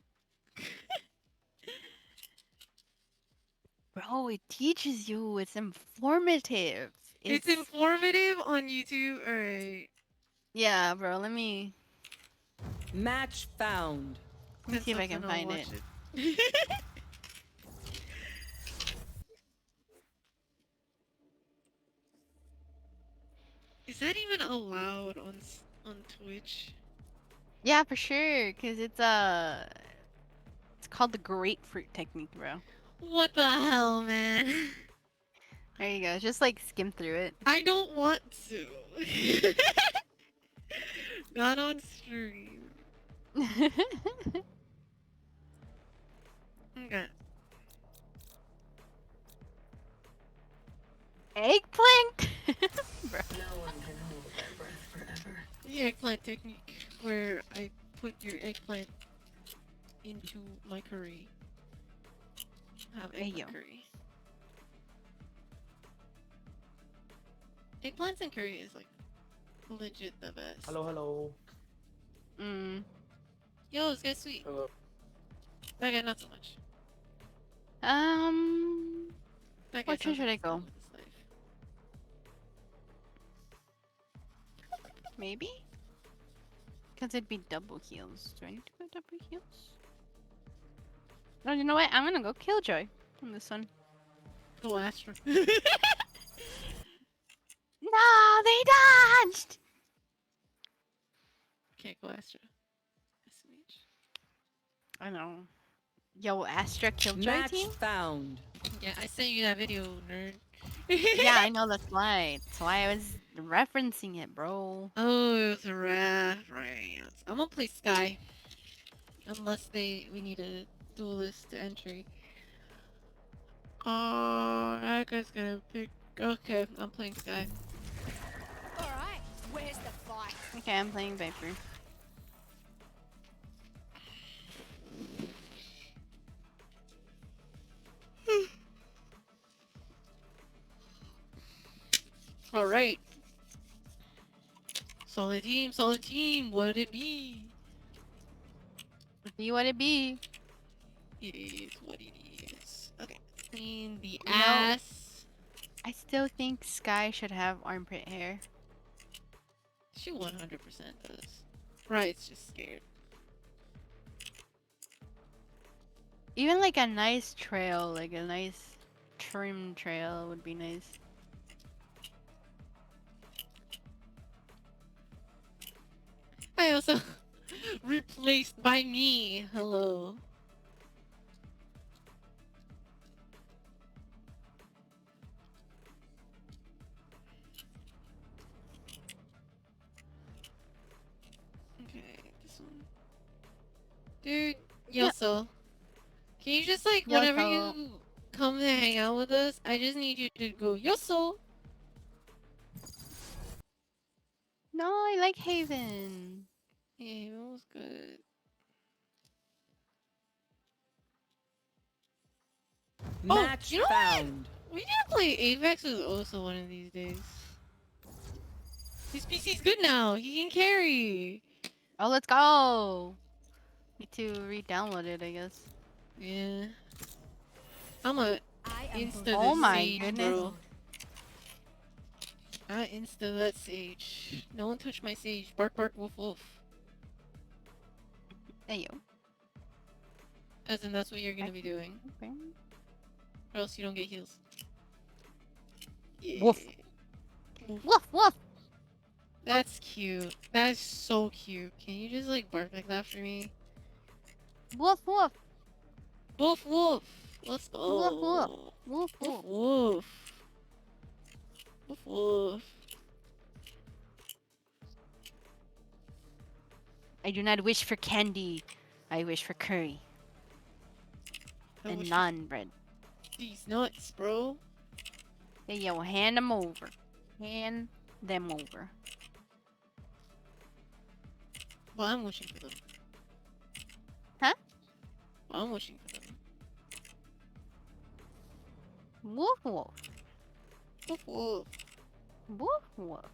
Bro, it teaches you. It's informative. It's informative on YouTube. Alright. Yeah, bro. Let me Match found. see if I can find it. Is that even allowed on Twitch? Yeah, for sure. Cause it's called the grapefruit technique, bro. What the hell, man? There you go. Just like skim through it. I don't want to. Not on stream. Okay. Eggplant. Bro. No one can hold their breath forever. The eggplant technique, where I put your eggplant into my curry. Have eggplant curry. Eggplants and curry is like legit the best. Hello. Yo, this guy's sweet. Hello. That guy not so much. That guy Which one should I go? Maybe? Because it'd be double heals. Do I need to go double heals? No, you know what? I'm gonna go Killjoy on this one. Go Astra. No, they dodged! Can't go Astra. I know. Yo, Astra Killjoy Match team? found. Yeah, I sent you that video, nerd. Yeah, I know that's why. That's why I was referencing it, bro. Oh, it was a reference. I'm gonna play Sky. Unless we need a duelist to entry. Oh, that guy's gonna pick. Okay, I'm playing Sky. Alright, where's the fight? Okay, I'm playing Viper. Alright. Solid team, what'd it be? Be what it be. It is what it is. Okay. Clean the You know, ass. I still think Sky should have armpit hair. She 100% does. Riot's just scared. Even like a nice trail, like a nice trim trail would be nice. I also replaced by me. Hello. Okay, this one. Dude, Yoso. Can you just like whenever Yoso. you come to hang out with us, I just need you to go Yoso. No, I like Haven. Yeah, Haven was good. Match you know found. What? We need to play Apex with Osa one of these days. His PC's good now. He can carry. Oh, let's go. Need to re-download it, I guess. Yeah. I'm a insta Oh the my Sage, goodness. bro. I insta that Sage. No one touch my Sage. Bark, bark, woof, woof. Hey, yo. As in, that's what you're gonna be doing. Okay. Or else you don't get heals. Yeah. Woof. Woof, woof. That's cute. That's so cute. Can you just like bark like that for me? Woof woof. Woof woof. Let's Woof woof. go. Woof Woof woof. woof. Woof woof. I do not wish for candy. I wish for curry. I And wish- naan bread. These nuts, bro. Hey, yo, hand them over. Hand them over. Well, I'm wishing for them. Huh? Well, I'm wishing for them. Woof woof. Woof woof. Woof woof.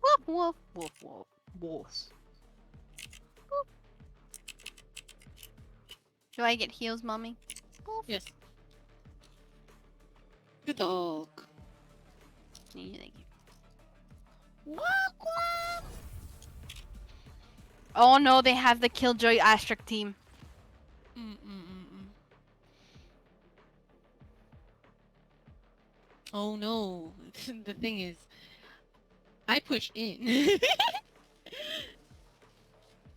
Woof woof woof woof. Woof. Do I get heals, mommy? Yes. Good dog. Yeah, thank you. Walk, walk. Oh no, they have the Killjoy Asterisk team. Oh no. The thing is, I pushed in.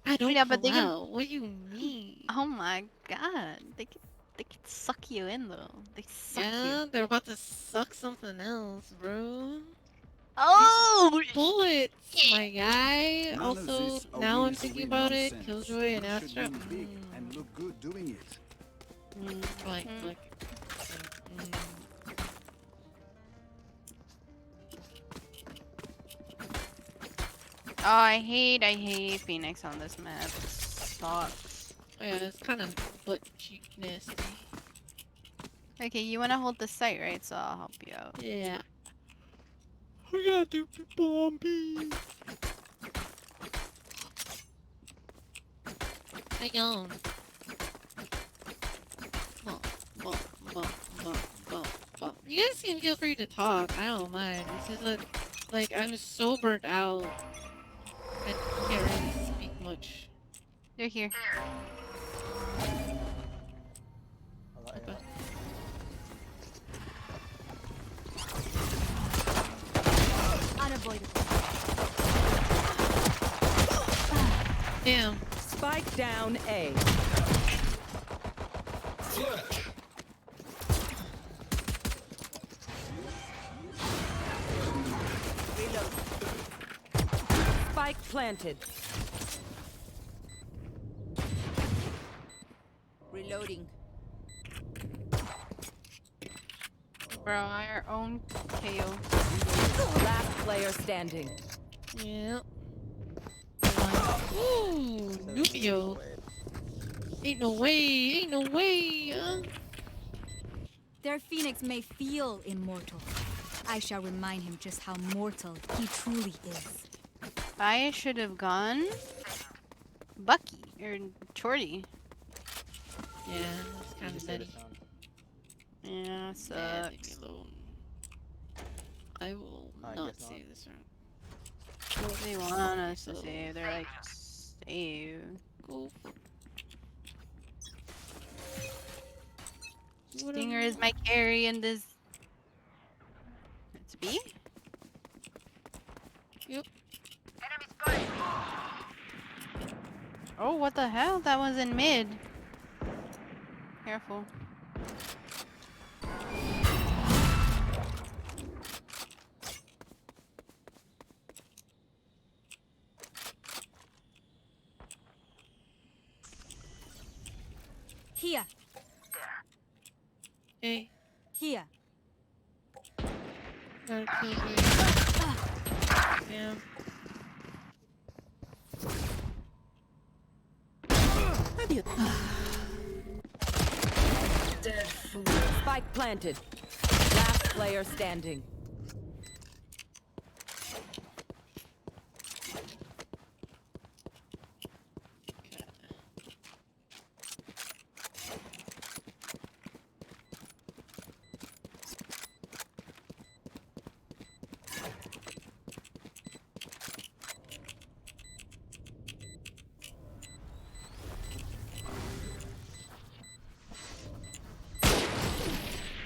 I don't Yeah, but they can- allow. What do you mean? Oh my god, they can suck you in though. They suck Yeah, you. they're about to suck something else, bro. Oh, bullets, my guy. None of Also, this now I'm arena thinking win about it. nonsense. Killjoy and You should Astra. win big and look good doing it. Like. Oh, I hate Phoenix on this map. It sucks. Yeah, it's kind of butt cheek nasty. Okay, you wanna hold the site, right? So I'll help you out. Yeah. We gotta do bombi. Hang on. You guys can feel free to talk. I don't mind. It's just like I'm so burnt out. I can't really speak much. They're here. Okay. Unavoidable. Damn. Spike down A. Spike planted. Reloading. Bro, our own KO. Last player standing. Yeah. Ooh, Nubio. Ain't no way, ain't no way. Their phoenix may feel immortal. I shall remind him just how mortal he truly is. I should have gone Bucky or Chorty. Yeah, that's kind of nutty. Yeah, Nah, leave me sucks. alone. I will I not guess save this round. They want us to save. They're like, save. Go. Stinger is my carry in this. It's B? Yep. Oh, what the hell? That was in mid. Careful. Here. Hey. Here. Gotta kill me. Damn. Dead fool. Spike planted. Last player standing.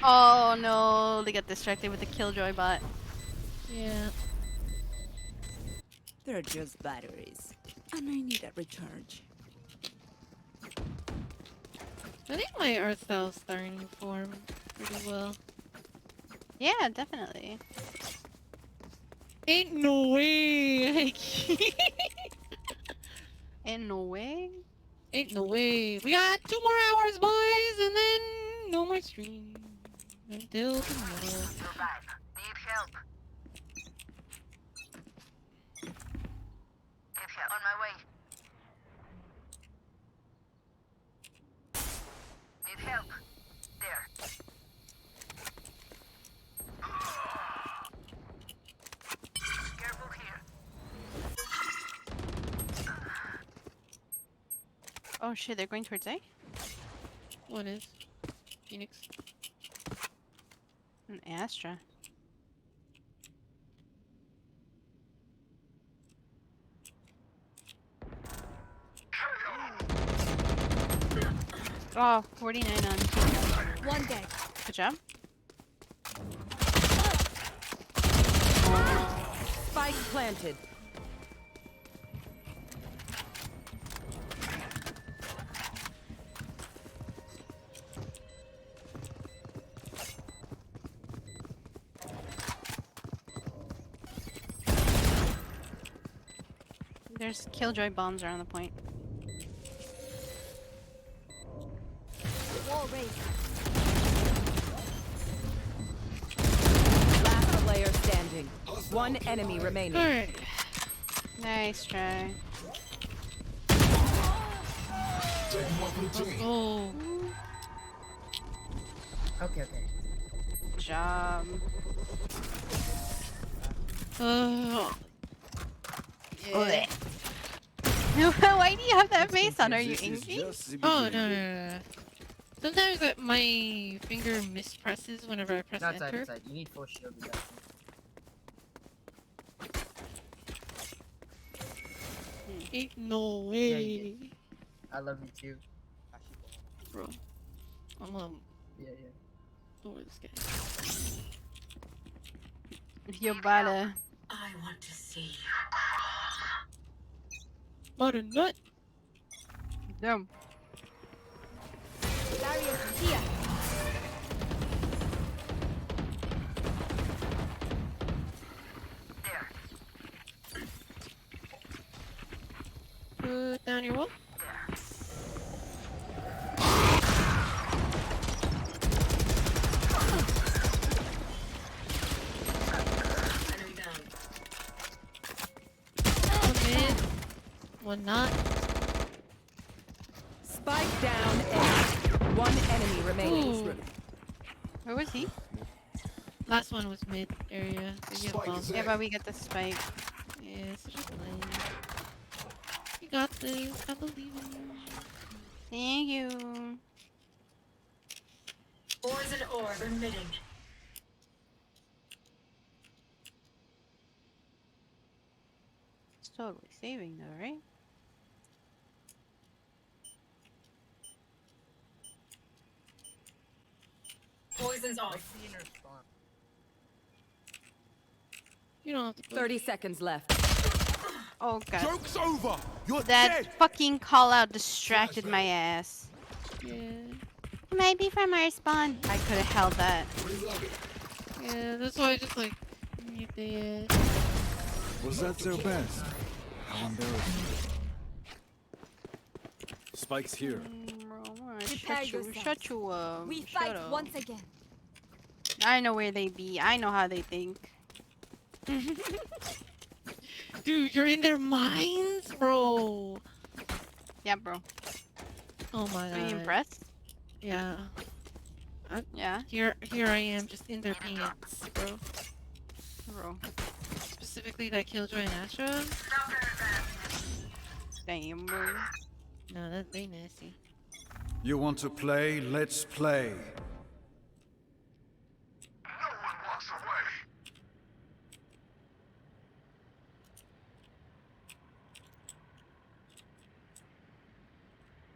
Oh no, they got distracted with the Killjoy bot. Yeah. They're just batteries. And I need a recharge. I think my art style's starting to form pretty well. Yeah, definitely. Ain't no way. In no way. Ain't no way. We got 2 more hours, boys, and then no more stream until tomorrow. Need help. On my way. Need help. There. Careful here. Oh shit, they're going towards A? What is? Phoenix. An Astra. Oh, 49 on Killjoy. One dead. Good job. Spike planted. There's Killjoy bombs around the point. Wall raised. Last player standing. One enemy remaining. Alright. Nice try. Oh. Okay. Good job. Yeah. Why do you have that face on? Are you angry? Oh, no. Sometimes my finger mispresses whenever I press No, it's enter. outside. You need full shield with that. Ain't no Yeah, way. you did. I love you too. Bro. I'm Yeah. over this guy. You're better. I want to see you. Butter nut. Damn. Darius, here. Put down your wall. One mid. One not. Spike down A. One enemy remaining. Ooh. Where was he? Last one was mid area. So you have bombs. Yeah, but we get the spike. Yeah, so just lane. You got this. I believe in you. Thank you. Poison orb emitting. It's totally saving though, right? Poison's off. You don't have to. 30 seconds left. Oh god. Joke's over. You're That dead. fucking call out distracted my ass. Yeah. It might be from our spawn. I could have held that. Yeah, that's why I just like mute the Was that their best? How embarrassing. Spike's here. Prepare Shut you up. We Shut fight up. once again. I know where they be. I know how they think. Dude, you're in their minds, bro. Yeah, bro. Oh my god. Are you impressed? Yeah. Yeah. Here I am, just in their pants, bro. Bro. Specifically that Killjoy and Astra. Damn, bro. No, that they nasty. You want to play? Let's play.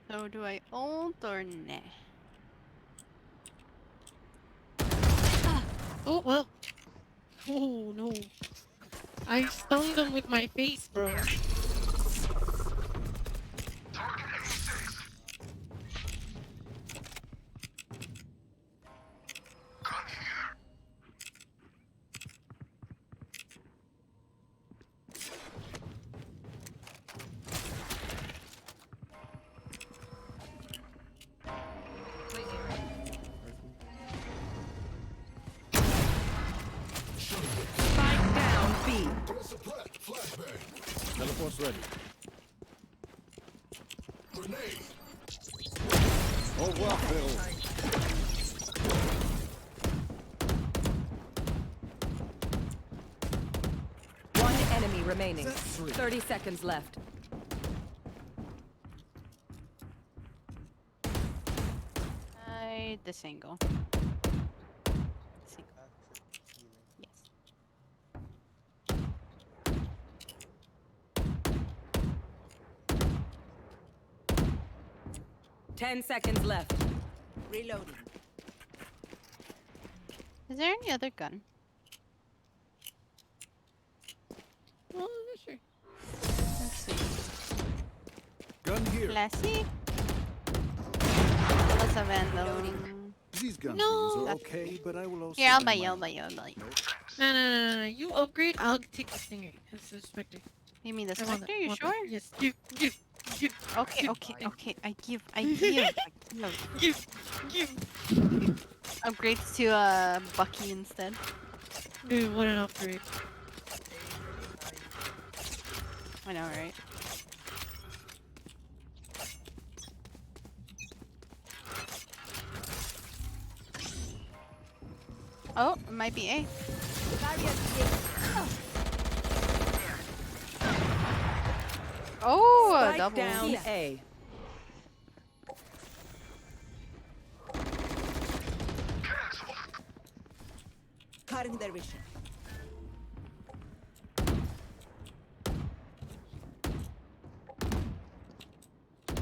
So do I ult or nah? Oh, well. Oh, no. I stunned him with my face, bro. Spike down B. Teleport's ready. Au revoir, frérot. One enemy remaining. 30 seconds left. This angle. This angle. Yes. 10 seconds left. Reloading. Is there any other gun? Oh, sure. Let's see. Gun here. Classy. What's a vandal? These gun No. things are okay, but I will also. Here, I'll bring buy you. my I'll own. buy you. I'll buy you. No. You upgrade, I'll take the stinger. That's the Spectre. You mean the I want Spectre? that, You want sure? that. Yes. Give. Okay. I give. Give. Upgrades to Bucky instead. Dude, what an upgrade. I know, right? Oh, it might be A. Oh, a Spike double. down A. Cutting their vision.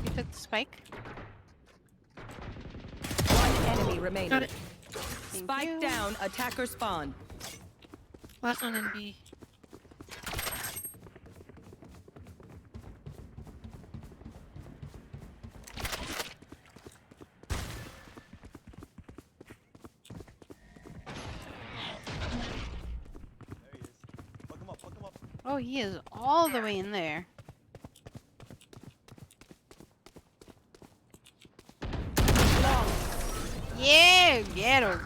You took the spike. One enemy remaining. Got it. Spike down. Attacker spawn. Last one in B. Oh, he is all the way in there. Yeah, get him.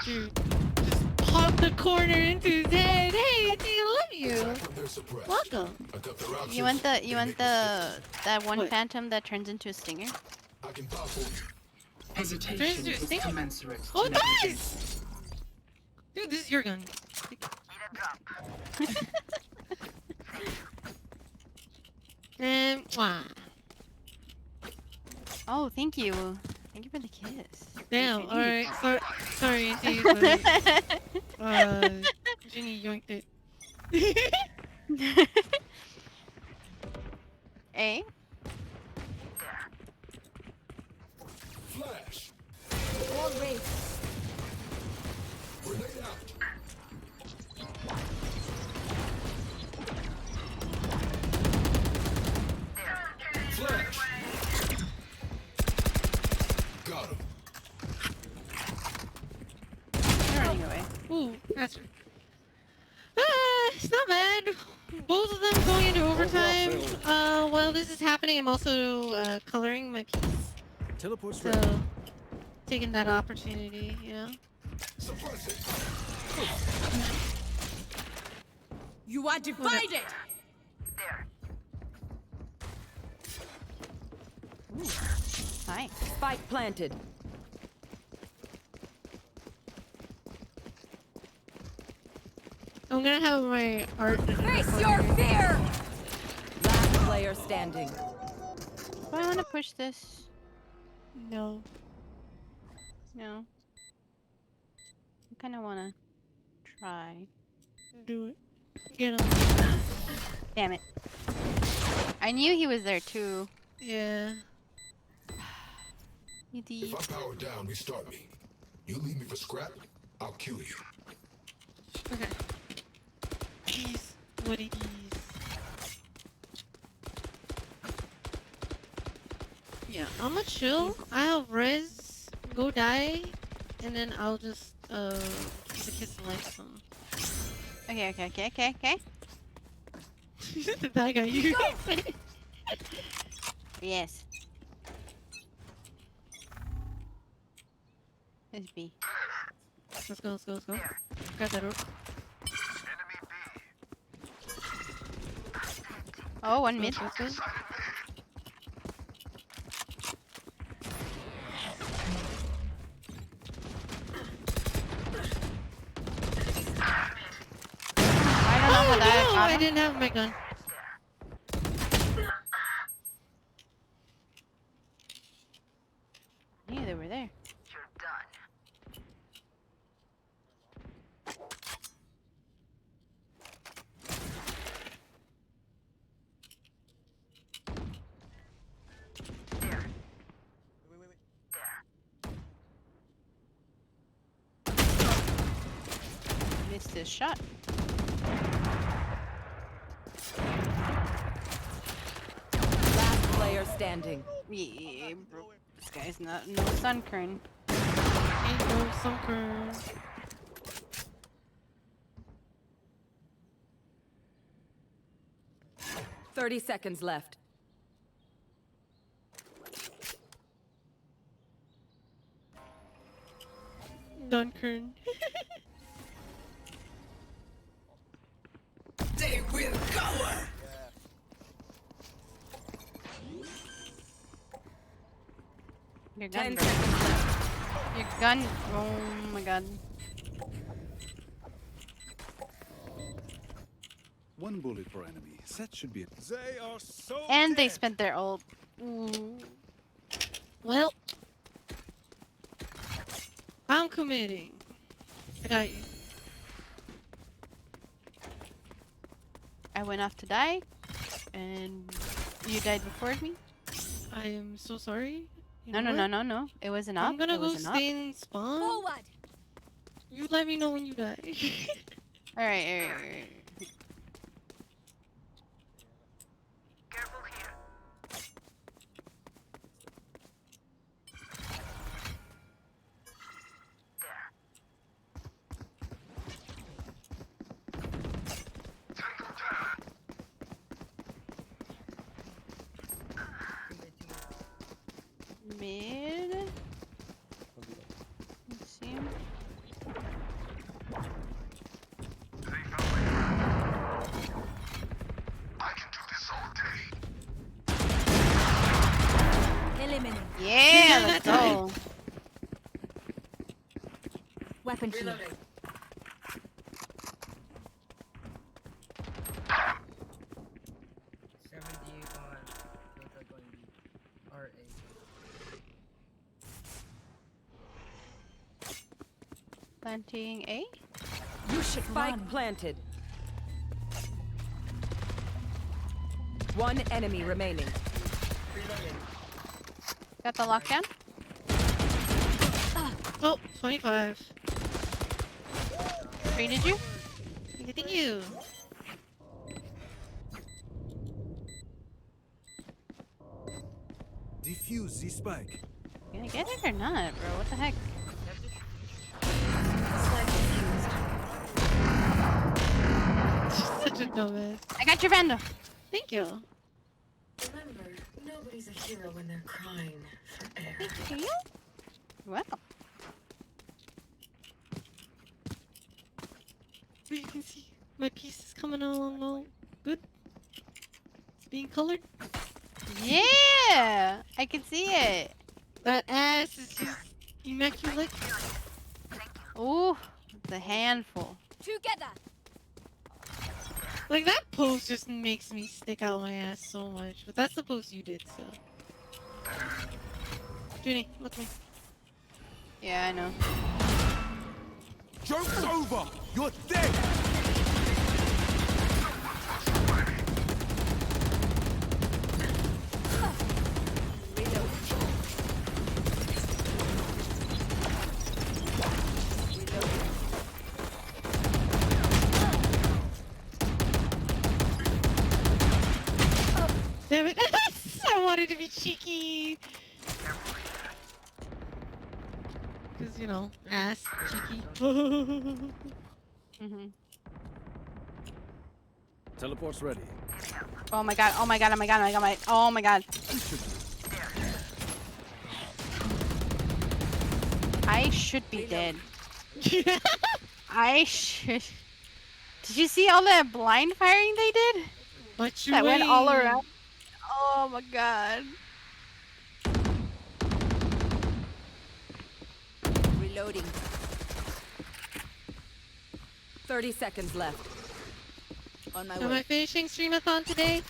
Dude, just pop the corner into his head. Hey, I love you. Welcome. You want that one phantom that turns into a stinger? Hesitation is commensurate to Oh, negligence. nice! Dude, this is your gun. And wow. Oh, thank you. Thank you for the kiss. Damn. All right. Sorry, Auntie, but Ginny yoinked it. A. Flash. Wall race. Grenade out. Flash. Got him. They're running away. Ooh, that's. It's not bad. Both of them going into overtime. While this is happening, I'm also coloring my piece. Teleport's So, ready. taking that opportunity, you know. You are divided. Hi. Spike planted. I'm gonna have my art. Face your fear. Last player standing. Do I want to push this? No. No. I kind of want to try. Do it. Get him. Damn it. I knew he was there too. Yeah. You If I power down, restart me. You leave me for scrap? I'll kill you. Okay. Please. What it is. Yeah, I'ma chill. I have res. Go die. And then I'll just, keep the kiss like some. Okay. That guy, you. Yes. It's B. Let's go. Grab that rope. Oh, one mid. Let's go. I don't know how that got I him. didn't have my gun. Yeah, they were there. Missed his shot. Last player standing. Yeah, bro. This guy's not no sunkern. Ain't no sunken. Thirty seconds left. Dunkern. They will cover. Your gun, 10 bro. seconds left. Your gun. Oh my god. One bullet per enemy. That should be it. They are so And they spent their ult. Ooh. Well. I'm committing. I got you. I went off to die, and you died before me. I am so sorry. You No. know what? No. It wasn't up. I'm gonna It go wasn't up. stay in spawn. Forward. You let me know when you die. Alright. Careful here. Mid. Let's see him. Eliminate. Yeah, let's go. Weapon here. Reloading. Planting A. You should Spike planted. One enemy remaining. Got the lockdown. Oh, 25. Rated you? Thank you. Defuse the spike. You gonna get it or not, bro? What the heck? Such a dumbass. I got your Vandal. Thank you. Remember, nobody's a hero when they're crying for air. Thank you. You're welcome. You can see my piece is coming along all good. It's being colored. Yeah, I can see it. That ass is just immaculate. Ooh, it's a handful. Together. Like that pose just makes me stick out my ass so much. But that's the pose you did, so. Junie, look me. Yeah, I know. Joke's over! You're dead! Cause you know, ass cheeky. Mm-hmm. Teleport's ready. Oh my god, oh my god, oh my god, oh my god, oh my god. I should be dead. I should. Did you see all that blind firing they did? But you that went all ain't. around. Oh my god. Reloading. 30 seconds left. On my Am way. I finishing STREAM-A-THON today?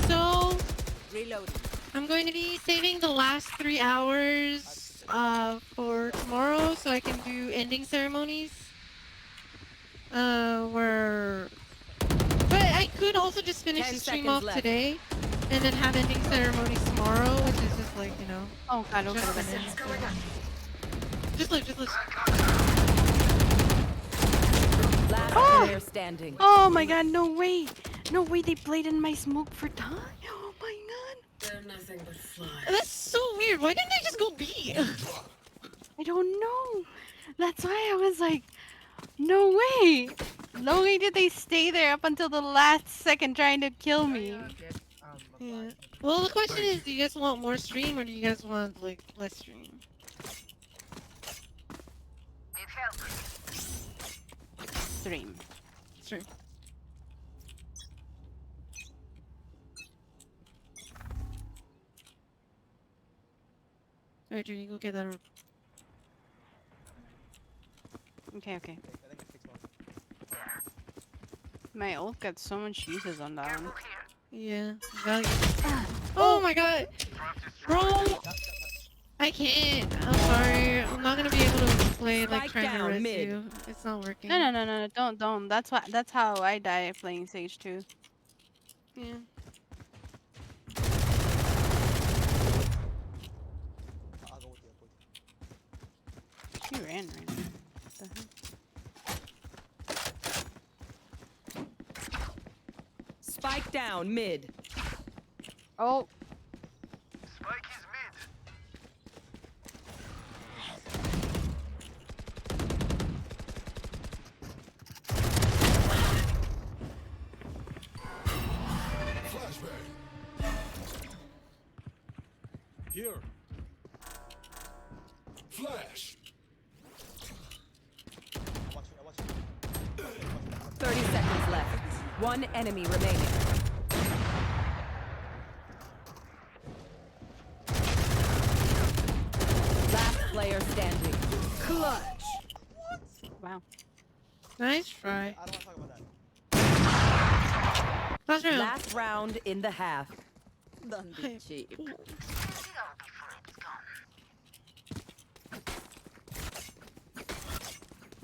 So Reloading. I'm going to be saving the last 3 hours for tomorrow so I can do ending ceremonies. But I could also just finish the stream off today and then have ending ceremonies tomorrow, which is just like, you know. Oh god, okay. Just look. Last player standing. Oh my god, no way. No way they played in my smoke for time. Oh my god. They're nothing but flies. That's so weird. Why didn't they just go B? I don't know. That's why I was like, no way. No way did they stay there up until the last second trying to kill me. Yeah. Well, the question is, do you guys want more stream or do you guys want like less stream? Stream. Stream. Alright, Judy, go get that. Okay. My ult got so much uses on that one. Yeah, value. Oh my god! Bro! I can't. I'm sorry. I'm not gonna be able to play like trying to res you. It's not working. No, don't. That's how I die playing Sage too. Yeah. She ran right now. What the heck? Spike down mid. Oh. Spike is mid. Flashbang. Here. Flash. 30 seconds left. One enemy remaining. Last player standing. Clutch. Wow. Nice try. I don't want to talk about that. Last round. Last round in the half. Don't be cheap.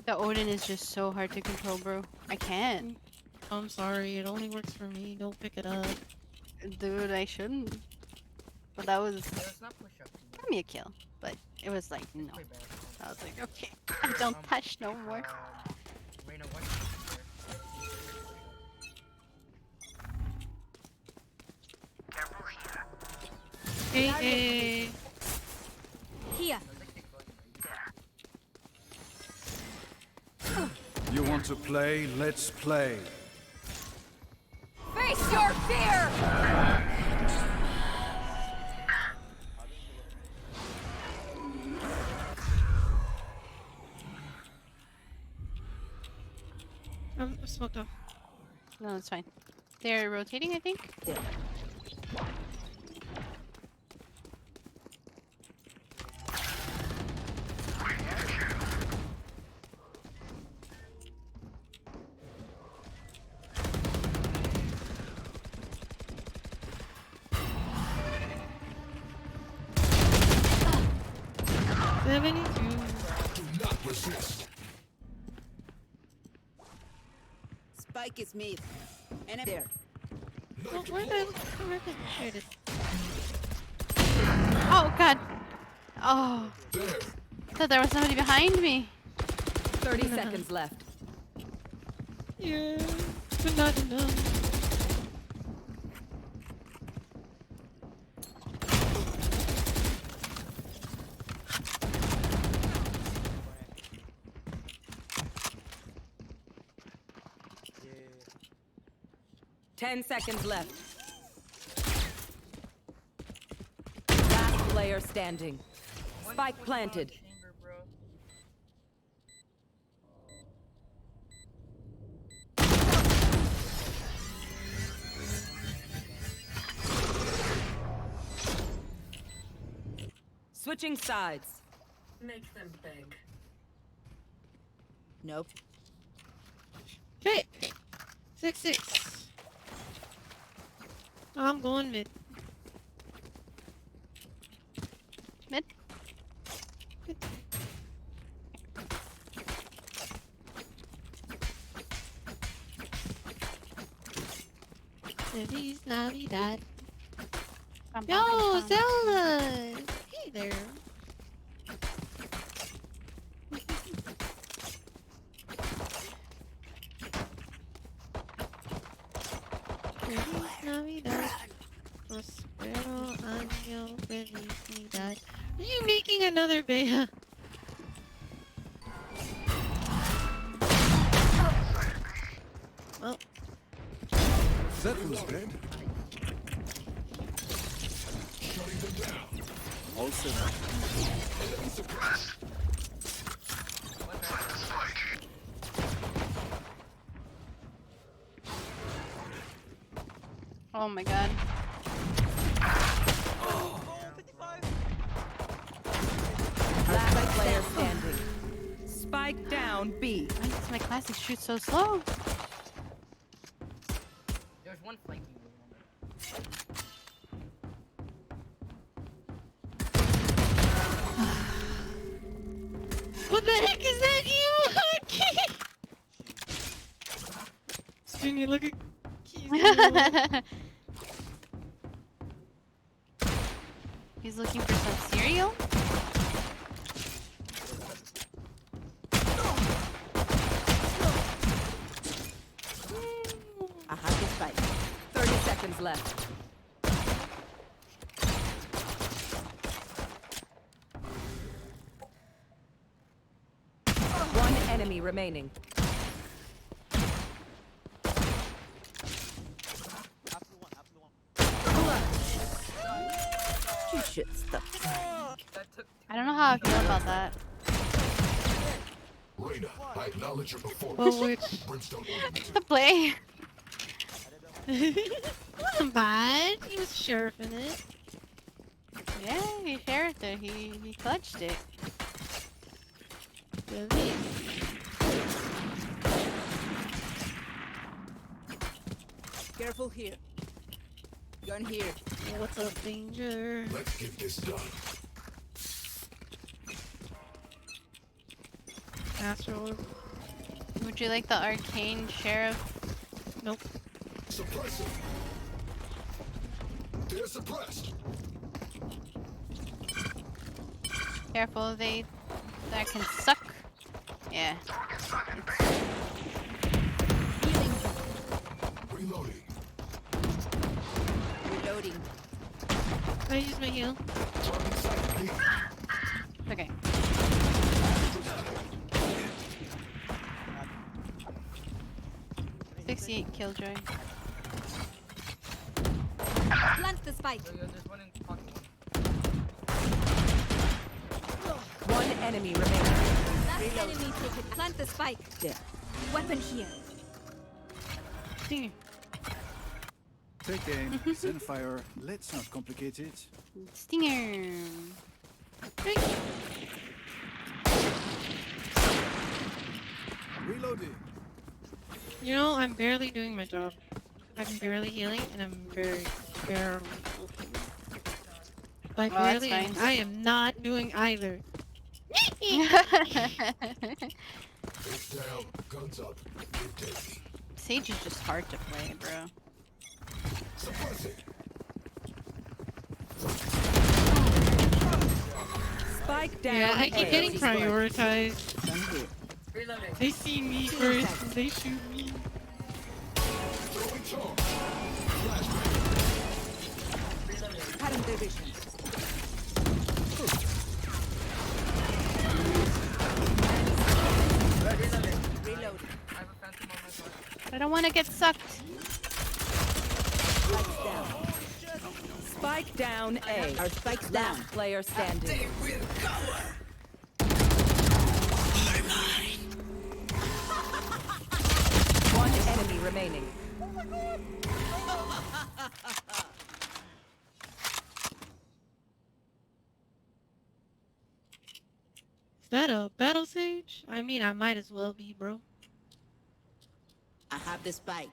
The Odin is just so hard to control, bro. I can't. I'm sorry. It only works for me. Don't pick it up. Dude, I shouldn't. But that was... Give me a kill. But it was like, no. I was like, okay. I don't touch no more. Hey. Here. You want to play? Let's play. Face your fear! I'm smoked off. No, it's fine. They're rotating, I think? Yeah. Spike is mid. And there. Oh, where the? There it is. Oh, God. Oh. I thought there was somebody behind me. 30 seconds left. Yeah, but not enough. 10 seconds left. Last player standing. Spike planted. Chamber, bro. Switching sides. Make them beg. Nope. Okay. 6-6. I'm going mid. Mid. Feliz Navidad. Bum, bum, Yo, bum, bum. Zelda! Hey there. Feliz Navidad. Prospero año felicidad. Are you making another Bea? Well, That was dead. Shutting them down. Also, Enemy suppressed. Plant the spike. Oh my god. Last player standing. Spike down B. Why does my classic shoot so slow? There's one flanking me. what the heck is that, you? Junior, look at He's looking for some cereal? I have the spike. 30 seconds left. One enemy remaining. You should stop trying. I don't know how I feel about that. Reyna, I acknowledge your performance. Well, which... Brimstone The play. wasn't bad. He was sheriffing it. Yeah, he sheriffed it. He clutched it. Really? Careful here. Gun here. What's up, danger? Let's get this done. Astro. Would you like the arcane sheriff? Nope. Suppressive. They're suppressed. Careful, that can suck. Yeah. Reloading. Reloading. I use my heal. Okay. $68 killjoy. Plant the spike. There's one in pocket. One enemy remaining. Last enemy taken. Plant the spike. There. Weapon here. Stinger. take aim, Zenfire. Let's not complicate it. Stinger. Reloading. You know, I'm barely doing my job. I'm barely healing, and I'm barely ulting. By Oh, that's barely, fine. I am not doing either. Face down, guns up, mid-taking. Sage is just hard to play, bro. Suppress it. Spike down. Yeah, I keep getting prioritized. Reloading. They see me first, and they shoot me. Throwing charge. Cutting their vision. Reloading. I have a phantom on my side. I don't want to get sucked. Spike down A. Our spike's Last down. player standing. They will cover. One enemy remaining. Is that a battle sage? I mean, I might as well be, bro. I have the spike.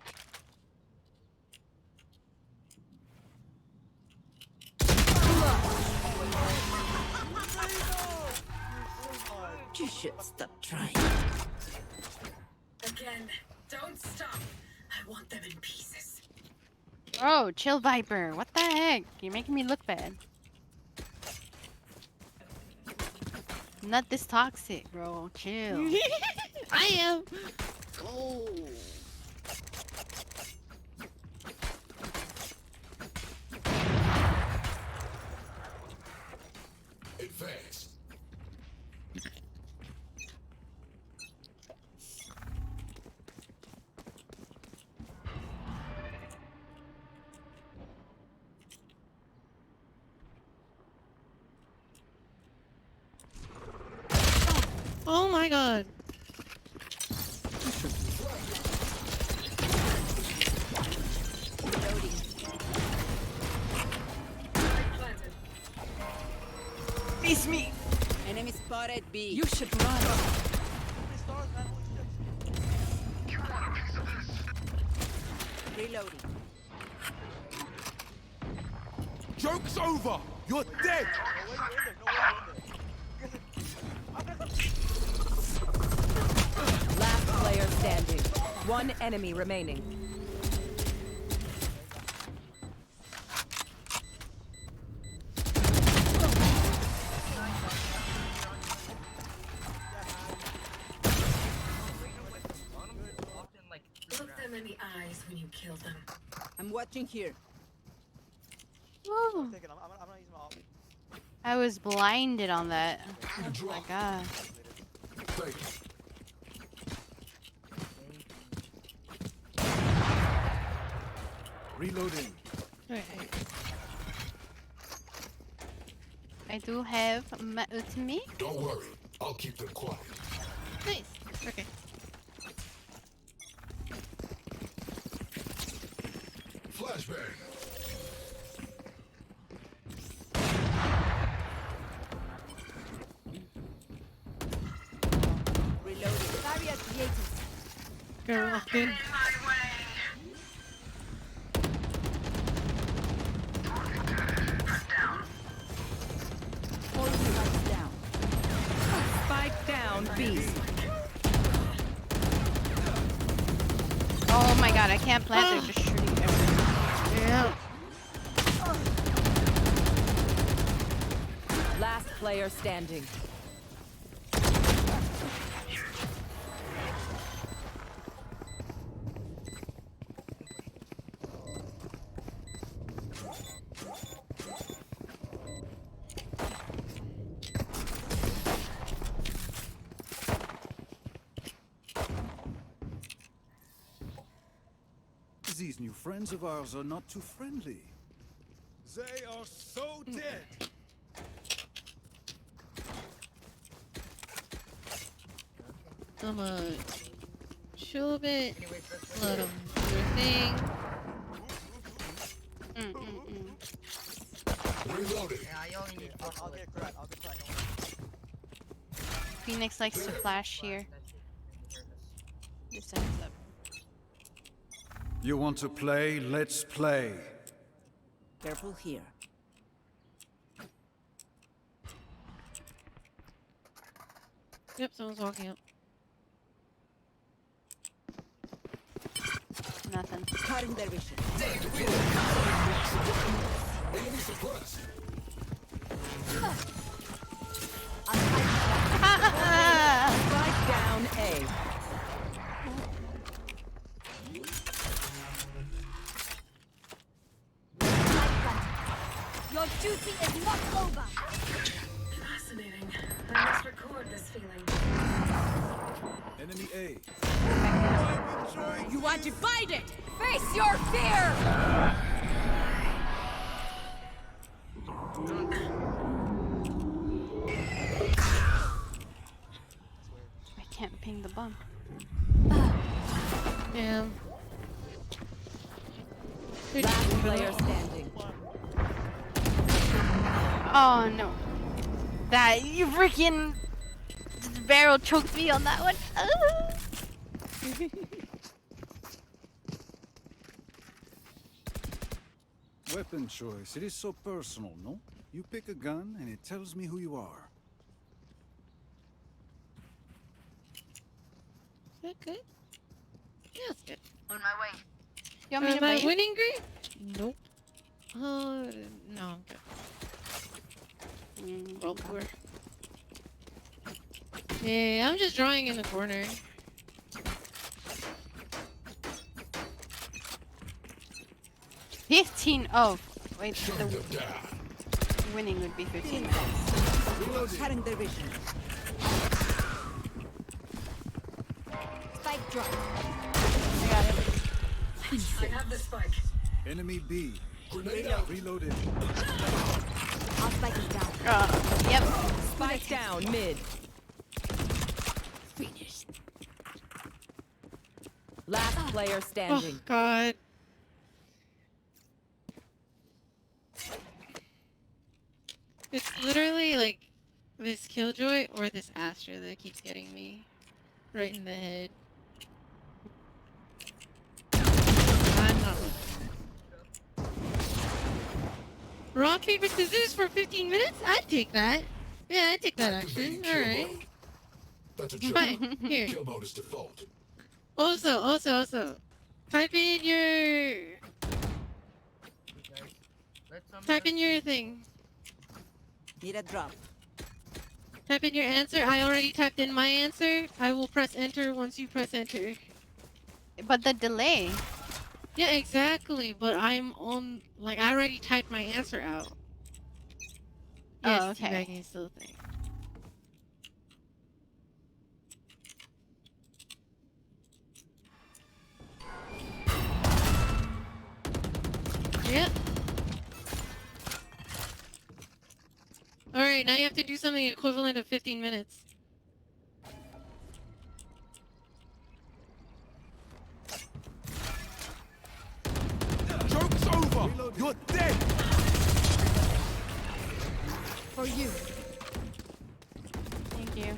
You should stop trying. Again, don't stop. I want them in pieces. Oh, chill, Viper. What the heck? You're making me look bad. I'm not this toxic, bro. Chill. I am. Oh. Advance. Oh my god. Face me. Enemy spotted B. You should run. Reloading. Joke's over! You're dead! Last player standing. One enemy remaining. Look them in the eyes when you kill them. I'm watching here. Woo. I was blinded on that. Oh my god. Reloading. I do have my ultimate. Don't worry, I'll keep them quiet. Nice. Okay. Flashbang. Reloading. Barrier created. Go often. Down. Spike down B. Oh my god, I can't plant. They're just shooting everywhere. Yeah. Last player standing. These new friends of ours are not too friendly. They are so dead! I'ma chill a bit. Let them do their thing. Reloading. Yeah, you only need I'll get cracked. Phoenix likes to flash here. Just ends up. You want to play? Let's play. Careful here. Yep, someone's walking up. Nothing. Cutting their vision. Enemy suppressed. Spike down A. Your duty is not over. Fascinating. I must record this feeling. Enemy A. You want to fight it? Face your fear! I can't ping the bomb. Damn. Last player standing. Oh no. That you freaking barrel choked me on that one. Weapon choice. It is so personal, no? You pick a gun and it tells me who you are. Is that good? Yeah, it's good. On my way. You want me to Am I bite? winning grade? Nope. No, I'm good. Well, poor. Yeah, I'm just drawing in the corner. Oh, wait. The winning would be 15 minutes. Cutting their vision. Spike drop. I got it. I have the spike. Enemy B. Reloaded. Our spike is down. Yep. Spike down mid. Finished. Last player standing. Oh, God. It's literally like this Killjoy or this Astra that keeps getting me right in the head. I'm not looking. Rock, paper, scissors for 15 minutes? I'd take that. Yeah, I'd take that action. Alright. That's a joke. Fine. Here. Kill mode is default. Also. Type in your... Type in your thing. Need a drop. Type in your answer. I already typed in my answer. I will press enter once you press enter. But the delay. Yeah, exactly. But I'm on... Like, I already typed my answer out. Yes, Oh, okay. teabagging is still a thing. Yep. Alright, now you have to do something equivalent of 15 minutes. Joke's over! You're dead! For you. Thank you.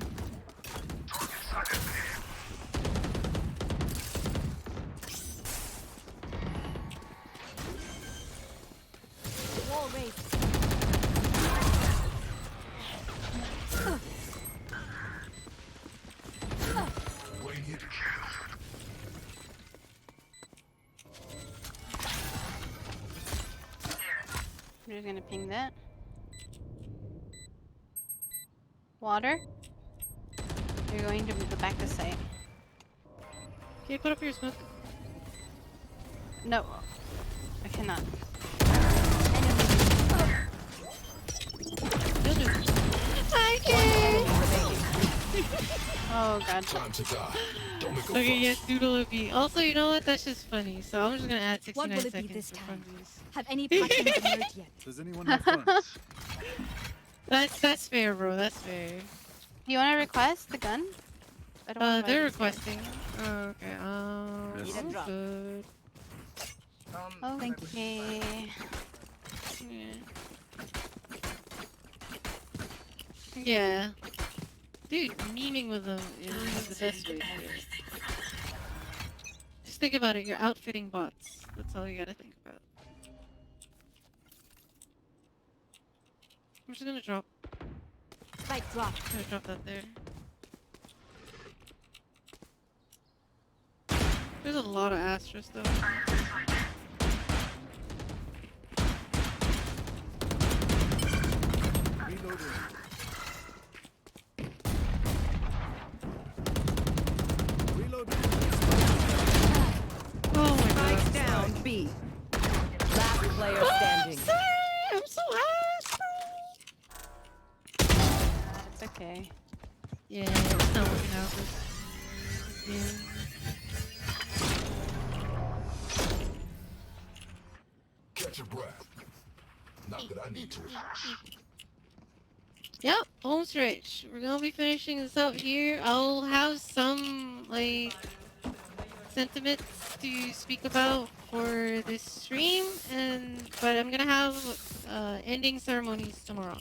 Wall raised. I'm just gonna ping that. Water. You're going to go back to site. Can you put up your smoke? No. I cannot. Oh god. Time to die. Don't make a Okay, fuss. yes, doodle a bee. Also, you know what? That's just funny. So I'm just gonna add 69 What will it be seconds this for time? funsies. Have any passions emerged yet? Does anyone have guns? That's fair, bro. That's fair. Do you want to request the gun? I don't wanna buy They're this gun. requesting. Oh, okay. Need a drop. Good. Okay. Yeah. Dude, memeing with them is the best way to do it. Just think about it. You're outfitting bots. That's all you gotta think about. I'm just gonna drop. Spike drop. I'm gonna drop that there. There's a lot of Astras though. Reloading. Reloading. Oh my god. Spike down B. Last player standing. I'm so ass. It's okay. Yeah, it's not working out. Yeah. Catch your breath. Not that I need to. Yep, home stretch. We're gonna be finishing this up here. I'll have some like sentiments to speak about for this stream, but I'm gonna have ending ceremonies tomorrow.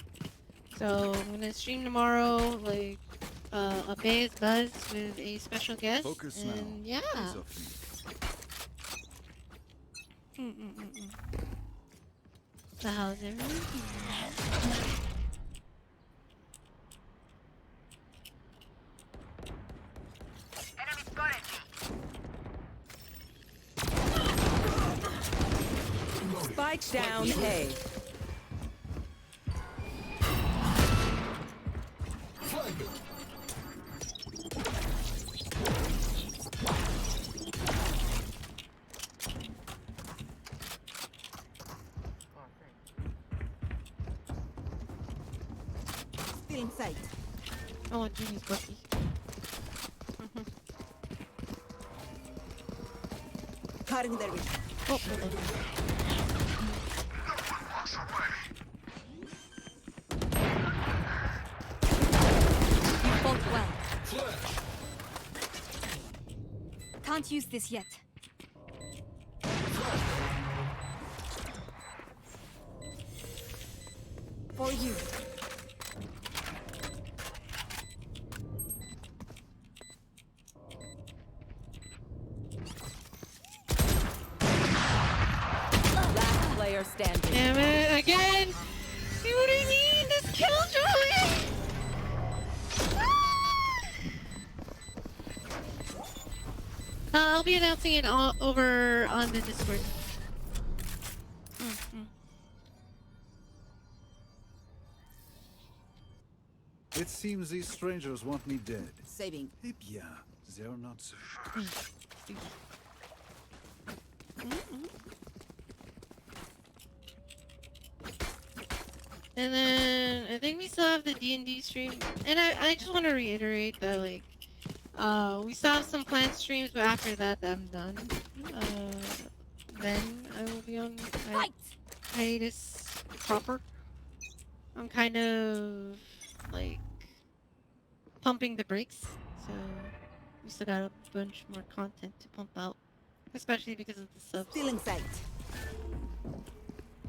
So I'm gonna stream tomorrow, like a Buzz with a special guest. Focus and now. Yeah. Eyes off me. So how's everyone? Enemy spotted. Spike down A. Still in sight. Oh, Jimmy's lucky. Cutting their vision. Oh, hold on. You fought well. Can't use this yet. For you. Last player standing. Damn it, again! See what I mean? This killjoy! I'll be announcing it over on the Discord. It seems these strangers want me dead. Saving. Eh bien, they're not so. And then I think we still have the D&D stream. And I just want to reiterate that like we still have some planned streams, but after that I'm done. Then I will be on hiatus proper. I'm kind of like pumping the brakes, so we still got a bunch more content to pump out, especially because of the subs. Still in sight.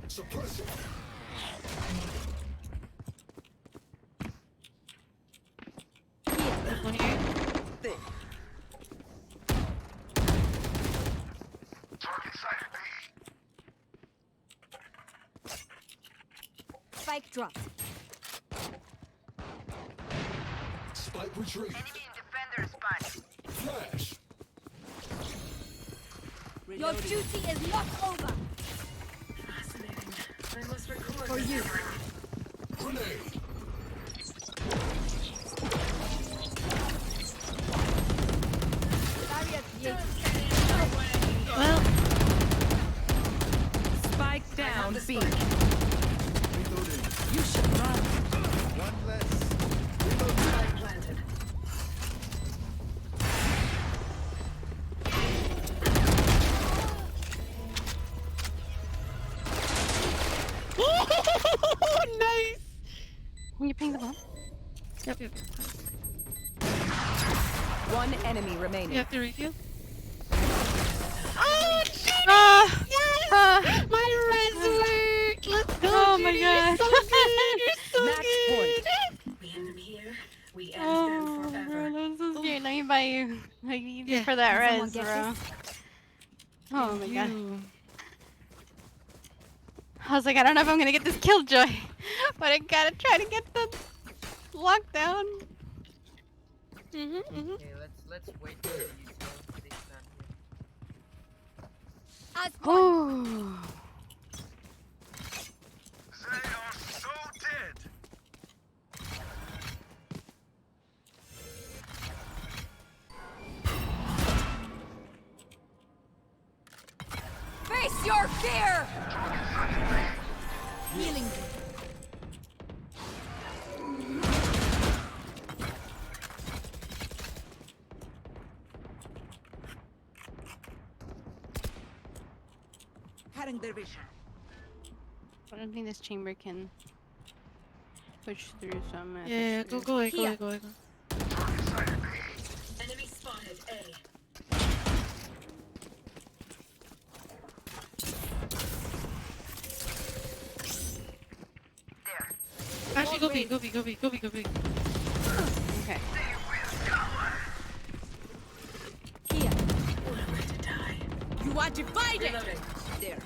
Suppressing. There's one here. Target sighted B. Spike dropped. Spike retrieved. Enemy in defender spot. Flash. Your duty is not over. Fascinating. I must record For this you. Grenade. Well, Spike down B. Reloading. You should run. One less. Spike planted. nice! Can you ping the bomb? Yep. One enemy You remaining. have to refuel? Oh, Judy! Yes! My res work! Let's go, Oh Judy! my You're god. so good! You're so Match good! We end them here. We end Oh, them bro, forever. I'm so scared. Let me buy you. Like, Yeah. for that Can someone res, get bro. Oh my god. You. I was like, I don't know if I'm gonna get this killjoy, but I gotta try to get the lockdown. Okay, let's wait for the utility done here. As one. Oh. They are so dead. Face your fear. Healing. Cutting their vision. I don't think this chamber can push through, so I'm gonna Yeah, push go, through. go. Enemy spotted A. Actually, go B. Okay. You are divided! Reloading. There.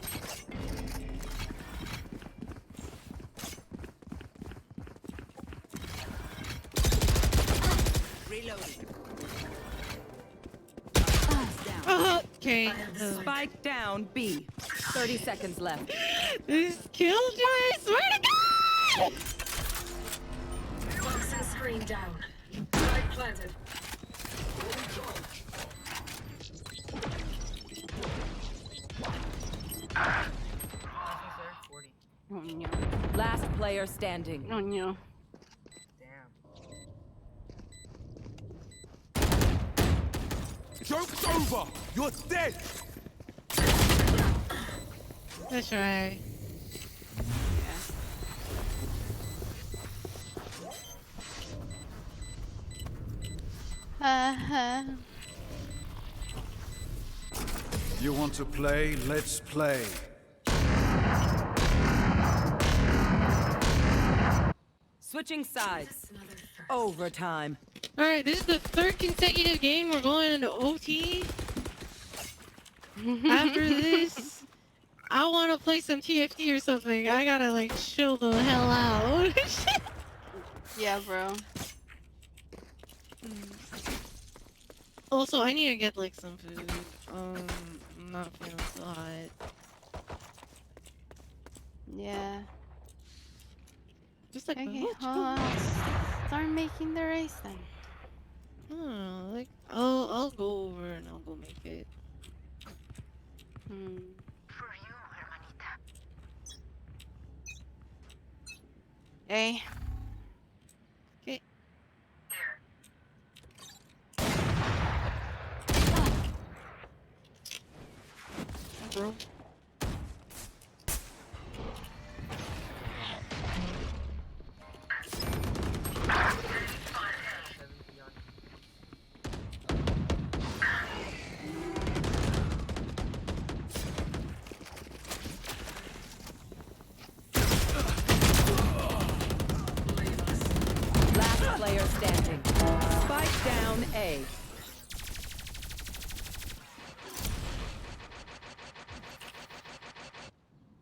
Reloading. Okay. Spike down B. 30 seconds left. This killed you, I swear to God! Toxin screen down. Spike planted. Oh no. Last player standing. Oh no. Damn. Joke's over! You're dead! That's right. You want to play? Let's play. Switching sides. Overtime. Alright, this is the third consecutive game we're going into OT. After this, I want to play some TFT or something. I gotta like chill the hell out. Yeah, bro. Also, I need to get like some food. I'm not feeling so hot. Yeah. Just like okay, well, start making the race then. I don't know, like I'll go over and I'll go make it. Hey. Okay. Bro. Last player standing. Spike down A.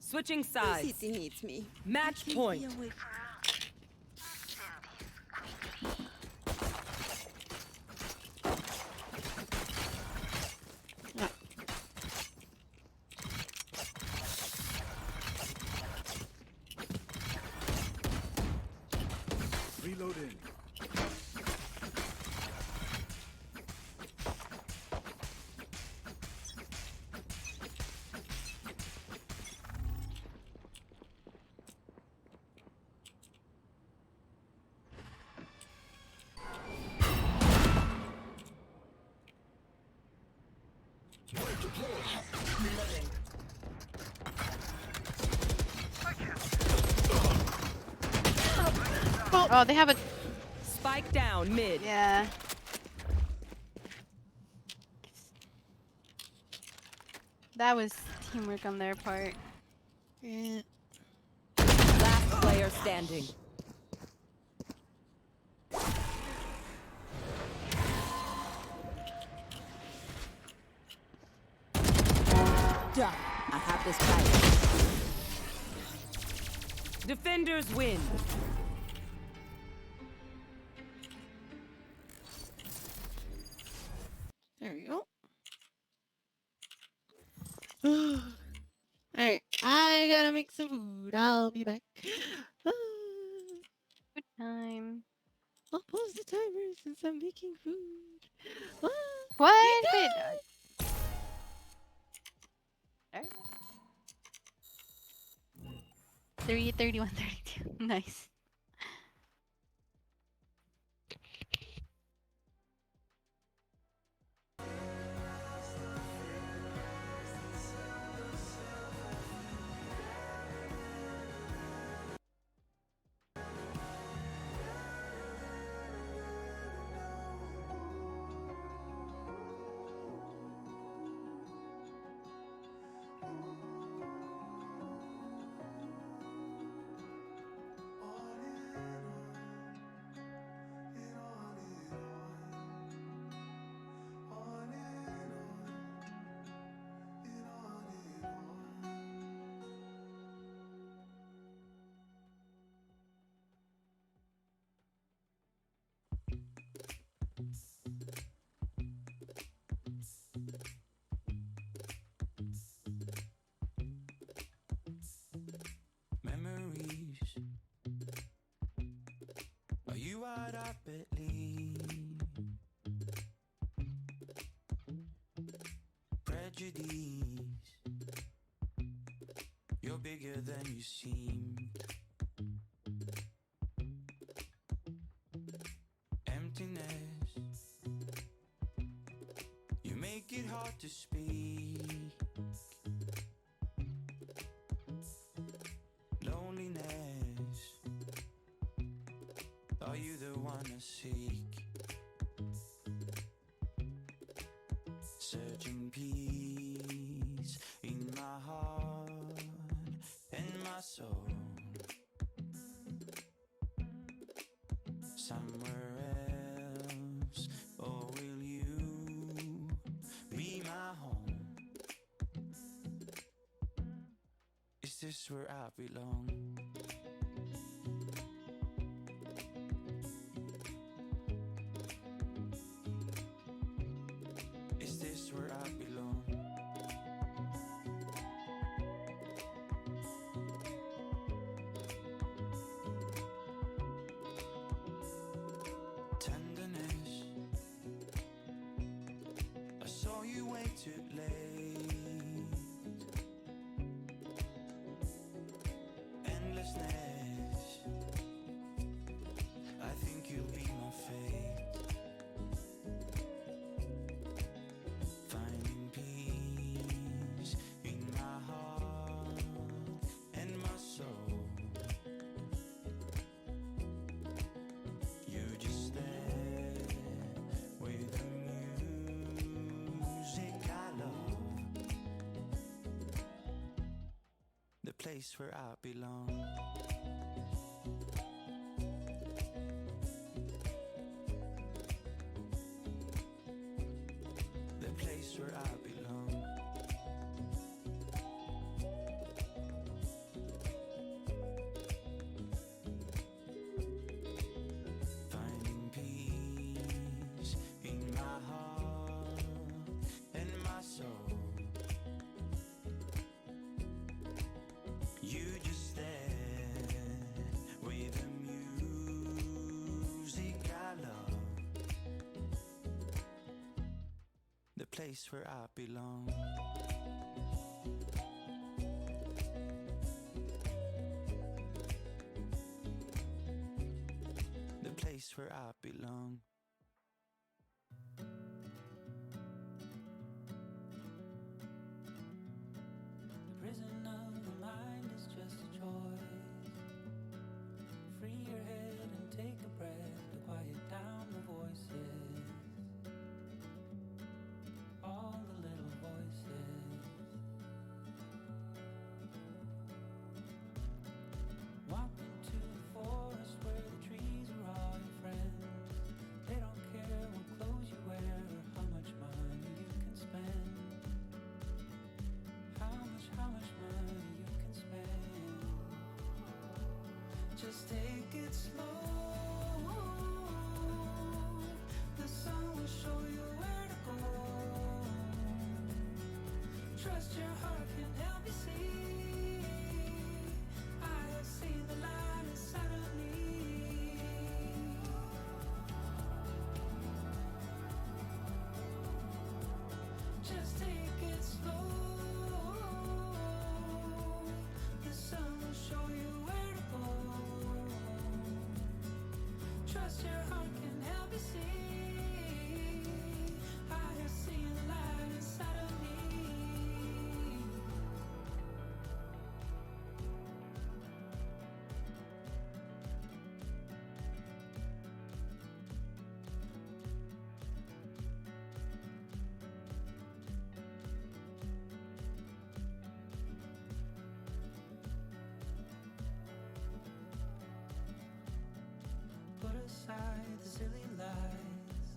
Switching sides. City needs me. Match point. Reloading. Reloading. Oh, they have a Spike down mid. Yeah. That was teamwork on their part. Yeah. Last player standing. Done. I have this fight. Defenders win. There we go. Alright, I gotta make some food. I'll be back. Good time. I'll pause the timer since I'm making food. What? Wait, 3:31, 32. Nice. what I believe. Prejudice, you're bigger than you seem. Emptiness, you make it hard to speak. Loneliness, are you the one I seek? Searching peace in my heart and my soul. Somewhere else, or will you be my home? Is this where I belong? Is this where I belong? Tenderness, I saw you way too late. Endlessness, I think you'll be my fate. Finding peace in my heart and my soul. You're just there with the music I love. The place where I belong. The place where I belong. Finding peace in my heart and my soul. You just there with the music I love. The place where I belong. The place where I belong. The prison of the mind is just a choice. Free your head and take a breath to quiet down the voices. All the little voices. Walk into the forest where the trees are all your friends. They don't care what clothes you wear or how much money you can spend. How much money you can spend. Just take it slow. The sun will show you where to go. Trust your heart can help you see. I have seen the light inside of me. Just take it slow. The sun will show you where to go. Trust your heart can help you see. I have seen the light inside of me. Put aside the silly lies.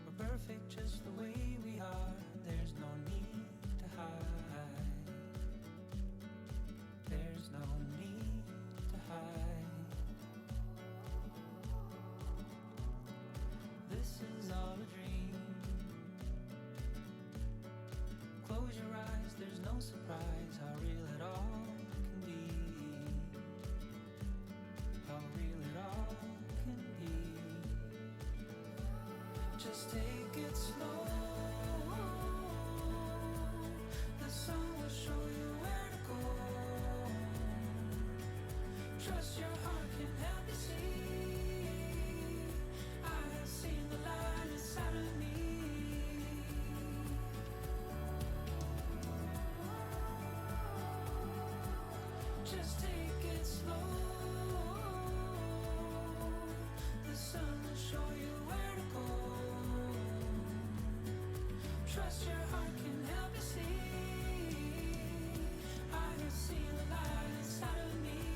We're perfect just the way we are. There's no need to hide. There's no need to hide. This is all a dream. Close your eyes, there's no surprise how real it all can be. How real it all Just take it slow. The sun will show you where to go. Trust your heart can help you see. I have seen the light inside of me. Just take it slow. The sun will show you where to go. Trust your heart can help you see. I have seen the light inside of me.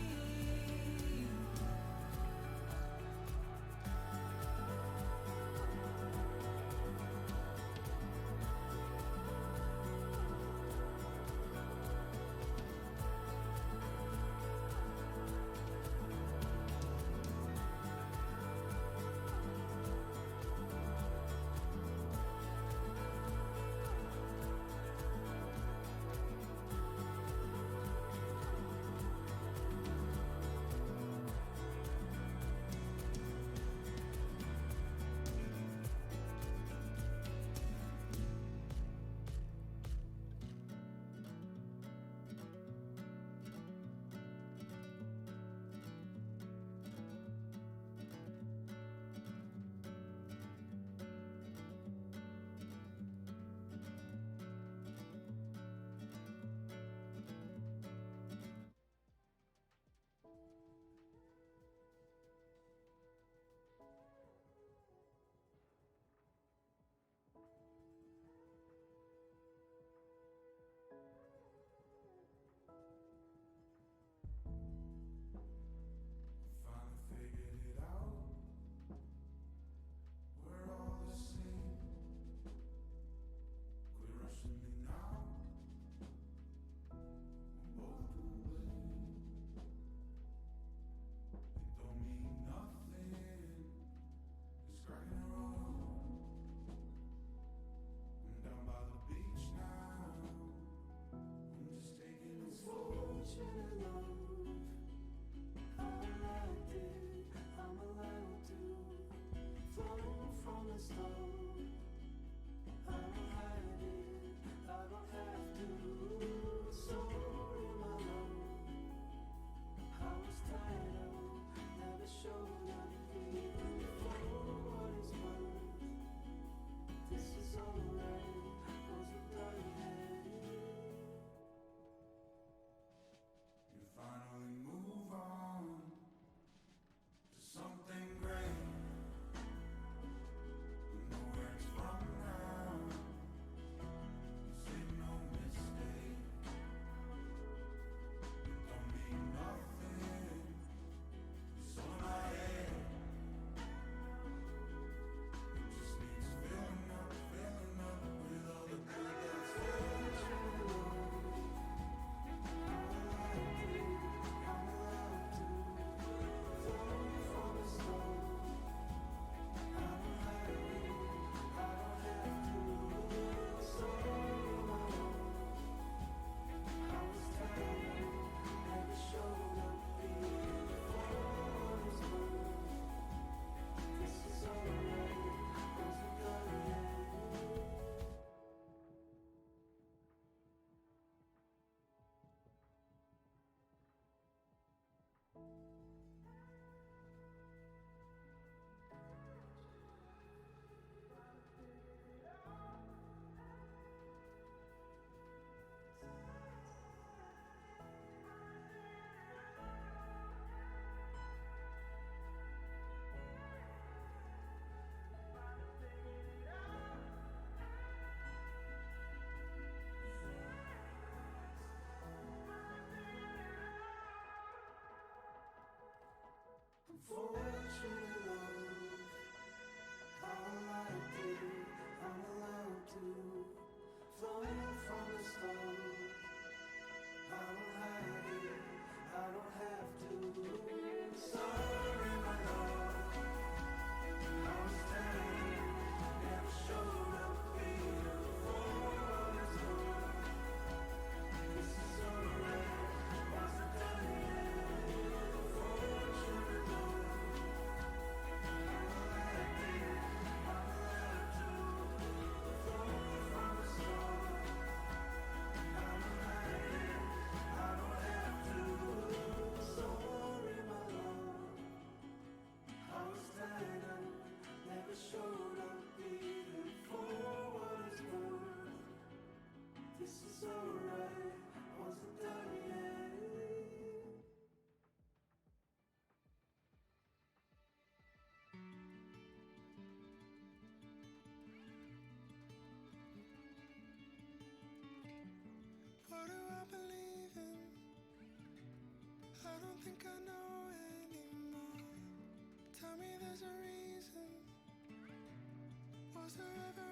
Was there ever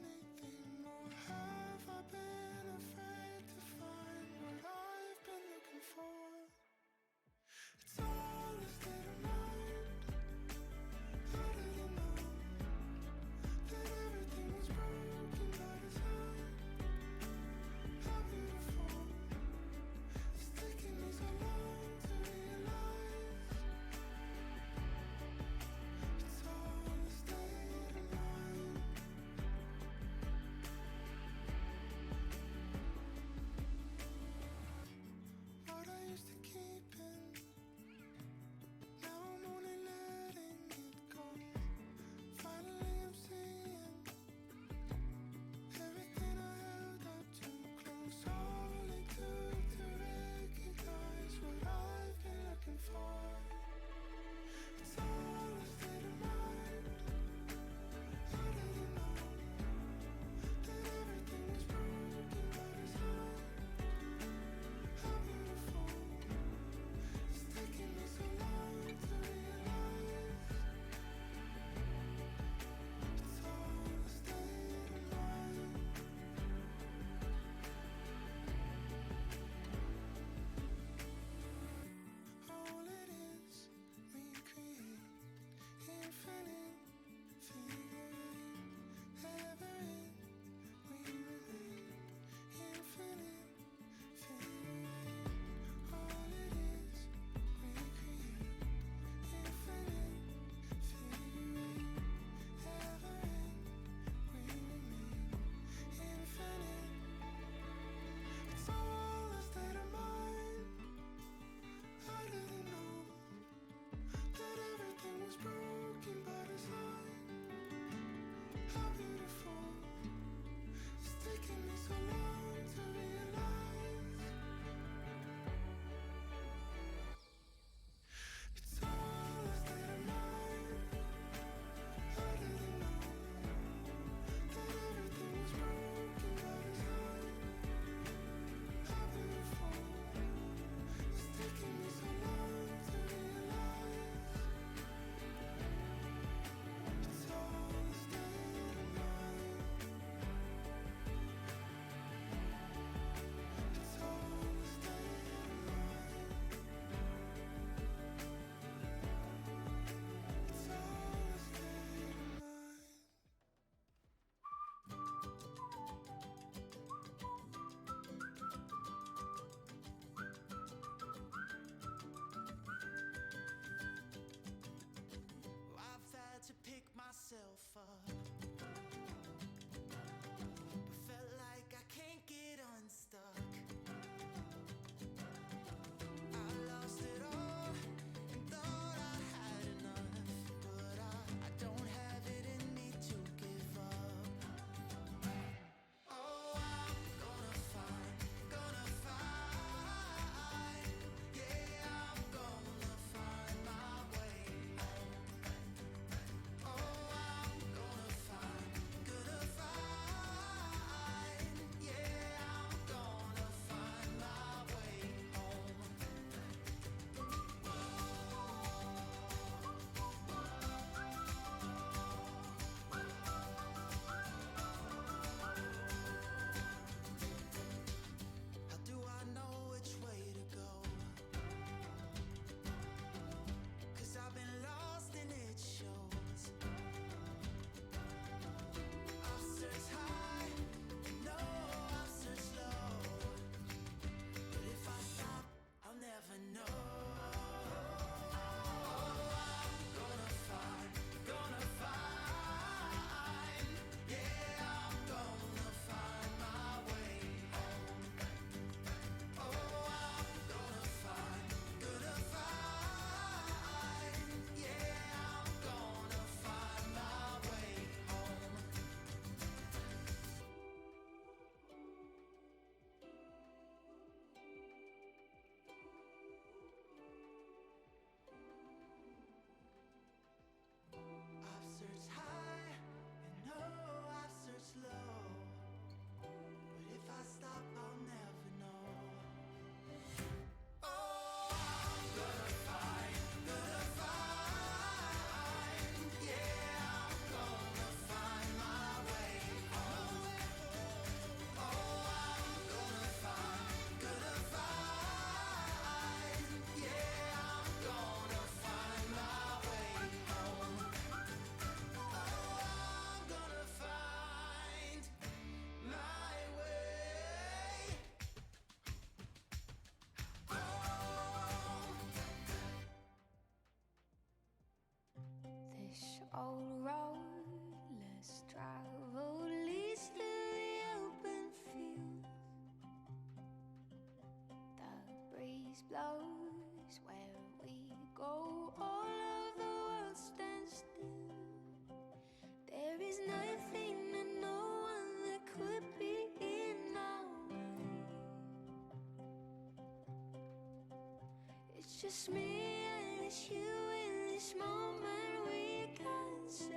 anything more? Have I been afraid to find what I've been looking for? It's all a state of mind. How did I know that everything was broken by design? How beautiful. It's taking me so long to realize. It's all a state of mind. What I used to keep in old road less traveled leads to the open field. The breeze blows where we go, all of the world stands still. There is nothing and no one that could be in our way. It's just me and it's you in this moment we can't save.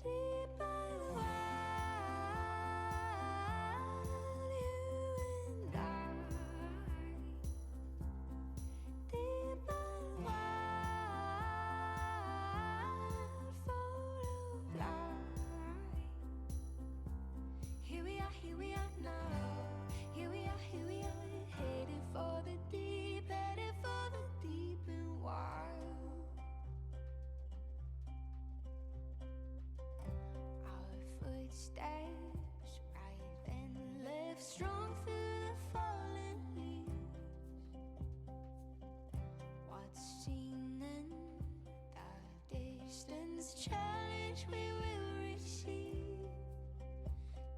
Deep and wide, you and I. Deep and wide, full of light. Here we are now. Here we are, headed for the deep and wild. Our footsteps right and left, strong through the fallen leaves. What's seen in the distance, challenge we will receive.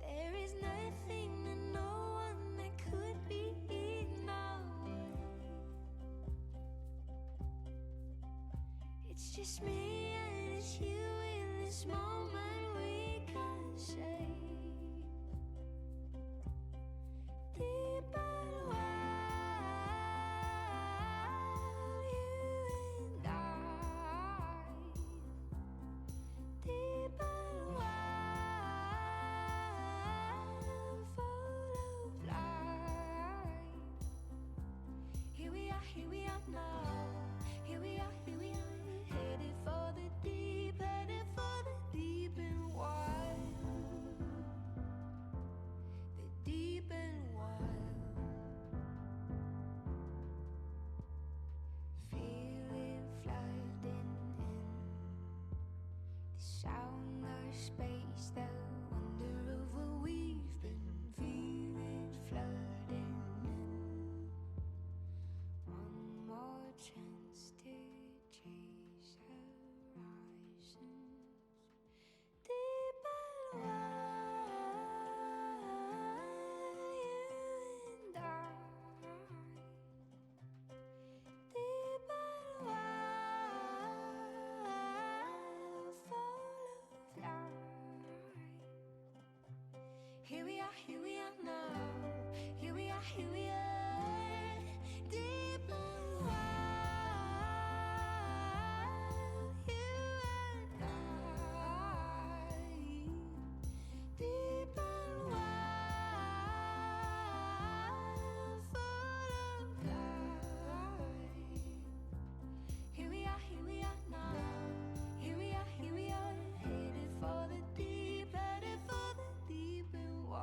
There is nothing and no one that could be in our way. It's just me and it's you in this moment we can't save. Deep and wide, you and I. Deep and wide, full of light. Here we are now. Here we are, headed for the deep and wild. The deep and wild. Feel it flooding in. The sound of space, the wonder of what we've been. Feel it flooding in. One more chance to chase horizons. Deep and wide, you and I. Deep and wide, full of light. Here we are now. Here we are, deep and wide. You and I. Deep and wide, full of light. Here we are now. Here we are, headed for the deep and wild.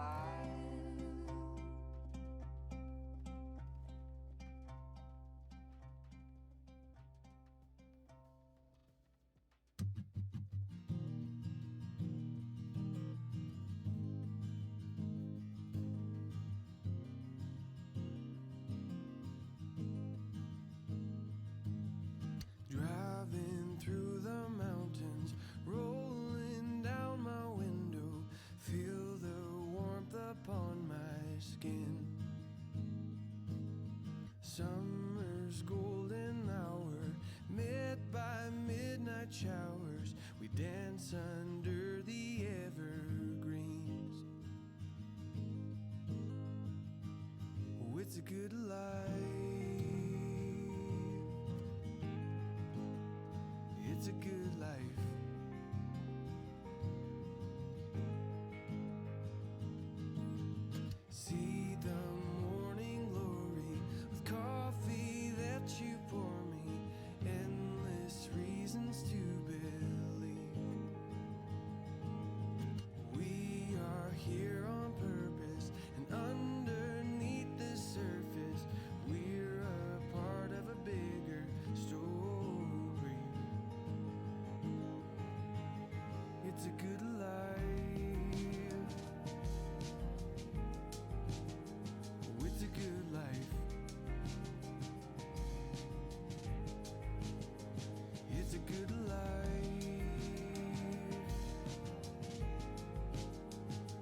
Driving through the mountains, rolling down my window, feel the warmth upon my skin. Summer's golden hour, met by midnight showers, we dance under the evergreens. Oh, it's a good life. It's a good life. See the morning glory with coffee that you pour me, endless reasons to believe. We are here on purpose, and underneath the surface, we're a part of a bigger story. It's a good life.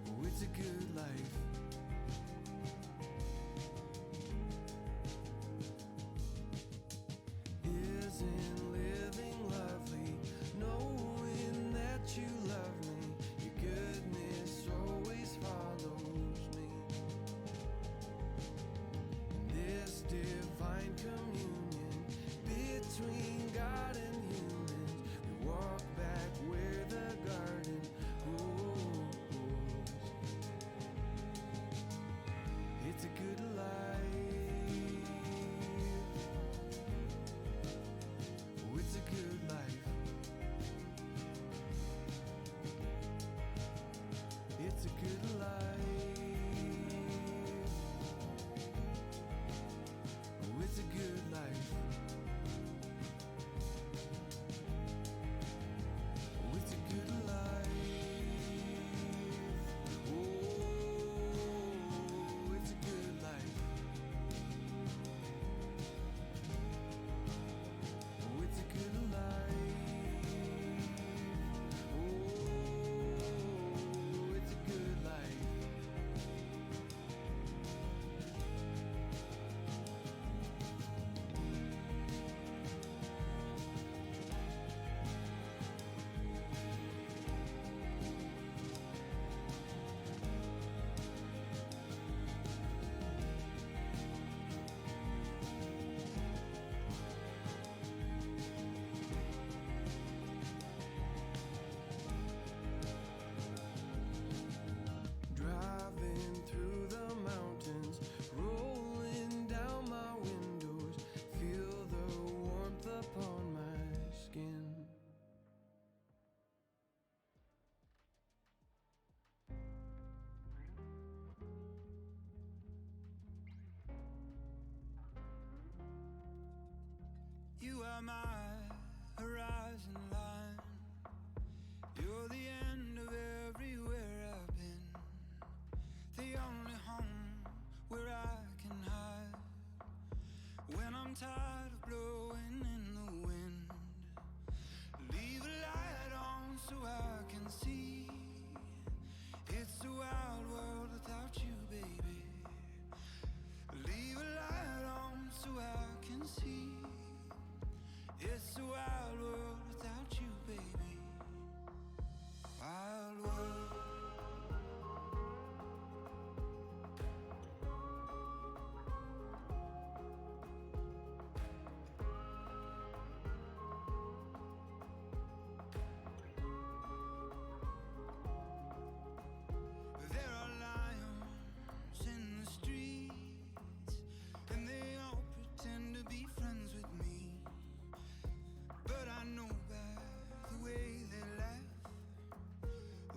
Oh, it's a good life. Isn't living lovely, knowing that you love me? Your goodness always follows me. This divine communion between God and humans, we walk back where the garden grows. It's a good life. Oh, it's a good life. It's a good life. Oh, it's a good life. Oh, it's a good life. Oh, it's a good life. Oh, it's a good life. Oh, it's a good life. Driving through the mountains, rolling down my windows, feel the warmth upon my skin. You are my horizon line. You're the end of everywhere I've been. The only home where I can hide when I'm tired of blowing in the wind. Leave a light on so I can see. It's a wild world without you, baby. Leave a light on so I can see. It's a wild world without you, baby. Wild world. There are lions in the streets, and they all pretend to be friends with me. But I know by the way they laugh,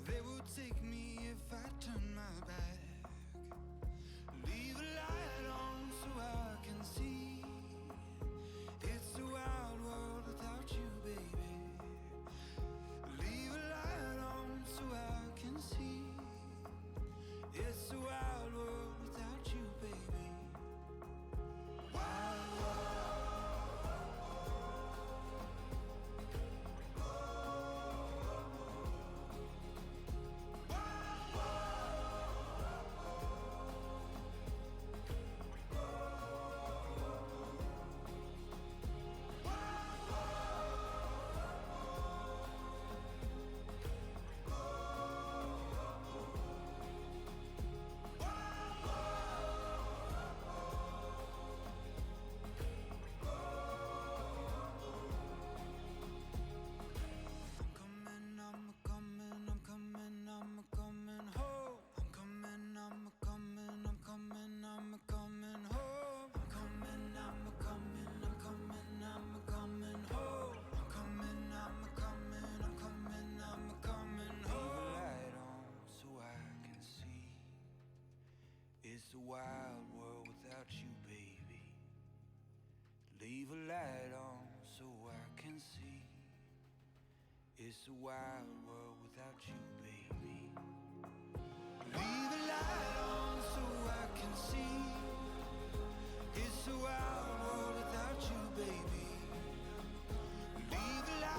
they will take me if I turn my back. Leave a light on so I can see. It's a wild world without you, baby. Leave a light on so I can see. It's a wild world without you, baby. Wild It's a wild world without you, baby. Leave a light on so I can see. It's a wild world without you, baby. Leave a light on so I can see. It's a wild world without you, baby. Leave a light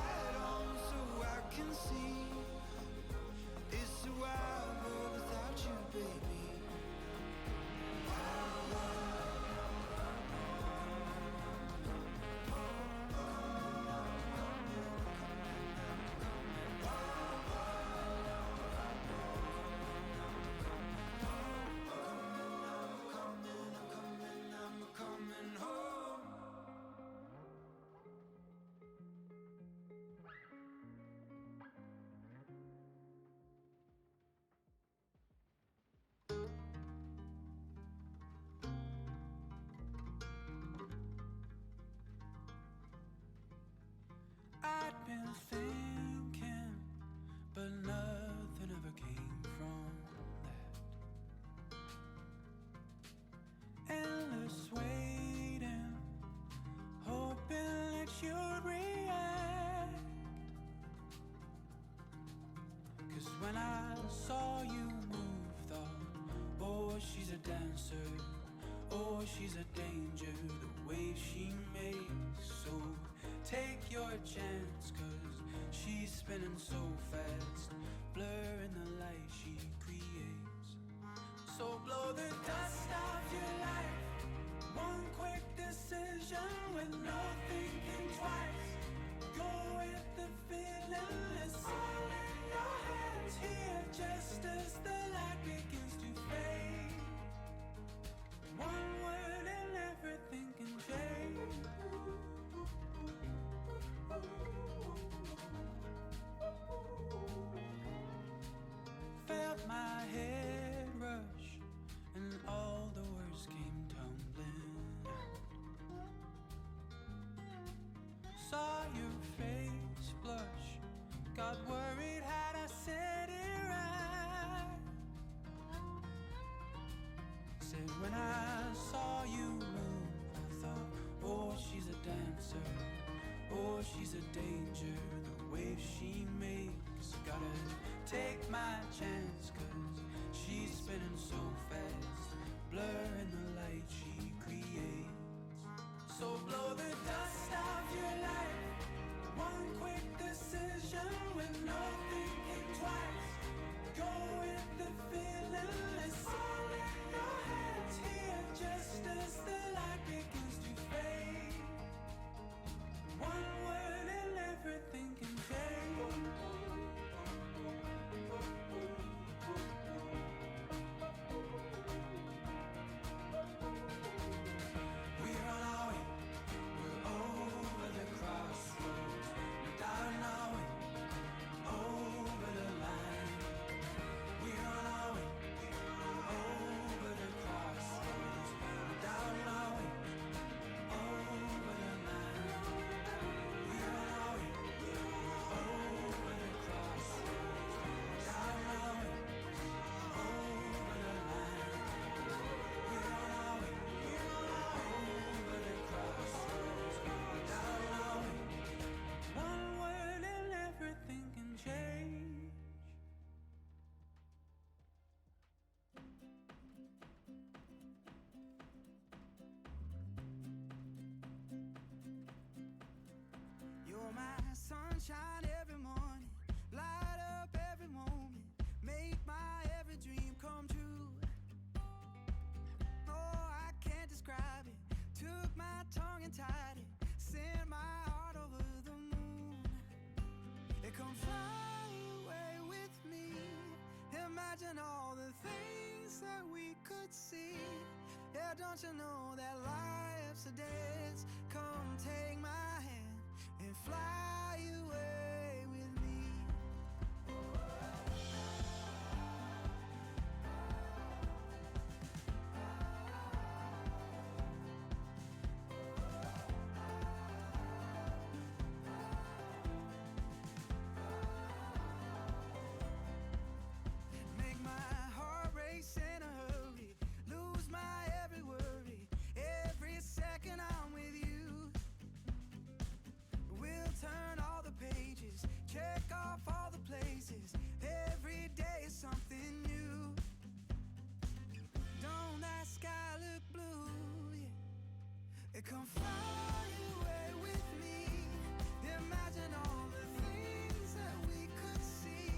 'Cause when I saw you move, thought, oh, she's a dancer, oh, she's a danger, the way she makes. So take your chance, 'cause she's spinning so fast, blurring the light she creates. So blow the dust off your life, one quick decision with no thinking twice. Go with the feeling, it's all in your hands here, just as the light begins to fade. One word and everything can change. Felt my head rush and all the words came tumbling. Saw your face blush, got worried had I said it right. Said when I saw you move, I thought, oh, she's a dancer, oh, she's a danger, the waves she makes. Gotta take my chance, 'cause she's spinning so fast, blurring the light she creates. So blow the dust off your life, one quick decision with no thinking twice. Go with the feeling, it's all in your hands here, just as the light begins to fade. One word and everything can change. We're on our way, we're over the crossroads, we're down our way, over the line. We're on our way, over the crossroads, we're down our way, over the line. We're on our way, over the crossroads, we're down our way, over the line. We're on our way, over the crossroads, we're down our way. One word and everything can change. You're my sunshine every morning, light up every moment, make my every dream come true. Oh, I can't describe it, took my tongue and tied it, sent my heart over the moon. It come fly away with me, imagine all the things that we could see. Yeah, don't you know that life's a dance? Come take my hand and fly away with me. Make my heart race in a hurry, lose my every worry, every second I'm with you. We'll turn all the pages, check off all the places, every day is something new. Don't that sky look blue? Yeah. It come fly away with me, imagine all the things that we could see.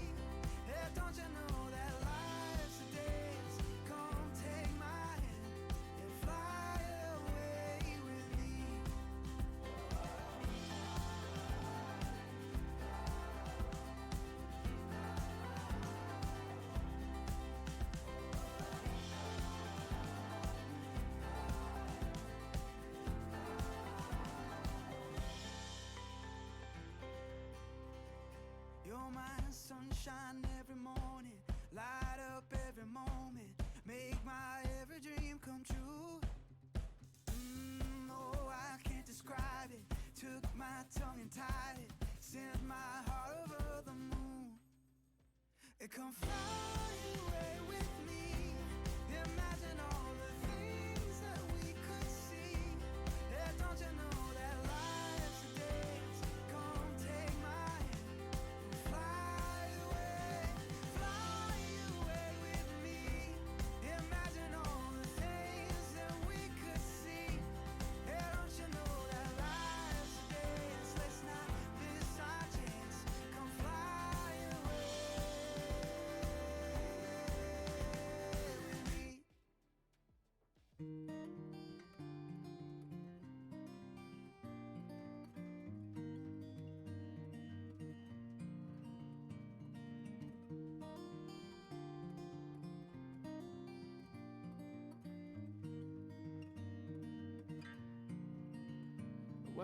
Yeah, don't you know that life's a dance? Come take my hand and fly away with me. You're my sunshine every morning, light up every moment, make my every dream come true. Oh, I can't describe it, took my tongue and tied it, sent my heart over the moon. It come fly away with me, imagine all the things that we could see. Yeah, don't you know that life's a dance? Come take my hand and fly away.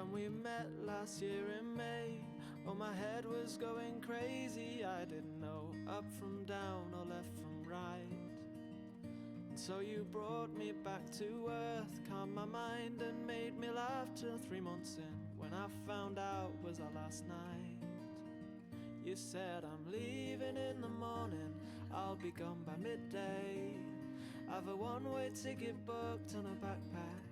when we met last year in May. Oh, my head was going crazy, I didn't know up from down or left from right. And so you brought me back to earth, calmed my mind and made me laugh till 3 months in, when I found out was our last night. You said I'm leaving in the morning, I'll be gone by midday. I've a one-way ticket booked on a backpack,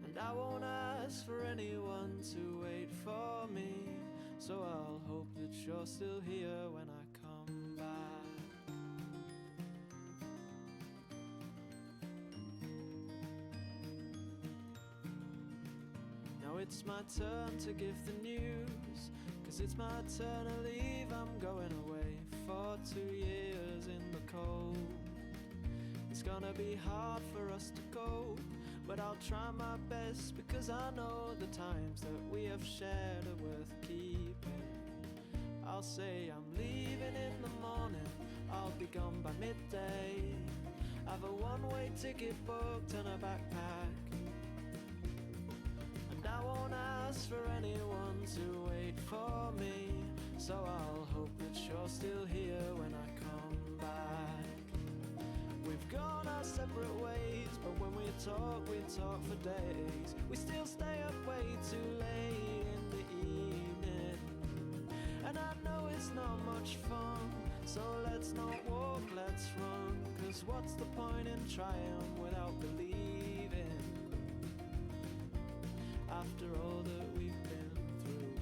and I won't ask for anyone to wait for me. So I'll hope that you're still here when I come back. Now it's my turn to give the news, 'cause it's my turn to leave. I'm going away for 2 years in the cold. It's gonna be hard for us to go, but I'll try my best, because I know the times that we have shared are worth keeping. I'll say I'm leaving in the morning, I'll be gone by midday. I've a one-way ticket booked and a backpack, and I won't ask for anyone to wait for me. So I'll hope that you're still here when I come back. We've gone our separate ways, but when we talk for days. We still stay up way too late in the evening, and I know it's not much fun. So let's not walk, let's run, 'cause what's the point in trying without believing, after all that we've been through?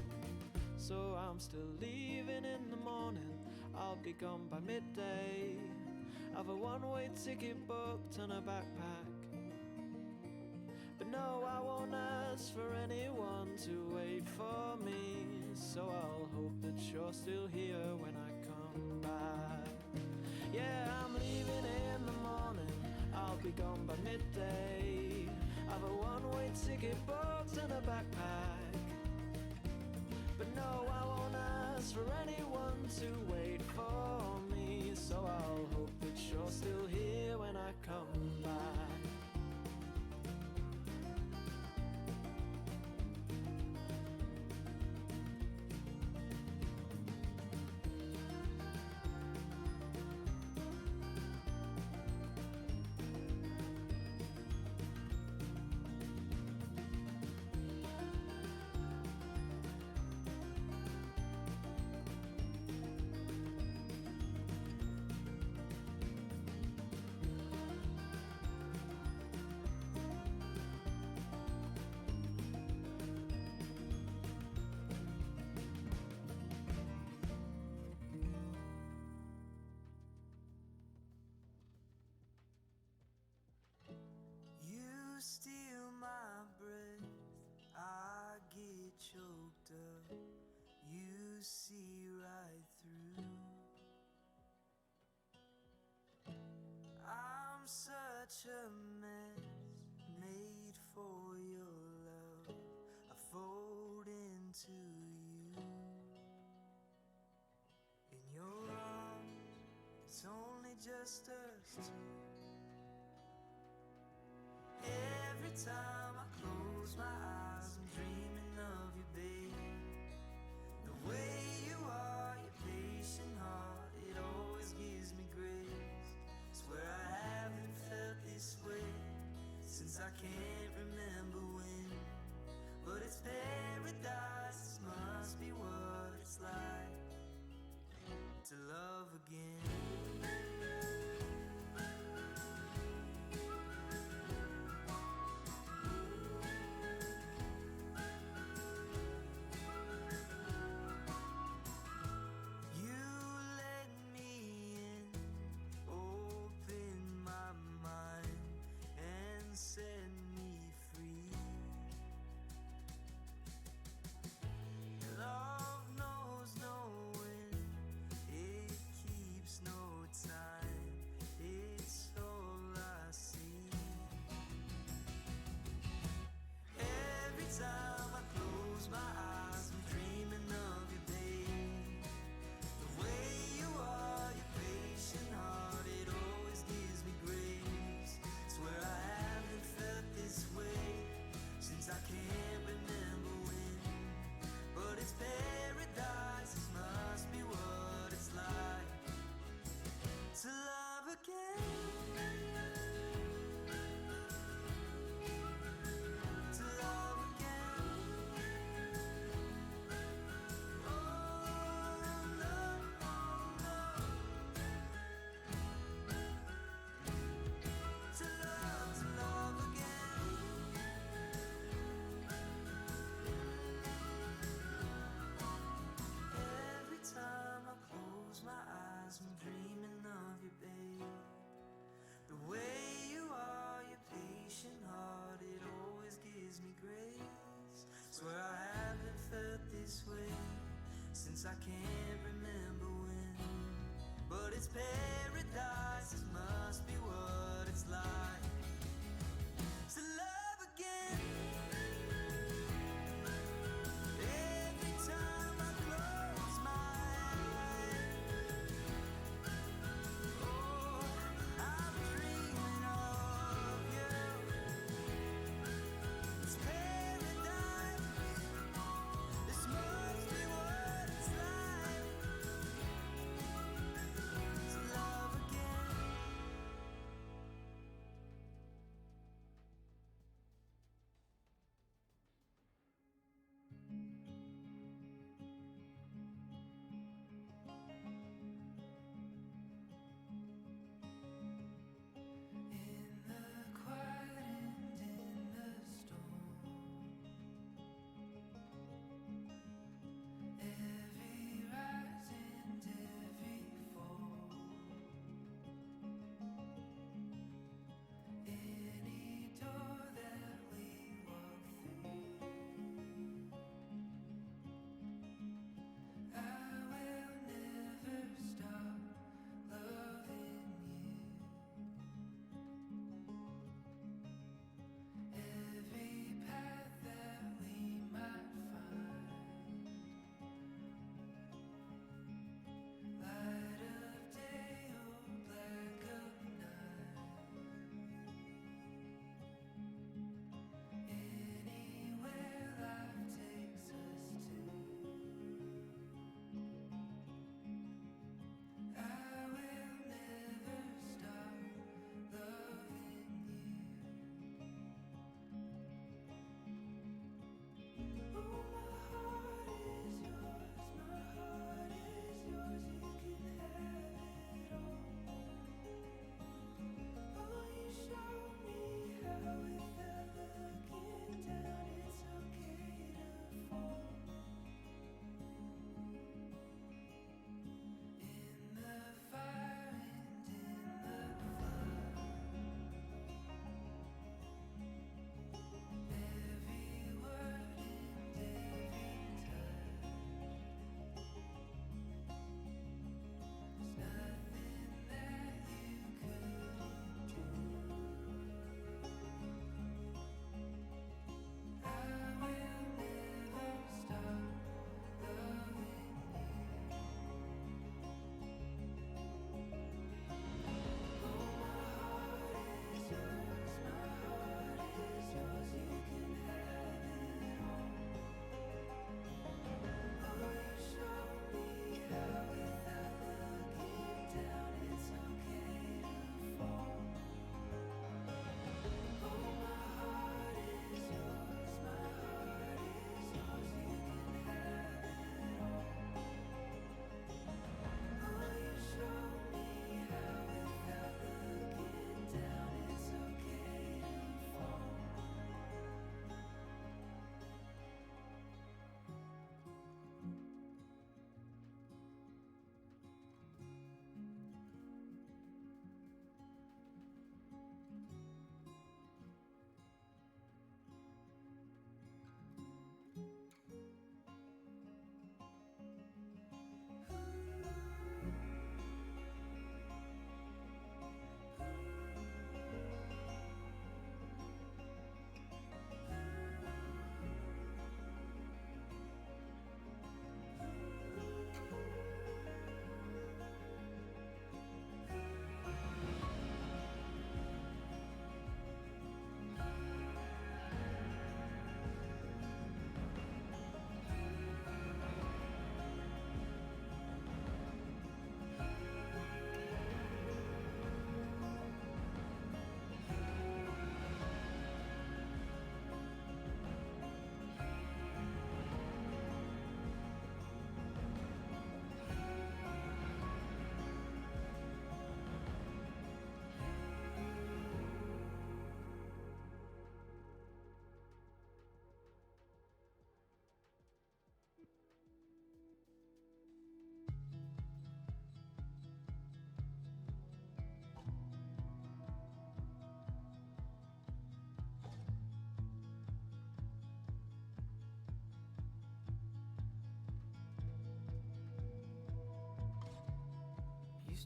So I'm still leaving in the morning, I'll be gone by midday. I've a one-way ticket booked and a backpack, but no, I won't ask for anyone to wait for me. So I'll hope that you're still here when I come back. Yeah, I'm leaving in the morning, I'll be gone by midday. I've a one-way ticket booked and a backpack, but no, I won't ask for anyone to wait for me. So I'll hope that you're still here when I come back. close, I can't remember when. But it's paradise, it must be what it's like to love again. Every time I close my eyes, oh, I'm dreaming of you. It's paradise, this must be what it's like to love again.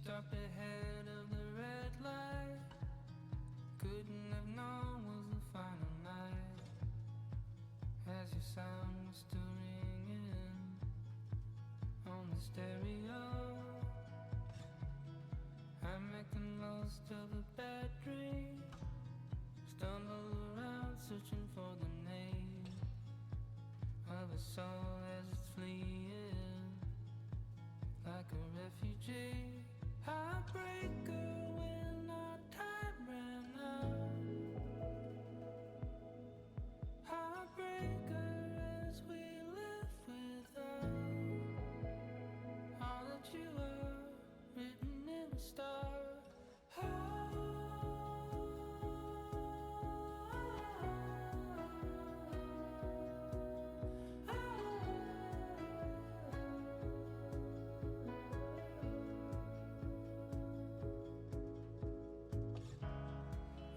stopped ahead of the red light. Couldn't have known was the final night. As your sound was still ringing on the stereo, I'm making most of a bad dream. Stumble around searching for the name of a soul as it's fleeing like a refugee. Heartbreaker when our time ran out. Heartbreaker as we live without all that you are written in the stars.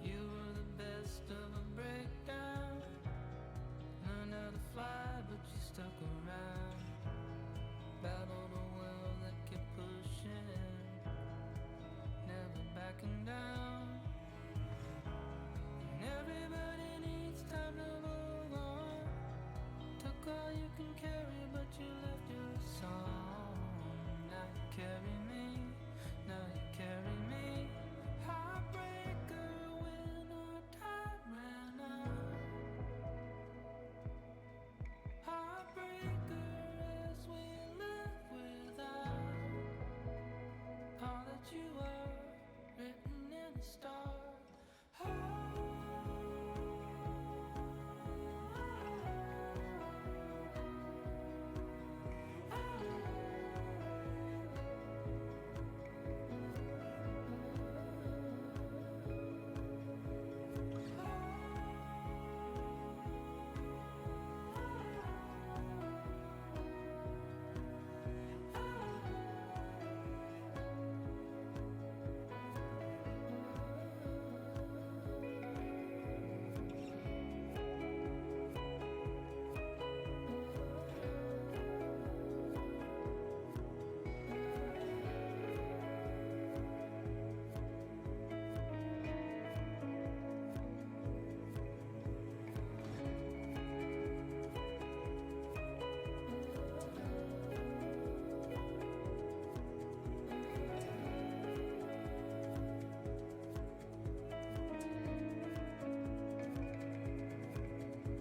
You were the best of a breakdown. Learned how to fly, but you stuck around. Battled a world that kept pushing, never backing down. And everybody needs time to move on. Took all you can carry, but you left your song. Now you carry me, now you carry me.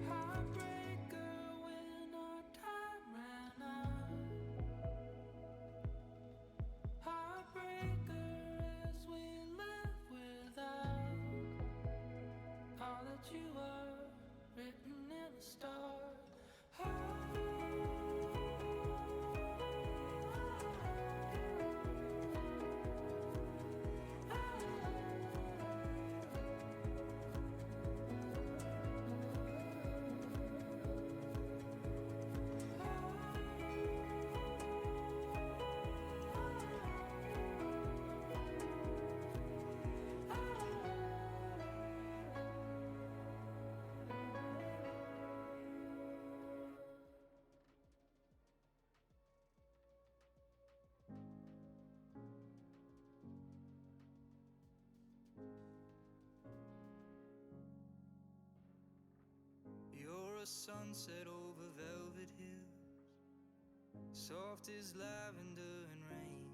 Heartbreaker when our time ran out. Heartbreaker as we live without all that you are written in the stars. You're a sunset over velvet hills, soft as lavender and rain,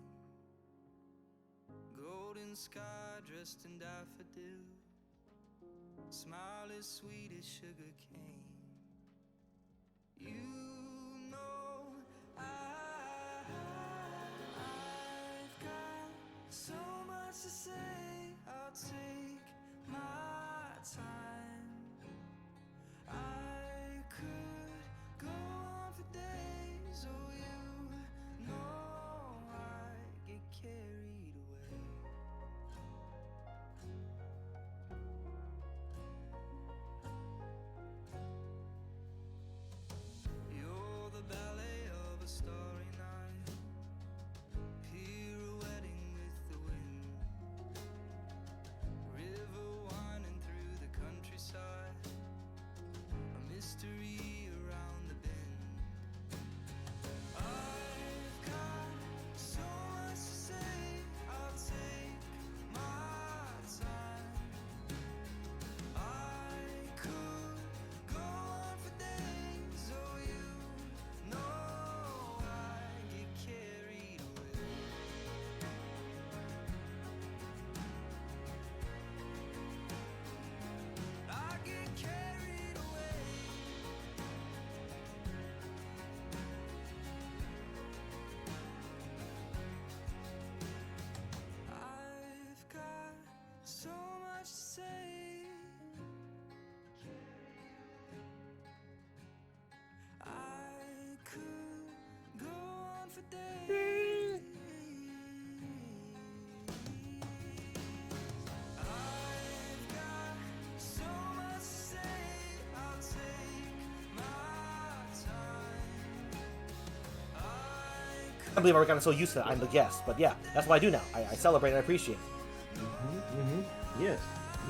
golden sky dressed in daffodils, smile as sweet as sugar cane. You know I've got so much to say, I'll take my time. I could go on for days, oh you know I get carried away. You're the ballet of a starry night, pirouetting with the wind, river winding through the countryside, a mystery around the bend. I've got so much to say, I believe I've gotten so used to that I'm the guest, but yeah, that's what I do now. I celebrate and I appreciate it. Yes.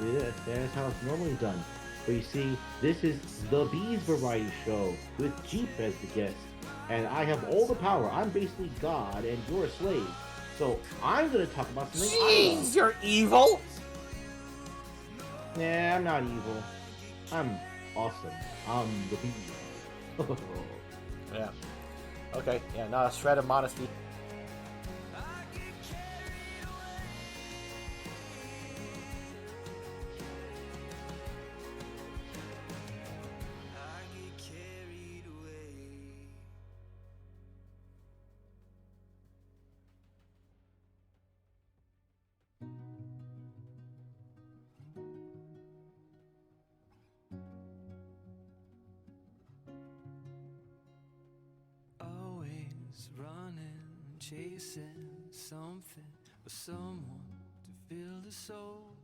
Yeah, that's how it's normally done. But you see, this is the Bees Variety Show with Jeep as the guest. And I have all the power. I'm basically God and you're a slave. So I'm gonna talk about something I love. You're evil? Nah, I'm not evil. I'm awesome. I'm the Bee. Yeah. Okay, yeah, not a shred of modesty. Always running, chasing something or someone to fill the soul.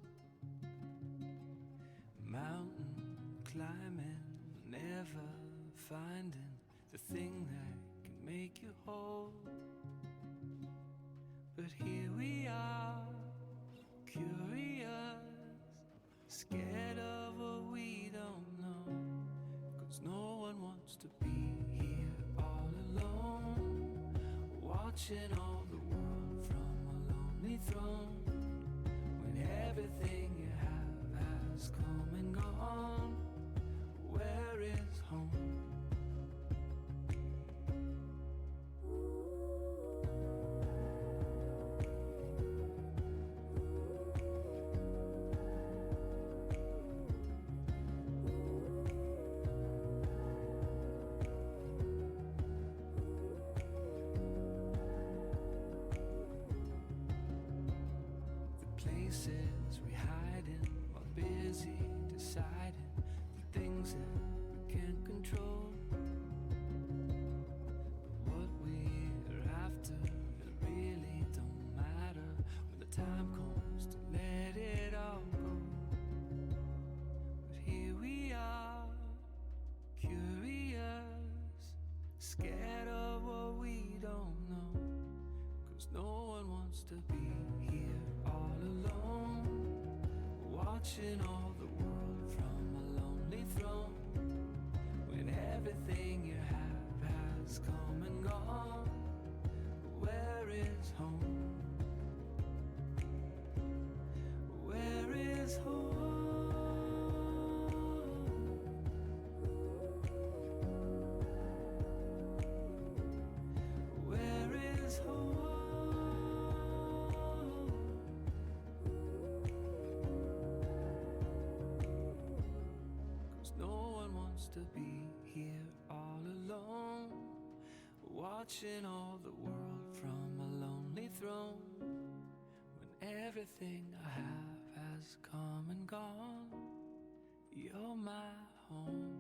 Mountain climbing, never finding the thing that can make you whole. But here we are, curious, scared of what we don't know. 'Cause no one wants to be here all alone, watching all the world from a lonely throne. When everything you have has come and gone, where is home? Places we hide in while busy deciding the things that we can't control. But what we're after, it really don't matter when the time comes to let it all go. But here we are, curious, scared of what we don't know. 'Cause no one wants to be here all alone, watching all the world from a lonely throne. When everything you have has come and gone, where is home? Where is home? Where is home? To be here all alone, watching all the world from a lonely throne. When everything I have has come and gone, you're my home.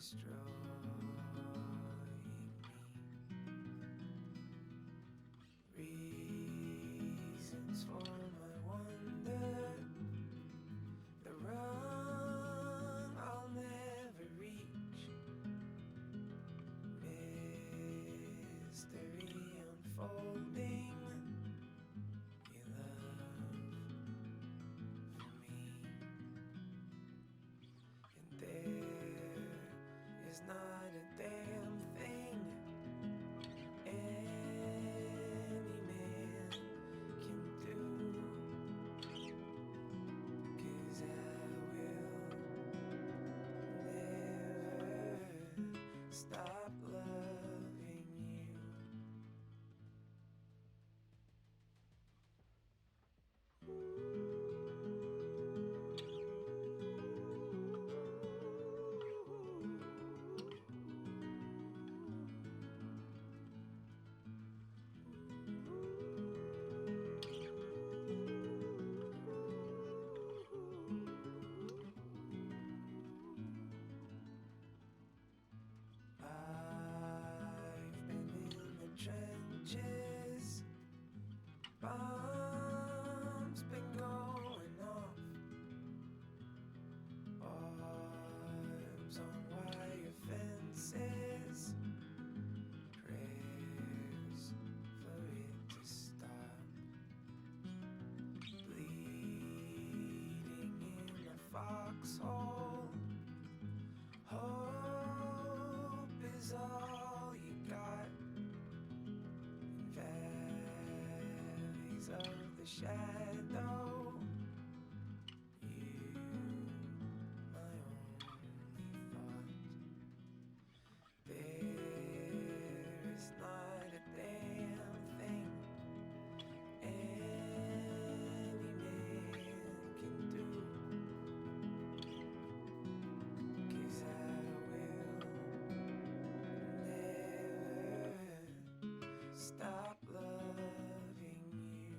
destroying me. Reasons for my wonder, the run I'll never reach. Mystery unfolding. Your love for me, and there is not a damn thing any man can do, 'cause I will never stop loving you. I've been in the trenches, bombs been going off, barbs on wire fences, prayers for it to stop, bleeding in a foxhole. Hope is all you got, in valleys of the shadow. You, my only thought. There is not a damn thing any man can do, 'cause I will never stop loving you.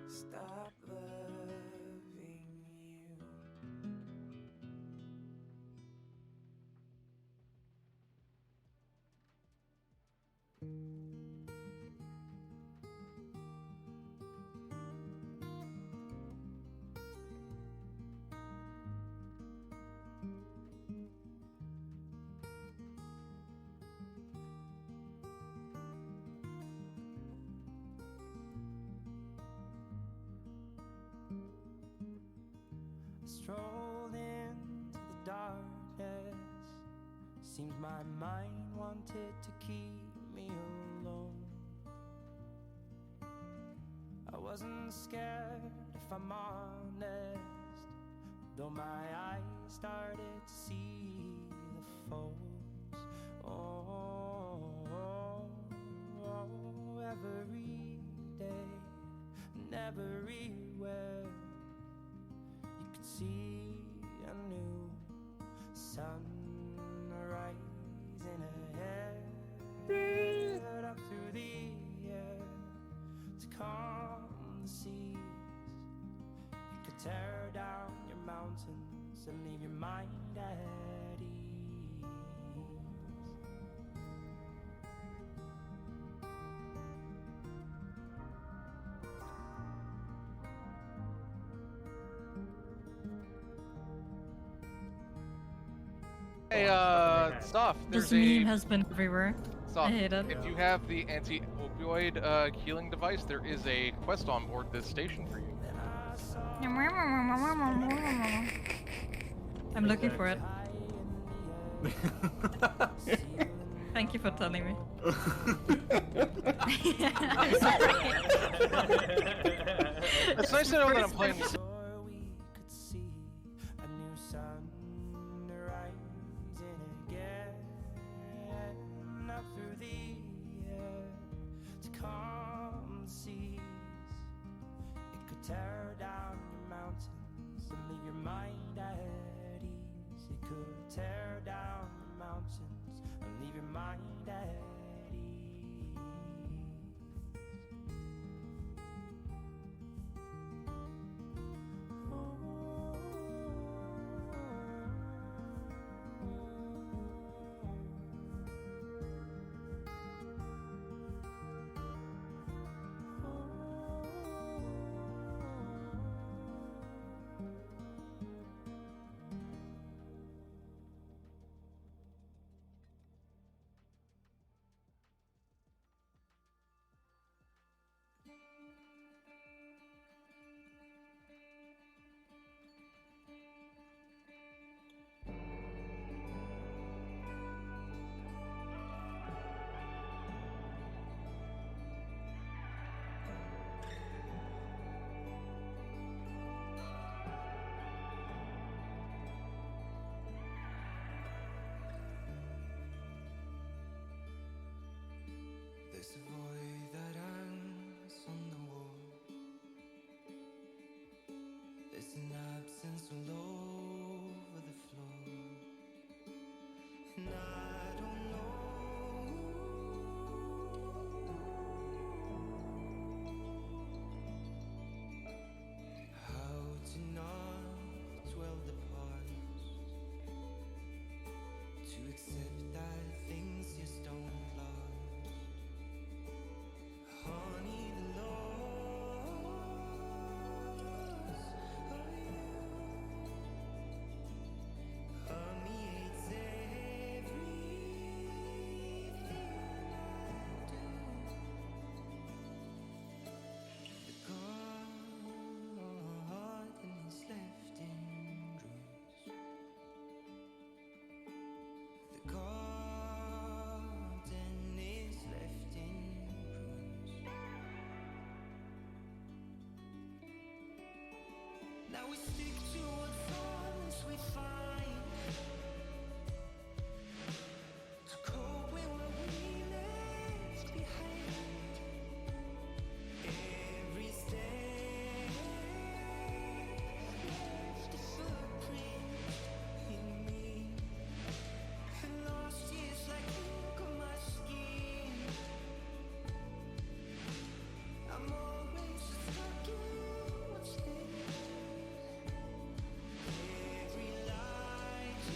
Stop loving you. Strolled into the darkness. Seems my mind wanted to keep me alone. I wasn't scared, if I'm honest, though my eyes started to see the foes. Every day and everywhere you could see a new sunrise in ahead, up through the air to calm the seas. You could tear down your mountains and leave your mind at ease. Hey, Soph, This there's meme a... has been everywhere. Soph, I hate it. if you have the anti-opioid healing device, there is a quest on board this station for you. I'm looking for it. Thank you for telling me. I'm sorry. It's nice to know that I'm playing this. could tear down your mountains and leave your mind at ease. It could tear down your mountains and leave your mind at ease. There's a void that hangs on the wall. There's an absence all over the floor. And I don't know how to not dwell the past, to accept that things just don't last. Honey, the loss of you permeates everything I do. The garden is left in ruins. The garden is left in ruins. Now we stick to what forms we find to cope with what we left behind. Every step left a footprint in me, and lost years like ink on my skin. I'm always stuck in what's there. Every lie to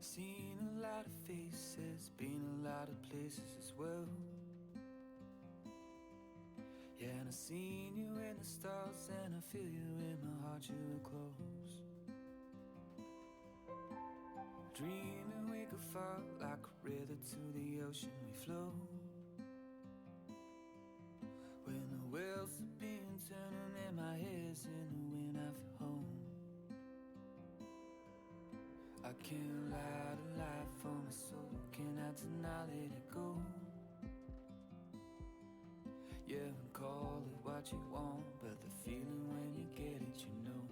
Seen a lot of faces, been a lot of places as well. Yeah, and I seen you in the stars, and I feel you in my heart, you were close. Dreaming we could fall like a river to the ocean we flow. When the wheels are being turned and my head's in the wind, I feel home. I can't lie to life for my soul, can I deny, let it go? Yeah, and call it what you want, but the feeling when you get it, you know.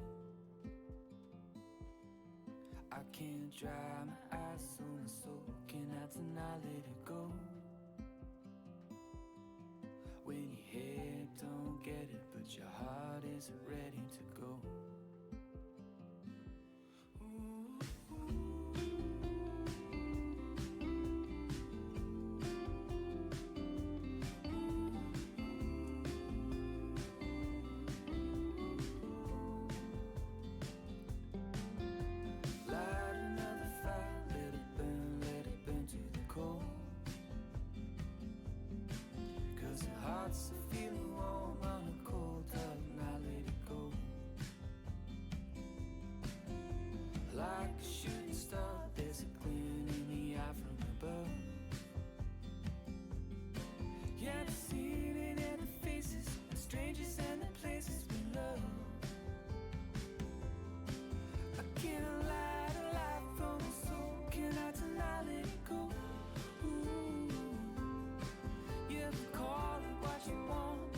I can't dry my eyes on my soul, can I deny, let it go? When your head don't get it, but your heart isn't ready to go. Light another fire, let it burn to the core. 'Cause the heart's a feeling warm on a cold tub, now let it go. Like a shooting star, there's a glint in the eye from above. Yeah, I've seen it in the faces of strangers and the places we love. I can't lie to life from my soul, can I deny, let it go? Ooh. Yeah, call it what you want,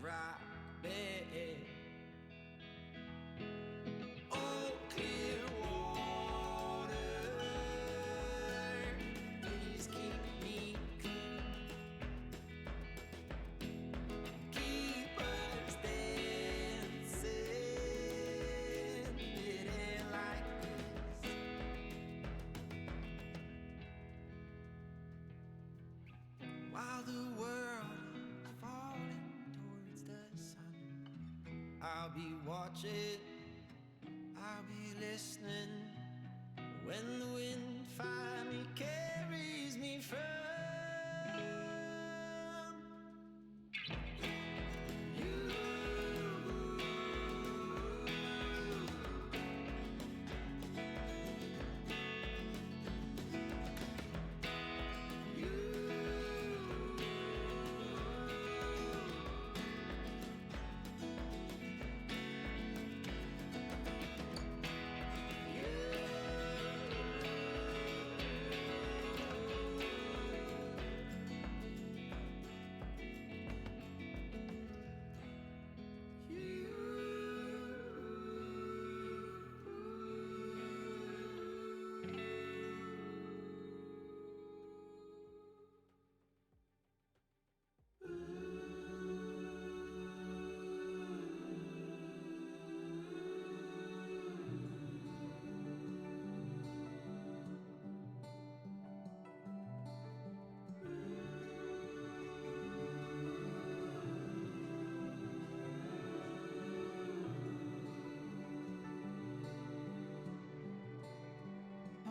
right bed. Oh, clear water, please keep me cool. Keep us dancing, it ain't like this. While the world is falling towards the sun, I'll be watching, I'll be listening. When the wind finally carries me from you.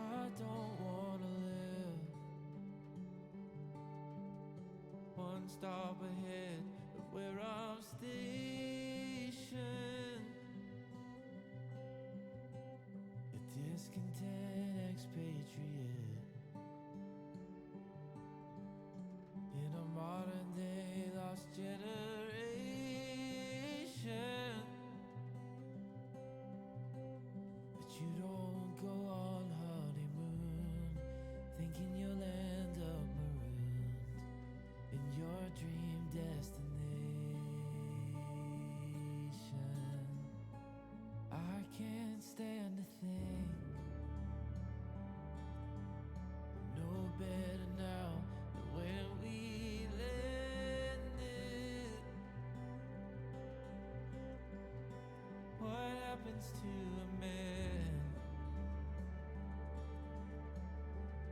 I don't wanna live one stop ahead of where I'm stationed. A discontent expatriate in a modern day lost generation. But you don't go on honeymoon thinking you'll end up marooned in your dream destination. I can't stand to think no better now than when we landed. What happens to a man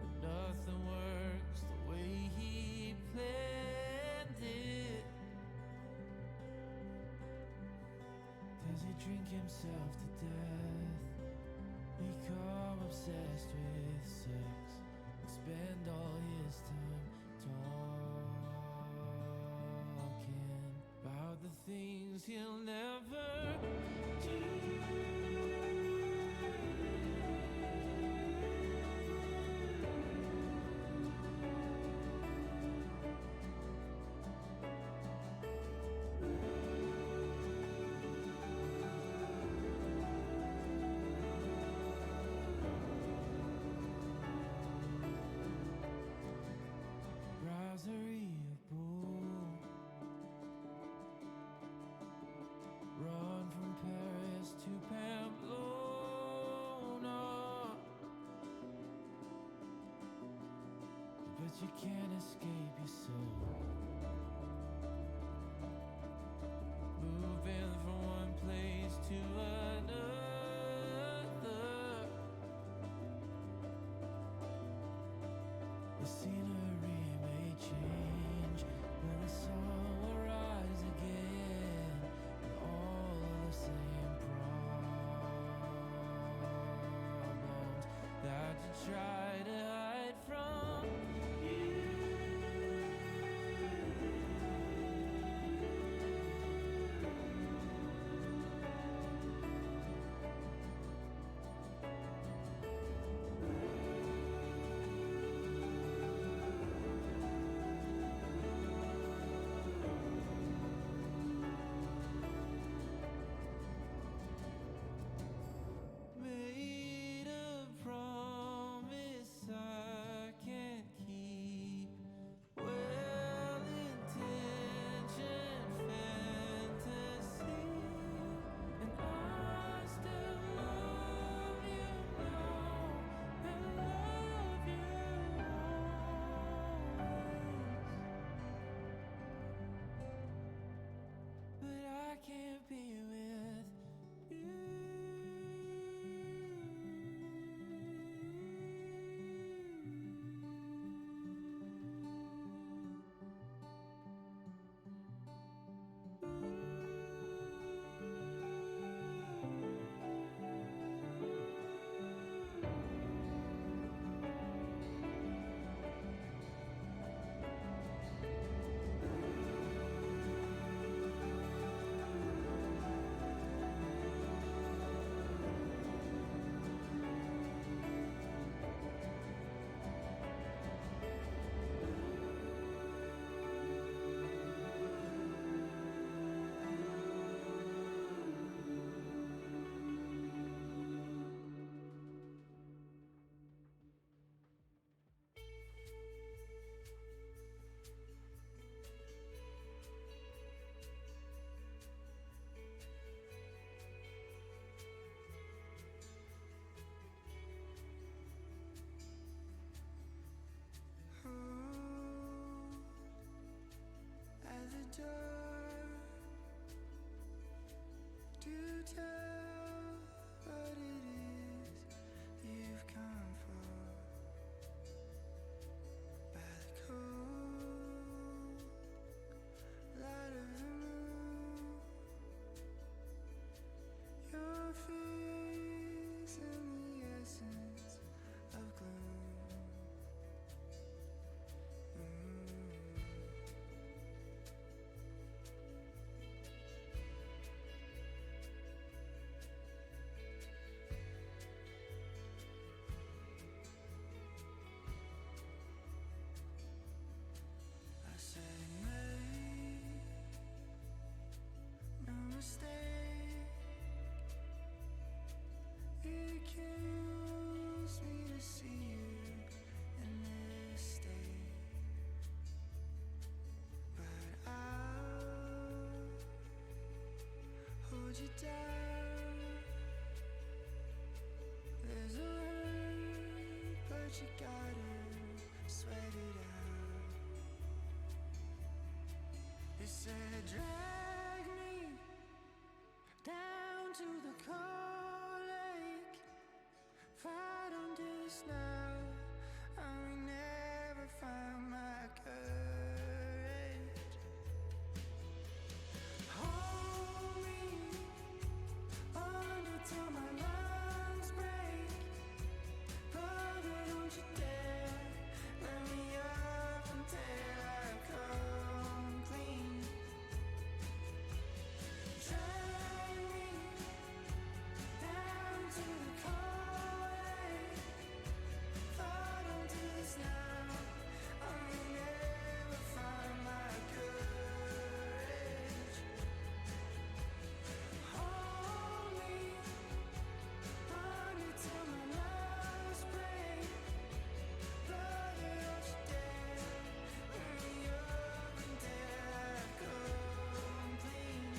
when nothing works the way he planned it? Does he drink himself to death, become obsessed with sex, and spend all his time talking about the things he'll never do? Brasserie of Bull, run from Paris to Pamplona, but you can't escape your soul. Moving from one place to another, the scenery may change, but the sun will rise again, and all of the same problems that you try to hide from you. Made a promise kills me to see you in this state, but I'll hold you down. There's a hurt, but you gotta sweat it out. They said drag me down to the cold lake, fight on this now, I may never find my courage. Hold me under till my lungs break, brother, don't you dare let me up until I come clean. Drag me down to the cold lake, fight on this now, I may never find my courage. Hold me under till my lungs break, brother, don't you dare let me up until I come clean.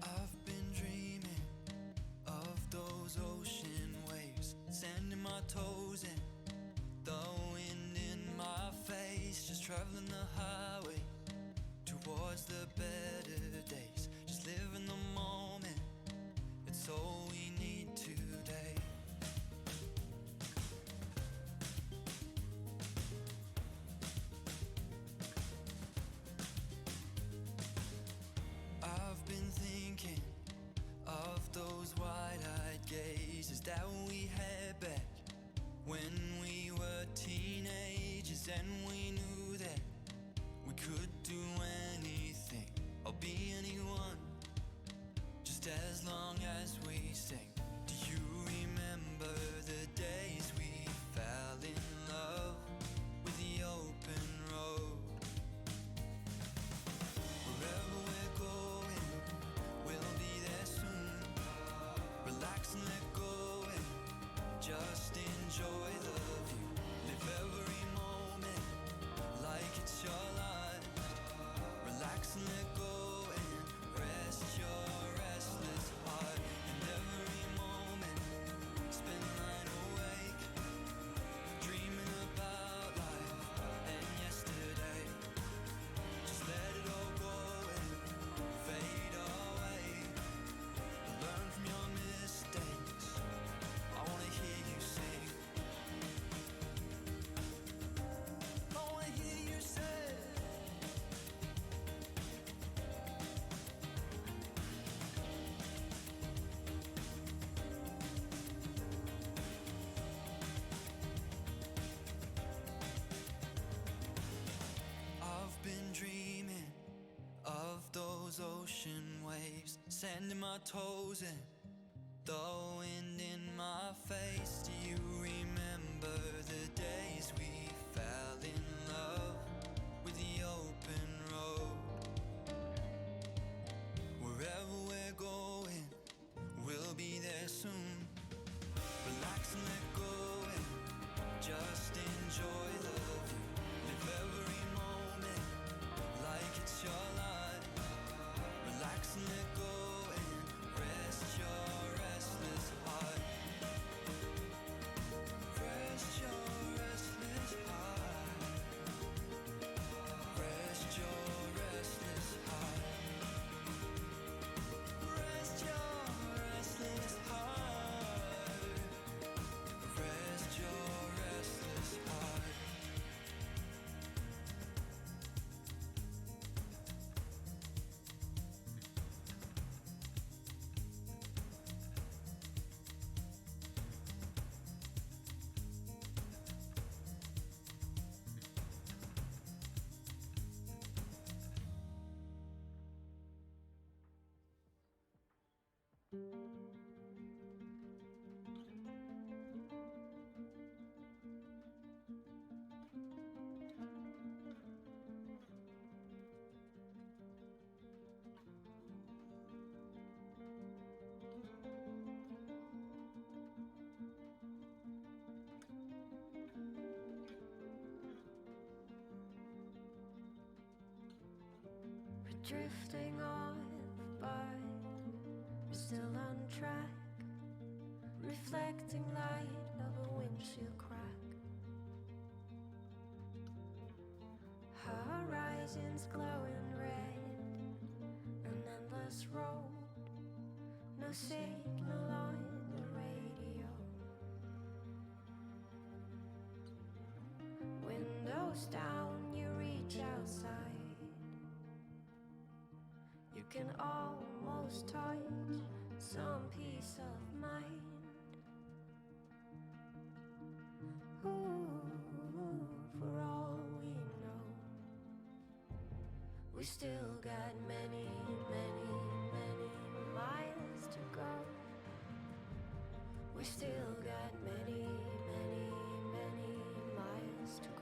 I've been dreaming of those ocean waves, sand in my toes and the wind in my face, just traveling the highway towards the better days, just living the moment, it's all we need today. I've been thinking of those wide-eyed gazes that we had back when we were teenagers, and we knew that we could do anything or be anyone, just as long as we sang. Do you remember the days we fell in love with the open road? Wherever we're going, we'll be there soon. Relax and let go and just enjoy the view. Live every moment like it's your life. Relax and let go and rest your restless heart. And every moment spend lying awake, dreaming about life and yesterday. Just let it all go and fade away. Learn from your mistakes. I wanna hear you sing. I wanna hear you say. I've been dreaming of those ocean waves, sand in my toes and the wind in my face. Do you remember the days we fell in love with the open road? Wherever we're going, we'll be there soon. Relax and let go and just enjoy the view. Live every moment like it's your life. Relax and let go and rest your restless heart. Rest your restless heart. Rest your We're drifting off, but we're still on track. Reflecting light of a windshield crack. Horizons glowing red. An endless road. No signal on the radio. Windows down, you reach outside. You can almost touch some peace of mind. Ooh, for all we know, we still got many, many, many miles to go. We still got many, many, many miles to go.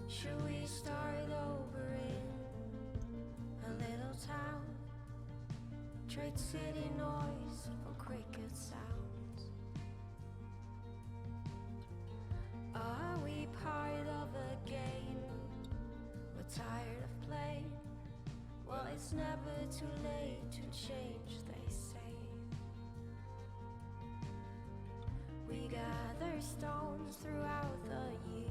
Should we start over in a little town? Trade city noise for cricket sounds. Are we part of a game we're tired of playing? Well, it's never too late to change, they say. We gather stones throughout the years.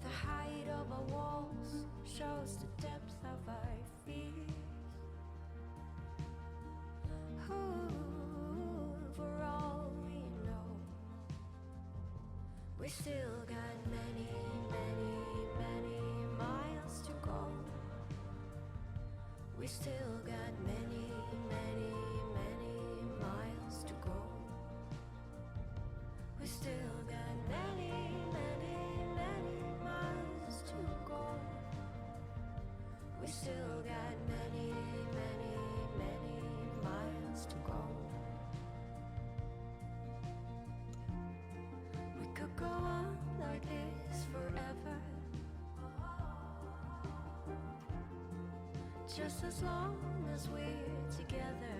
The height of our walls shows the depth of our fears. Ooh, for all we know, we still got many, many, many miles to go. We still got many, many, many miles to go. We still got many, many, many miles to go. We still got many, many, many miles to go. We could go on like this forever, just as long as we're together.